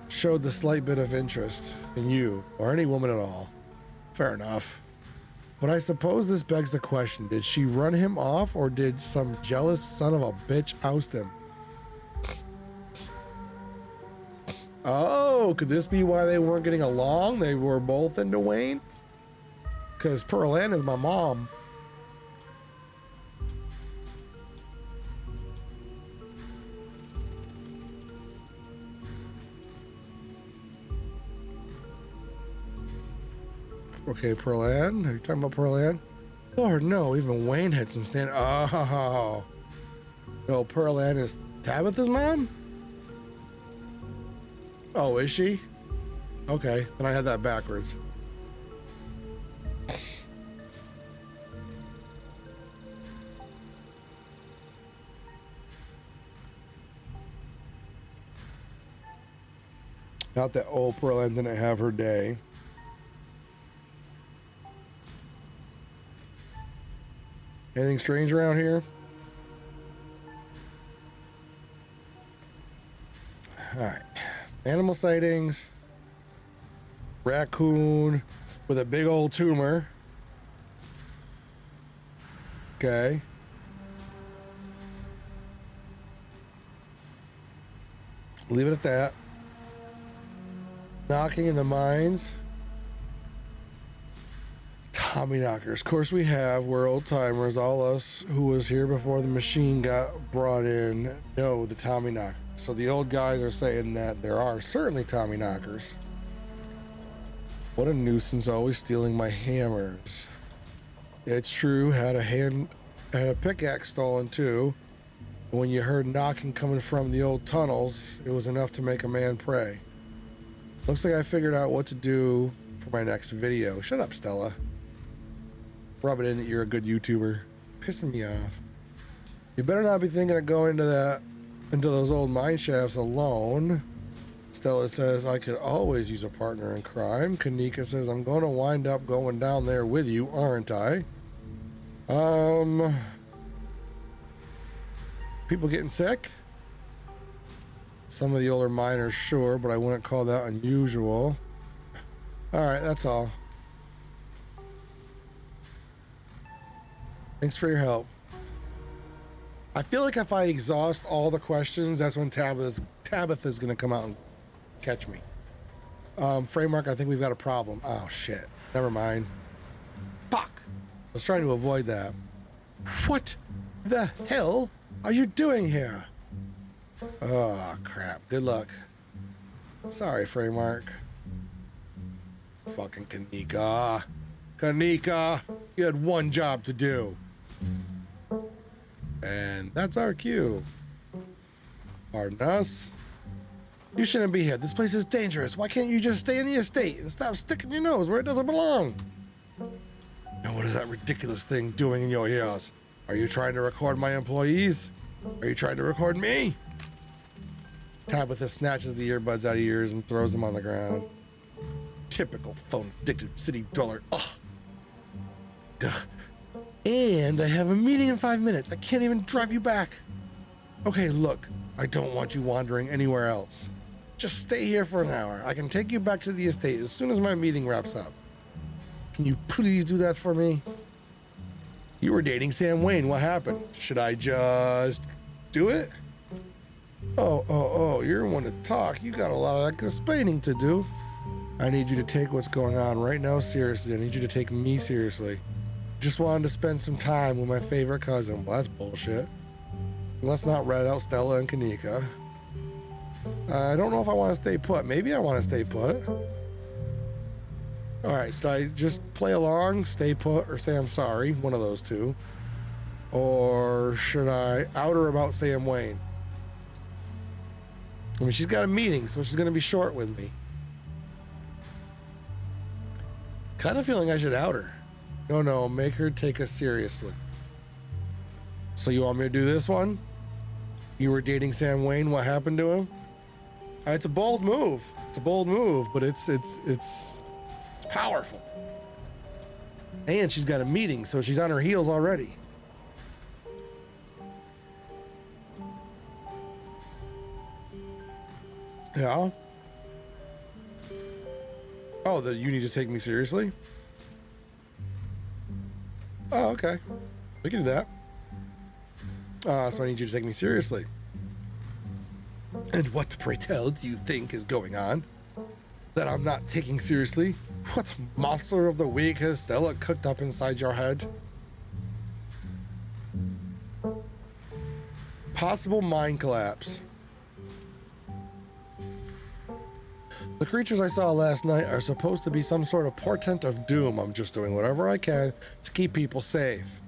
showed the slight bit of interest in you, or any woman at all. Fair enough. But I suppose this begs the question, did she run him off, or did some jealous son of a bitch oust him? Oh, could this be why they weren't getting along? They were both into Wayne? Because Pearl Ann is my mom. Okay, Pearl Ann? Are you talking about Pearl Ann? Lord, no. Even Wayne had some stand. Oh. No, Pearl Ann is Tabitha's mom? Oh, is she? Okay, then I had that backwards. Not that old Pearl Ann didn't have her day. Anything strange around here? All right. Animal sightings. Raccoon with a big old tumor. Okay. Leave it at that. Knocking in the mines. Tommy knockers. Of course we have. We're old timers. All us who was here before the machine got brought in know the Tommy knockers. So the old guys are saying that there are certainly Tommy knockers. What a nuisance, always stealing my hammers. It's true, had a pickaxe stolen too. When you heard knocking coming from the old tunnels, it was enough to make a man pray. Looks like I figured out what to do for my next video. Shut up, Stella. Rub it in that you're a good YouTuber. Pissing me off. You better not be thinking of going into those old mine shafts alone. Stella says, I could always use a partner in crime. Kanika says, I'm going to wind up going down there with you, aren't I? People getting sick? Some of the older miners, sure, but I wouldn't call that unusual. All right, that's all. Thanks for your help. I feel like if I exhaust all the questions, that's when Tabitha's gonna come out and catch me. Fraeymark, I think we've got a problem. Oh shit. Never mind. Fuck. I was trying to avoid that. What the hell are you doing here? Oh crap. Good luck. Sorry, Fraeymark. Fucking Kanika. Kanika, you had one job to do. And that's our cue. Pardon us. You shouldn't be here. This place is dangerous. Why can't you just stay in the estate and stop sticking your nose where it doesn't belong? And what is that ridiculous thing doing in your ears? Are you trying to record my employees? Are you trying to record me? Tabitha snatches the earbuds out of your ears and throws them on the ground. Typical phone-addicted city dweller. Ugh. Ugh. And I have a meeting in 5 minutes. I can't even drive you back. Okay, look, I don't want you wandering anywhere else. Just stay here for an hour. I can take you back to the estate as soon as my meeting wraps up. Can you please do that for me? You were dating Sam Wayne. What happened? Should I just do it? Oh, you're one to talk. You got a lot of explaining to do. I need you to take what's going on right now seriously. I need you to take me seriously. Just wanted to spend some time with my favorite cousin. Well, that's bullshit. Let's not rat out Stella and Kanika. I don't know if I want to stay put. Maybe I want to stay put. All right, so I just play along, stay put, or say I'm sorry, one of those two. Or should I out her about Sam Wayne? I mean, she's got a meeting, so she's going to be short with me. Kind of feeling I should out her. No, make her take us seriously. So you want me to do this one? You were dating Sam Wayne, what happened to him? It's a bold move. But it's powerful. And she's got a meeting, so she's on her heels already. Yeah. Oh, that you need to take me seriously? Oh, okay. We can do that. So I need you to take me seriously. And what, pray tell, do you think is going on? That I'm not taking seriously? What monster of the week has Stella cooked up inside your head? Possible mind collapse. The creatures I saw last night are supposed to be some sort of portent of doom. I'm just doing whatever I can to keep people safe.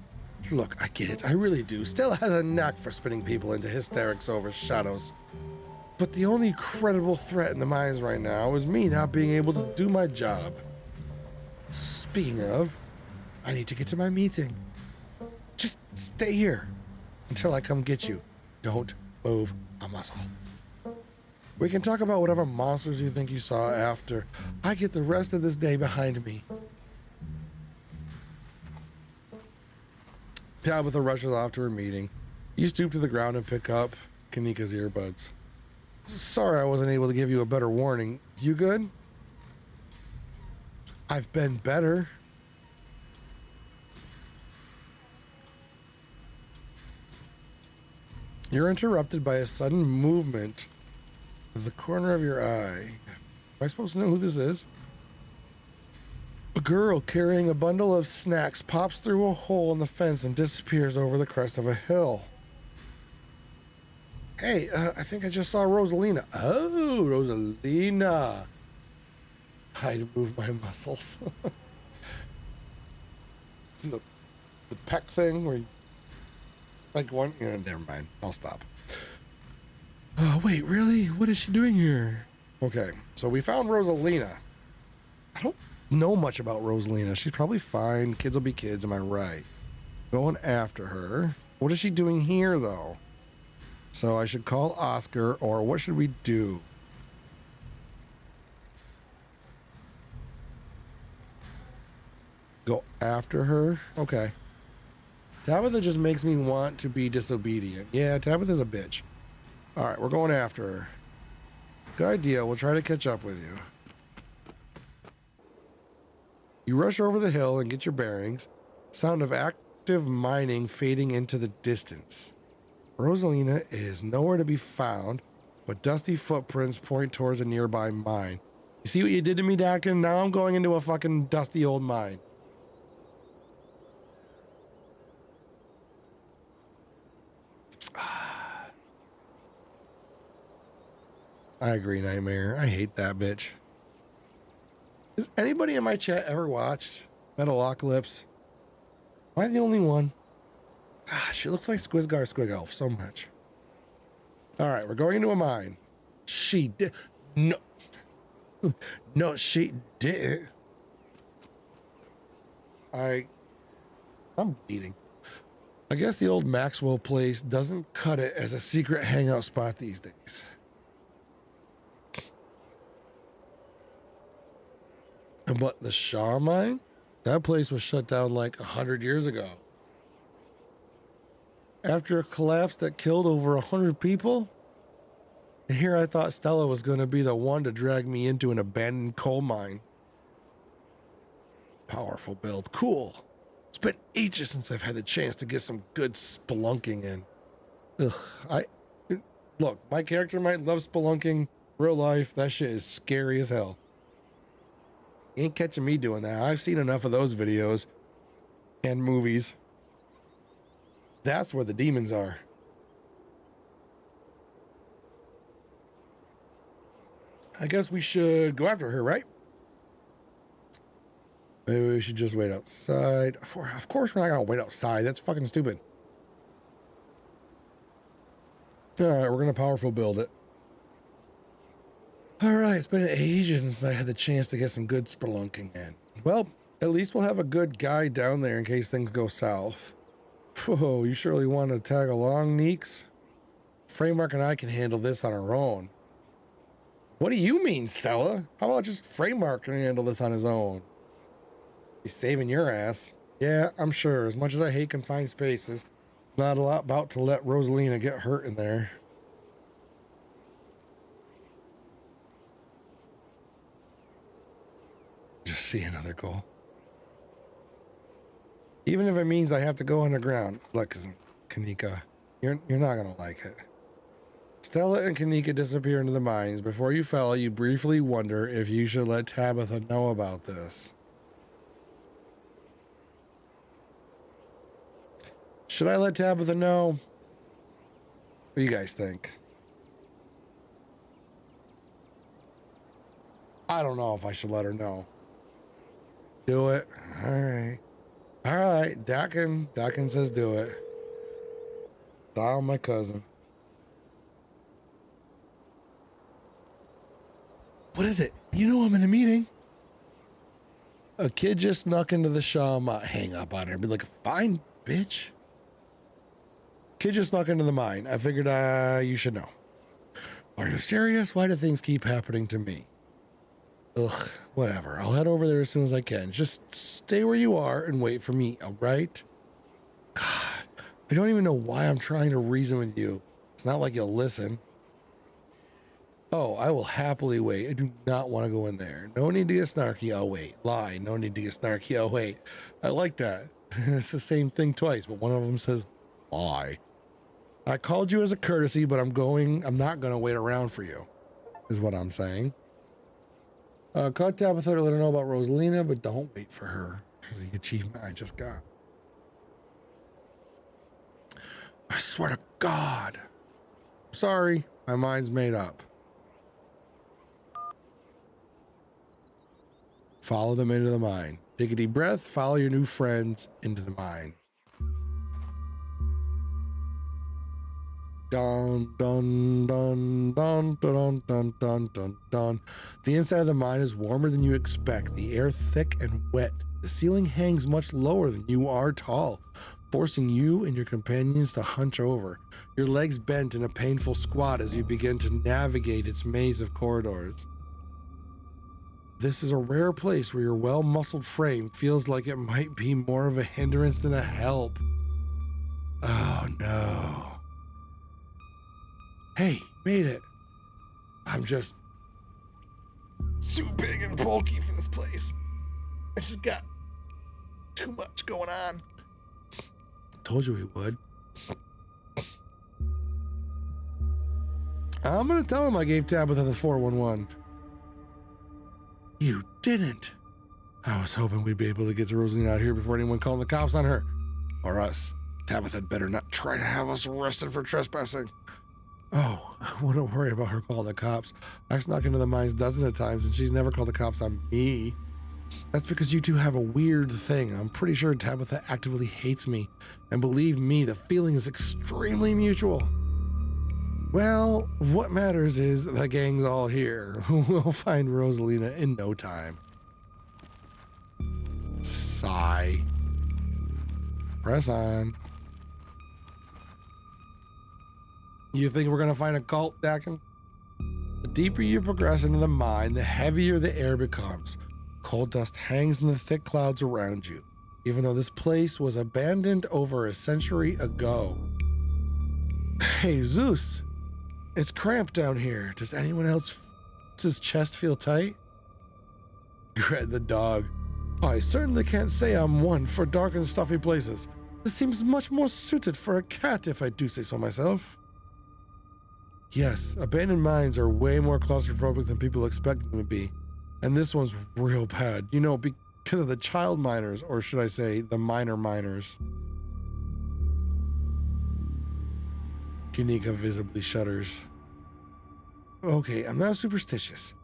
Look, I get it. I really do. Stella has a knack for spinning people into hysterics over shadows. But the only credible threat in the mines right now is me not being able to do my job. Speaking of, I need to get to my meeting. Just stay here until I come get you. Don't move a muscle. We can talk about whatever monsters you think you saw after I get the rest of this day behind me. Tabitha rushes off to her meeting. You stoop to the ground and pick up Kanika's earbuds. Sorry I wasn't able to give you a better warning. You good? I've been better. You're interrupted by a sudden movement of the corner of your eye. Am I supposed to know who this is? A girl carrying a bundle of snacks pops through a hole in the fence and disappears over the crest of a hill. Hey, I think I just saw Rosalina. Oh, Rosalina. I had to move my muscles. the peck thing where you, like one, never mind. I'll stop. Oh, wait, really? What is she doing here? Okay, so we found Rosalina. I don't know much about Rosalina. She's probably fine. Kids will be kids, am I right? Going after her. What is she doing here, though? So I should call Oscar, or what should we do? Go after her? Okay. Tabitha just makes me want to be disobedient. Yeah, Tabitha's a bitch. All right, we're going after her. Good idea. We'll try to catch up with you. You rush over the hill and get your bearings. Sound of active mining fading into the distance. Rosalina is nowhere to be found, but dusty footprints point towards a nearby mine. You see what you did to me, Dakin? Now I'm going into a fucking dusty old mine. I agree, Nightmare. I hate that bitch. Has anybody in my chat ever watched Metalocalypse? Am I the only one? She looks like Squizgar Squigelf so much. All right, we're going into a mine. She did. No. No, she didn't. I'm bleeding. I guess the old Maxwell place doesn't cut it as a secret hangout spot these days. But the Shaw mine? That place was shut down like 100 years ago. After a collapse that killed over 100 people? And here I thought Stella was going to be the one to drag me into an abandoned coal mine. Powerful build. Cool. It's been ages since I've had the chance to get some good spelunking in. Ugh, look, my character might love spelunking. Real life, that shit is scary as hell. You ain't catching me doing that. I've seen enough of those videos and movies. That's where the demons are. I guess we should go after her, right? Maybe we should just wait outside. Of course we're not gonna wait outside. That's fucking stupid. All right, we're gonna powerful build it. All right, it's been ages since I had the chance to get some good spelunking in. Well, at least we'll have a good guy down there in case things go south. Whoa, you surely want to tag along, Neeks? Fraeymark and I can handle this on our own. What do you mean, Stella? How about just Fraeymark can handle this on his own? He's saving your ass. Yeah, I'm sure. As much as I hate confined spaces, not a lot about to let Rosalina get hurt in there. Just see another goal. Even if it means I have to go underground. Look, Kanika, you're not gonna like it. Stella and Kanika disappear into the mines. Before you fell, you briefly wonder if you should let Tabitha know about this. Should I let Tabitha know? What do you guys think? I don't know if I should let her know. Do it. All right. All right. Dakin says do it. Dial my cousin. What is it? You know I'm in a meeting. A kid just snuck into the shop. Hang up on her. Be like, fine, bitch. Kid just snuck into the mine. I figured you should know. Are you serious? Why do things keep happening to me? Ugh, whatever. I'll head over there as soon as I can. Just stay where you are and wait for me, all right? God, I don't even know why I'm trying to reason with you. It's not like you'll listen. Oh, I will happily wait. I do not want to go in there. No need to get snarky, I'll wait. Lie, no need to get snarky, I'll wait. I like that. It's the same thing twice, but one of them says lie. I called you as a courtesy, but I'm not going to wait around for you, is what I'm saying. Call Tabitha to let her know about Rosalina, but don't wait for her. She's the achievement I just got. I swear to God. Sorry, my mind's made up. Follow them into the mine. Take a deep breath, follow your new friends into the mine. Dun, dun, dun, dun, dun, dun, dun, dun, dun. The inside of the mine is warmer than you expect. The air thick and wet. The ceiling hangs much lower than you are tall, forcing you and your companions to hunch over. Your legs bent in a painful squat as you begin to navigate its maze of corridors. This is a rare place where your well-muscled frame feels like it might be more of a hindrance than a help. Oh no. Hey, made it. I'm just too big and bulky for this place. I just got too much going on. Told you we would. I'm gonna tell him I gave Tabitha the 411. You didn't. I was hoping we'd be able to get to Rosalina out here before anyone called the cops on her. Or us. Tabitha had better not try to have us arrested for trespassing. Oh, I wouldn't worry about her calling the cops. I've snuck into the mines dozens of times and she's never called the cops on me. That's because you two have a weird thing. I'm pretty sure Tabitha actively hates me. And believe me, the feeling is extremely mutual. Well, what matters is the gang's all here. We'll find Rosalina in no time. Sigh. Press on. You think we're gonna find a cult, Dakin? The deeper you progress into the mine, the heavier the air becomes. Coal dust hangs in the thick clouds around you, even though this place was abandoned over a century ago. Hey, Zeus. It's cramped down here. Does anyone else's chest feel tight? Gret the dog. I certainly can't say I'm one for dark and stuffy places. This seems much more suited for a cat, if I do say so myself. Yes, abandoned mines are way more claustrophobic than people expect them to be. And this one's real bad. You know, because of the child miners, or should I say, the minor miners. Kanika visibly shudders. Okay, I'm not superstitious,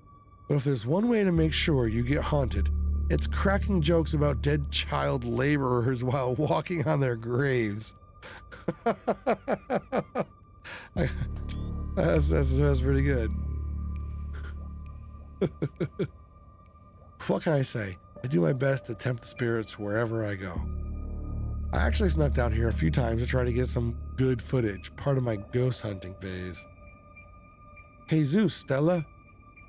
but if there's one way to make sure you get haunted, it's cracking jokes about dead child laborers while walking on their graves. That's pretty good. What can I say? I do my best to tempt the spirits wherever I go. I actually snuck down here a few times to try to get some good footage, part of my ghost hunting phase. Hey Zeus, Stella,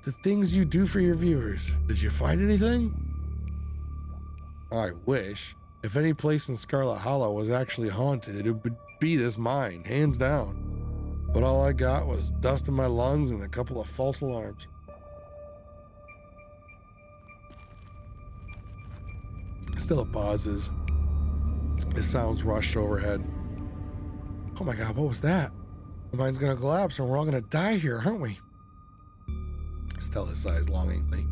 the things you do for your viewers, did you find anything? I wish. If any place in Scarlet Hollow was actually haunted, it would be this mine, hands down. But all I got was dust in my lungs and a couple of false alarms. Stella pauses. It sounds rushed overhead. Oh my God, what was that? The mine's gonna collapse and we're all gonna die here, aren't we? Stella sighs longingly.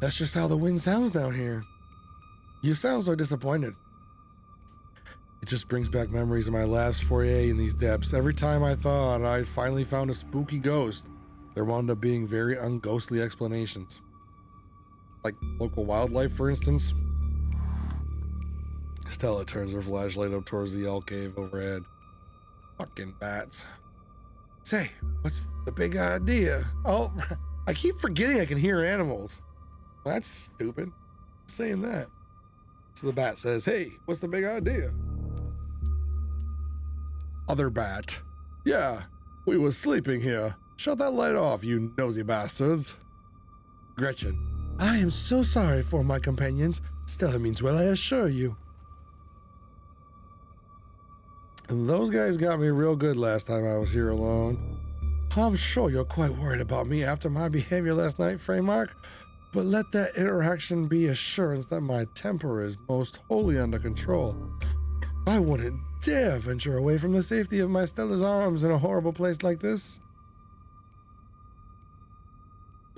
That's just how the wind sounds down here. You sound so disappointed. It just brings back memories of my last foray in these depths. Every time I thought I'd finally found a spooky ghost, there wound up being very unghostly explanations. Like local wildlife, for instance. Stella turns her flashlight up towards the elk cave overhead. Fucking bats. Say, what's the big idea? Oh, I keep forgetting I can hear animals. That's stupid. I'm saying that. So the bat says, hey, what's the big idea? Other bat. Yeah, we was sleeping here. Shut that light off, you nosy bastards. Gretchen. I am so sorry for my companions. Stella means well, I assure you. And those guys got me real good last time I was here alone. I'm sure you're quite worried about me after my behavior last night, Fraeymark, but let that interaction be assurance that my temper is most wholly under control. I wouldn't dare venture away from the safety of my Stella's arms in a horrible place like this.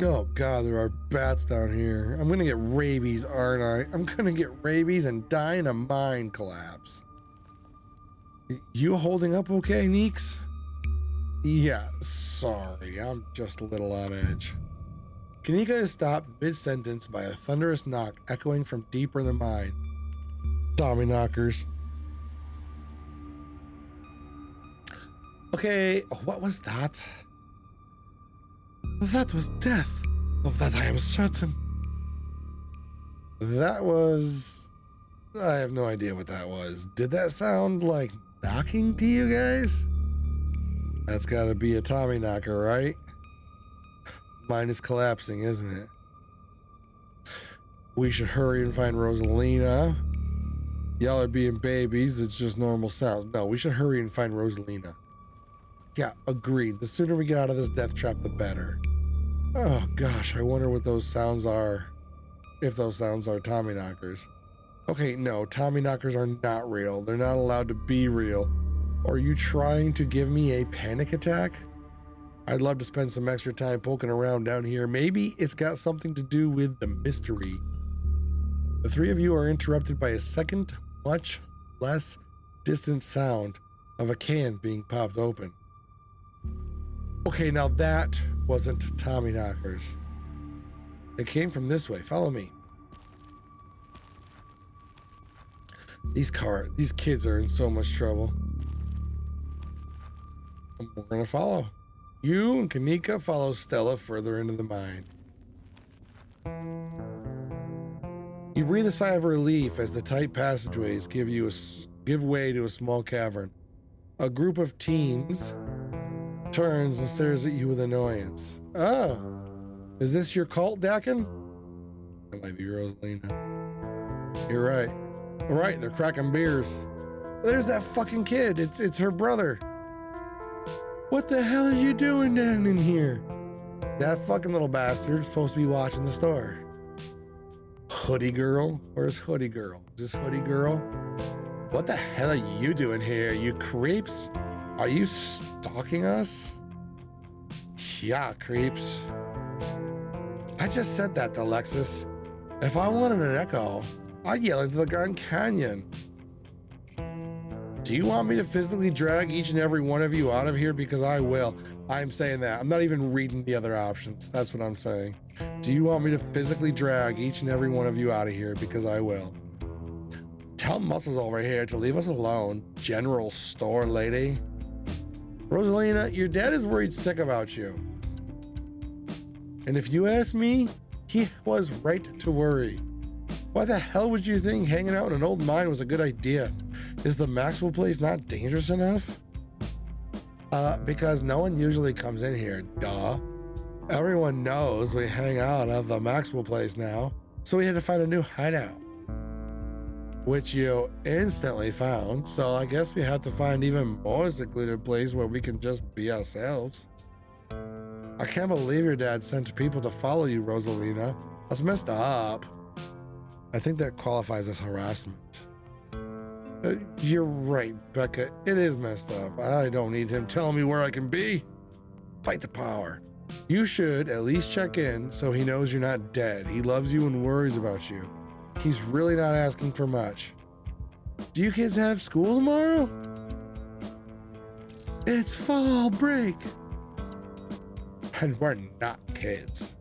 Oh God, there are bats down here. I'm gonna get rabies, aren't I? I'm gonna get rabies and die in a mine collapse. You holding up okay, Neeks? Yeah, sorry, I'm just a little on edge. Kanika is stopped mid-sentence by a thunderous knock echoing from deeper in the mine. Tommy knockers. Okay, what was that? That was death. Of that I am certain. That was... I have no idea what that was. Did that sound like knocking to you guys? That's gotta be a Tommy knocker, right? Mine is collapsing, isn't it? We should hurry and find Rosalina. Y'all are being babies, it's just normal sounds. No, we should hurry and find Rosalina. Yeah, agreed. The sooner we get out of this death trap, the better. Oh gosh, I wonder what those sounds are. If those sounds are Tommy knockers. Okay, no, Tommy knockers are not real. They're not allowed to be real. Are you trying to give me a panic attack? I'd love to spend some extra time poking around down here. Maybe it's got something to do with the mystery. The three of you are interrupted by a second, much less distant sound of a can being popped open. Okay, now that wasn't Tommy knockers. It came from this way. Follow me. These kids are in so much trouble. We're gonna follow. You and Kanika follow Stella further into the mine. You breathe a sigh of relief as the tight passageways give way to a small cavern. A group of teens turns and stares at you with annoyance. Oh, is this your cult, Dakin? That might be Rosalina. You're right. All right, they're cracking beers. There's that fucking kid. It's her brother. What the hell are you doing down in here? That fucking little bastard's supposed to be watching the store. Hoodie girl? Where's Hoodie girl? Is this Hoodie girl? What the hell are you doing here, you creeps? Are you stalking us? Yeah, creeps. I just said that to Lexus. If I wanted an echo, I'd yell into the Grand Canyon. Do you want me to physically drag each and every one of you out of here? Because I will. I'm saying that. I'm not even reading the other options. That's what I'm saying. Do you want me to physically drag each and every one of you out of here? Because I will. Tell Muscles over here to leave us alone, general store lady. Rosalina, your dad is worried sick about you. And if you ask me, he was right to worry. Why the hell would you think hanging out in an old mine was a good idea? Is the Maxwell place not dangerous enough? Because no one usually comes in here, duh. Everyone knows we hang out at the Maxwell place now, so we had to find a new hideout. Which you instantly found, so I guess we have to find even more secluded place where we can just be ourselves. I can't believe your dad sent people to follow you, Rosalina. That's messed up. I think that qualifies as harassment. You're right, Becca. It is messed up. I don't need him telling me where I can be. Fight the power. You should at least check in so he knows you're not dead. He loves you and worries about you. He's really not asking for much. Do you kids have school tomorrow? It's fall break. And we're not kids.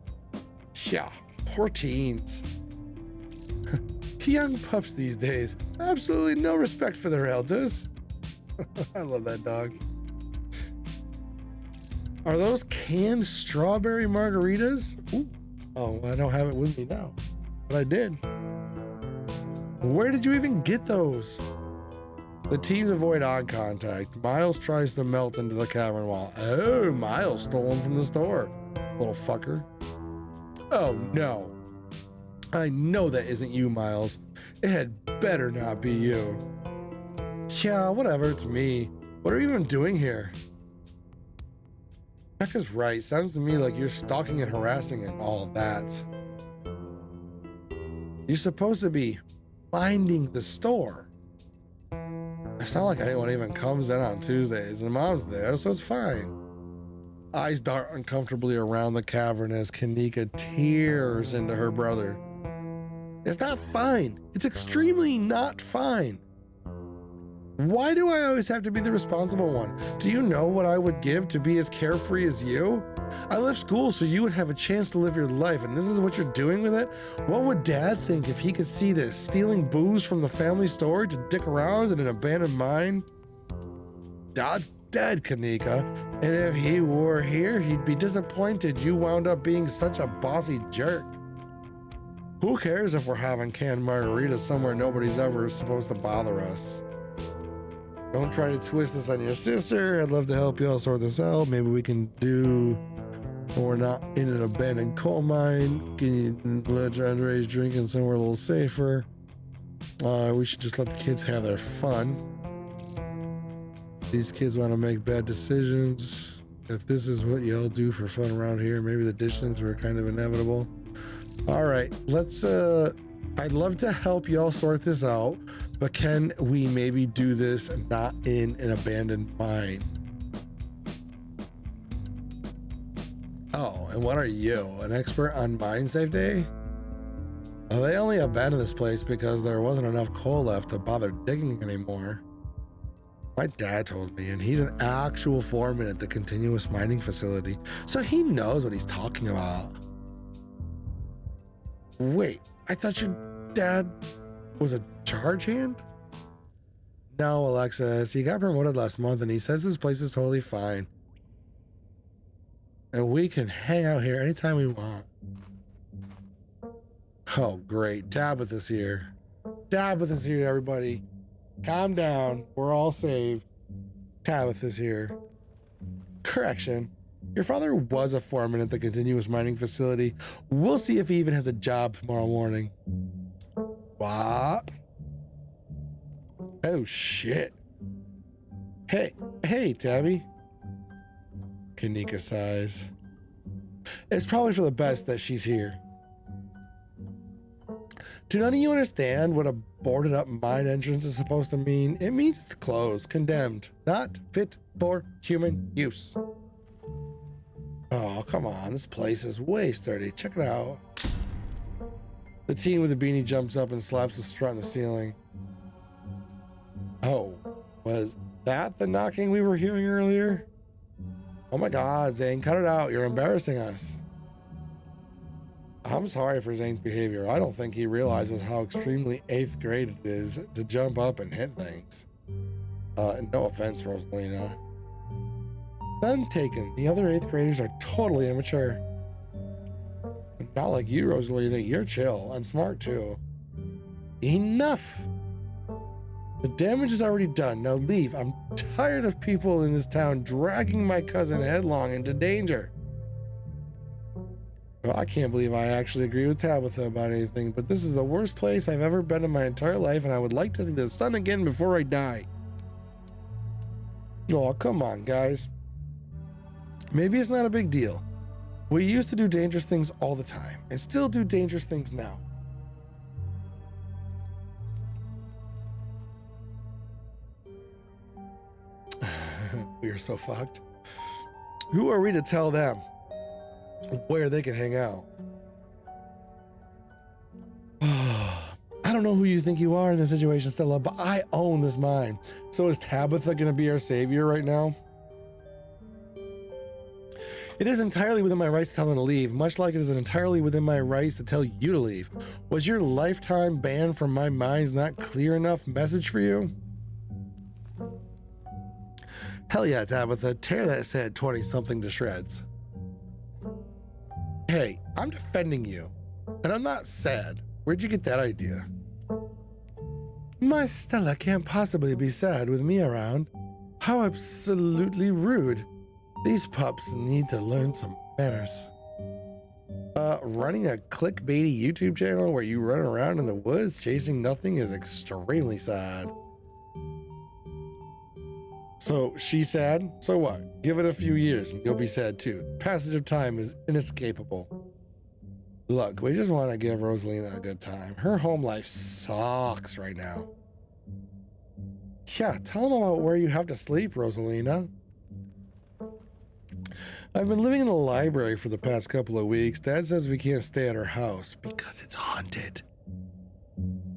Yeah, poor teens. Young pups these days, absolutely no respect for their elders. I love that dog. Are those canned strawberry margaritas? Ooh. Oh, I don't have it with me now, but I did. Where did you even get those? The teens avoid eye contact. Miles tries to melt into the cavern wall. Oh, Miles stole them from the store. Little fucker. Oh no. I know that isn't you, Miles. It had better not be you. Yeah, whatever, it's me. What are you even doing here? Becca's right. Sounds to me like you're stalking and harassing and all that. You're supposed to be minding the store. It's not like anyone even comes in on Tuesdays, and Mom's there, so it's fine. Eyes dart uncomfortably around the cavern as Kanika tears into her brother. It's not fine. It's extremely not fine. Why do I always have to be the responsible one? Do you know what I would give to be as carefree as you? I left school so you would have a chance to live your life, and this is what you're doing with it? What would Dad think if he could see this? Stealing booze from the family store to dick around in an abandoned mine? Dad's dead, Kanika, and if he were here, he'd be disappointed you wound up being such a bossy jerk. Who cares if we're having canned margaritas somewhere nobody's ever supposed to bother us? Don't try to twist this on your sister. I'd love to help y'all sort this out. Maybe we can do, when we're not in an abandoned coal mine, can you let your underage drinking somewhere a little safer? We should just let the kids have their fun. These kids want to make bad decisions. If this is what y'all do for fun around here, maybe the distance were kind of inevitable. All right, let's, I'd love to help y'all sort this out, but can we maybe do this not in an abandoned mine? Oh, and what are you, an expert on mine safety? Well, they only abandoned this place because there wasn't enough coal left to bother digging anymore. My dad told me, and he's an actual foreman at the continuous mining facility, so he knows what he's talking about. Wait, I thought your dad was a charge hand? No, Alexis, he got promoted last month and he says this place is totally fine. And we can hang out here anytime we want. Oh, great. Tabitha's here. Tabitha's here, everybody. Calm down. We're all saved. Tabitha's here. Correction. Your father was a foreman at the continuous mining facility. We'll see if he even has a job tomorrow morning. What? Oh, shit. Hey, Tabby. Kanika sighs. It's probably for the best that she's here. Do none of you understand what a boarded up mine entrance is supposed to mean? It means it's closed, condemned, not fit for human use. Oh, come on. This place is way sturdy. Check it out. The teen with the beanie jumps up and slaps the strut in the ceiling. Oh, was that the knocking we were hearing earlier? Oh my God, Zane, cut it out. You're embarrassing us. I'm sorry for Zane's behavior. I don't think he realizes how extremely 8th grade it is to jump up and hit things. No offense, Rosalina. None taken. The other 8th graders are totally immature. Not like you, Rosalina. You're chill and smart too. Enough! The damage is already done. Now leave. I'm tired of people in this town dragging my cousin headlong into danger. Well, I can't believe I actually agree with Tabitha about anything, but this is the worst place I've ever been in my entire life, and I would like to see the sun again before I die. Oh, come on, guys. Maybe it's not a big deal. We used to do dangerous things all the time, and still do dangerous things now. We are so fucked. Who are we to tell them where they can hang out? I don't know who you think you are in this situation, Stella, but I own this mine. So is Tabitha going to be our savior right now? It is entirely within my rights to tell them to leave, much like it is entirely within my rights to tell you to leave. Was your lifetime ban from my mines not clear enough message for you? Hell yeah, Tabitha, tear that sad 20-something to shreds. Hey, I'm defending you, and I'm not sad. Where'd you get that idea? My Stella can't possibly be sad with me around. How absolutely rude. These pups need to learn some manners. Running a clickbaity YouTube channel where you run around in the woods chasing nothing is extremely sad. So she's sad? So what? Give it a few years and you'll be sad too. Passage of time is inescapable. Look, we just want to give Rosalina a good time. Her home life sucks right now. Yeah, tell them about where you have to sleep, Rosalina. I've been living in the library for the past couple of weeks. Dad says we can't stay at her house because it's haunted.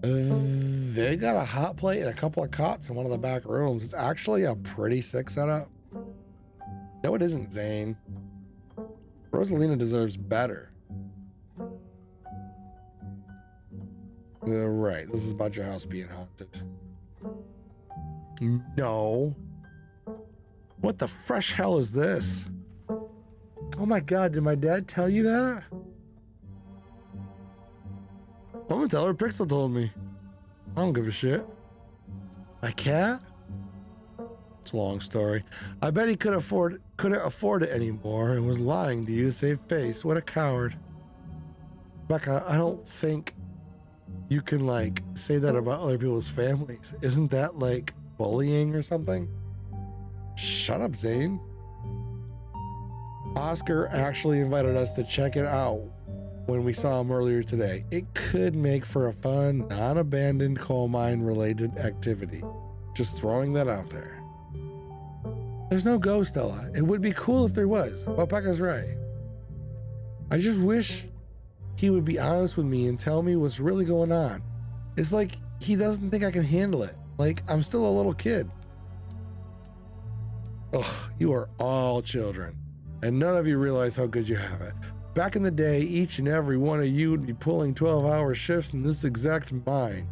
They got a hot plate and a couple of cots in one of the back rooms. It's actually a pretty sick setup. No, it isn't, Zane. Rosalina deserves better. Right, this is about your house being haunted. No. What the fresh hell is this? Oh my God, did my dad tell you that? I'm gonna tell her Pixel told me. I don't give a shit. My cat? It's a long story. I bet he couldn't afford it anymore and was lying to you to save face. What a coward. Becca, I don't think you can like say that about other people's families. Isn't that like bullying or something? Shut up, Zane. Oscar actually invited us to check it out when we saw him earlier today. It could make for a fun, non-abandoned coal mine related activity. Just throwing that out there. There's no go, Stella. It would be cool if there was, but Becca's right. I just wish he would be honest with me and tell me what's really going on. It's like he doesn't think I can handle it. Like I'm still a little kid. Ugh, you are all children, and none of you realize how good you have it. Back in the day, each and every one of you would be pulling 12-hour shifts in this exact mine.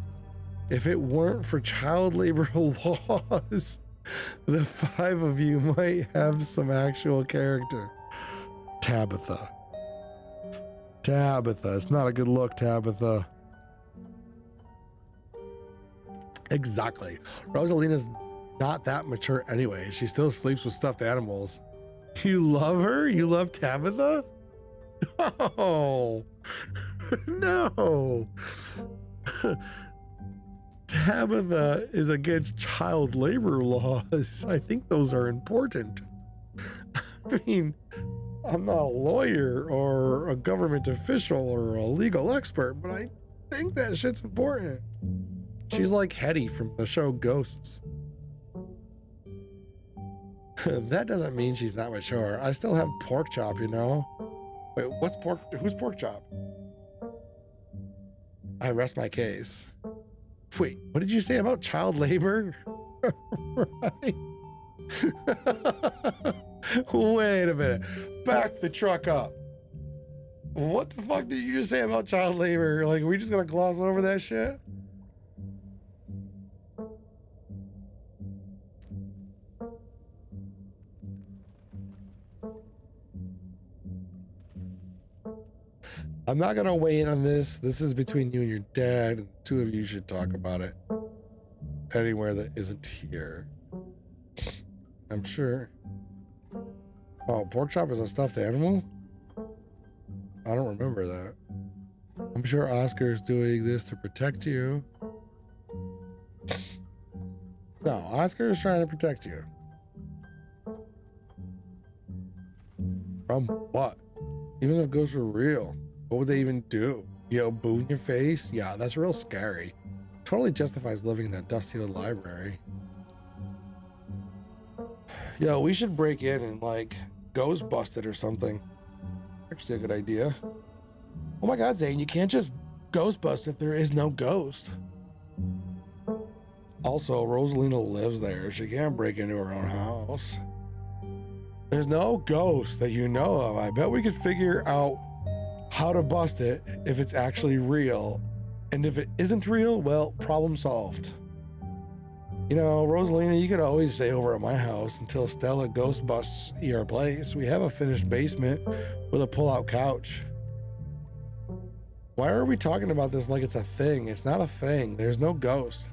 If it weren't for child labor laws, the 5 of you might have some actual character. Tabitha. Tabitha. It's not a good look, Tabitha. Exactly. Rosalina's not that mature anyway. She still sleeps with stuffed animals. You love her? You love Tabitha? No. No. Tabitha is against child labor laws. I think those are important. I mean, I'm not a lawyer or a government official or a legal expert, but I think that shit's important. She's like Hetty from the show Ghosts. That doesn't mean she's not mature. I still have pork chop, you know? Wait, what's pork? Who's pork chop? I rest my case. Wait, what did you say about child labor? Right. Wait a minute. Back the truck up. What the fuck did you just say about child labor? Like, are we just gonna gloss over that shit? I'm not gonna weigh in on this. This is between you and your dad, and the two of you should talk about it anywhere that isn't here. I'm sure. Oh, pork chop is a stuffed animal? I don't remember that. I'm sure Oscar's doing this to protect you. No, Oscar is trying to protect you. From what? Even if ghosts were real, what would they even do? Yo, boo in your face? Yeah, that's real scary. Totally justifies living in that dusty old library. Yo, we should break in and like ghost bust it or something. Actually a good idea. Oh my god, Zane, you can't just ghost bust if there is no ghost. Also, Rosalina lives there. She can't break into her own house. There's no ghost that you know of. I bet we could figure out how to bust it if it's actually real. And if it isn't real, well, problem solved. You know, Rosalina, you could always stay over at my house until Stella ghost busts your place. We have a finished basement with a pull-out couch. Why are we talking about this like it's a thing? It's not a thing. There's no ghost.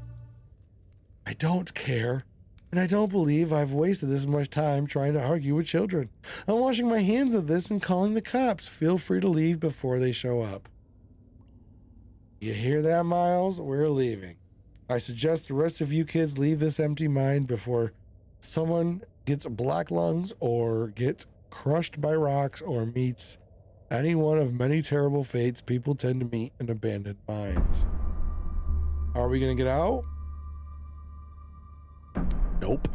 I don't care. And I don't believe I've wasted this much time trying to argue with children. I'm washing my hands of this and calling the cops. Feel free to leave before they show up. You hear that, Miles? We're leaving. I suggest the rest of you kids leave this empty mine before someone gets black lungs or gets crushed by rocks or meets any one of many terrible fates people tend to meet in abandoned mines. Are we gonna get out? Nope.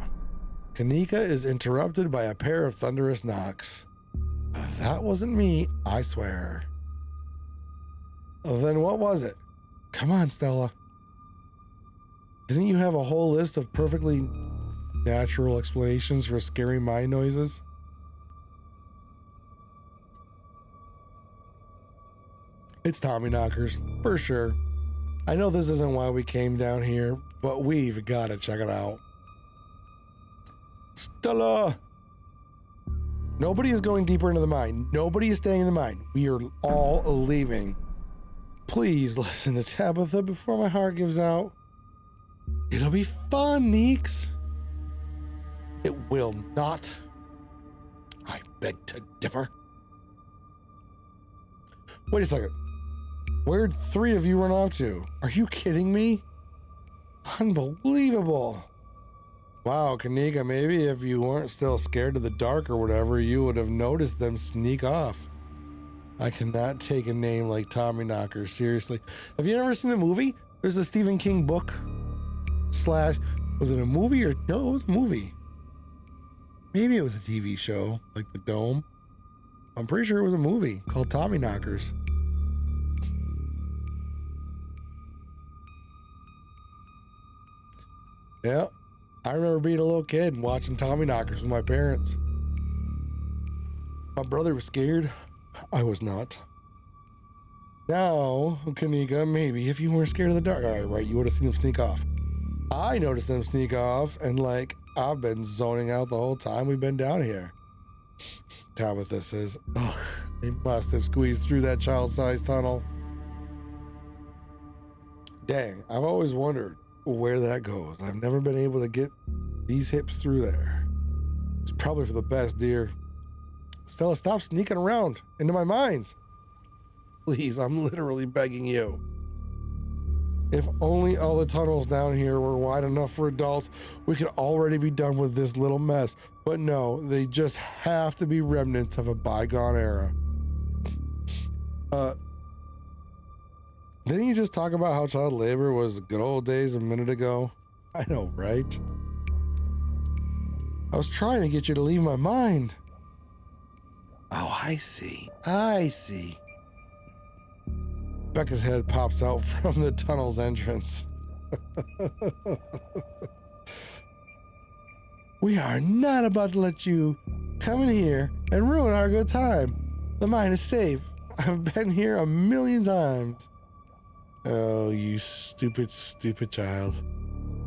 Kanika is interrupted by a pair of thunderous knocks. That wasn't me, I swear. Then what was it? Come on, Stella. Didn't you have a whole list of perfectly natural explanations for scary mine noises? It's Tommyknockers, for sure. I know this isn't why we came down here, but we've got to check it out. Stella! Nobody is going deeper into the mine. Nobody is staying in the mine. We are all leaving. Please listen to Tabitha before my heart gives out. It'll be fun, Neeks. It will not. I beg to differ. Wait a second. Where'd three of you run off to? Are you kidding me? Unbelievable. Wow, Kanika, maybe if you weren't still scared of the dark or whatever, you would have noticed them sneak off. I cannot take a name like Tommyknocker seriously. Have you ever seen the movie? There's a Stephen King book slash, was it a movie or, no, it was a movie. Maybe it was a TV show, like The Dome. I'm pretty sure it was a movie called Tommyknockers. Yeah, I remember being a little kid and watching Tommyknockers with my parents. My brother was scared. I was not. Now, Kanika, maybe if you weren't scared of the dark, all right, you would have seen them sneak off. I noticed them sneak off, and like, I've been zoning out the whole time we've been down here. Tabitha says, ugh, they must have squeezed through that child-sized tunnel. Dang, I've always wondered where that goes. I've never been able to get these hips through there. It's probably for the best, dear. Stella, stop sneaking around into my mines. Please, I'm literally begging you. If only all the tunnels down here were wide enough for adults, we could already be done with this little mess. But no, they just have to be remnants of a bygone era. Didn't you just talk about how child labor was good old days a minute ago? I know, right? I was trying to get you to leave my mind. Oh, I see. I see. Becca's head pops out from the tunnel's entrance. We are not about to let you come in here and ruin our good time. The mine is safe. I've been here a million times. Oh, you stupid, stupid child.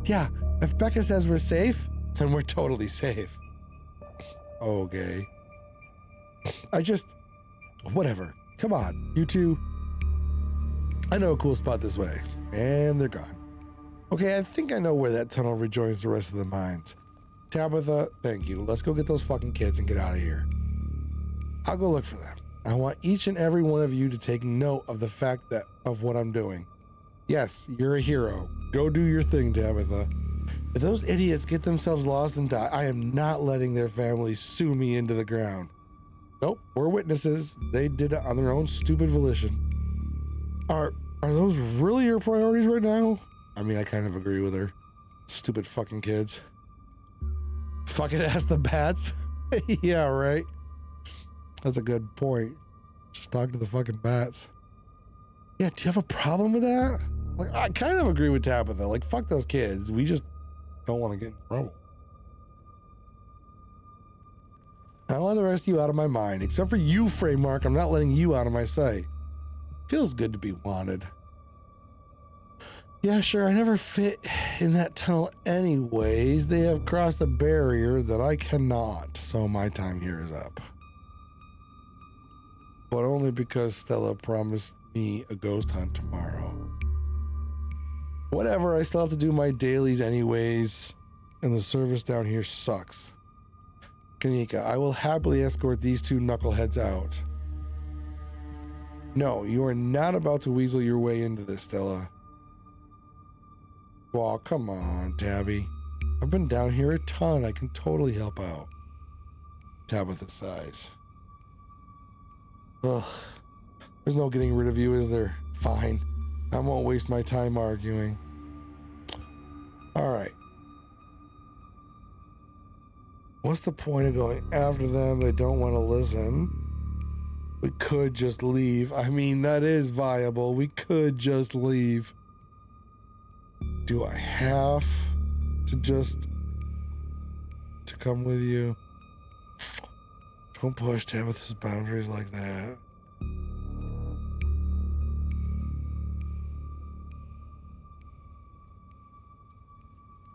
Yeah, if Becca says we're safe, then we're totally safe. Okay. Whatever. Come on, you two. I know a cool spot this way. And they're gone. Okay, I think I know where that tunnel rejoins the rest of the mines. Tabitha, thank you. Let's go get those fucking kids and get out of here. I'll go look for them. I want each and every one of you to take note of the fact of what I'm doing. Yes, you're a hero. Go do your thing, Tabitha. If those idiots get themselves lost and die, I am not letting their families sue me into the ground. Nope, we're witnesses. They did it on their own stupid volition. Are those really your priorities right now? I mean, I kind of agree with her. Stupid fucking kids. Fucking ask the bats? Yeah, right. That's a good point. Just talk to the fucking bats. Yeah, do you have a problem with that? Like, I kind of agree with Tabitha. Like, fuck those kids. We just don't want to get in trouble. I don't let the rest of you out of my mind. Except for you, Fraeymark, I'm not letting you out of my sight. Feels good to be wanted. Yeah, sure, I never fit in that tunnel anyways. They have crossed a barrier that I cannot, so my time here is up. But only because Stella promised me a ghost hunt tomorrow. Whatever, I still have to do my dailies anyways, and the service down here sucks. Kanika, I will happily escort these two knuckleheads out. No, you are not about to weasel your way into this, Stella. Aw, come on, Tabby. I've been down here a ton. I can totally help out. Tabitha sighs. Ugh. There's no getting rid of you, is there? Fine. I won't waste my time arguing. Alright. What's the point of going after them? They don't want to listen. We could just leave. I mean, that is viable. We could just leave. Do I have to come with you? Don't push Tabitha's boundaries like that.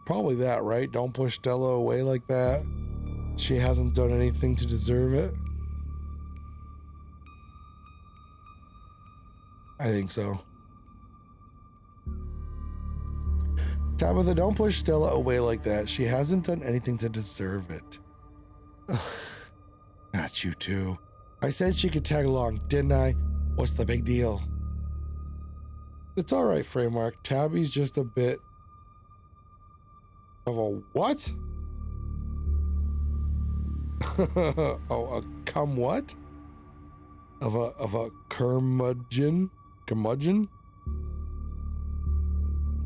Probably that, right? Don't push Stella away like that. She hasn't done anything to deserve it. I think so. Tabitha, don't push Stella away like that. She hasn't done anything to deserve it. Ugh. Not you two. I said she could tag along, didn't I? What's the big deal? It's all right, Fraeymark. Tabby's just a bit of a what? Oh, a cum what? Of a curmudgeon? Curmudgeon?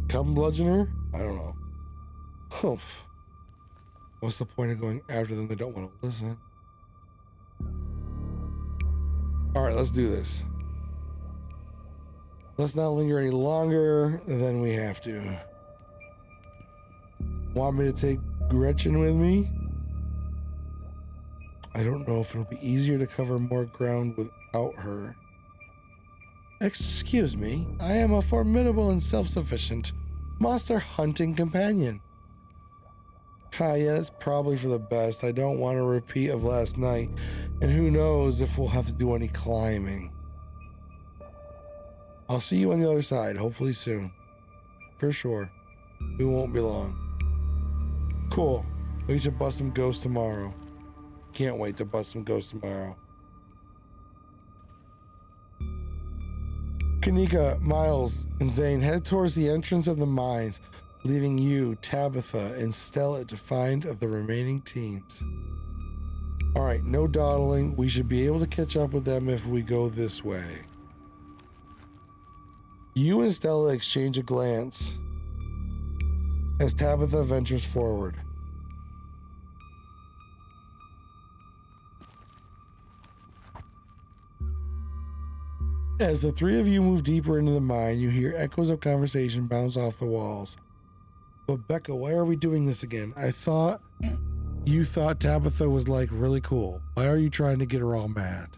Cum bludgeoner? I don't know. Humph. What's the point of going after them? They don't want to listen. Alright, let's do this. Let's not linger any longer than we have to. Want me to take Gretchen with me? I don't know if it'll be easier to cover more ground without her. Excuse me, I am a formidable and self-sufficient monster hunting companion. Yeah, that's probably for the best. I don't want a repeat of last night, and who knows if we'll have to do any climbing. I'll see you on the other side, hopefully soon. For sure. We won't be long. Cool. We should bust some ghosts tomorrow. Can't wait to bust some ghosts tomorrow. Kanika, Miles, and Zane head towards the entrance of the mines, leaving you, Tabitha, and Stella to find the remaining teens. All right, no dawdling. We should be able to catch up with them if we go this way. You and Stella exchange a glance as Tabitha ventures forward. As the three of you move deeper into the mine, you hear echoes of conversation bounce off the walls. But Becca, why are we doing this again? I thought you thought Tabitha was like really cool. Why are you trying to get her all mad?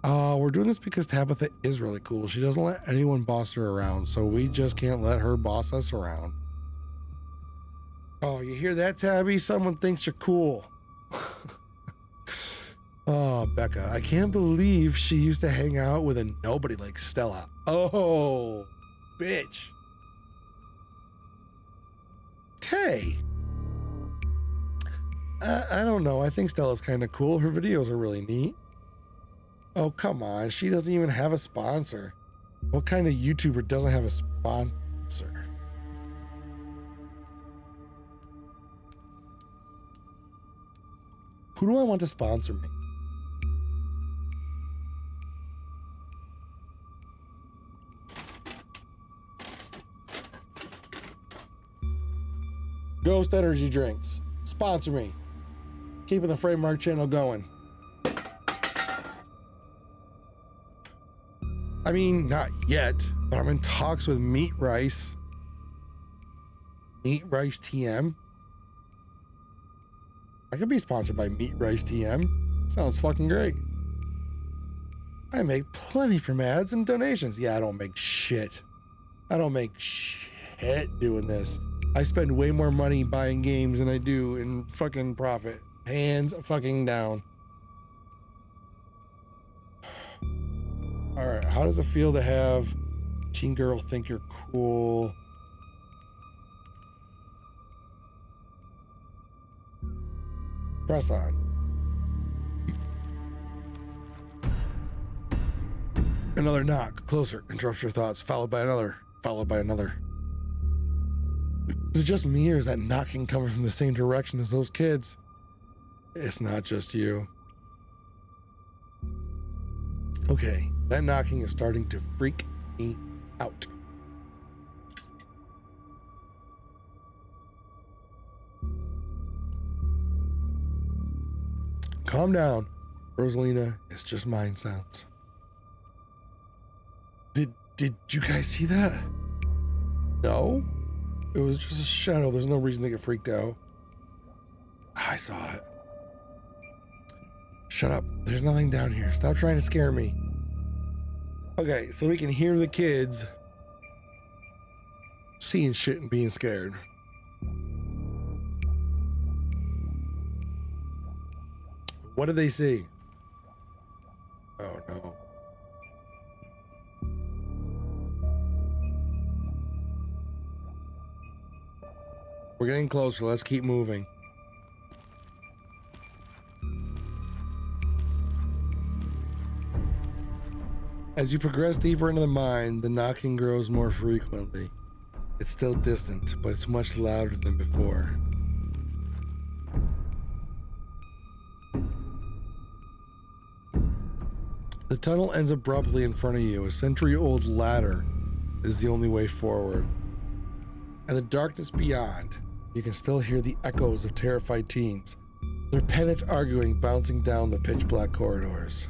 We're doing this because Tabitha is really cool. She doesn't let anyone boss her around, so we just can't let her boss us around. Oh, you hear that, Tabby? Someone thinks you're cool. Oh, Becca, I can't believe she used to hang out with a nobody like Stella. Oh, bitch. Tay. I don't know. I think Stella's kind of cool. Her videos are really neat. Oh, come on. She doesn't even have a sponsor. What kind of YouTuber doesn't have a sponsor? Who do I want to sponsor me? Ghost Energy Drinks. Sponsor me. Keeping the Fraeymark channel going. I mean, not yet, but I'm in talks with Meat Rice. Meat Rice TM. I could be sponsored by Meat Rice TM. Sounds fucking great. I make plenty from ads and donations. Yeah, I don't make shit. I don't make shit doing this. I spend way more money buying games than I do in fucking profit. Hands fucking down. All right, how does it feel to have teen girl think you're cool? Press on. Another knock, closer, interrupts your thoughts, followed by another, followed by another. Is it just me, or is that knocking coming from the same direction as those kids? It's not just you. Okay, that knocking is starting to freak me out. Calm down, Rosalina. It's just mind sounds. Did you guys see that? No? It was just a shadow. There's no reason to get freaked out. I saw it. Shut up. There's nothing down here. Stop trying to scare me. Okay, so we can hear the kids seeing shit and being scared. What did they see? Oh no. We're getting closer. Let's keep moving. As you progress deeper into the mine, the knocking grows more frequently. It's still distant, but it's much louder than before. The tunnel ends abruptly in front of you. A century-old ladder is the only way forward. And the darkness beyond, you can still hear the echoes of terrified teens, their panicked arguing bouncing down the pitch-black corridors.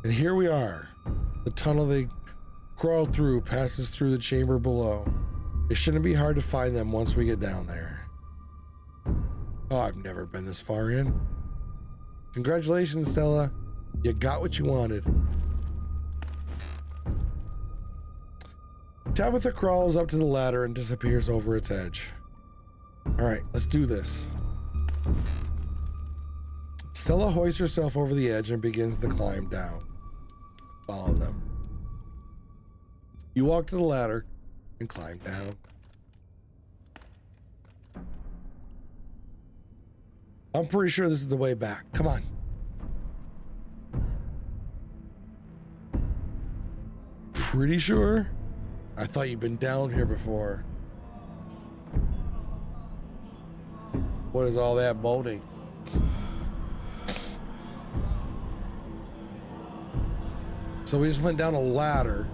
And here we are. The tunnel they crawled through passes through the chamber below. It shouldn't be hard to find them once we get down there. Oh, I've never been this far in. Congratulations, Stella. You got what you wanted. Tabitha crawls up to the ladder and disappears over its edge. All right, let's do this. Stella hoists herself over the edge and begins the climb down. Follow them. You walk to the ladder and climb down. I'm pretty sure this is the way back. Come on. pretty sure? I thought you'd been down here before. What is all that moaning? So we just went down a ladder,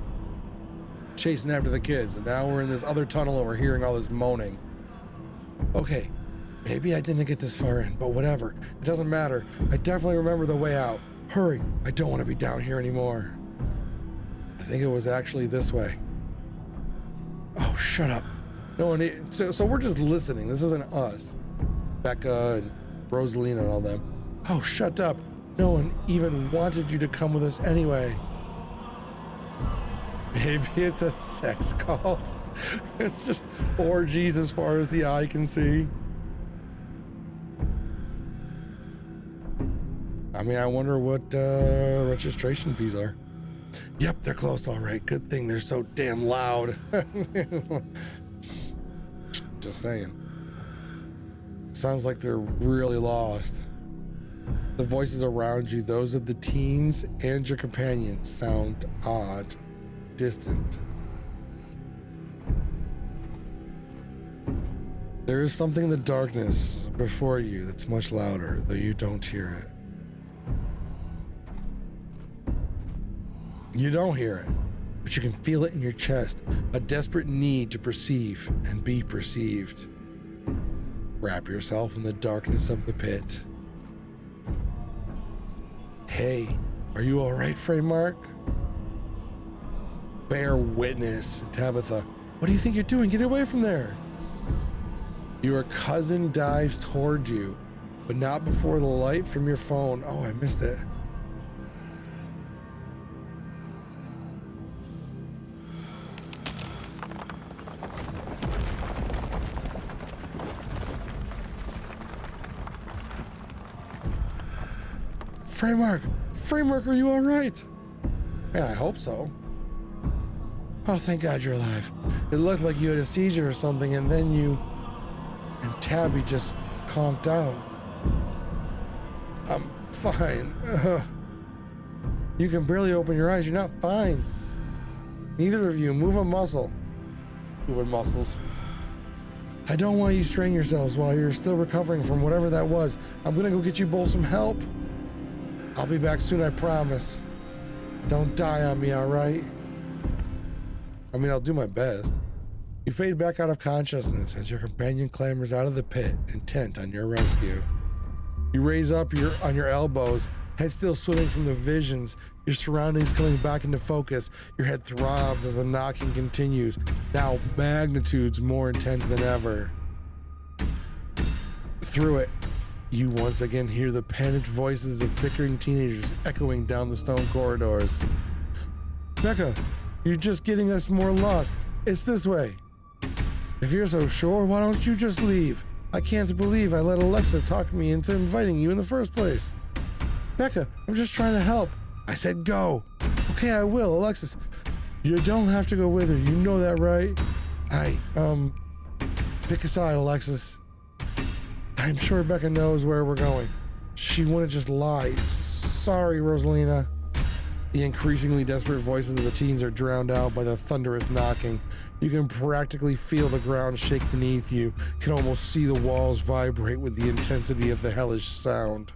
chasing after the kids, and now we're in this other tunnel and we're hearing all this moaning. Okay, maybe I didn't get this far in, but whatever. It doesn't matter. I definitely remember the way out. Hurry, I don't want to be down here anymore. I think it was actually this way. Oh, shut up. No one. So we're just listening. This isn't us. Becca and Rosalina and all them. Oh, shut up. No one even wanted you to come with us anyway. Maybe it's a sex cult. It's just orgies as far as the eye can see. I mean, I wonder what registration fees are. Yep, they're close, all right. Good thing they're so damn loud. Just saying. Sounds like they're really lost. The voices around you, those of the teens and your companions, sound odd, distant. There is something in the darkness before you that's much louder, though you don't hear it. You don't hear it, but you can feel it in your chest, a desperate need to perceive and be perceived. Wrap yourself in the darkness of the pit. Hey, are you all right, Fraeymark? Bear witness, Tabitha. What do you think you're doing? Get away from there. Your cousin dives toward you, but not before the light from your phone. Oh, I missed it. Fraeymark, are you all right? Man, I hope so. Oh, thank God you're alive. It looked like you had a seizure or something, and then you and Tabby just conked out. I'm fine. You can barely open your eyes. You're not fine. Neither of you. Move a muscle. Moving muscles. I don't want you to strain yourselves while you're still recovering from whatever that was. I'm gonna go get you both some help. I'll be back soon, I promise. Don't die on me, all right? I mean, I'll do my best. You fade back out of consciousness as your companion clambers out of the pit, intent on your rescue. You raise up on your elbows, head still swimming from the visions, your surroundings coming back into focus. Your head throbs as the knocking continues, now magnitudes more intense than ever. Through it, you once again hear the panicked voices of bickering teenagers echoing down the stone corridors. Becca, you're just getting us more lost. It's this way. If you're so sure, why don't you just leave? I can't believe I let Alexa talk me into inviting you in the first place. Becca, I'm just trying to help. I said go. Okay, I will, Alexis. You don't have to go with her. You know that, right? Pick a side, Alexis. I'm sure Becca knows where we're going. She wouldn't just lie. Sorry, Rosalina. The increasingly desperate voices of the teens are drowned out by the thunderous knocking. You can practically feel the ground shake beneath you. You can almost see the walls vibrate with the intensity of the hellish sound.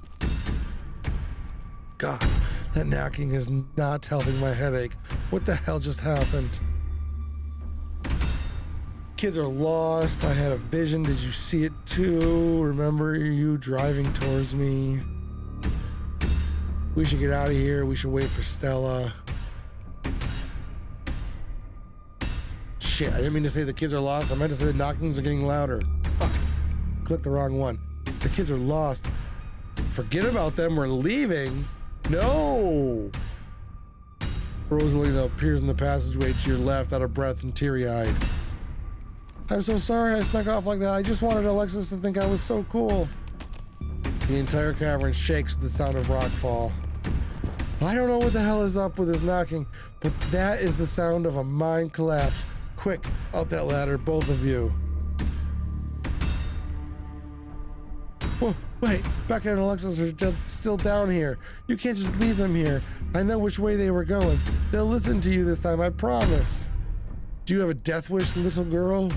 God, that knocking is not helping my headache. What the hell just happened? Kids are lost. I had a vision. Did you see it too? Remember you driving towards me? We should get out of here. We should wait for Stella. Shit, I didn't mean to say the kids are lost. I meant to say the knockings are getting louder. Fuck. Clicked the wrong one. The kids are lost. Forget about them. We're leaving. No. Rosalina appears in the passageway to your left, out of breath and teary-eyed. I'm so sorry I snuck off like that. I just wanted Alexis to think I was so cool. The entire cavern shakes with the sound of rockfall. I don't know what the hell is up with this knocking, but that is the sound of a mind collapse. Quick, up that ladder, both of you. Whoa, wait, Becca and Alexis are still down here. You can't just leave them here. I know which way they were going. They'll listen to you this time, I promise. Do you have a death wish, little girl?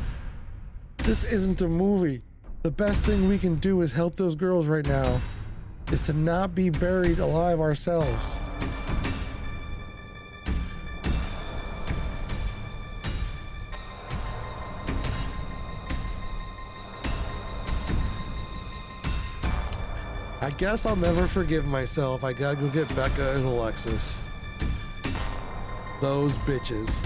This isn't a movie. The best thing we can do is help those girls right now. Is to not be buried alive ourselves. I guess I'll never forgive myself. I gotta go get Becca and Alexis. Those bitches.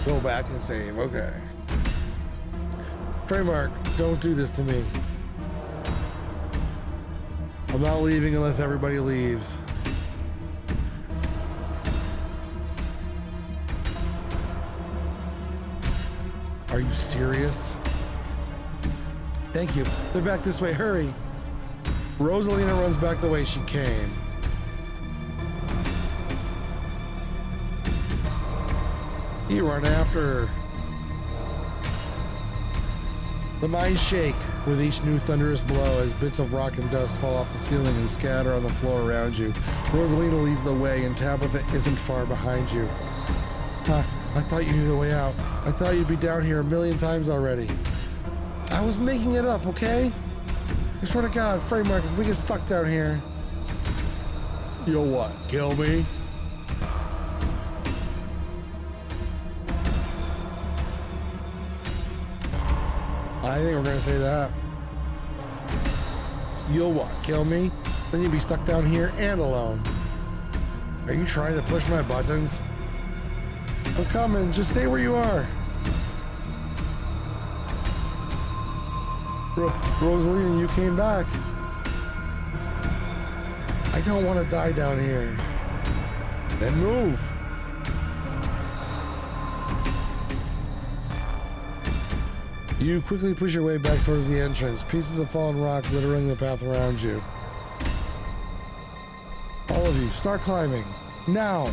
Go back and save, okay. Fraeymark, don't do this to me. I'm not leaving unless everybody leaves. Are you serious? Thank you. They're back this way. Hurry. Rosalina runs back the way she came. You run after her. The mines shake with each new thunderous blow as bits of rock and dust fall off the ceiling and scatter on the floor around you. Rosalina leads the way and Tabitha isn't far behind you. I thought you knew the way out. I thought you'd be down here a million times already. I was making it up, okay? I swear to God, Fraeymark, if we get stuck down here... You'll what, kill me? I think we're gonna say that. You'll what, kill me? Then you'll be stuck down here and alone. Are you trying to push my buttons? I'm coming, just stay where you are. Rosalina, you came back. I don't want to die down here. Then move. You quickly push your way back towards the entrance, pieces of fallen rock littering the path around you. All of you, start climbing. Now!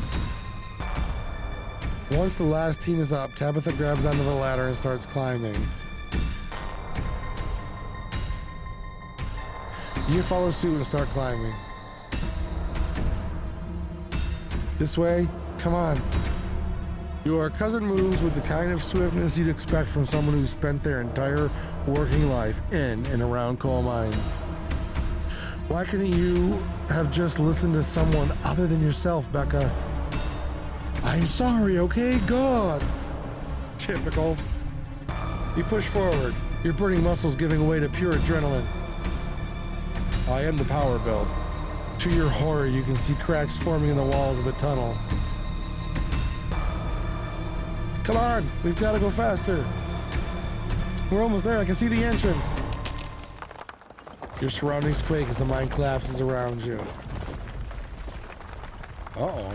Once the last teen is up, Tabitha grabs onto the ladder and starts climbing. You follow suit and start climbing. This way, come on. Your cousin moves with the kind of swiftness you'd expect from someone who's spent their entire working life in and around coal mines. Why couldn't you have just listened to someone other than yourself, Becca? I'm sorry, okay? God. Typical. You push forward, your burning muscles giving way to pure adrenaline. I am the power build. To your horror, you can see cracks forming in the walls of the tunnel. Come on, we've got to go faster. We're almost there, I can see the entrance. Your surroundings quake as the mine collapses around you. Uh-oh.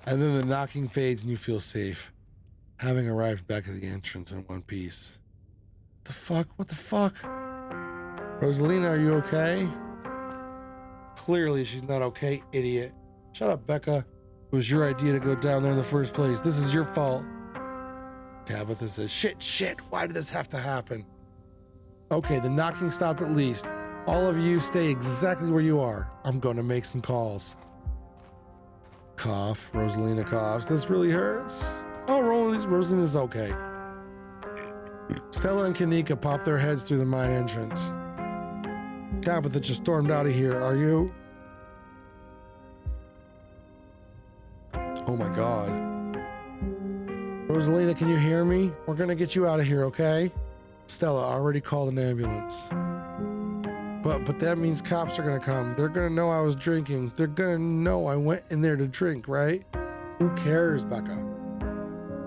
And then the knocking fades and you feel safe, having arrived back at the entrance in one piece. What the fuck? What the fuck? Rosalina, are you okay? Clearly she's not okay, idiot. Shut up, Becca. It was your idea to go down there in the first place. This is your fault. Tabitha says, shit, why did this have to happen? Okay, the knocking stopped at least. All of you stay exactly where you are. I'm going to make some calls. Cough. Rosalina coughs. This really hurts. Oh, Rosalina's okay. Stella and Kanika pop their heads through the mine entrance. Tabitha just stormed out of here. Are you? Oh my God. Rosalina, can you hear me? We're gonna get you out of here, okay? Stella, I already called an ambulance. But that means cops are gonna come. They're gonna know I was drinking. They're gonna know I went in there to drink, right? Who cares, Becca?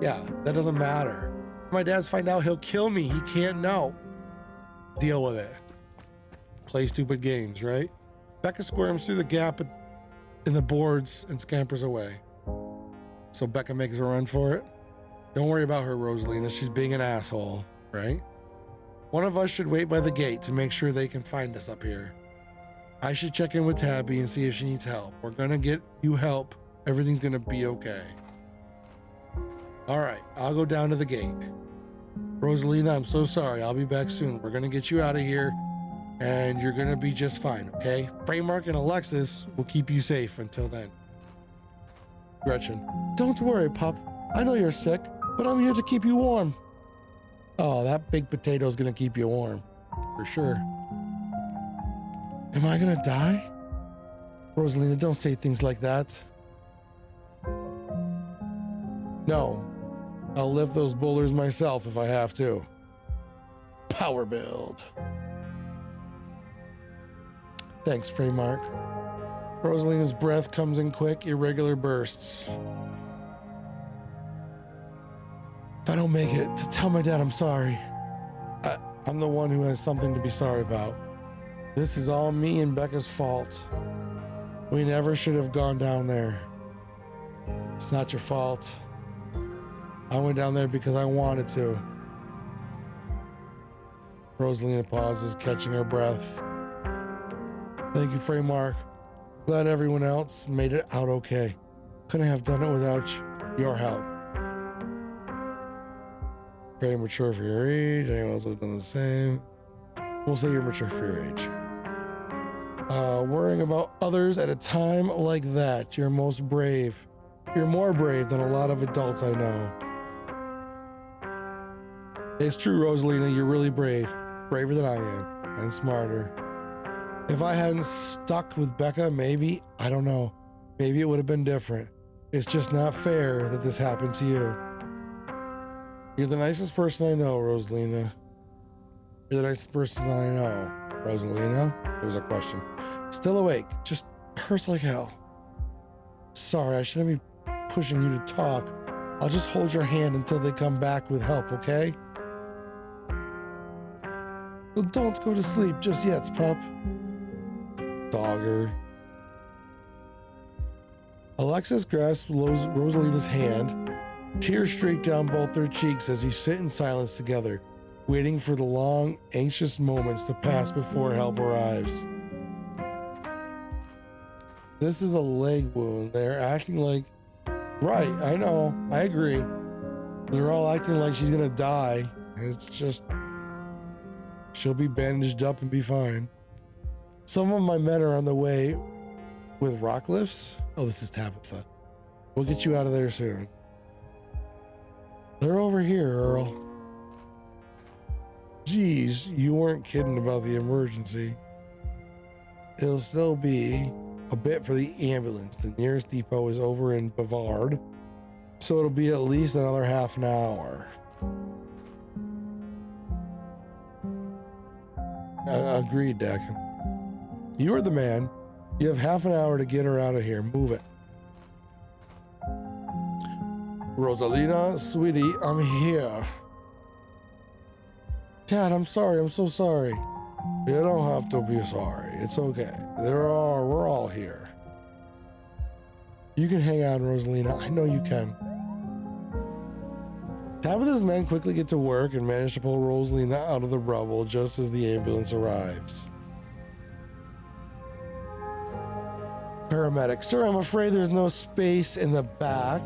Yeah, that doesn't matter. If my dad's find out, he'll kill me. He can't know. Deal with it. Play stupid games, right? Becca squirms through the gap in the boards and scampers away. So Becca makes a run for it. Don't worry about her, Rosalina. She's being an asshole, right? One of us should wait by the gate to make sure they can find us up here. I should check in with Tabby and see if she needs help. We're gonna get you help. Everything's gonna be okay. All right, I'll go down to the gate. Rosalina, I'm so sorry. I'll be back soon. We're gonna get you out of here, and you're gonna be just fine, okay? Fraeymark and Alexis will keep you safe until then. Gretchen, don't worry, pup. I know you're sick, but I'm here to keep you warm. Oh, that big potato's gonna keep you warm, for sure. Am I gonna die? Rosalina, don't say things like that. No, I'll lift those boulders myself if I have to. Power build. Thanks, Fraeymark. Rosalina's breath comes in quick, irregular bursts. If I don't make it, to tell my dad I'm sorry. I'm the one who has something to be sorry about. This is all me and Becca's fault. We never should have gone down there. It's not your fault. I went down there because I wanted to. Rosalina pauses, catching her breath. Thank you, Fraeymark. Glad everyone else made it out okay. Couldn't have done it without your help. Very mature for your age. Anyone else have done the same? We'll say you're mature for your age. Worrying about others at a time like that. You're most brave. You're more brave than a lot of adults I know. It's true, Rosalina, you're really brave. Braver than I am, and smarter. If I hadn't stuck with Becca, maybe, I don't know, maybe it would have been different. It's just not fair that this happened to you. You're the nicest person I know, Rosalina. You're the nicest person I know, Rosalina. There was a question. Still awake, just hurts like hell. Sorry, I shouldn't be pushing you to talk. I'll just hold your hand until they come back with help, okay? Well, don't go to sleep just yet, pup. Dogger. Alexis grasps Rosalina's hand. Tears streak down both their cheeks as you sit in silence together, waiting for the long, anxious moments to pass before help arrives. This is a leg wound. They're acting like... Right, I know. I agree. They're all acting like she's gonna die. It's just... She'll be bandaged up and be fine. Some of my men are on the way with rock lifts. Oh, this is Tabitha. We'll get you out of there soon. They're over here, Earl. Geez, you weren't kidding about the emergency. It'll still be a bit for the ambulance. The nearest depot is over in Bavard, so it'll be at least another half an hour. Agreed, Dakin. You are the man. You have half an hour to get her out of here. Move it. Rosalina, sweetie, I'm here. Dad, I'm sorry. I'm so sorry. You don't have to be sorry. It's okay. We're all here. You can hang on, Rosalina. I know you can. Tabitha's men quickly get to work and manage to pull Rosalina out of the rubble just as the ambulance arrives. Paramedic, sir, I'm afraid there's no space in the back.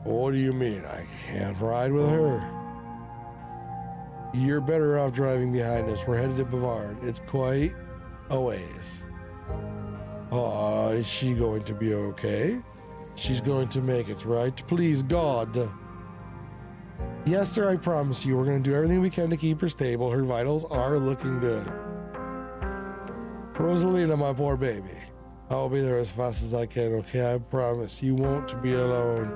What do you mean? I can't ride with her. You're better off driving behind us. We're headed to Bavard. It's quite a ways. Is she going to be okay? She's going to make it, right? Please, God. Yes, sir, I promise you. We're going to do everything we can to keep her stable. Her vitals are looking good. Rosalina, my poor baby. I'll be there as fast as I can, okay? I promise. You won't be alone.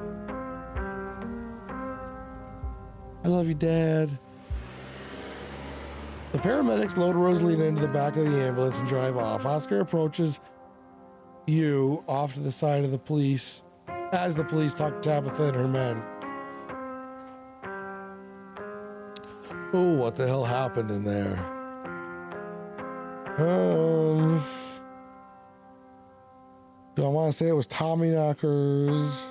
I love you, Dad. The paramedics load Rosalina into the back of the ambulance and drive off. Oscar approaches you off to the side of the police as the police talk to Tabitha and her men. Oh, what the hell happened in there? Do I want to say it was Tommy knockers?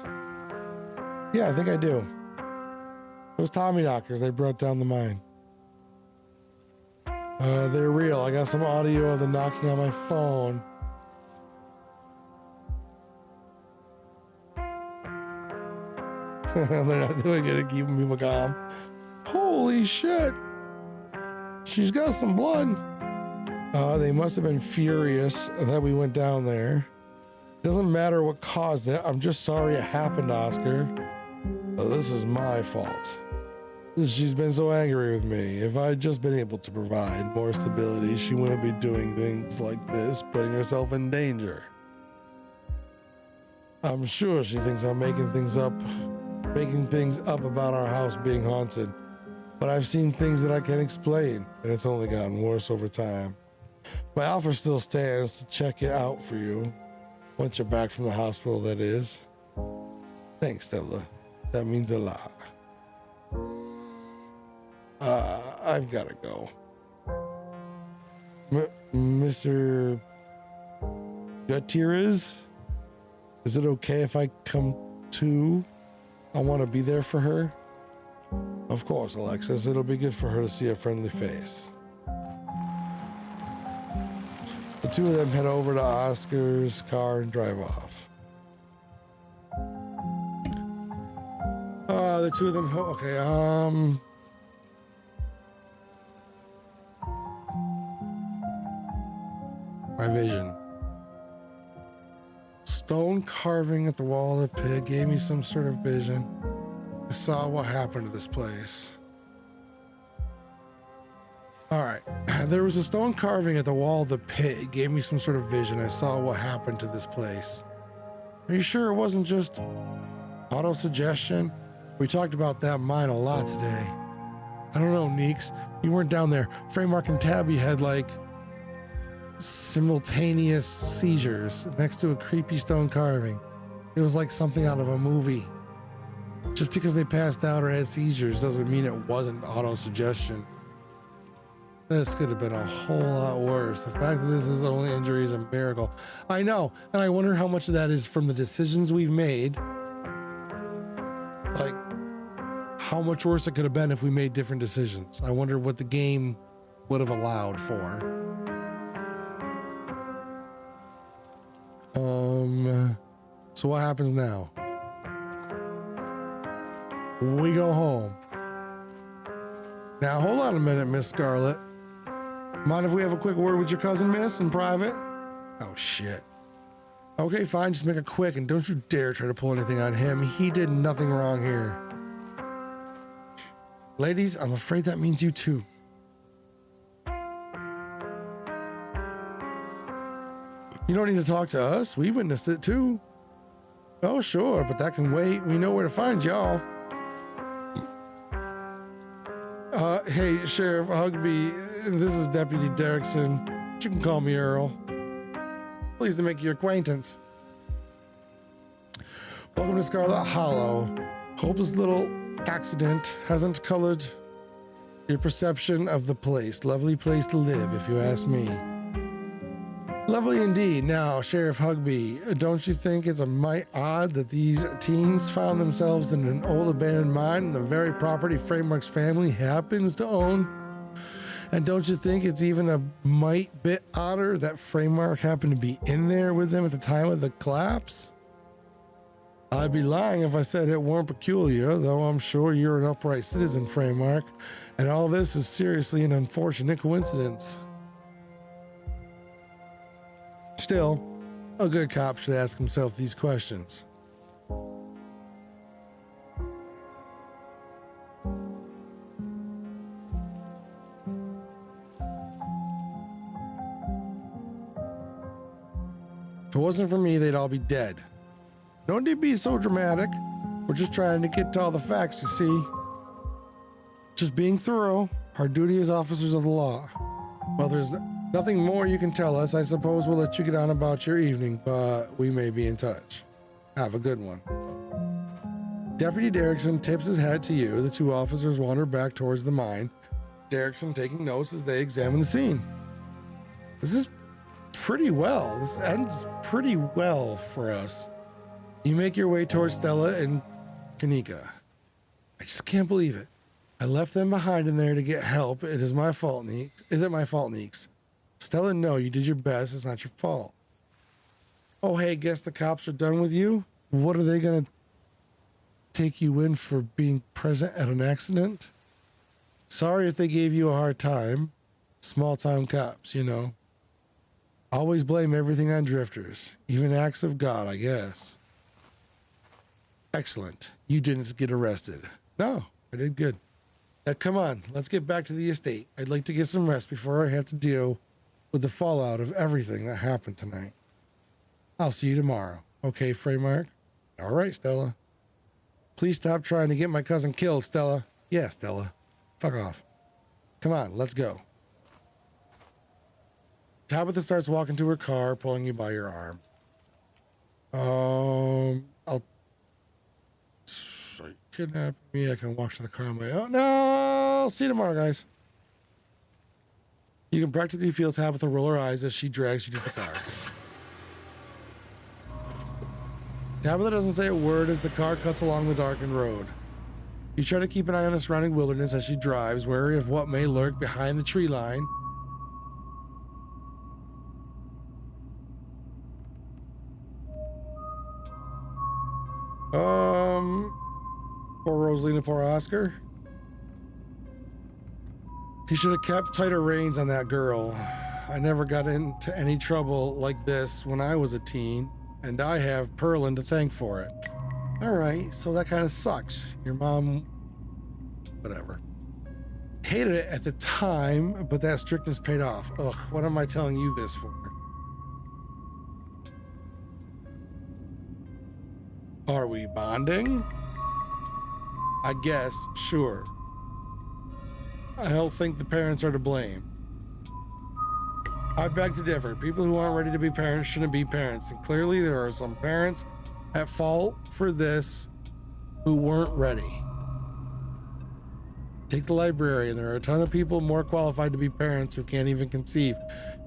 Yeah, I think I do. It was Tommy knockers. They brought down the mine. They're real. I got some audio of the knocking on my phone. They're not doing it to keep people calm. Holy shit. She's got some blood. They must have been furious that we went down there. Doesn't matter what caused it. I'm just sorry it happened, Oscar. This is my fault. She's been so angry with me. If I'd just been able to provide more stability, she wouldn't be doing things like this, putting herself in danger. I'm sure she thinks I'm making things up about our house being haunted. But I've seen things that I can't explain, and it's only gotten worse over time. My offer still stands to check it out for you. Once you're back from the hospital, that is. Thanks, Stella. That means a lot. I've gotta go. Mr. Gutierrez? Is it okay if I come too? I want to be there for her. Of course, Alexis. It'll be good for her to see a friendly face. The two of them head over to Oscar's car and drive off. The two of them, okay, my vision. Stone carving at the wall of the pit gave me some sort of vision. I saw what happened to this place. All right, there was a stone carving at the wall of the pit. It gave me some sort of vision. I saw what happened to this place. Are you sure it wasn't just auto-suggestion? We talked about that mine a lot today. I don't know, Neeks. You weren't down there. Fraeymark and Tabby had like simultaneous seizures next to a creepy stone carving. It was like something out of a movie. Just because they passed out or had seizures doesn't mean it wasn't auto-suggestion. This could have been a whole lot worse. The fact that this is only injury is a miracle. I know, and I wonder how much of that is from the decisions we've made. Like, how much worse it could have been if we made different decisions. I wonder what the game would have allowed for. So what happens now? We go home. Now, hold on a minute, Miss Scarlet. Mind if we have a quick word with your cousin, miss, in private? Oh, shit. Okay, fine, just make it quick, and don't you dare try to pull anything on him. He did nothing wrong here. Ladies, I'm afraid that means you too. You don't need to talk to us. We witnessed it too. Oh, sure, but that can wait. We know where to find y'all. Hey, Sheriff Hugby, this is Deputy Derrickson. You can call me Earl. Pleased to make your acquaintance. Welcome to Scarlet Hollow. Hope this little accident hasn't colored your perception of the place. Lovely place to live, if you ask me. Lovely indeed. Now, Sheriff Hugby, don't you think it's a mite odd that these teens found themselves in an old abandoned mine in the very property Fraeymark's family happens to own? And don't you think it's even a mite bit odder that Fraeymark happened to be in there with them at the time of the collapse? I'd be lying if I said it weren't peculiar, though I'm sure you're an upright citizen, Fraeymark, and all this is seriously an unfortunate coincidence. Still, a good cop should ask himself these questions. If it wasn't for me, they'd all be dead. Don't need to be so dramatic. We're just trying to get to all the facts, you see. Just being thorough, our duty as officers of the law. Well, there's nothing more you can tell us. I suppose we'll let you get on about your evening, but we may be in touch. Have a good one. Deputy Derrickson tips his hat to you. The two officers wander back towards the mine. Derrickson taking notes as they examine the scene. This is pretty well. This ends pretty well for us. You make your way towards Stella and Kanika. I just can't believe it. I left them behind in there to get help. It is my fault, Neeks. Is it my fault, Neeks? Stella, no, you did your best. It's not your fault. Oh, hey, guess the cops are done with you? What are they gonna take you in for being present at an accident? Sorry if they gave you a hard time. Small time cops, you know. Always blame everything on drifters, even acts of God, I guess. Excellent. You didn't get arrested. No, I did good. Now come on, let's get back to the estate. I'd like to get some rest before I have to deal with the fallout of everything that happened tonight. I'll see you tomorrow. Okay, Fraeymark? All right, Stella. Please stop trying to get my cousin killed, Stella. Yeah, Stella. Fuck off. Come on, let's go. Tabitha starts walking to her car, pulling you by your arm. So you kidnap me. I can walk to the car on my own. No, I'll see you tomorrow, guys. You can practically feel Tabitha roll her eyes as she drags you to the car. Tabitha doesn't say a word as the car cuts along the darkened road. You try to keep an eye on the surrounding wilderness as she drives, wary of what may lurk behind the tree line. Poor Rosalina, poor Oscar. He should have kept tighter reins on that girl. I never got into any trouble like this when I was a teen, and I have Perlin to thank for it. All right, so that kind of sucks. Your mom, whatever. Hated it at the time, but that strictness paid off. Ugh, what am I telling you this for? Are we bonding? I guess, sure. I don't think the parents are to blame. I beg to differ. People who aren't ready to be parents shouldn't be parents. And clearly there are some parents at fault for this who weren't ready. Take the librarian. There are a ton of people more qualified to be parents who can't even conceive.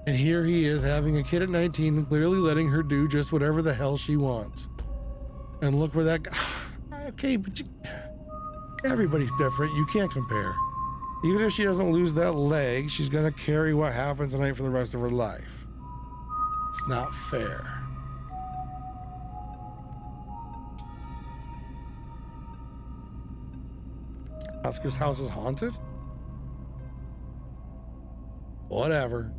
And here he is having a kid at 19 and clearly letting her do just whatever the hell she wants. And look where that... Okay, but everybody's different. You can't compare. Even if she doesn't lose that leg, she's going to carry what happens tonight for the rest of her life. It's not fair. Oscar's house is haunted? Whatever.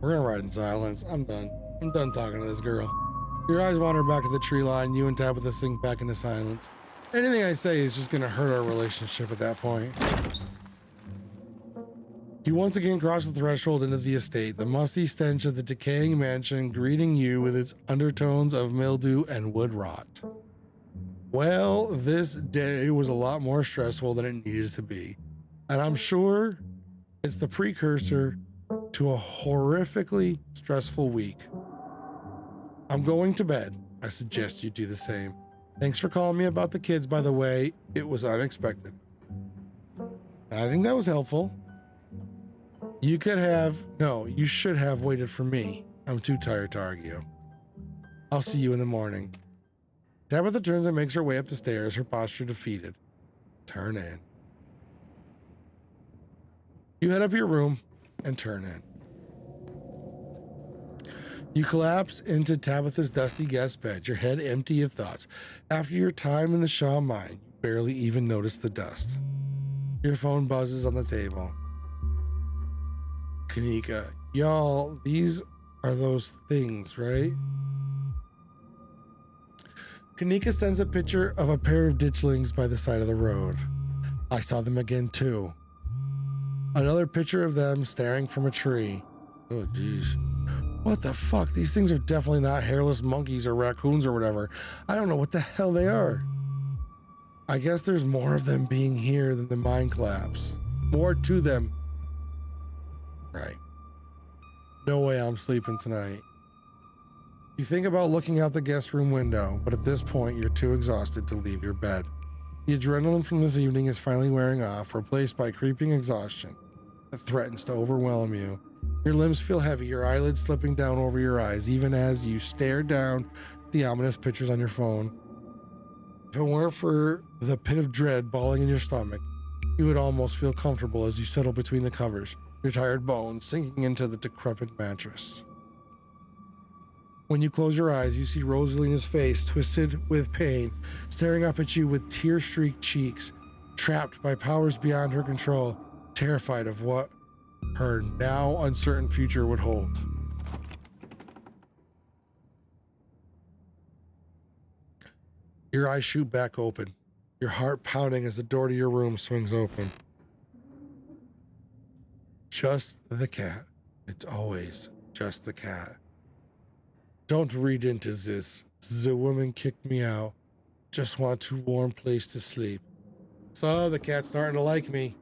We're gonna ride in silence. I'm done talking to this girl. Your eyes wander back to the tree line. You and Tabitha sink back into silence. Anything I say is just gonna hurt our relationship at that point. You once again cross the threshold into the estate, the musty stench of the decaying mansion greeting you with its undertones of mildew and wood rot. Well, this day was a lot more stressful than it needed to be. And I'm sure it's the precursor to a horrifically stressful week. I'm going to bed. I suggest you do the same. Thanks for calling me about the kids, by the way. It was unexpected. I think that was helpful. You should have waited for me. I'm too tired to argue. I'll see you in the morning. Tabitha turns and makes her way up the stairs, her posture defeated. Turn in. You head up your room and turn in. You collapse into Tabitha's dusty guest bed, your head empty of thoughts. After your time in the Shaw mine, you barely even notice the dust. Your phone buzzes on the table. Kanika, y'all, these are those things, right? Kanika sends a picture of a pair of ditchlings by the side of the road. I saw them again too. Another picture of them staring from a tree. Oh, geez. What the fuck? These things are definitely not hairless monkeys or raccoons or whatever. I don't know what the hell they are. I guess there's more of them being here than the mine collapse. More to them. Right. No way I'm sleeping tonight. You think about looking out the guest room window, but at this point, you're too exhausted to leave your bed. The adrenaline from this evening is finally wearing off, replaced by creeping exhaustion that threatens to overwhelm you. Your limbs feel heavy, your eyelids slipping down over your eyes, even as you stare down the ominous pictures on your phone. If it weren't for the pit of dread balling in your stomach, you would almost feel comfortable as you settle between the covers, your tired bones sinking into the decrepit mattress. When you close your eyes, you see Rosalina's face, twisted with pain, staring up at you with tear-streaked cheeks, trapped by powers beyond her control, terrified of what her now uncertain future would hold. Your eyes shoot back open, your heart pounding as the door to your room swings open. Just the cat. It's always just the cat. Don't read into this. The woman kicked me out. Just want to warm place to sleep. So the cat's starting to like me.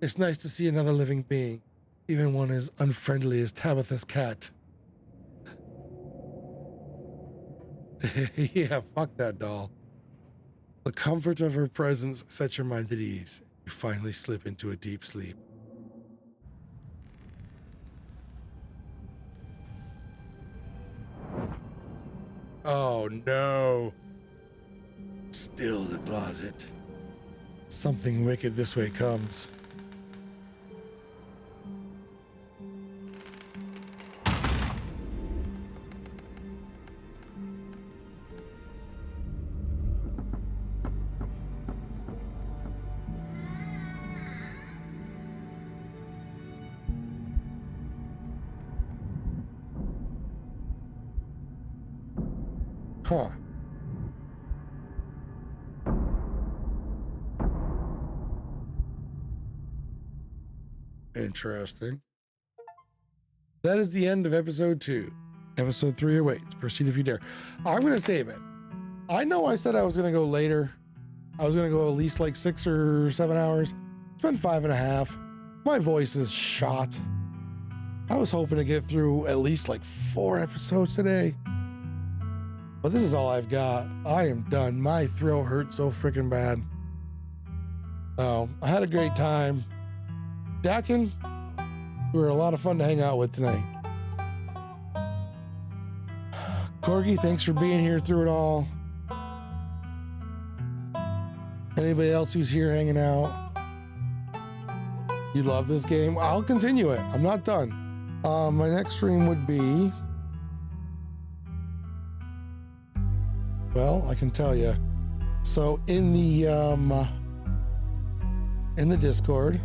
It's nice to see another living being, even one as unfriendly as Tabitha's cat. Yeah, fuck that doll. The comfort of her presence sets your mind at ease. You finally slip into a deep sleep. Oh no. Still the closet. Something wicked this way comes. Huh. Interesting. That is the end of episode 2. Episode 3 awaits. Proceed if you dare. I'm going to save it. I know I said I was going to go later. I was going to go at least like 6 or 7 hours. It's been 5.5. My voice is shot. I was hoping to get through at least like 4 episodes today. But this is all I've got. I am done. My throat hurts so freaking bad. Oh, I had a great time. Dakin, you were a lot of fun to hang out with tonight. Corgi, thanks for being here through it all. Anybody else who's here hanging out? You love this game? I'll continue it. I'm not done. My next stream would be... Well, I can tell you. So in the Discord,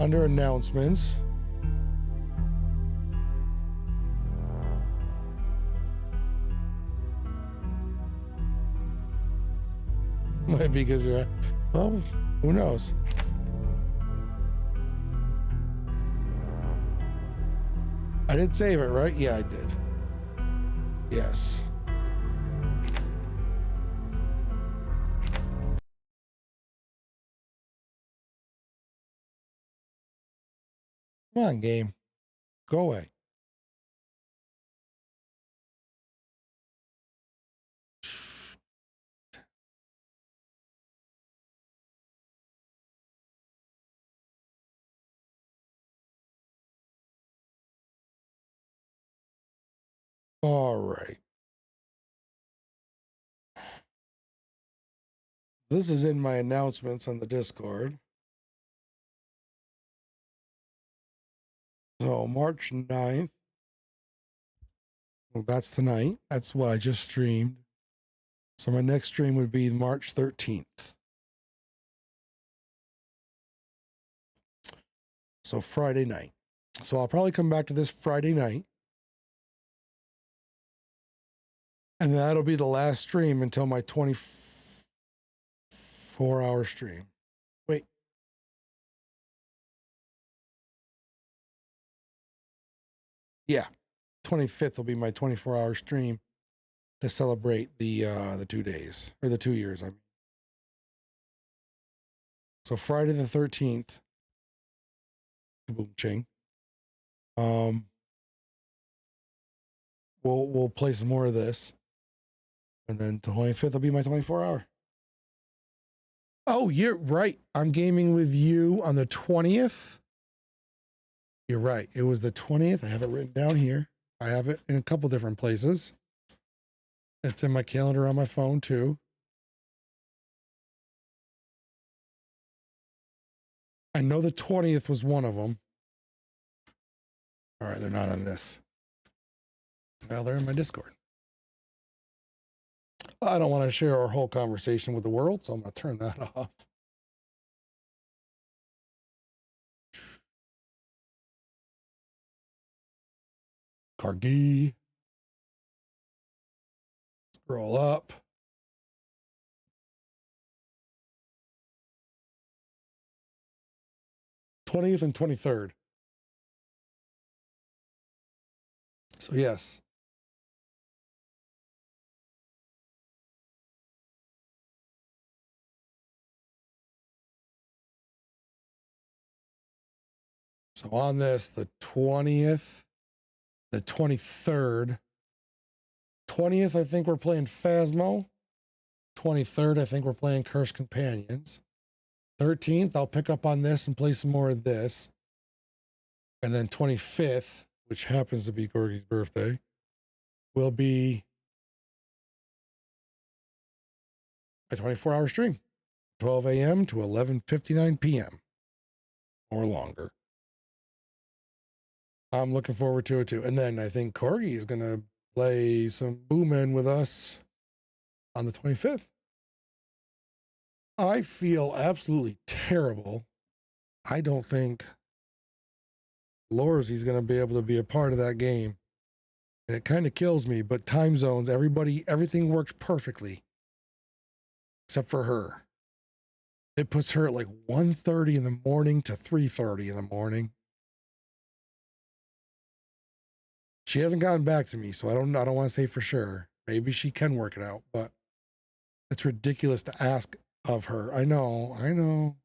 under announcements, might be because you're, well, who knows? I did save it, right? Yeah, I did. Yes. Come on, game. Go away. All right. This is in my announcements on the Discord. So March 9th. Well, that's tonight. That's what I just streamed. So my next stream would be March 13th. So Friday night. So I'll probably come back to this Friday night. And that'll be the last stream until my 24-hour stream. Wait. Yeah. 25th will be my 24-hour stream to celebrate the 2 days, or the 2 years. I mean. So Friday the 13th. Boom ching. We'll play some more of this. And then the 25th will be my 24-hour. Oh, you're right. I'm gaming with you on the 20th. You're right. It was the 20th. I have it written down here. I have it in a couple different places. It's in my calendar on my phone too. I know the 20th was one of them. All right, they're not on this. Well, they're in my Discord. I don't want to share our whole conversation with the world, so I'm going to turn that off. Cargi. Scroll up. '20th and 23rd. So yes. So on this, the 20th, the 23rd, 20th, I think we're playing Phasmo. 23rd, I think we're playing Cursed Companions. 13th, I'll pick up on this and play some more of this. And then 25th, which happens to be Gorgie's birthday, will be a 24-hour stream, 12 a.m. to 11:59 p.m. or longer. I'm looking forward to it too. And then I think Corgi is going to play some Boomin with us on the 25th. I feel absolutely terrible. I don't think Lorsey's going to be able to be a part of that game. And it kind of kills me, but time zones, everything works perfectly. Except for her. It puts her at like 1:30 in the morning to 3:30 in the morning. She hasn't gotten back to me, so I don't want to say for sure. Maybe she can work it out, but it's ridiculous to ask of her. I know.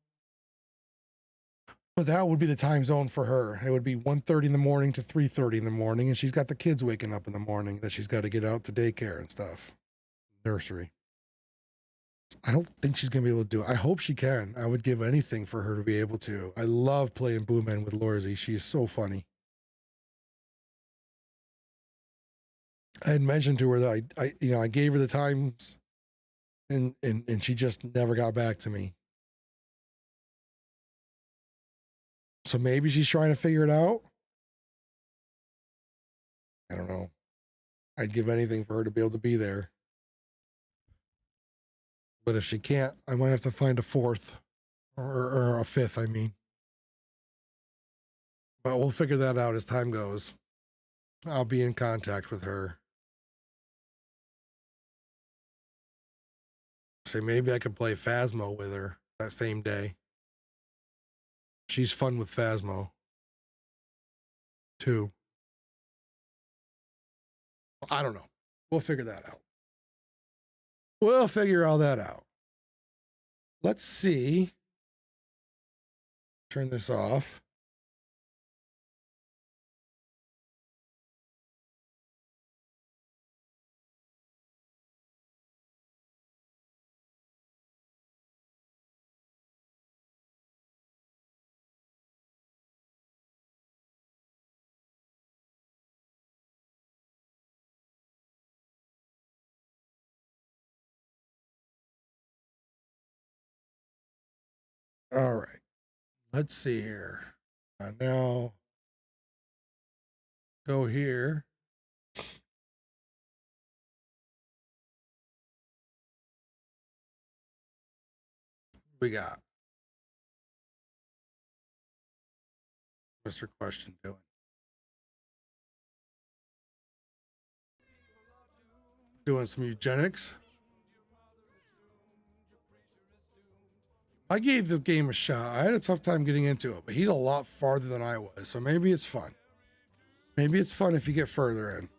But that would be the time zone for her. It would be 1:30 in the morning to 3:30 in the morning, and she's got the kids waking up in the morning that she's got to get out to daycare and stuff. Nursery. I don't think she's going to be able to do it. I hope she can. I would give anything for her to be able to. I love playing Boomin with Lorsey. She is so funny. I had mentioned to her that I gave her the times and she just never got back to me. So maybe she's trying to figure it out. I don't know. I'd give anything for her to be able to be there. But if she can't, I might have to find a fourth or a fifth, I mean. But we'll figure that out as time goes. I'll be in contact with her. Say maybe I could play Phasmo with her that same day. She's fun with Phasmo too. I don't know. We'll figure that out. We'll figure all that out. Let's see. Turn this off. All right. Let's see here. Now go here. We got Mr. Question doing. Doing some eugenics. I gave this game a shot. I had a tough time getting into it, but he's a lot farther than I was, so maybe it's fun. Maybe it's fun if you get further in.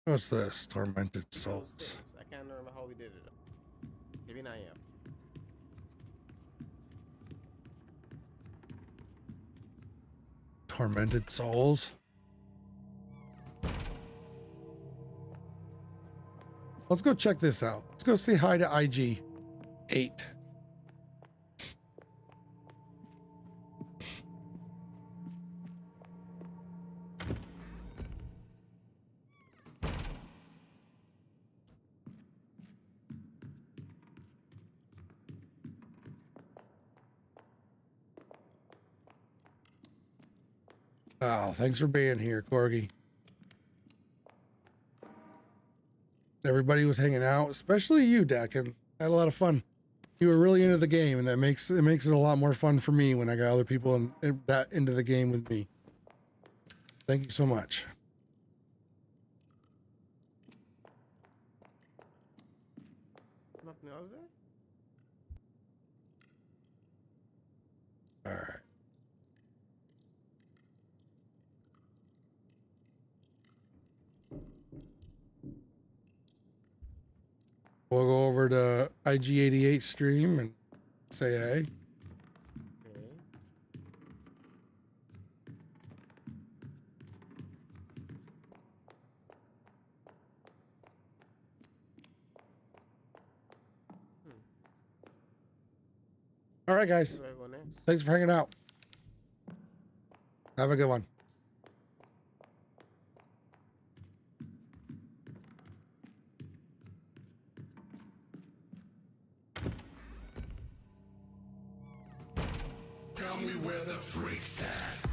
What's this? Tormented Souls. I can't remember how we did it. Maybe 9 a.m. Tormented Souls. Let's go check this out. Let's go say hi to IG8. Oh, thanks for being here, Corgi. Everybody was hanging out, especially you, Dakin. Had a lot of fun. You were really into the game, and that makes it a lot more fun for me when I got other people that into the game with me. Thank you so much. Nothing else there? All right. We'll go over to IG88 stream and say hey. Okay. All right, guys. Where do I go next? Thanks for hanging out. Have a good one. Tell me where the freak's at.